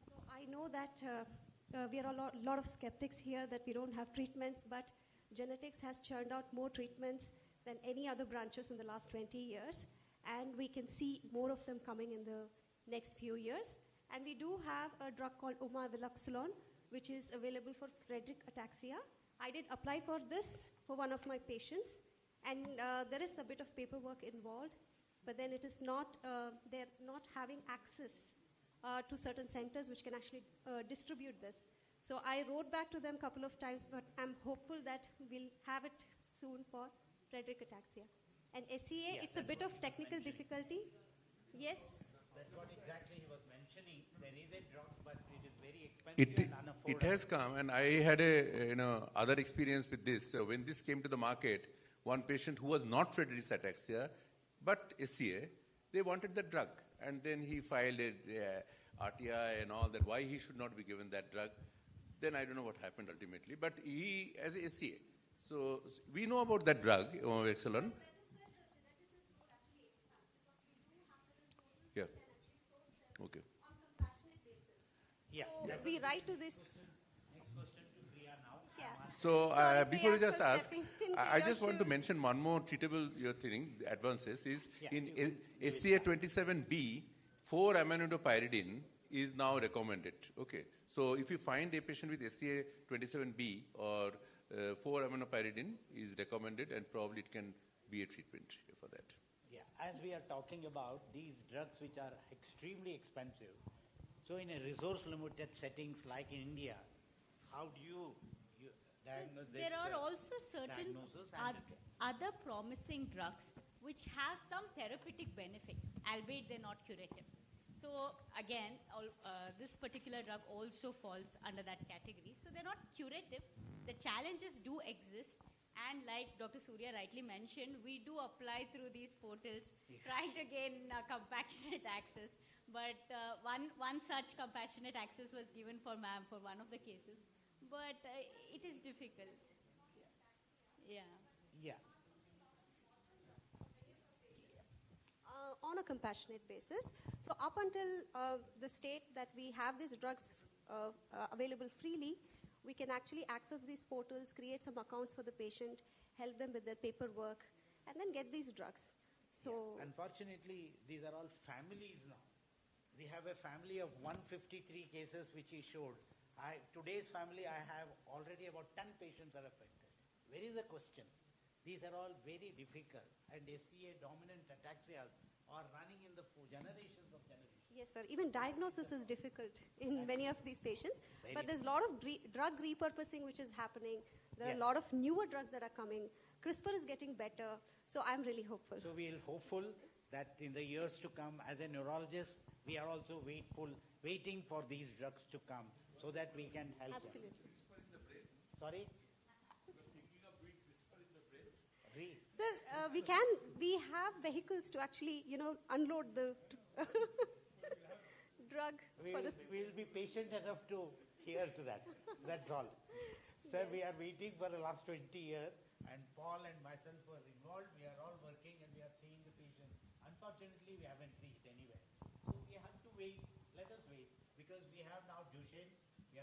So I know that we are a lot of skeptics here that we don't have treatments, but genetics has churned out more treatments than any other branches in the last 20 years, and we can see more of them coming in the next few years. And we do have a drug called omaveloxolone, which is available for Friedreich ataxia. I did apply for this for one of my patients, and there is a bit of paperwork involved, but then it is not, they're not having access to certain centers which can actually distribute this. So I wrote back to them a couple of times, but I'm hopeful that we'll have it soon for Friedreich ataxia. And SCA, it's a bit of technical difficulty. Yes? That's what exactly he was mentioning. There is a drug, but it is very expensive and unaffordable. It has come, and I had a other experience with this. So when this came to the market, one patient who was not Friedreich's ataxia, but SCA, they wanted the drug. And then he filed a RTI and all that, why he should not be given that drug. Then I don't know what happened ultimately. But he, as a SCA, so we know about that drug, omaveloxolone. Yeah. Okay. Yeah. So we write to this. Next question to Priya now. Yeah. So Sorry, before you Priya, just for ask, stepping into I your just want to shoes. mention one more treatable thing, advances, is Yeah. in SCA 27B, 4-aminodopyridine is now recommended. Okay. So if you find a patient with SCA 27B or 4-aminopyridine is recommended, and probably it can be a treatment for that. Yeah. As we are talking about these drugs which are extremely expensive, so in a resource-limited settings like in India, how do you diagnose this? There are also certain diagnosis and other promising drugs which have some therapeutic benefit, albeit they're not curative. So again, this particular drug also falls under that category. So they're not curative. The challenges do exist. And like Dr. Surya rightly mentioned, we do apply through these portals, trying to gain compassionate access. But one such compassionate access was given for ma'am for one of the cases. But it is difficult. Yeah. Yeah. On a compassionate basis. So up until the state that we have these drugs available freely, we can actually access these portals, create some accounts for the patient, help them with their paperwork, and then get these drugs. So unfortunately, these are all families now. We have a family of 153 cases which he showed. Today's family, I have already about 10 patients are affected. Where is the question? These are all very difficult, and SCA dominant ataxias are running in the generations of generations. yes, sir. Even diagnosis is difficult in many of these patients. But there's a lot of drug repurposing which is happening. There are a lot of newer drugs that are coming. CRISPR is getting better. So I'm really hopeful. So we are hopeful that in the years to come, as a neurologist, we are also waiting for these drugs to come so that we can help Absolutely. them. Sorry? Sir, we have vehicles to actually, unload the drug for this. We'll be patient enough to hear to that. That's all. Sir, we are waiting for the last 20 years, and Paul and myself were involved. We are all working and we are seeing the patient. Unfortunately, we haven't reached anywhere. So we have to wait. Let us wait, because we have now Duchenne. We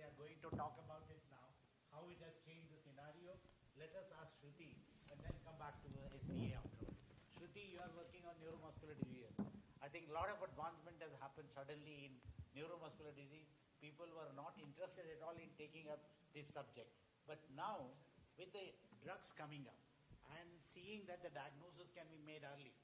are going to talk about it now, how it has changed the scenario. Let us ask Shruti and then come back to the SCA afterwards. Shruti, you are working on neuromuscular disease. I think a lot of advancement has happened suddenly in neuromuscular disease. People were not interested at all in taking up this subject. But now, with the drugs coming up and seeing that the diagnosis can be made early,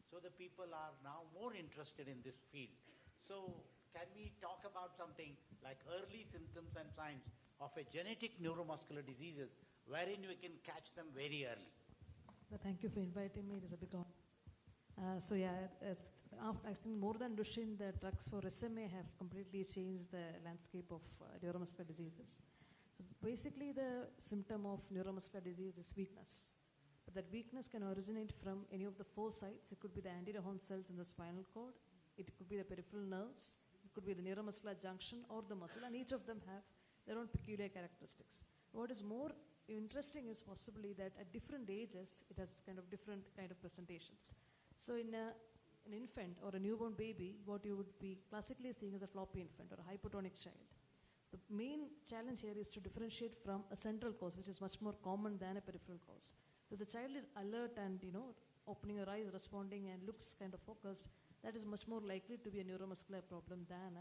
so the people are now more interested in this field. So can we talk about something like early symptoms and signs of a genetic neuromuscular diseases wherein we can catch them very early? Thank you for inviting me. It is a big honor. I think more than Duchenne, the drugs for SMA have completely changed the landscape of neuromuscular diseases. So basically, the symptom of neuromuscular disease is weakness. But that weakness can originate from any of the four sites. It could be the anterior horn cells in the spinal cord. It could be the peripheral nerves. It could be the neuromuscular junction or the muscle, and each of them have their own peculiar characteristics. What is more interesting is possibly that at different ages, it has kind of different kind of presentations. So in an infant or a newborn baby, what you would be classically seeing as a floppy infant or a hypotonic child. The main challenge here is to differentiate from a central cause, which is much more common than a peripheral cause. So the child is alert and, opening her eyes, responding, and looks kind of focused. That is much more likely to be a neuromuscular problem than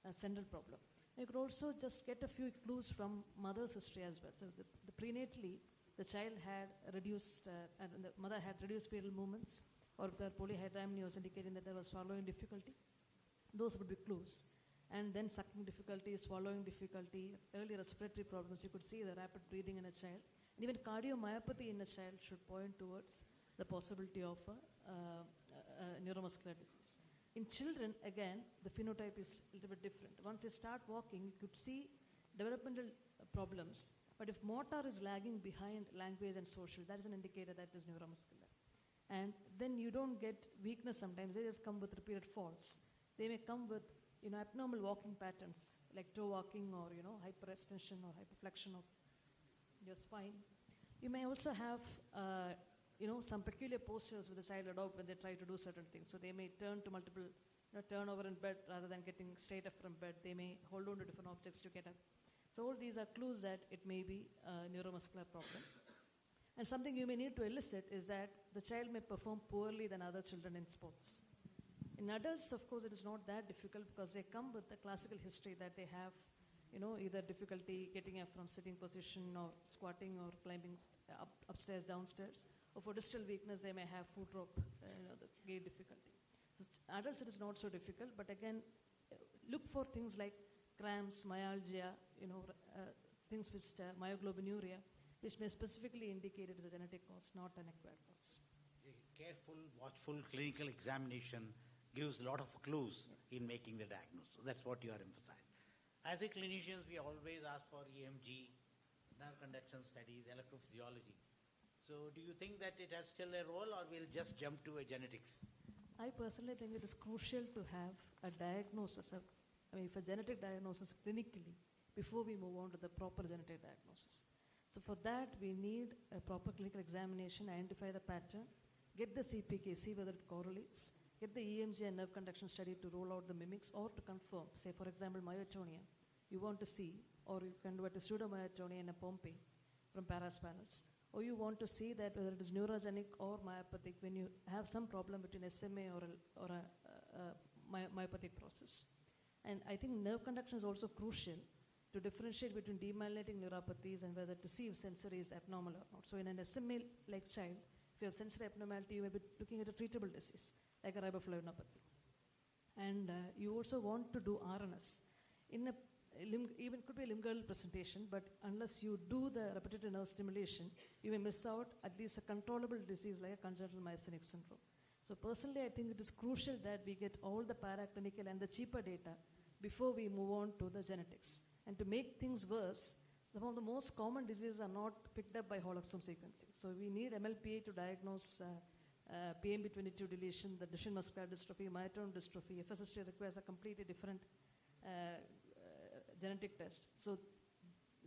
a central problem. You could also just get a few clues from mother's history as well. So the prenatally, the child had reduced, and the mother had reduced pedal movements, or the polyhydramnios was indicating that there was swallowing difficulty. Those would be clues. And then sucking difficulty, swallowing difficulty, early respiratory problems. You could see the rapid breathing in a child. And even cardiomyopathy in a child should point towards the possibility of a neuromuscular disease. In children, again, the phenotype is a little bit different. Once they start walking, you could see developmental problems. But if motor is lagging behind language and social, that is an indicator that it is neuromuscular. And then you don't get weakness sometimes. They just come with repeated falls. They may come with abnormal walking patterns, like toe walking or, hyperextension or hyperflexion of your spine. You may also have, some peculiar postures with the child adopt when they try to do certain things. So they may turn to multiple, turn over in bed rather than getting straight up from bed. They may hold on to different objects to get up. So all these are clues that it may be a neuromuscular problem. And something you may need to elicit is that the child may perform poorly than other children in sports. In adults, of course, it is not that difficult because they come with the classical history that they have, either difficulty getting up from sitting position or squatting or climbing upstairs, downstairs. Or for distal weakness, they may have foot rope, the gait difficulty. So adults, it is not so difficult, but again, look for things like cramps, myalgia, things which myoglobinuria, which may specifically indicate it is a genetic cause, not an acquired cause. A careful, watchful clinical examination gives a lot of clues in making the diagnosis. So that's what you are emphasizing. As a clinicians, we always ask for EMG, nerve conduction studies, electrophysiology. So do you think that it has still a role, or we'll just jump to a genetics? I personally think it is crucial to have a diagnosis, if a genetic diagnosis clinically, before we move on to the proper genetic diagnosis. So for that, we need a proper clinical examination, identify the pattern, get the CPK, see whether it correlates, get the EMG and nerve conduction study to roll out the mimics or to confirm. Say, for example, myotonia, you want to see, or you can do it a pseudomyotonia in a Pompe from Paras panels, or you want to see that whether it is neurogenic or myopathic when you have some problem between SMA or a myopathic process. And I think nerve conduction is also crucial to differentiate between demyelinating neuropathies and whether to see if sensory is abnormal or not. So in an SMA-like child, if you have sensory abnormality, you may be looking at a treatable disease, like a riboflavinopathy. And you also want to do RNS. Even could be a limb-girdle presentation, but unless you do the repetitive nerve stimulation, you may miss out at least a controllable disease like a congenital myasthenic syndrome. So personally, I think it is crucial that we get all the paraclinical and the cheaper data before we move on to the genetics. And to make things worse, some of the most common diseases are not picked up by whole exome sequencing. So we need MLPA to diagnose PMB22 deletion, the Duchenne muscular dystrophy, myotonic dystrophy. FSHD requires a completely different genetic test. So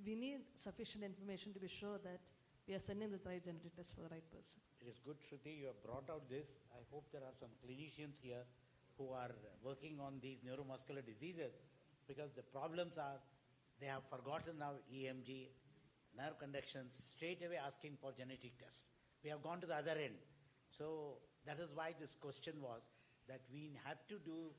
we need sufficient information to be sure that we are sending the right genetic test for the right person. It is good, Shruti, you have brought out this. I hope there are some clinicians here who are working on these neuromuscular diseases, because the problems are they have forgotten now EMG, nerve conductions, straight away asking for genetic tests. We have gone to the other end. So that is why this question was that we have to do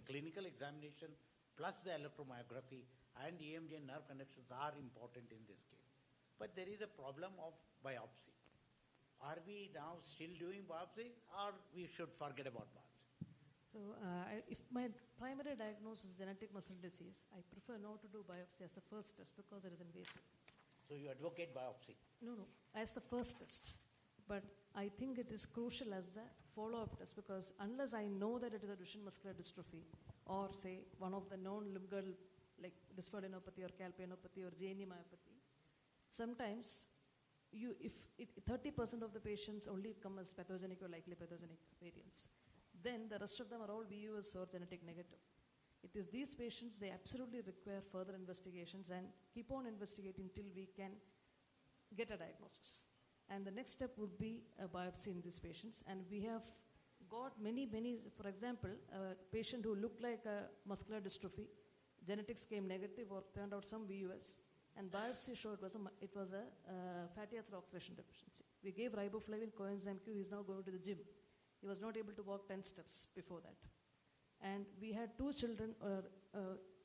clinical examination plus the electromyography, and EMG and nerve conductions are important in this case. But there is a problem of biopsy. Are we now still doing biopsy, or we should forget about biopsy? So if my primary diagnosis is genetic muscle disease, I prefer not to do biopsy as the first test because it is invasive. So you advocate biopsy? No, as the first test. But I think it is crucial as the follow-up test, because unless I know that it is a Duchenne muscular dystrophy, or say one of the known limb-girdle like dyspareuninopathy or calpainopathy or JNE myopathy, sometimes if 30% of the patients only come as pathogenic or likely pathogenic variants, then the rest of them are all VUS or genetic negative. It is these patients, they absolutely require further investigations and keep on investigating till we can get a diagnosis. And the next step would be a biopsy in these patients. And we have got many, for example, a patient who looked like a muscular dystrophy, genetics came negative or turned out some VUS, and biopsy showed it was a fatty acid oxidation deficiency. We gave riboflavin, coenzyme Q, he's now going to the gym. He was not able to walk 10 steps before that. And we had 2 children,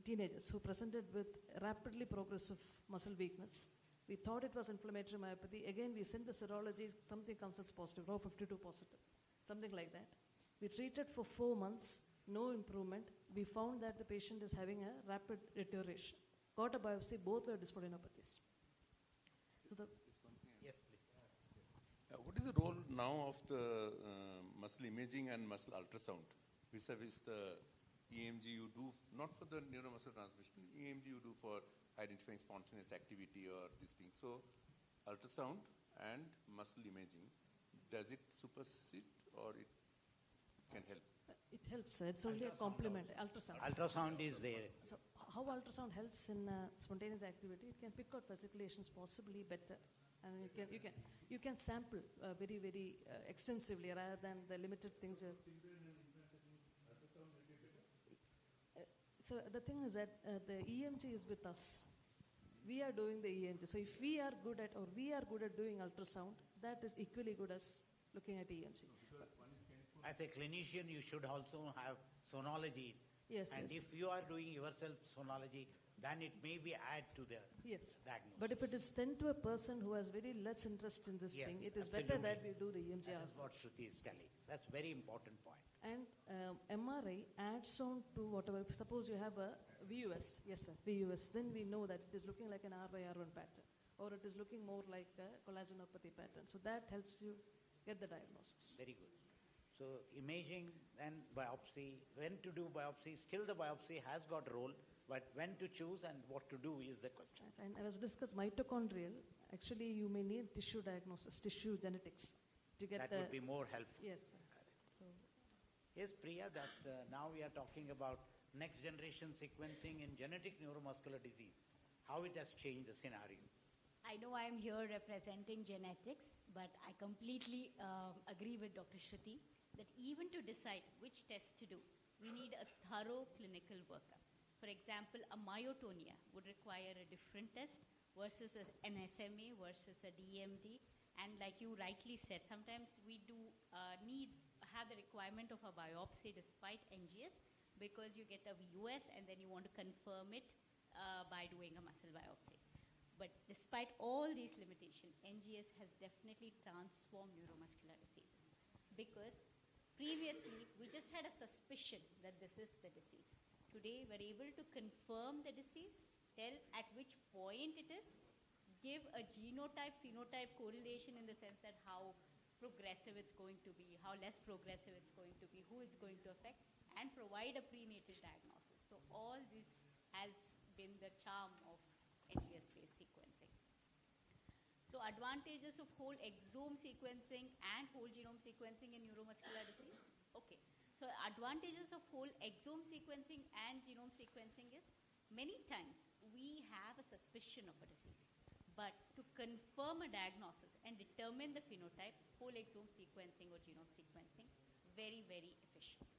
teenagers, who presented with rapidly progressive muscle weakness. We thought it was inflammatory myopathy. Again, we sent the serology, something comes as positive, Rho52 positive, something like that. We treated for 4 months, no improvement. We found that the patient is having a rapid deterioration. Got a biopsy, both were dysphorinopathies. So yes, please. What is the role now of the muscle imaging and muscle ultrasound vis-a-vis the EMG you do, not for the neuromuscular transmission, EMG you do for identifying spontaneous activity or these things. So ultrasound and muscle imaging, does it supersede or it can help? It helps. It's only a complement. Ultrasound. Ultrasound is there. So how ultrasound helps in spontaneous activity? It can pick out fasciculations possibly better, and you can sample very extensively rather than the limited things. So the thing is that the EMG is with us. We are doing the EMG. So if we are good at doing ultrasound, that is equally good as looking at EMG. As a clinician, you should also have sonology. Yes. And if you are doing yourself sonology, then it may be add to the diagnosis. But if it is sent to a person who has very less interest in this thing, it is better that we do the EMG ourselves. That's what Shruti is telling. That's a very important point. And MRI adds on to whatever. Suppose you have a VUS, yes sir, VUS, then we know that it is looking like an R by R1 pattern, or it is looking more like a collagenopathy pattern. So that helps you get the diagnosis. Very good. So imaging and biopsy, when to do biopsy, still the biopsy has got a role, but when to choose and what to do is the question. And as discussed, mitochondrial, actually you may need tissue diagnosis, tissue genetics to get that would be more helpful. Yes, sir. So yes, Priya, that now we are talking about next generation sequencing in genetic neuromuscular disease, how it has changed the scenario. I know I'm here representing genetics, but I completely agree with Dr. Shruti that even to decide which test to do, we need a thorough clinical workup. For example, a myotonia would require a different test versus an SMA versus a DMD. And like you rightly said, sometimes we do have the requirement of a biopsy despite NGS because you get a VUS and then you want to confirm it by doing a muscle biopsy. But despite all these limitations, NGS has definitely transformed neuromuscular diseases because previously we just had a suspicion that this is the disease. Today we're able to confirm the disease, tell at which point it is, give a genotype-phenotype correlation in the sense that how progressive it's going to be, how less progressive it's going to be, who it's going to affect, and provide a prenatal diagnosis. So all this has been the charm of NGS-based sequencing. So advantages of whole exome sequencing and whole genome sequencing in neuromuscular disease. Okay, so advantages of whole exome sequencing and genome sequencing is many times we have a suspicion of a disease, but to confirm a diagnosis and determine the phenotype, whole exome sequencing or genome sequencing, very efficient.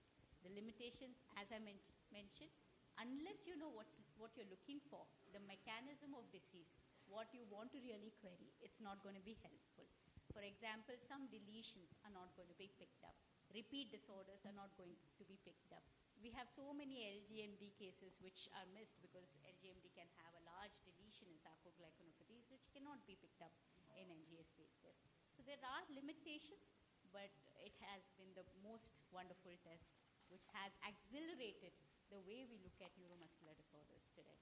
The limitations, as I mentioned, unless you know what you're looking for, the mechanism of disease, what you want to really query, it's not going to be helpful. For example, some deletions are not going to be picked up. Repeat disorders are not going to be picked up. We have so many LGMD cases which are missed because LGMD can have a large deletion in sarcoglycanopathies which cannot be picked up in NGS-based tests. So there are limitations, but it has been the most wonderful test which has accelerated the way we look at neuromuscular disorders today.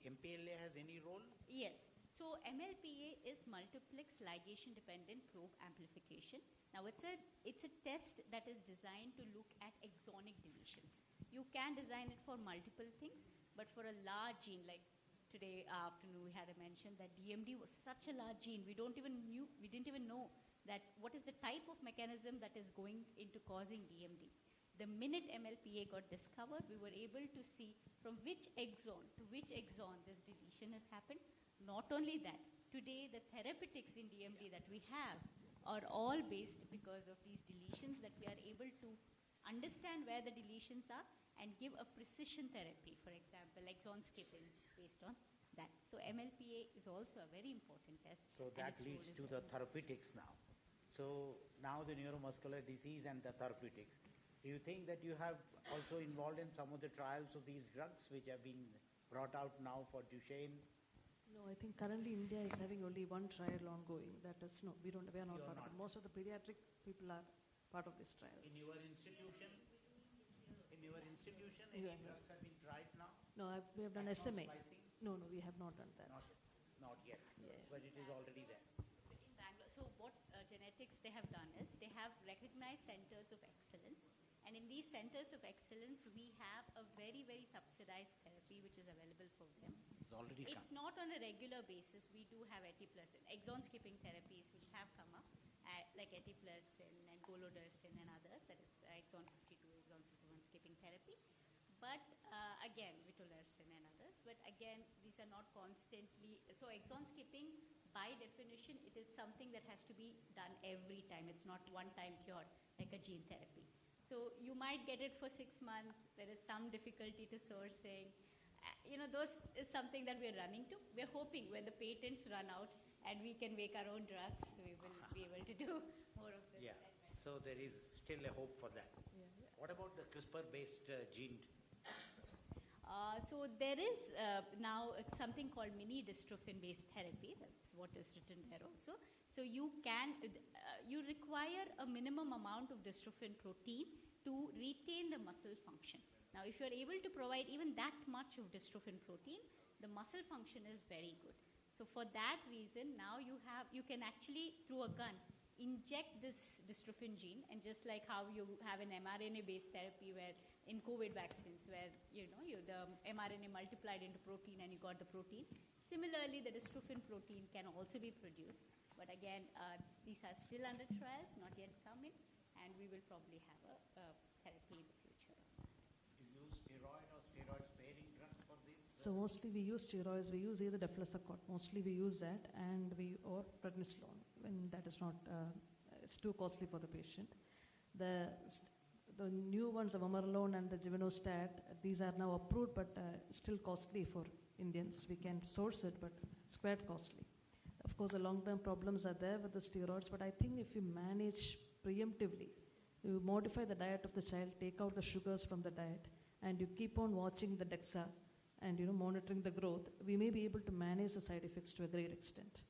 MPLA has any role? Yes. So MLPA is multiplex ligation dependent probe amplification. Now it's a test that is designed to look at exonic deletions. You can design it for multiple things, but for a large gene, like today afternoon we had a mention that DMD was such a large gene, we didn't even know that what is the type of mechanism that is going into causing DMD. the minute MLPA got discovered, we were able to see from which exon to which exon this deletion has happened. Not only that, today the therapeutics in DMD that we have are all based because of these deletions, that we are able to understand where the deletions are and give a precision therapy, for example, exon skipping based on that. So MLPA is also a very important test. So that leads to the therapeutics now. So now the neuromuscular disease and the therapeutics. Do you think that you have also involved in some of the trials of these drugs which have been brought out now for Duchenne? No, I think currently India is having only one trial ongoing. That is, no, we are not part of it. Most of the pediatric people are part of this trial. In your institution? Any drugs have been tried now? No, we have done SMA. Splicing? No, we have not done that. Not yet, but it is already there. In Bangalore, so what genetics they have done is they have recognized centers of excellence, and in these centers of excellence we have a very, very subsidized therapy which is available for them. It's not on a regular basis. We do have etiplursin, exon skipping therapies which have come up, like etiplursin and golodirsin and others, that is exon 52, exon 51 skipping therapy. But again, vitolursin and others. But again, these are not constantly. So exon skipping, by definition, it is something that has to be done every time. It's not one-time cure like a gene therapy. So you might get it for 6 months. There is some difficulty to sourcing. Those is something that we're running to. We're hoping when the patents run out and we can make our own drugs, we will be able to do more of this. Yeah. So there is still a hope for that. Yeah. What about the CRISPR-based gene? So there is now something called mini dystrophin-based therapy. That's what is written there also. So you require a minimum amount of dystrophin protein to retain the muscle function. Now, if you're able to provide even that much of dystrophin protein, the muscle function is very good. So for that reason, now you can actually, through a gun, inject this dystrophin gene, and just like how you have an mRNA-based therapy where in COVID vaccines, where the mRNA multiplied into protein and you got the protein. Similarly, the dystrophin protein can also be produced, but again, these are still under trials, not yet come in, and we will probably have a therapy in the future. Do you use steroid or steroid-sparing drugs for this? So mostly we use steroids. We use either deflazacort. Mostly we use that, or prednisolone when that is not. It's too costly for the patient. The new ones, the vamorolone and the givinostat, these are now approved, but still costly for Indians. We can source it, but it's quite costly. Of course, the long-term problems are there with the steroids, but I think if you manage preemptively, you modify the diet of the child, take out the sugars from the diet, and you keep on watching the DEXA and monitoring the growth, we may be able to manage the side effects to a great extent.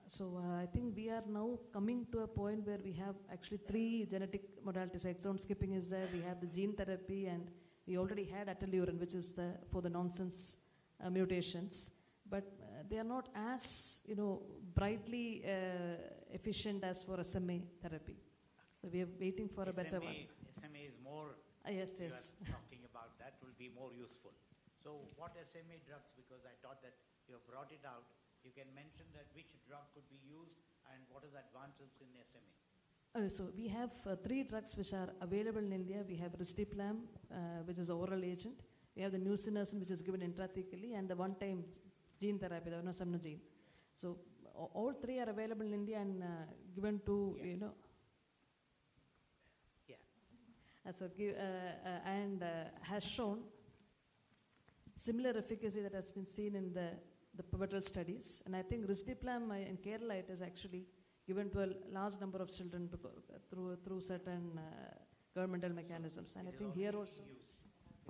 So I think we are now coming to a point where we have actually 3 genetic modalities. Exon skipping is there, we have the gene therapy, and we already had atelurin, which is for the nonsense mutations. But they are not as brightly efficient as for SMA therapy. So we are waiting for a better one. SMA is more. Yes. You are talking about that will be more useful. So what SMA drugs? Because I thought that you have brought it out. You can mention that which drug could be used and what are the advances in SMA. So we have 3 drugs which are available in India. We have risdiplam, which is an oral agent. We have the nusinersen, which is given intrathecally, and the one-time gene therapy, the onasemnogene. So all 3 are available in India and given to, has shown similar efficacy that has been seen in the pivotal studies. And I think risdiplam in Kerala, it is actually given to a large number of children through certain governmental mechanisms. And I think here also.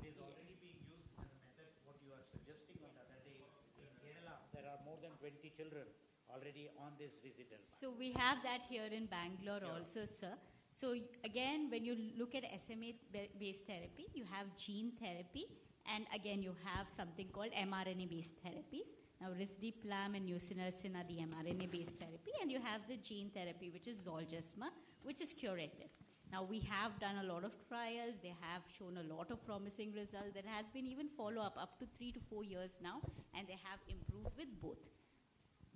It is already being used in the method what you are suggesting on the other day. In Kerala, there are more than 20 children already on this risdiplam. So we have that here in Bangalore also, sir. So again, when you look at SMA-based therapy, you have gene therapy, and again you have something called mRNA-based therapies. Now risdiplam and nusinersen are the mRNA-based therapy, and you have the gene therapy, which is Zolgensma, which is curative. Now we have done a lot of trials, they have shown a lot of promising results. There has been even follow-up up to 3 to 4 years now, and they have improved with both.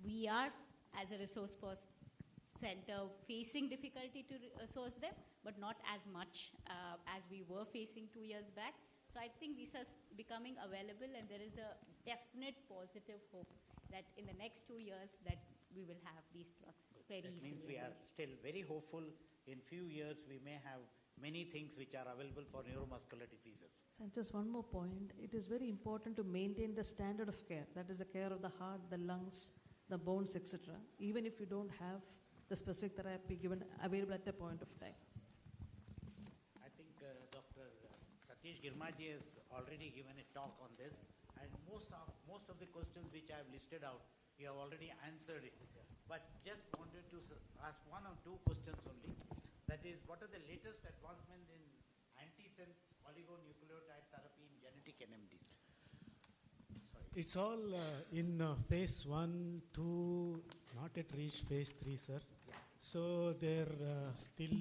We are, as a resource person, center facing difficulty to source them, but not as much as we were facing 2 years back. So I think these are becoming available, and there is a definite positive hope that in the next 2 years that we will have these drugs very That easily. means we are still very hopeful. In few years, we may have many things which are available for neuromuscular diseases. And just one more point. It is very important to maintain the standard of care. That is the care of the heart, the lungs, the bones, etc. Even if you don't have the specific therapy given available at the point of time. I think Dr. Satish Girmaji has already given a talk on this, and most of the questions which I have listed out, you have already answered it. But just wanted to ask one or two questions only. That is, what are the latest advancements in antisense oligonucleotide therapy in genetic NMDs? It's all in phase 1, 2, not yet reached phase 3, sir. Yeah. So there still,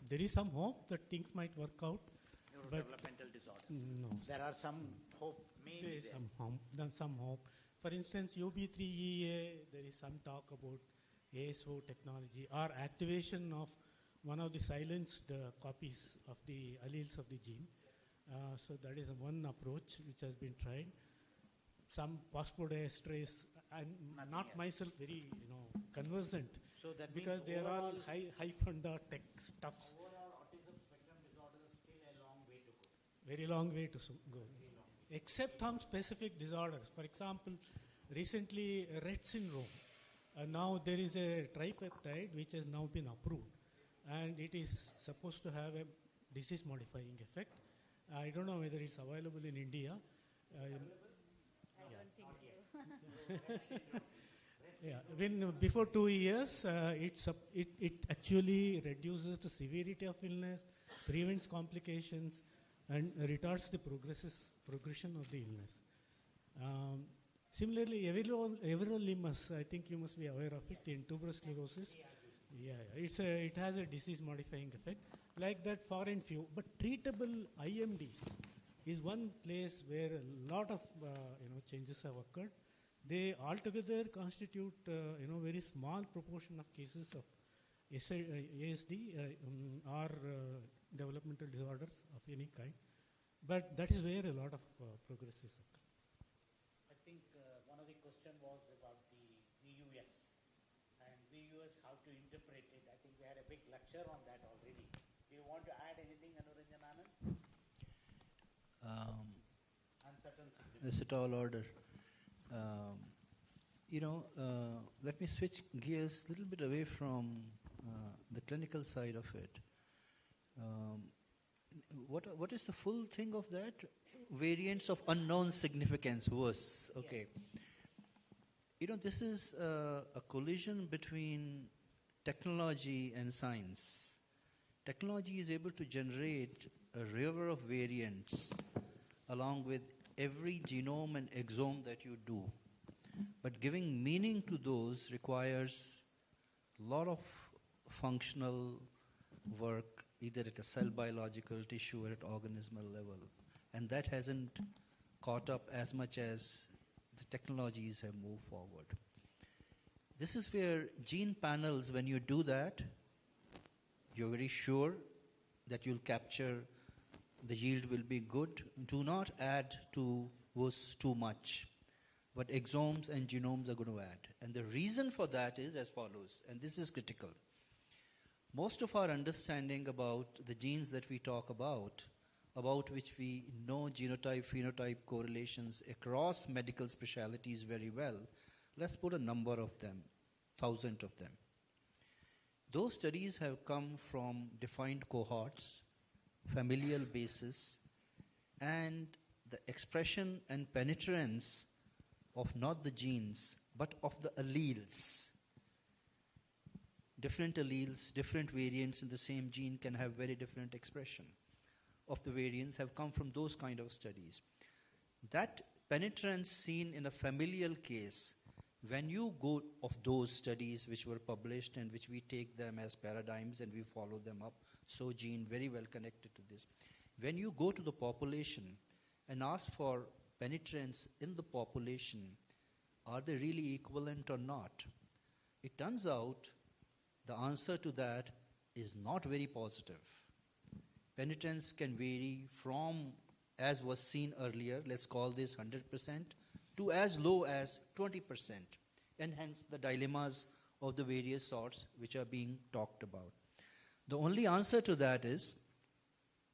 there is some hope that things might work out. Neurodevelopmental disorders. No. There are some hope, maybe There is there. some hope. For instance, UB3EA, there is some talk about ASO technology or activation of one of the silenced copies of the alleles of the gene. So that is one approach which has been tried. Some phosphodiesterase, I'm not myself very conversant, So that because means they are all overall- high funda tech stuffs. Overall, autism spectrum disorder is still a long way to go. Very long way to go. Except on specific disorders. For example, recently Rett syndrome. Now there is a tripeptide which has now been approved, and it is supposed to have a disease-modifying effect. I don't know whether it's available in India. I don't think so. Yeah, when before 2 years, it actually reduces the severity of illness, prevents complications, and retards the progression of the illness. Similarly, everolimus, I think you must be aware of it, in tuberous sclerosis. Yeah, it has a disease-modifying effect. Like that, far and few. But treatable IMDs is one place where a lot of changes have occurred. They altogether constitute very small proportion of cases of ASD or developmental disorders of any kind. But that is where a lot of progress is occurring. I think one of the questions was about the VUS. And VUS, how to interpret it. I think we had a big lecture on that already. Do you want to add anything, Anuranjan Anand? It's a tall order. Let me switch gears a little bit away from the clinical side of it. What is the full thing of that? Variants of unknown significance, VUS. Okay. This is a collision between technology and science. Technology is able to generate a river of variants along with every genome and exome that you do. But giving meaning to those requires a lot of functional work, either at a cell biological, tissue, or at organismal level. And that hasn't caught up as much as the technologies have moved forward. This is where gene panels, when you do that, you're very sure that you'll capture, the yield will be good. Do not add to VUS too much. What exomes and genomes are going to add. And the reason for that is as follows, and this is critical. Most of our understanding about the genes that we talk about which we know genotype-phenotype correlations across medical specialties very well, let's put a number of them, 1,000 of them. Those studies have come from defined cohorts, familial basis, and the expression and penetrance of not the genes, but of the alleles. Different alleles, different variants in the same gene can have very different expression of the variants have come from those kind of studies. That penetrance seen in a familial case, when you go of those studies which were published and which we take them as paradigms and we follow them up, so gene very well connected to this. When you go to the population and ask for penetrance in the population, are they really equivalent or not? It turns out the answer to that is not very positive. Penetrance can vary from, as was seen earlier, let's call this 100%, to as low as 20%, and hence the dilemmas of the various sorts which are being talked about. The only answer to that is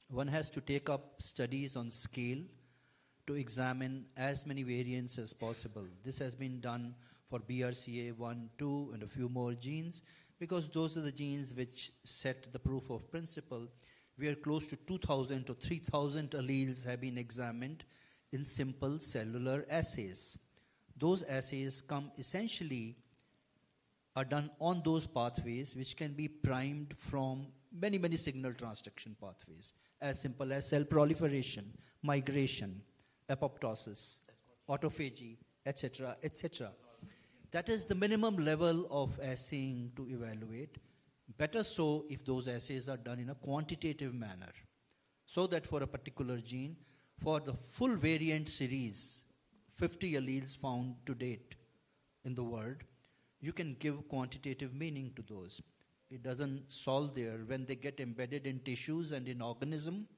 one has to take up studies on scale to examine as many variants as possible. This has been done for BRCA1, 2, and a few more genes, because those are the genes which set the proof of principle. We are close to 2,000 to 3,000 alleles have been examined in simple cellular assays. Those assays are done on those pathways which can be primed from many, many signal transduction pathways, as simple as cell proliferation, migration, apoptosis, autophagy, etc., etc. That is the minimum level of assaying to evaluate. Better so if those assays are done in a quantitative manner, so that for a particular gene, for the full variant series, 50 alleles found to date in the world, you can give quantitative meaning to those. It doesn't solve there. When they get embedded in tissues and in organism,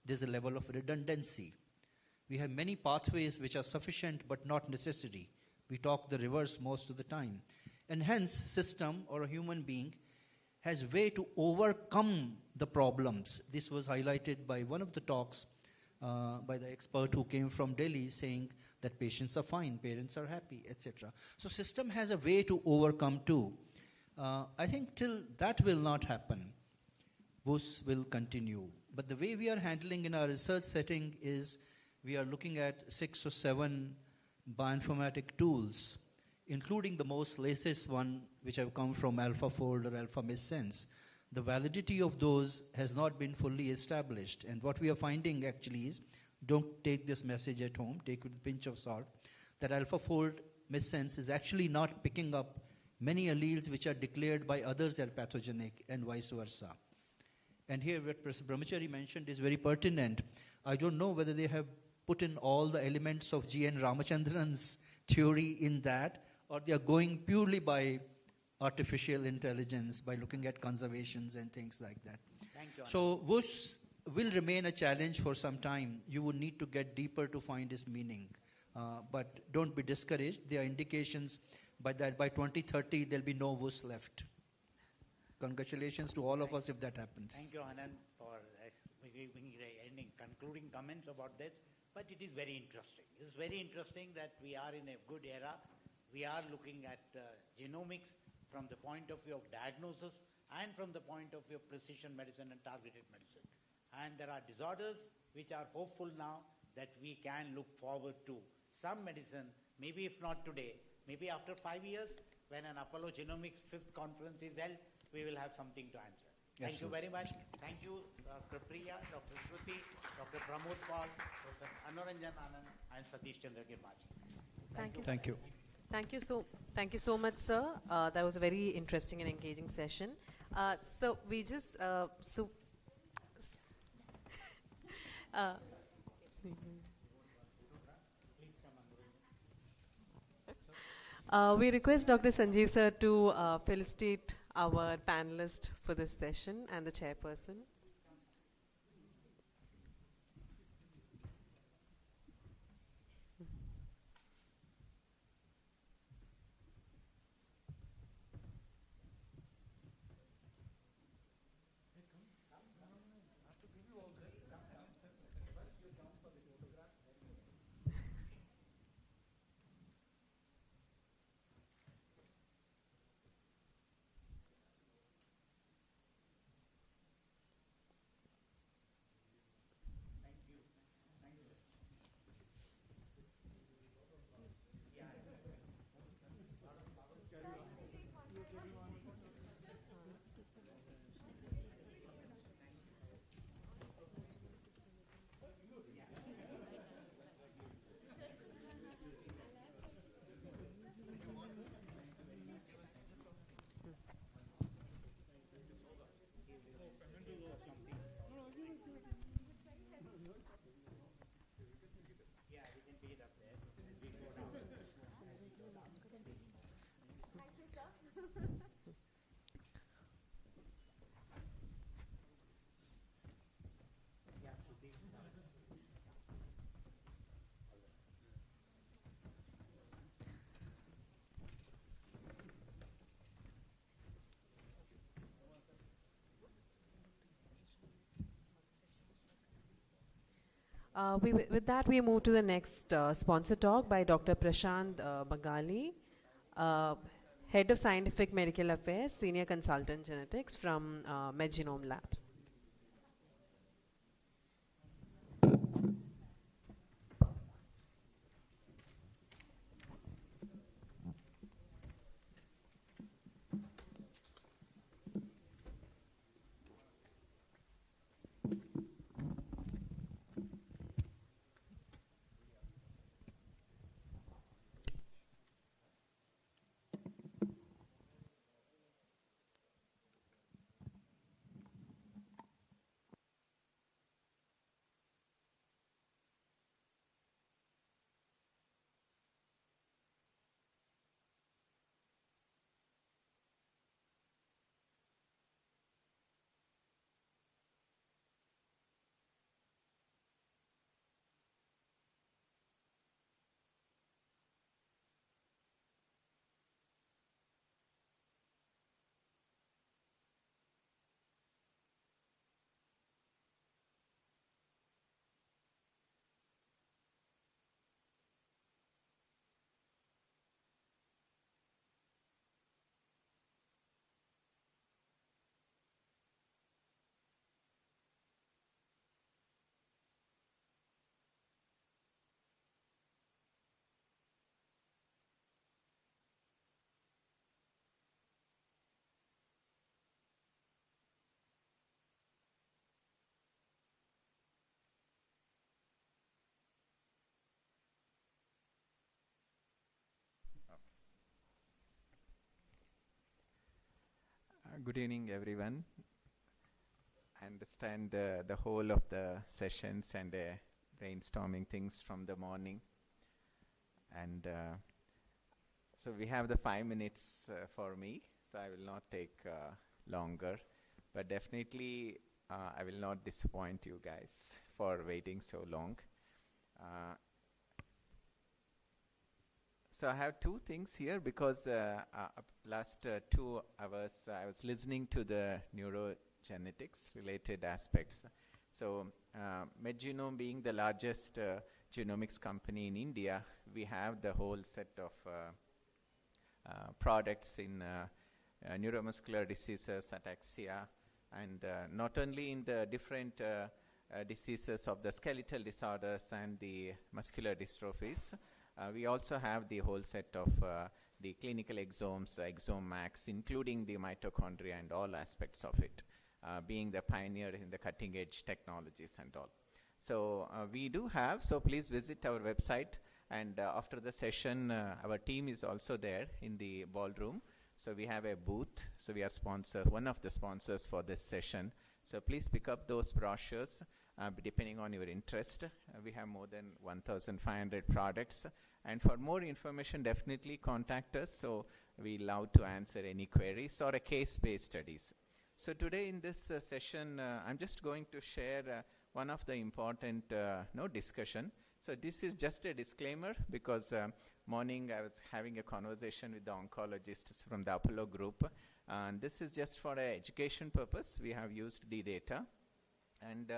there's a level of redundancy. We have many pathways which are sufficient but not necessary. We talk the reverse most of the time. And hence, system or a human being has a way to overcome the problems. This was highlighted by one of the talks by the expert who came from Delhi, saying that patients are fine, parents are happy, etc. So system has a way to overcome too. I think till that will not happen, WUS will continue. But the way we are handling in our research setting is we are looking at 6 or 7 bioinformatic tools, including the most latest one which have come from AlphaFold or AlphaMissense. The validity of those has not been fully established. And what we are finding actually is, don't take this message at home, take it with a pinch of salt, that AlphaFold Missense is actually not picking up many alleles which are declared by others as pathogenic and vice versa. And here what Professor Brahmachari mentioned is very pertinent. I don't know whether they have put in all the elements of G.N. Ramachandran's theory in that, or they are going purely by artificial intelligence, by looking at conservations and things like that. Thank you. So WUS will remain a challenge for some time. You would need to get deeper to find its meaning. But don't be discouraged. There are indications that by 2030 there'll be no WUS left. Congratulations to all of us if that happens. Thank you, Anand, for giving the ending, concluding comments about that. But it is very interesting. It's very interesting that we are in a good era. We are looking at genomics from the point of view of diagnosis and from the point of view of precision medicine and targeted medicine. And there are disorders which are hopeful now that we can look forward to some medicine, maybe if not today, maybe after 5 years, when an Apollo Genomics 5th conference is held, we will have something to answer. Thank you very much. Thank you, Dr. Priya, Dr. Shruti, Dr. Pramod Paul, Professor Anoranjan Anand, and Satish Chandra Girmaji. Thank you. Thank you. Thank you so much, sir. That was a very interesting and engaging session. So we just we request Dr. Sanjeev sir to felicitate our panelist for this session and the chairperson. With that, we move to the next sponsor talk by Dr. Prashant Bagali, Head of Scientific Medical Affairs, Senior Consultant Genetics from MedGenome Labs. Good evening, everyone. I understand the whole of the sessions and brainstorming things from the morning. And so we have the 5 minutes for me, so I will not take longer. But definitely, I will not disappoint you guys for waiting so long. So I have 2 things here because last 2 hours I was listening to the neurogenetics related aspects. So MedGenome being the largest genomics company in India, we have the whole set of products in neuromuscular diseases, ataxia, and not only in the different diseases of the skeletal disorders and the muscular dystrophies, we also have the whole set of the clinical exomes, Exome Max, including the mitochondria and all aspects of it, being the pioneer in the cutting edge technologies and all. So we do have, so please visit our website, and after the session, our team is also there in the ballroom. So we have a booth, so we are one of the sponsors for this session. So please pick up those brochures. Depending on your interest, we have more than 1,500 products. And for more information, definitely contact us. So we love to answer any queries or a case-based studies. So today in this session, I'm just going to share one of the important discussion. So this is just a disclaimer because morning I was having a conversation with the oncologists from the Apollo group. And this is just for an education purpose. We have used the data. And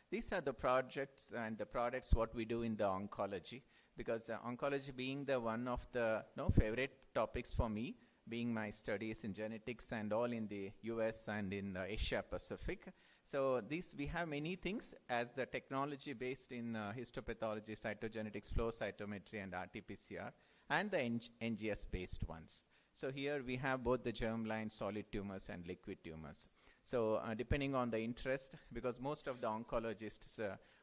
these are the projects and the products what we do in the oncology, because oncology being the one of the favorite topics for me, being my studies in genetics and all in the US and in Asia Pacific. So we have many things as the technology based in histopathology, cytogenetics, flow cytometry and RT-PCR, and the NGS based ones. So here we have both the germline, solid tumors and liquid tumors. So depending on the interest, because most of the oncologists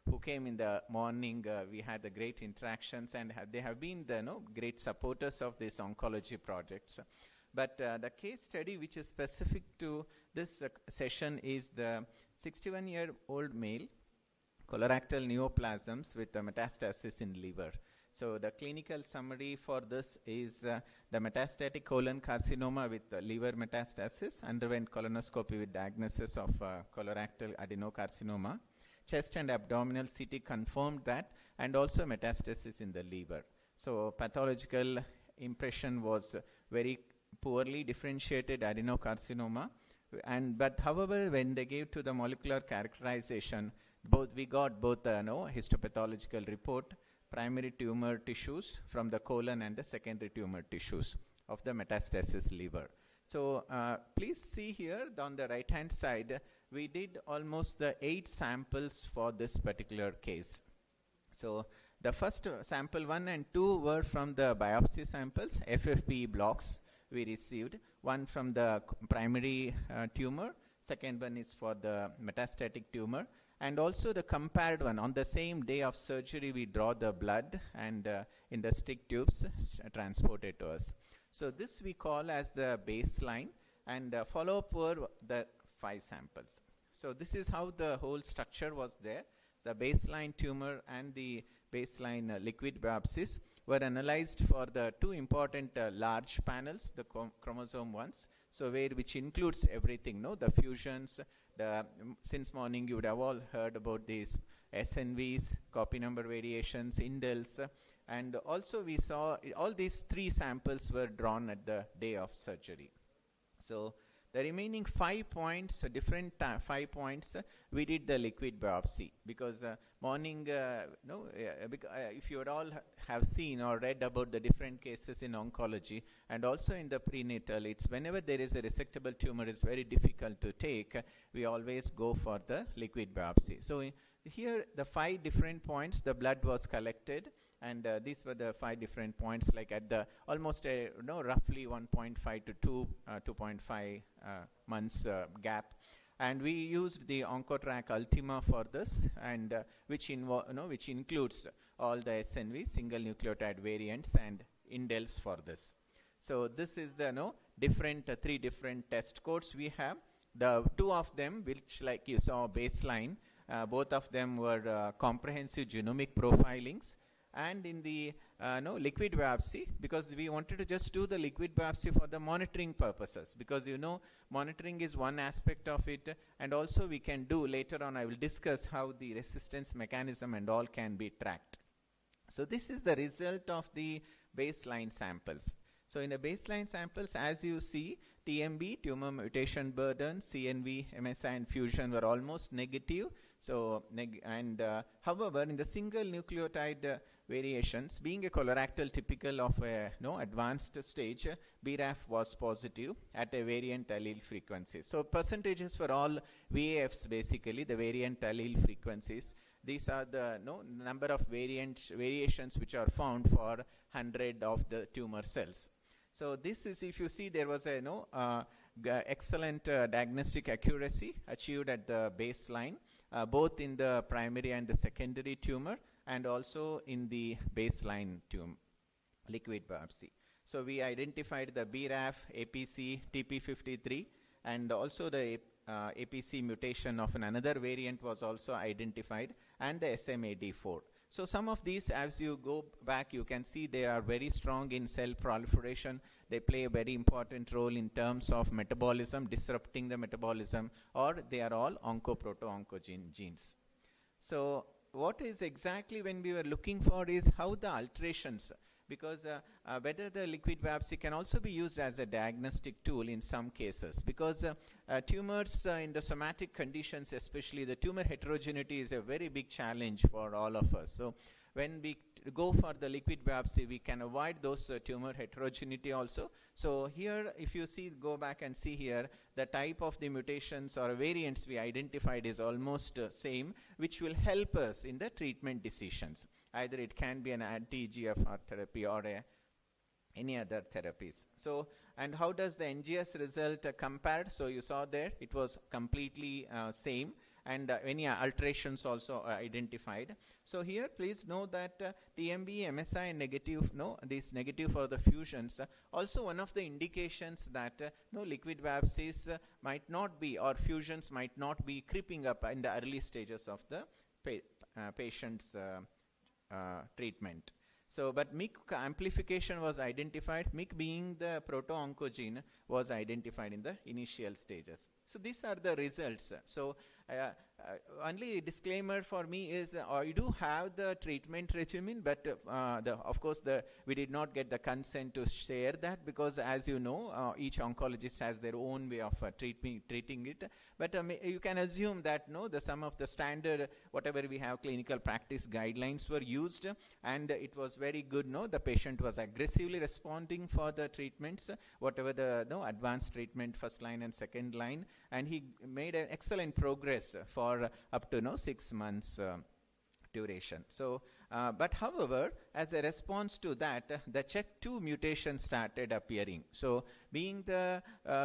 who came in the morning, we had the great interactions, and they have been the great supporters of these oncology projects. But the case study which is specific to this session is the 61-year-old male, colorectal neoplasms with metastasis in liver. So the clinical summary for this is the metastatic colon carcinoma with liver metastasis, underwent colonoscopy with diagnosis of colorectal adenocarcinoma. Chest and abdominal CT confirmed that, and also metastasis in the liver. So pathological impression was very poorly differentiated adenocarcinoma. But however, when they gave to the molecular characterization, we got both histopathological report, primary tumor tissues from the colon and the secondary tumor tissues of the metastasis liver. So please see here on the right hand side, we did almost the 8 samples for this particular case. So the first sample 1 and 2 were from the biopsy samples, FFPE blocks we received, one from the primary tumor, second one is for the metastatic tumor, and also the compared one. On the same day of surgery, we draw the blood and in the stick tubes transported to us. So this we call as the baseline, and follow-up were the 5 samples. So this is how the whole structure was there. The baseline tumor and the baseline liquid biopsies were analyzed for the 2 important large panels, the chromosome ones, so which includes everything, the fusions. Since morning you would have all heard about these SNVs, copy number variations, indels, and also we saw all these 3 samples were drawn at the day of surgery. So the remaining 5 points, different 5 points, we did the liquid biopsy because morning, if you would all have seen or read about the different cases in oncology and also in the prenatal, it's whenever there is a resectable tumor, it's very difficult to take, we always go for the liquid biopsy. So here the 5 different points, the blood was collected, and these were the 5 different points, like at the almost roughly 1.5 to 2.5 months gap. And we used the OncoTrack Ultima for this, and which includes all the SNV, single nucleotide variants, and indels for this. So this is the different 3 different test codes we have. The 2 of them, which like you saw baseline, both of them were comprehensive genomic profilings. And in the liquid biopsy, because we wanted to just do the liquid biopsy for the monitoring purposes, because monitoring is one aspect of it, and also we can do later on, I will discuss how the resistance mechanism and all can be tracked. So this is the result of the baseline samples. So in the baseline samples, as you see, TMB, tumor mutation burden, CNV, MSI, and fusion were almost negative. So, however, in the single nucleotide variations, being a colorectal typical of a advanced stage, BRAF was positive at a variant allele frequency. So percentages for all VAFs, basically the variant allele frequencies. These are the number of variations which are found for 100 of the tumor cells. So this is, if you see, there was a excellent diagnostic accuracy achieved at the baseline, both in the primary and the secondary tumor, and also in the baseline liquid biopsy. So we identified the BRAF, APC, TP53, and also the APC mutation of another variant was also identified, and the SMAD4. So some of these, as you go back, you can see they are very strong in cell proliferation. They play a very important role in terms of metabolism, disrupting the metabolism, or they are all oncoproto-oncogene genes. So what is exactly when we were looking for is how the alterations, because whether the liquid biopsy can also be used as a diagnostic tool in some cases, because tumors in the somatic conditions, especially the tumor heterogeneity, is a very big challenge for all of us. So when we go for the liquid biopsy, we can avoid those tumor heterogeneity also. So here, if you see, go back and see here, the type of the mutations or variants we identified is almost same, which will help us in the treatment decisions. Either it can be an anti-EGFR therapy or any other therapies. So, and how does the NGS result compared? So you saw there, it was completely same, and any alterations also identified. So here, please know that TMB, MSI, negative, these negative for the fusions. Also, one of the indications that liquid biopsies might not be, or fusions might not be creeping up in the early stages of the patient's treatment. So, but MYC amplification was identified. MYC being the proto-oncogene was identified in the initial stages. So these are the results. So only disclaimer for me is I do have the treatment regimen, but of course we did not get the consent to share that, because as you know, each oncologist has their own way of treating it. But you can assume that some of the standard, whatever we have, clinical practice guidelines were used, and it was very good. The patient was aggressively responding for the treatments, whatever the advanced treatment, first line and second line, and he made an excellent progress for up to 6 months duration. So, but however, as a response to that, the CHEK2 mutation started appearing. So, being the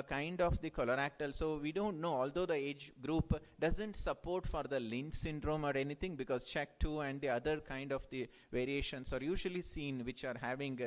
kind of the colorectal, so we don't know, although the age group doesn't support for the Lynch syndrome or anything, because CHEK2 and the other kind of the variations are usually seen, which are having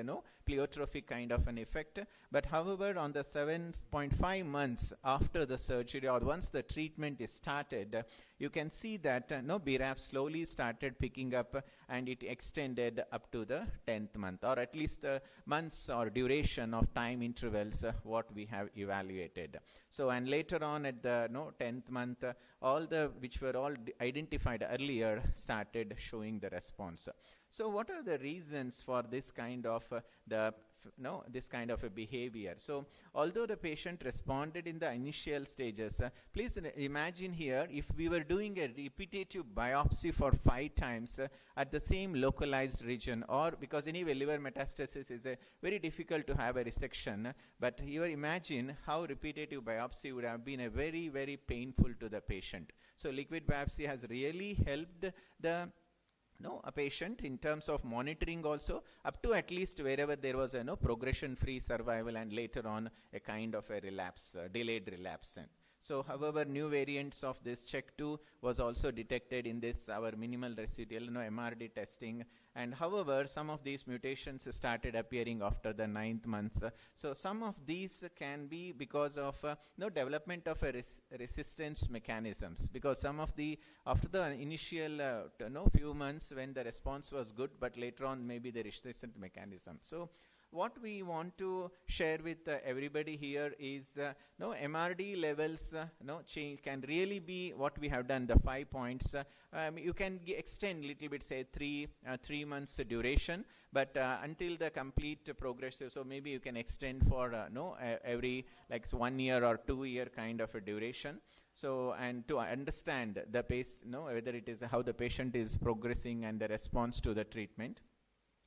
pleiotropic kind of an effect. But however, on the 7.5 months after the surgery, or once the treatment is started, you can see that BRAF slowly started picking up, and it extended up to the 10th month, or at least the months or duration of time intervals what we have evaluated. So, and later on at the 10th month, all the which were all identified earlier started showing the response. So what are the reasons for this kind of this kind of a behavior? So although the patient responded in the initial stages, please imagine here, if we were doing a repetitive biopsy for 5 times at the same localized region, or because anyway liver metastasis is very difficult to have a resection, but here imagine how repetitive biopsy would have been very, very painful to the patient. So liquid biopsy has really helped a patient in terms of monitoring also, up to at least wherever there was a progression-free survival, and later on a kind of a relapse, delayed relapse. So, however, new variants of this CHEK2 was also detected in this our minimal residual MRD testing, and however, some of these mutations started appearing after the 9th month. So, some of these can be because of development of a resistance mechanisms, because some of the after the initial few months when the response was good, but later on maybe the resistant mechanism. So, what we want to share with everybody here is MRD levels change can really be what we have done, the 5 points. You can extend little bit, say 3 months duration, but until the complete progressive, so maybe you can extend for every like 1 year or 2 year kind of a duration. So, and to understand the pace, whether it is how the patient is progressing and the response to the treatment.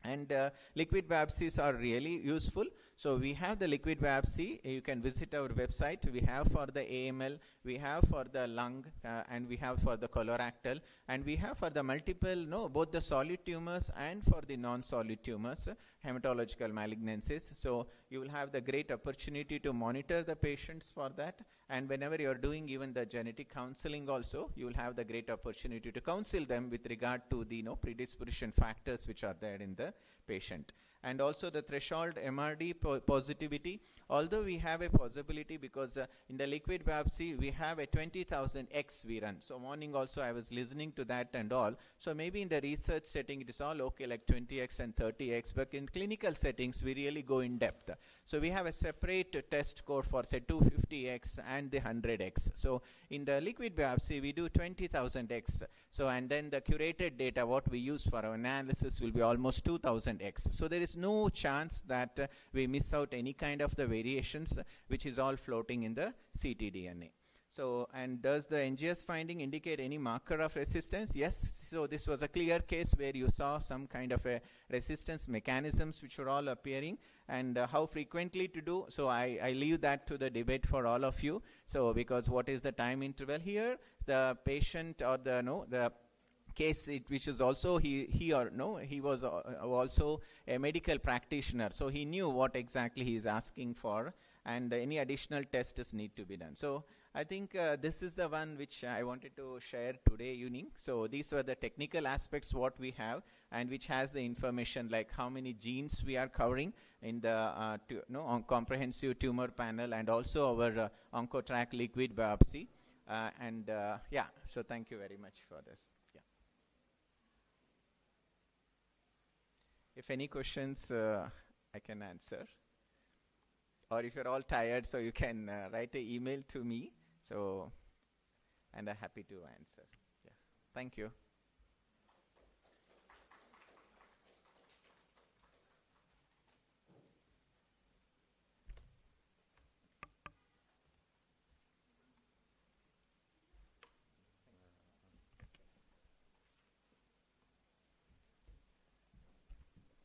And liquid biopsies are really useful. So we have the liquid biopsy. You can visit our website. We have for the AML, we have for the lung, and we have for the colorectal, and we have for the multiple, both the solid tumors and for the non-solid tumors, hematological malignancies. So you will have the great opportunity to monitor the patients for that. And whenever you are doing even the genetic counseling also, you will have the great opportunity to counsel them with regard to the predisposition factors which are there in the patient. And also the threshold MRD positivity, although we have a possibility, because in the liquid biopsy we have a 20,000 X we run. So morning also I was listening to that and all. So maybe in the research setting it is all okay, like 20X and 30X, but in clinical settings we really go in depth. So we have a separate test score for say 250X and the 100X. So in the liquid biopsy we do 20,000X. So and then the curated data what we use for our analysis will be almost 2,000X. So there is no chance that we miss out any kind of the variations which is all floating in the ctDNA. So, and does the NGS finding indicate any marker of resistance? Yes. So this was a clear case where you saw some kind of a resistance mechanisms which were all appearing, and how frequently to do. So I leave that to the debate for all of you. So because what is the time interval here? The patient or the case which is also he was also a medical practitioner, so he knew what exactly he is asking for, and any additional tests need to be done. So I think this is the one which I wanted to share today evening. So these were the technical aspects what we have, and which has the information like how many genes we are covering in the on comprehensive tumor panel, and also our OncoTrack liquid biopsy. Yeah, so thank you very much for this. If any questions, I can answer. Or if you're all tired, so you can write an email to me. So, and I'm happy to answer. Yeah. Thank you.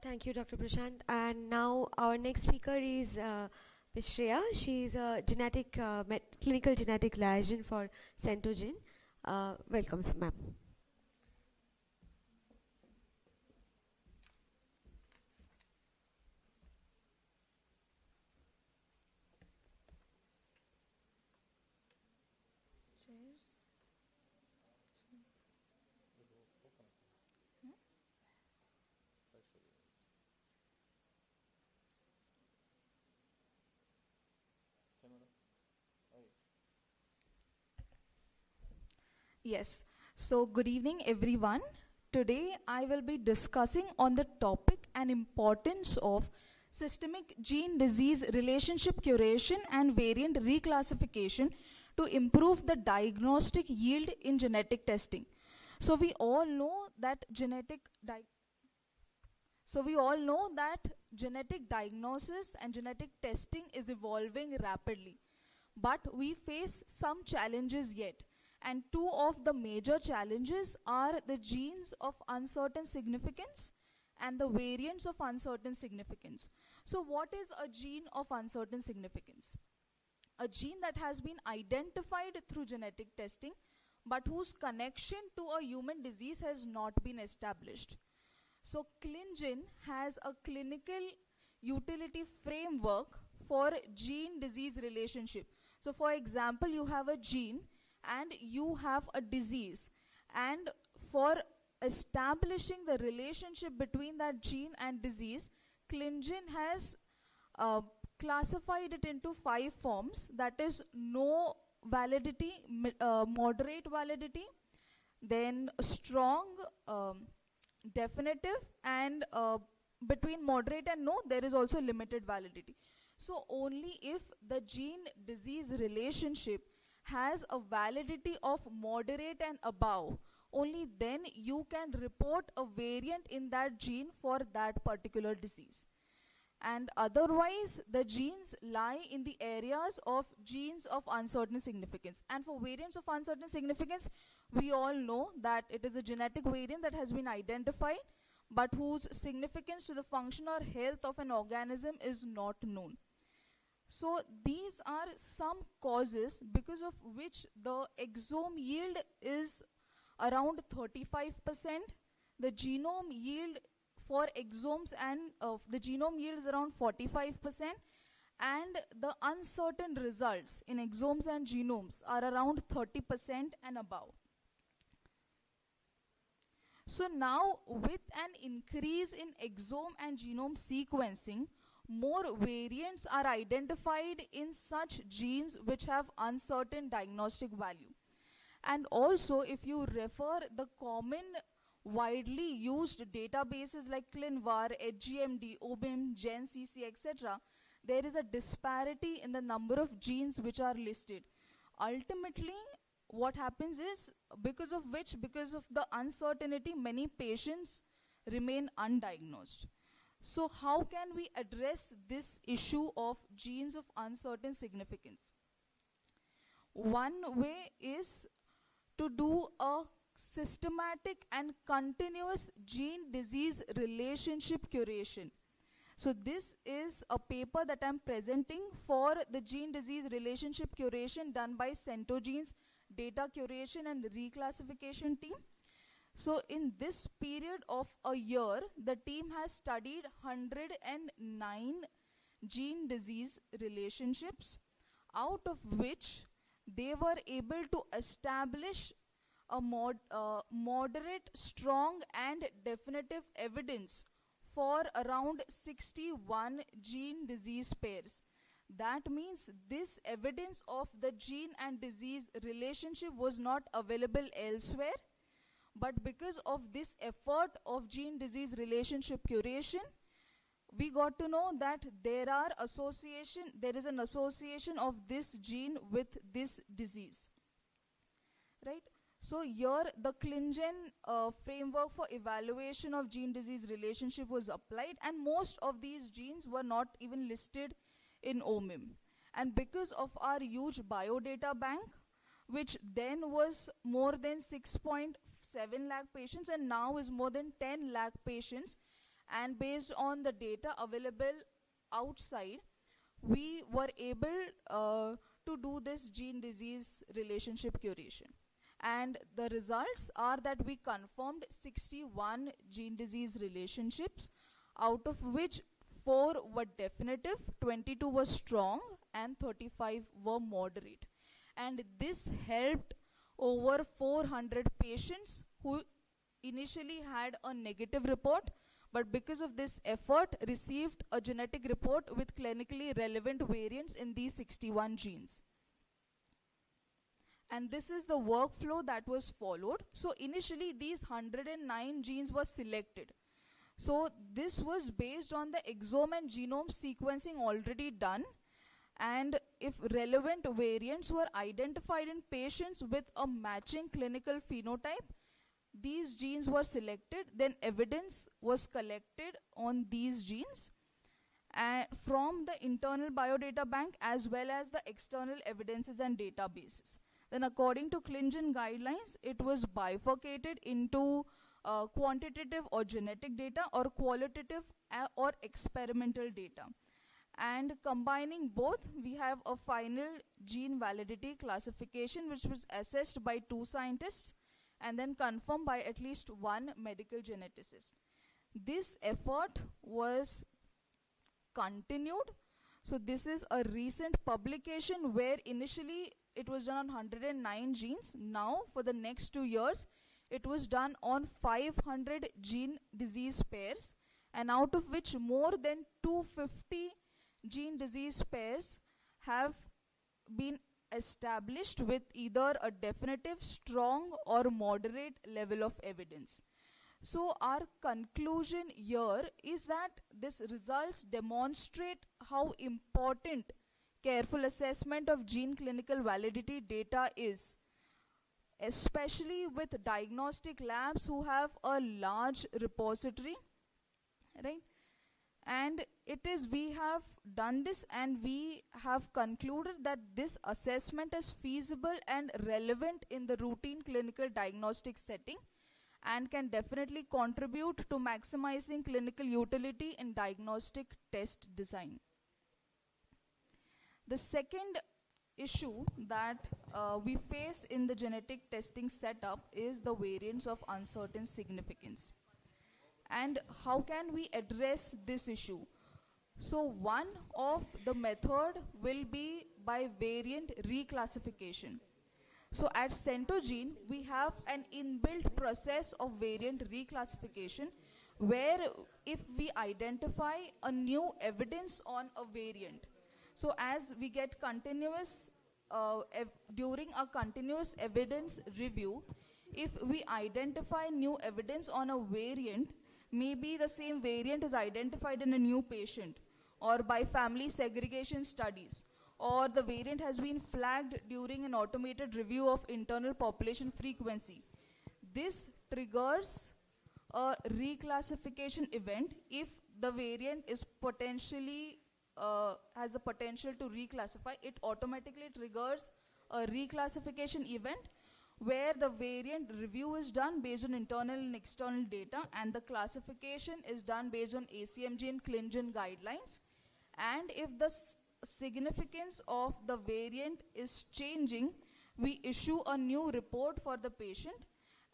Thank you, Dr. Prashant. And now our next speaker is Ms. Shreya. She is a clinical genetic liaison for Centogen. Welcome, ma'am. Yes. So good evening, everyone. Today I will be discussing on the topic and importance of systemic gene-disease relationship curation and variant reclassification to improve the diagnostic yield in genetic testing. So we all know that genetic diagnosis and genetic testing is evolving rapidly, but we face some challenges yet. And two of the major challenges are the genes of uncertain significance and the variants of uncertain significance. So what is a gene of uncertain significance? A gene that has been identified through genetic testing, but whose connection to a human disease has not been established. So ClinGen has a clinical utility framework for gene-disease relationship. So for example, you have a gene and you have a disease, and for establishing the relationship between that gene and disease, ClinGen has classified it into 5 forms, that is no validity, moderate validity, then strong, definitive, and between moderate and no there is also limited validity. So only if the gene-disease relationship has a validity of moderate and above, only then you can report a variant in that gene for that particular disease. And otherwise, the genes lie in the areas of genes of uncertain significance. And for variants of uncertain significance, we all know that it is a genetic variant that has been identified, but whose significance to the function or health of an organism is not known. So these are some causes because of which the exome yield is around 35%, the genome yield for exomes and the genome yield is around 45%, and the uncertain results in exomes and genomes are around 30% and above. So now with an increase in exome and genome sequencing, more variants are identified in such genes which have uncertain diagnostic value. And also, if you refer the common widely used databases like ClinVar, HGMD, OBIM, GenCC, etc., there is a disparity in the number of genes which are listed. Ultimately, what happens is, because of the uncertainty, many patients remain undiagnosed. So how can we address this issue of genes of uncertain significance? One way is to do a systematic and continuous gene-disease relationship curation. So this is a paper that I'm presenting for the gene-disease relationship curation done by Centogen's data curation and reclassification team. So in this period of a year, the team has studied 109 gene-disease relationships, out of which they were able to establish a moderate, strong, and definitive evidence for around 61 gene-disease pairs. That means this evidence of the gene and disease relationship was not available elsewhere, but because of this effort of gene-disease relationship curation, we got to know that there is an association of this gene with this disease, right? So here the ClinGen framework for evaluation of gene-disease relationship was applied, and most of these genes were not even listed in OMIM. And because of our huge biodata bank, which then was more than 6.7 lakh patients and now is more than 10 lakh patients, and based on the data available outside, we were able to do this gene-disease relationship curation. And the results are that we confirmed 61 gene-disease relationships, out of which 4 were definitive, 22 were strong, and 35 were moderate. And this helped over 400 patients who initially had a negative report, but because of this effort received a genetic report with clinically relevant variants in these 61 genes. And this is the workflow that was followed. So initially these 109 genes were selected. So this was based on the exome and genome sequencing already done, and if relevant variants were identified in patients with a matching clinical phenotype, these genes were selected, then evidence was collected on these genes from the internal biodata bank as well as the external evidences and databases. Then according to ClinGen guidelines, it was bifurcated into quantitative or genetic data or qualitative or experimental data. And combining both, we have a final gene validity classification which was assessed by 2 scientists and then confirmed by at least 1 medical geneticist. This effort was continued. So this is a recent publication where initially it was done on 109 genes. Now for the next 2 years, it was done on 500 gene disease pairs, and out of which more than 250 gene disease pairs have been established with either a definitive, strong or moderate level of evidence. So our conclusion here is that these results demonstrate how important careful assessment of gene clinical validity data is, especially with diagnostic labs who have a large repository, right? And we have done this and we have concluded that this assessment is feasible and relevant in the routine clinical diagnostic setting and can definitely contribute to maximizing clinical utility in diagnostic test design. The second issue that we face in the genetic testing setup is the variants of uncertain significance. And how can we address this issue? So one of the method will be by variant reclassification. So at Centogene, we have an inbuilt process of variant reclassification where if we identify a new evidence on a variant, so as we get continuous, during a continuous evidence review, if we identify new evidence on a variant, maybe the same variant is identified in a new patient or by family segregation studies, or the variant has been flagged during an automated review of internal population frequency. This triggers a reclassification event if the variant is potentially has the potential to reclassify. It automatically triggers a reclassification event where the variant review is done based on internal and external data, and the classification is done based on ACMG and ClinGen guidelines. And if the significance of the variant is changing, we issue a new report for the patient,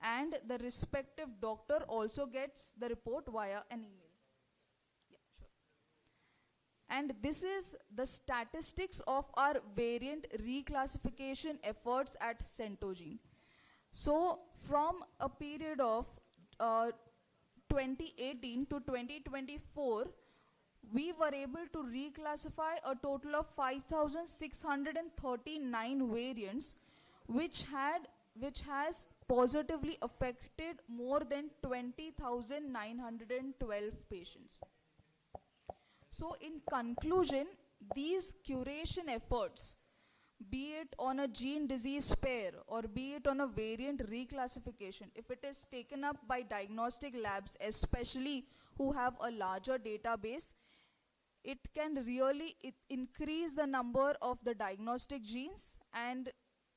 and the respective doctor also gets the report via an email. And this is the statistics of our variant reclassification efforts at Centogene. So from a period of 2018 to 2024, we were able to reclassify a total of 5,639 variants, which has positively affected more than 20,912 patients. So in conclusion, these curation efforts, be it on a gene disease pair or be it on a variant reclassification, if it is taken up by diagnostic labs, especially who have a larger database, it can really increase the number of the diagnostic genes and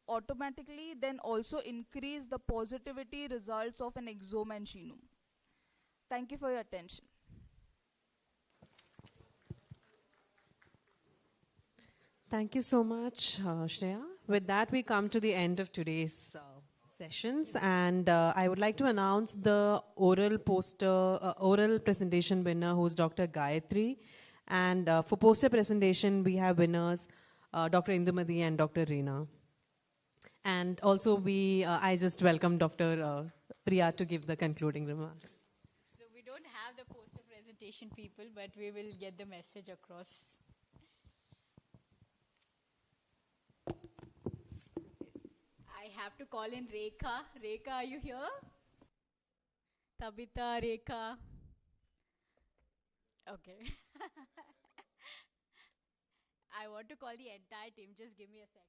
automatically then also increase the positivity results of an exome and genome. Thank you for your attention. Thank you so much, Shreya. With that, we come to the end of today's sessions, and I would like to announce the oral presentation winner, who is Dr. Gayatri. And for poster presentation, we have winners, Dr. Indumati and Dr. Reena. And also, I just welcome Dr. Priya to give the concluding remarks. So we don't have the poster presentation people, but we will get the message across. I have to call in Rekha. Rekha, are you here? Tabitha, Rekha. Okay. I want to call the entire team. Just give me a sec.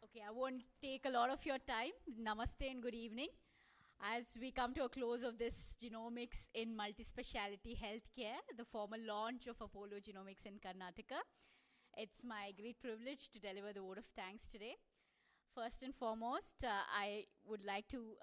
Okay, I won't take a lot of your time. Namaste and good evening. As we come to a close of this Genomics in Multispeciality Healthcare, the formal launch of Apollo Genomics in Karnataka, it's my great privilege to deliver the vote of thanks today. First and foremost, I would like to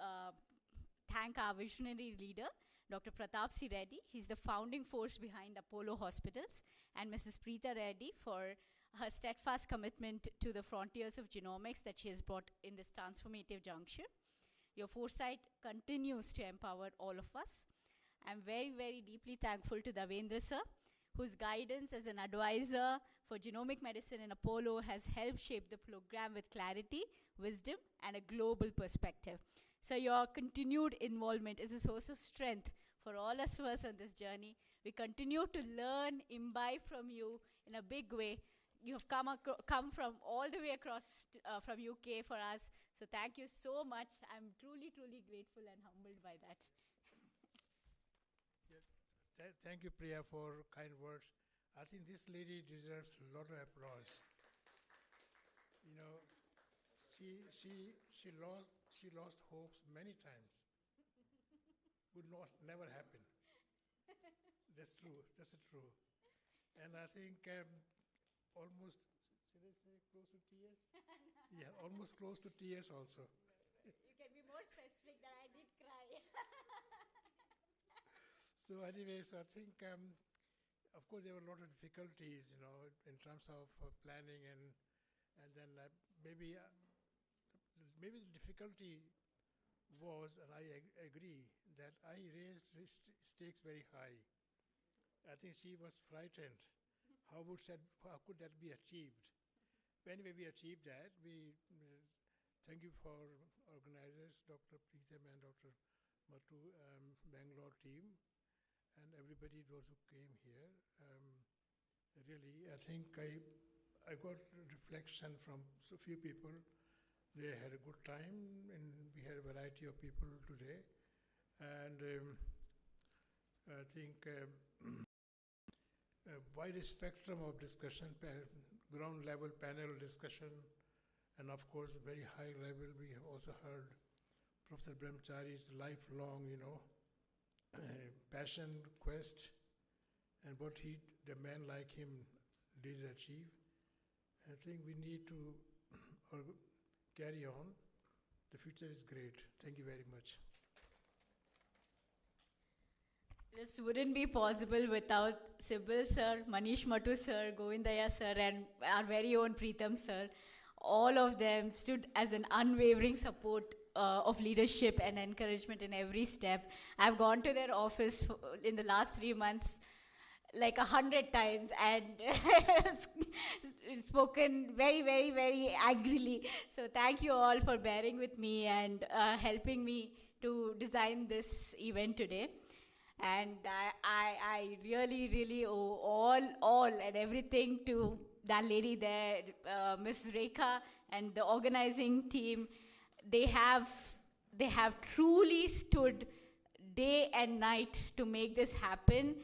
thank our visionary leader, Dr. Pratap C. Reddy. He's the founding force behind Apollo Hospitals, and Mrs. Preeta Reddy for her steadfast commitment to the frontiers of genomics that she has brought in this transformative juncture. Your foresight continues to empower all of us. I'm very, very deeply thankful to Davendra sir, whose guidance as an advisor for genomic medicine in Apollo has helped shape the program with clarity, wisdom, and a global perspective. So your continued involvement is a source of strength for all of us on this journey. We continue to learn, imbibe from you in a big way. You have come from all the way across from UK for us. So thank you so much. I'm truly, truly grateful and humbled by that. Thank you, Priya, for kind words. I think this lady deserves a lot of applause. You know, she lost hopes many times. Would never happen. That's true. That's true. And I think almost, should I say close to tears? Yeah, almost close to tears also. You can be more specific that I did cry. So anyway, so I think, of course, there were a lot of difficulties, you know, in terms of planning and then maybe the difficulty was, and I agree, that I raised the stakes very high. I think she was frightened. How could that be achieved? But anyway, we achieved that. We thank you for organizers, Dr. Preetham and Dr. Matu, Bangalore team, and everybody, those who came here. Really, I think I got reflection from so few people. They had a good time, and we had a variety of people today. And I think a wide spectrum of discussion, ground level panel discussion, and of course, very high level. We have also heard Professor Brahmachari's lifelong, passion, quest, and what the man like him did achieve. I think we need to carry on. The future is great. Thank you very much. This wouldn't be possible without Sibyl sir, Manish Matu sir, Govindaya sir, and our very own Preetham sir. All of them stood as an unwavering support of leadership and encouragement in every step. I've gone to their office in the last 3 months like 100 times and spoken very, very, very angrily. So thank you all for bearing with me and helping me to design this event today. And I really, really owe all and everything to that lady there, Miss Rekha, and the organizing team. They have truly stood day and night to make this happen.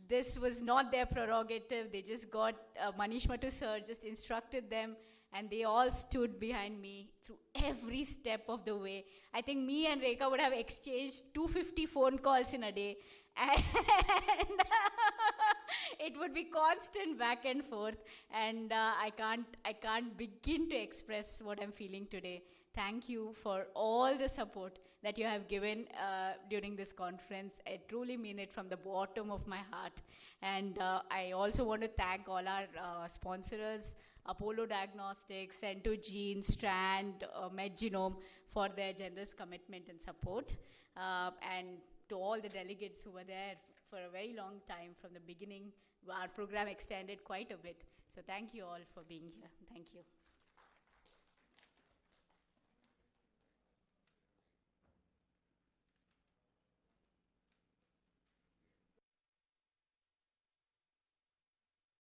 This was not their prerogative. They just got Manish Matu sir just instructed them, and they all stood behind me through every step of the way. I think me and Rekha would have exchanged 250 phone calls in a day, and it would be constant back and forth. And I can't begin to express what I'm feeling today. Thank you for all the support that you have given during this conference. I truly mean it from the bottom of my heart. And I also want to thank all our sponsors, Apollo Diagnostics, Centogene, Strand, MedGenome, for their generous commitment and support. And to all the delegates who were there for a very long time from the beginning. Our program extended quite a bit. So thank you all for being here. Thank you.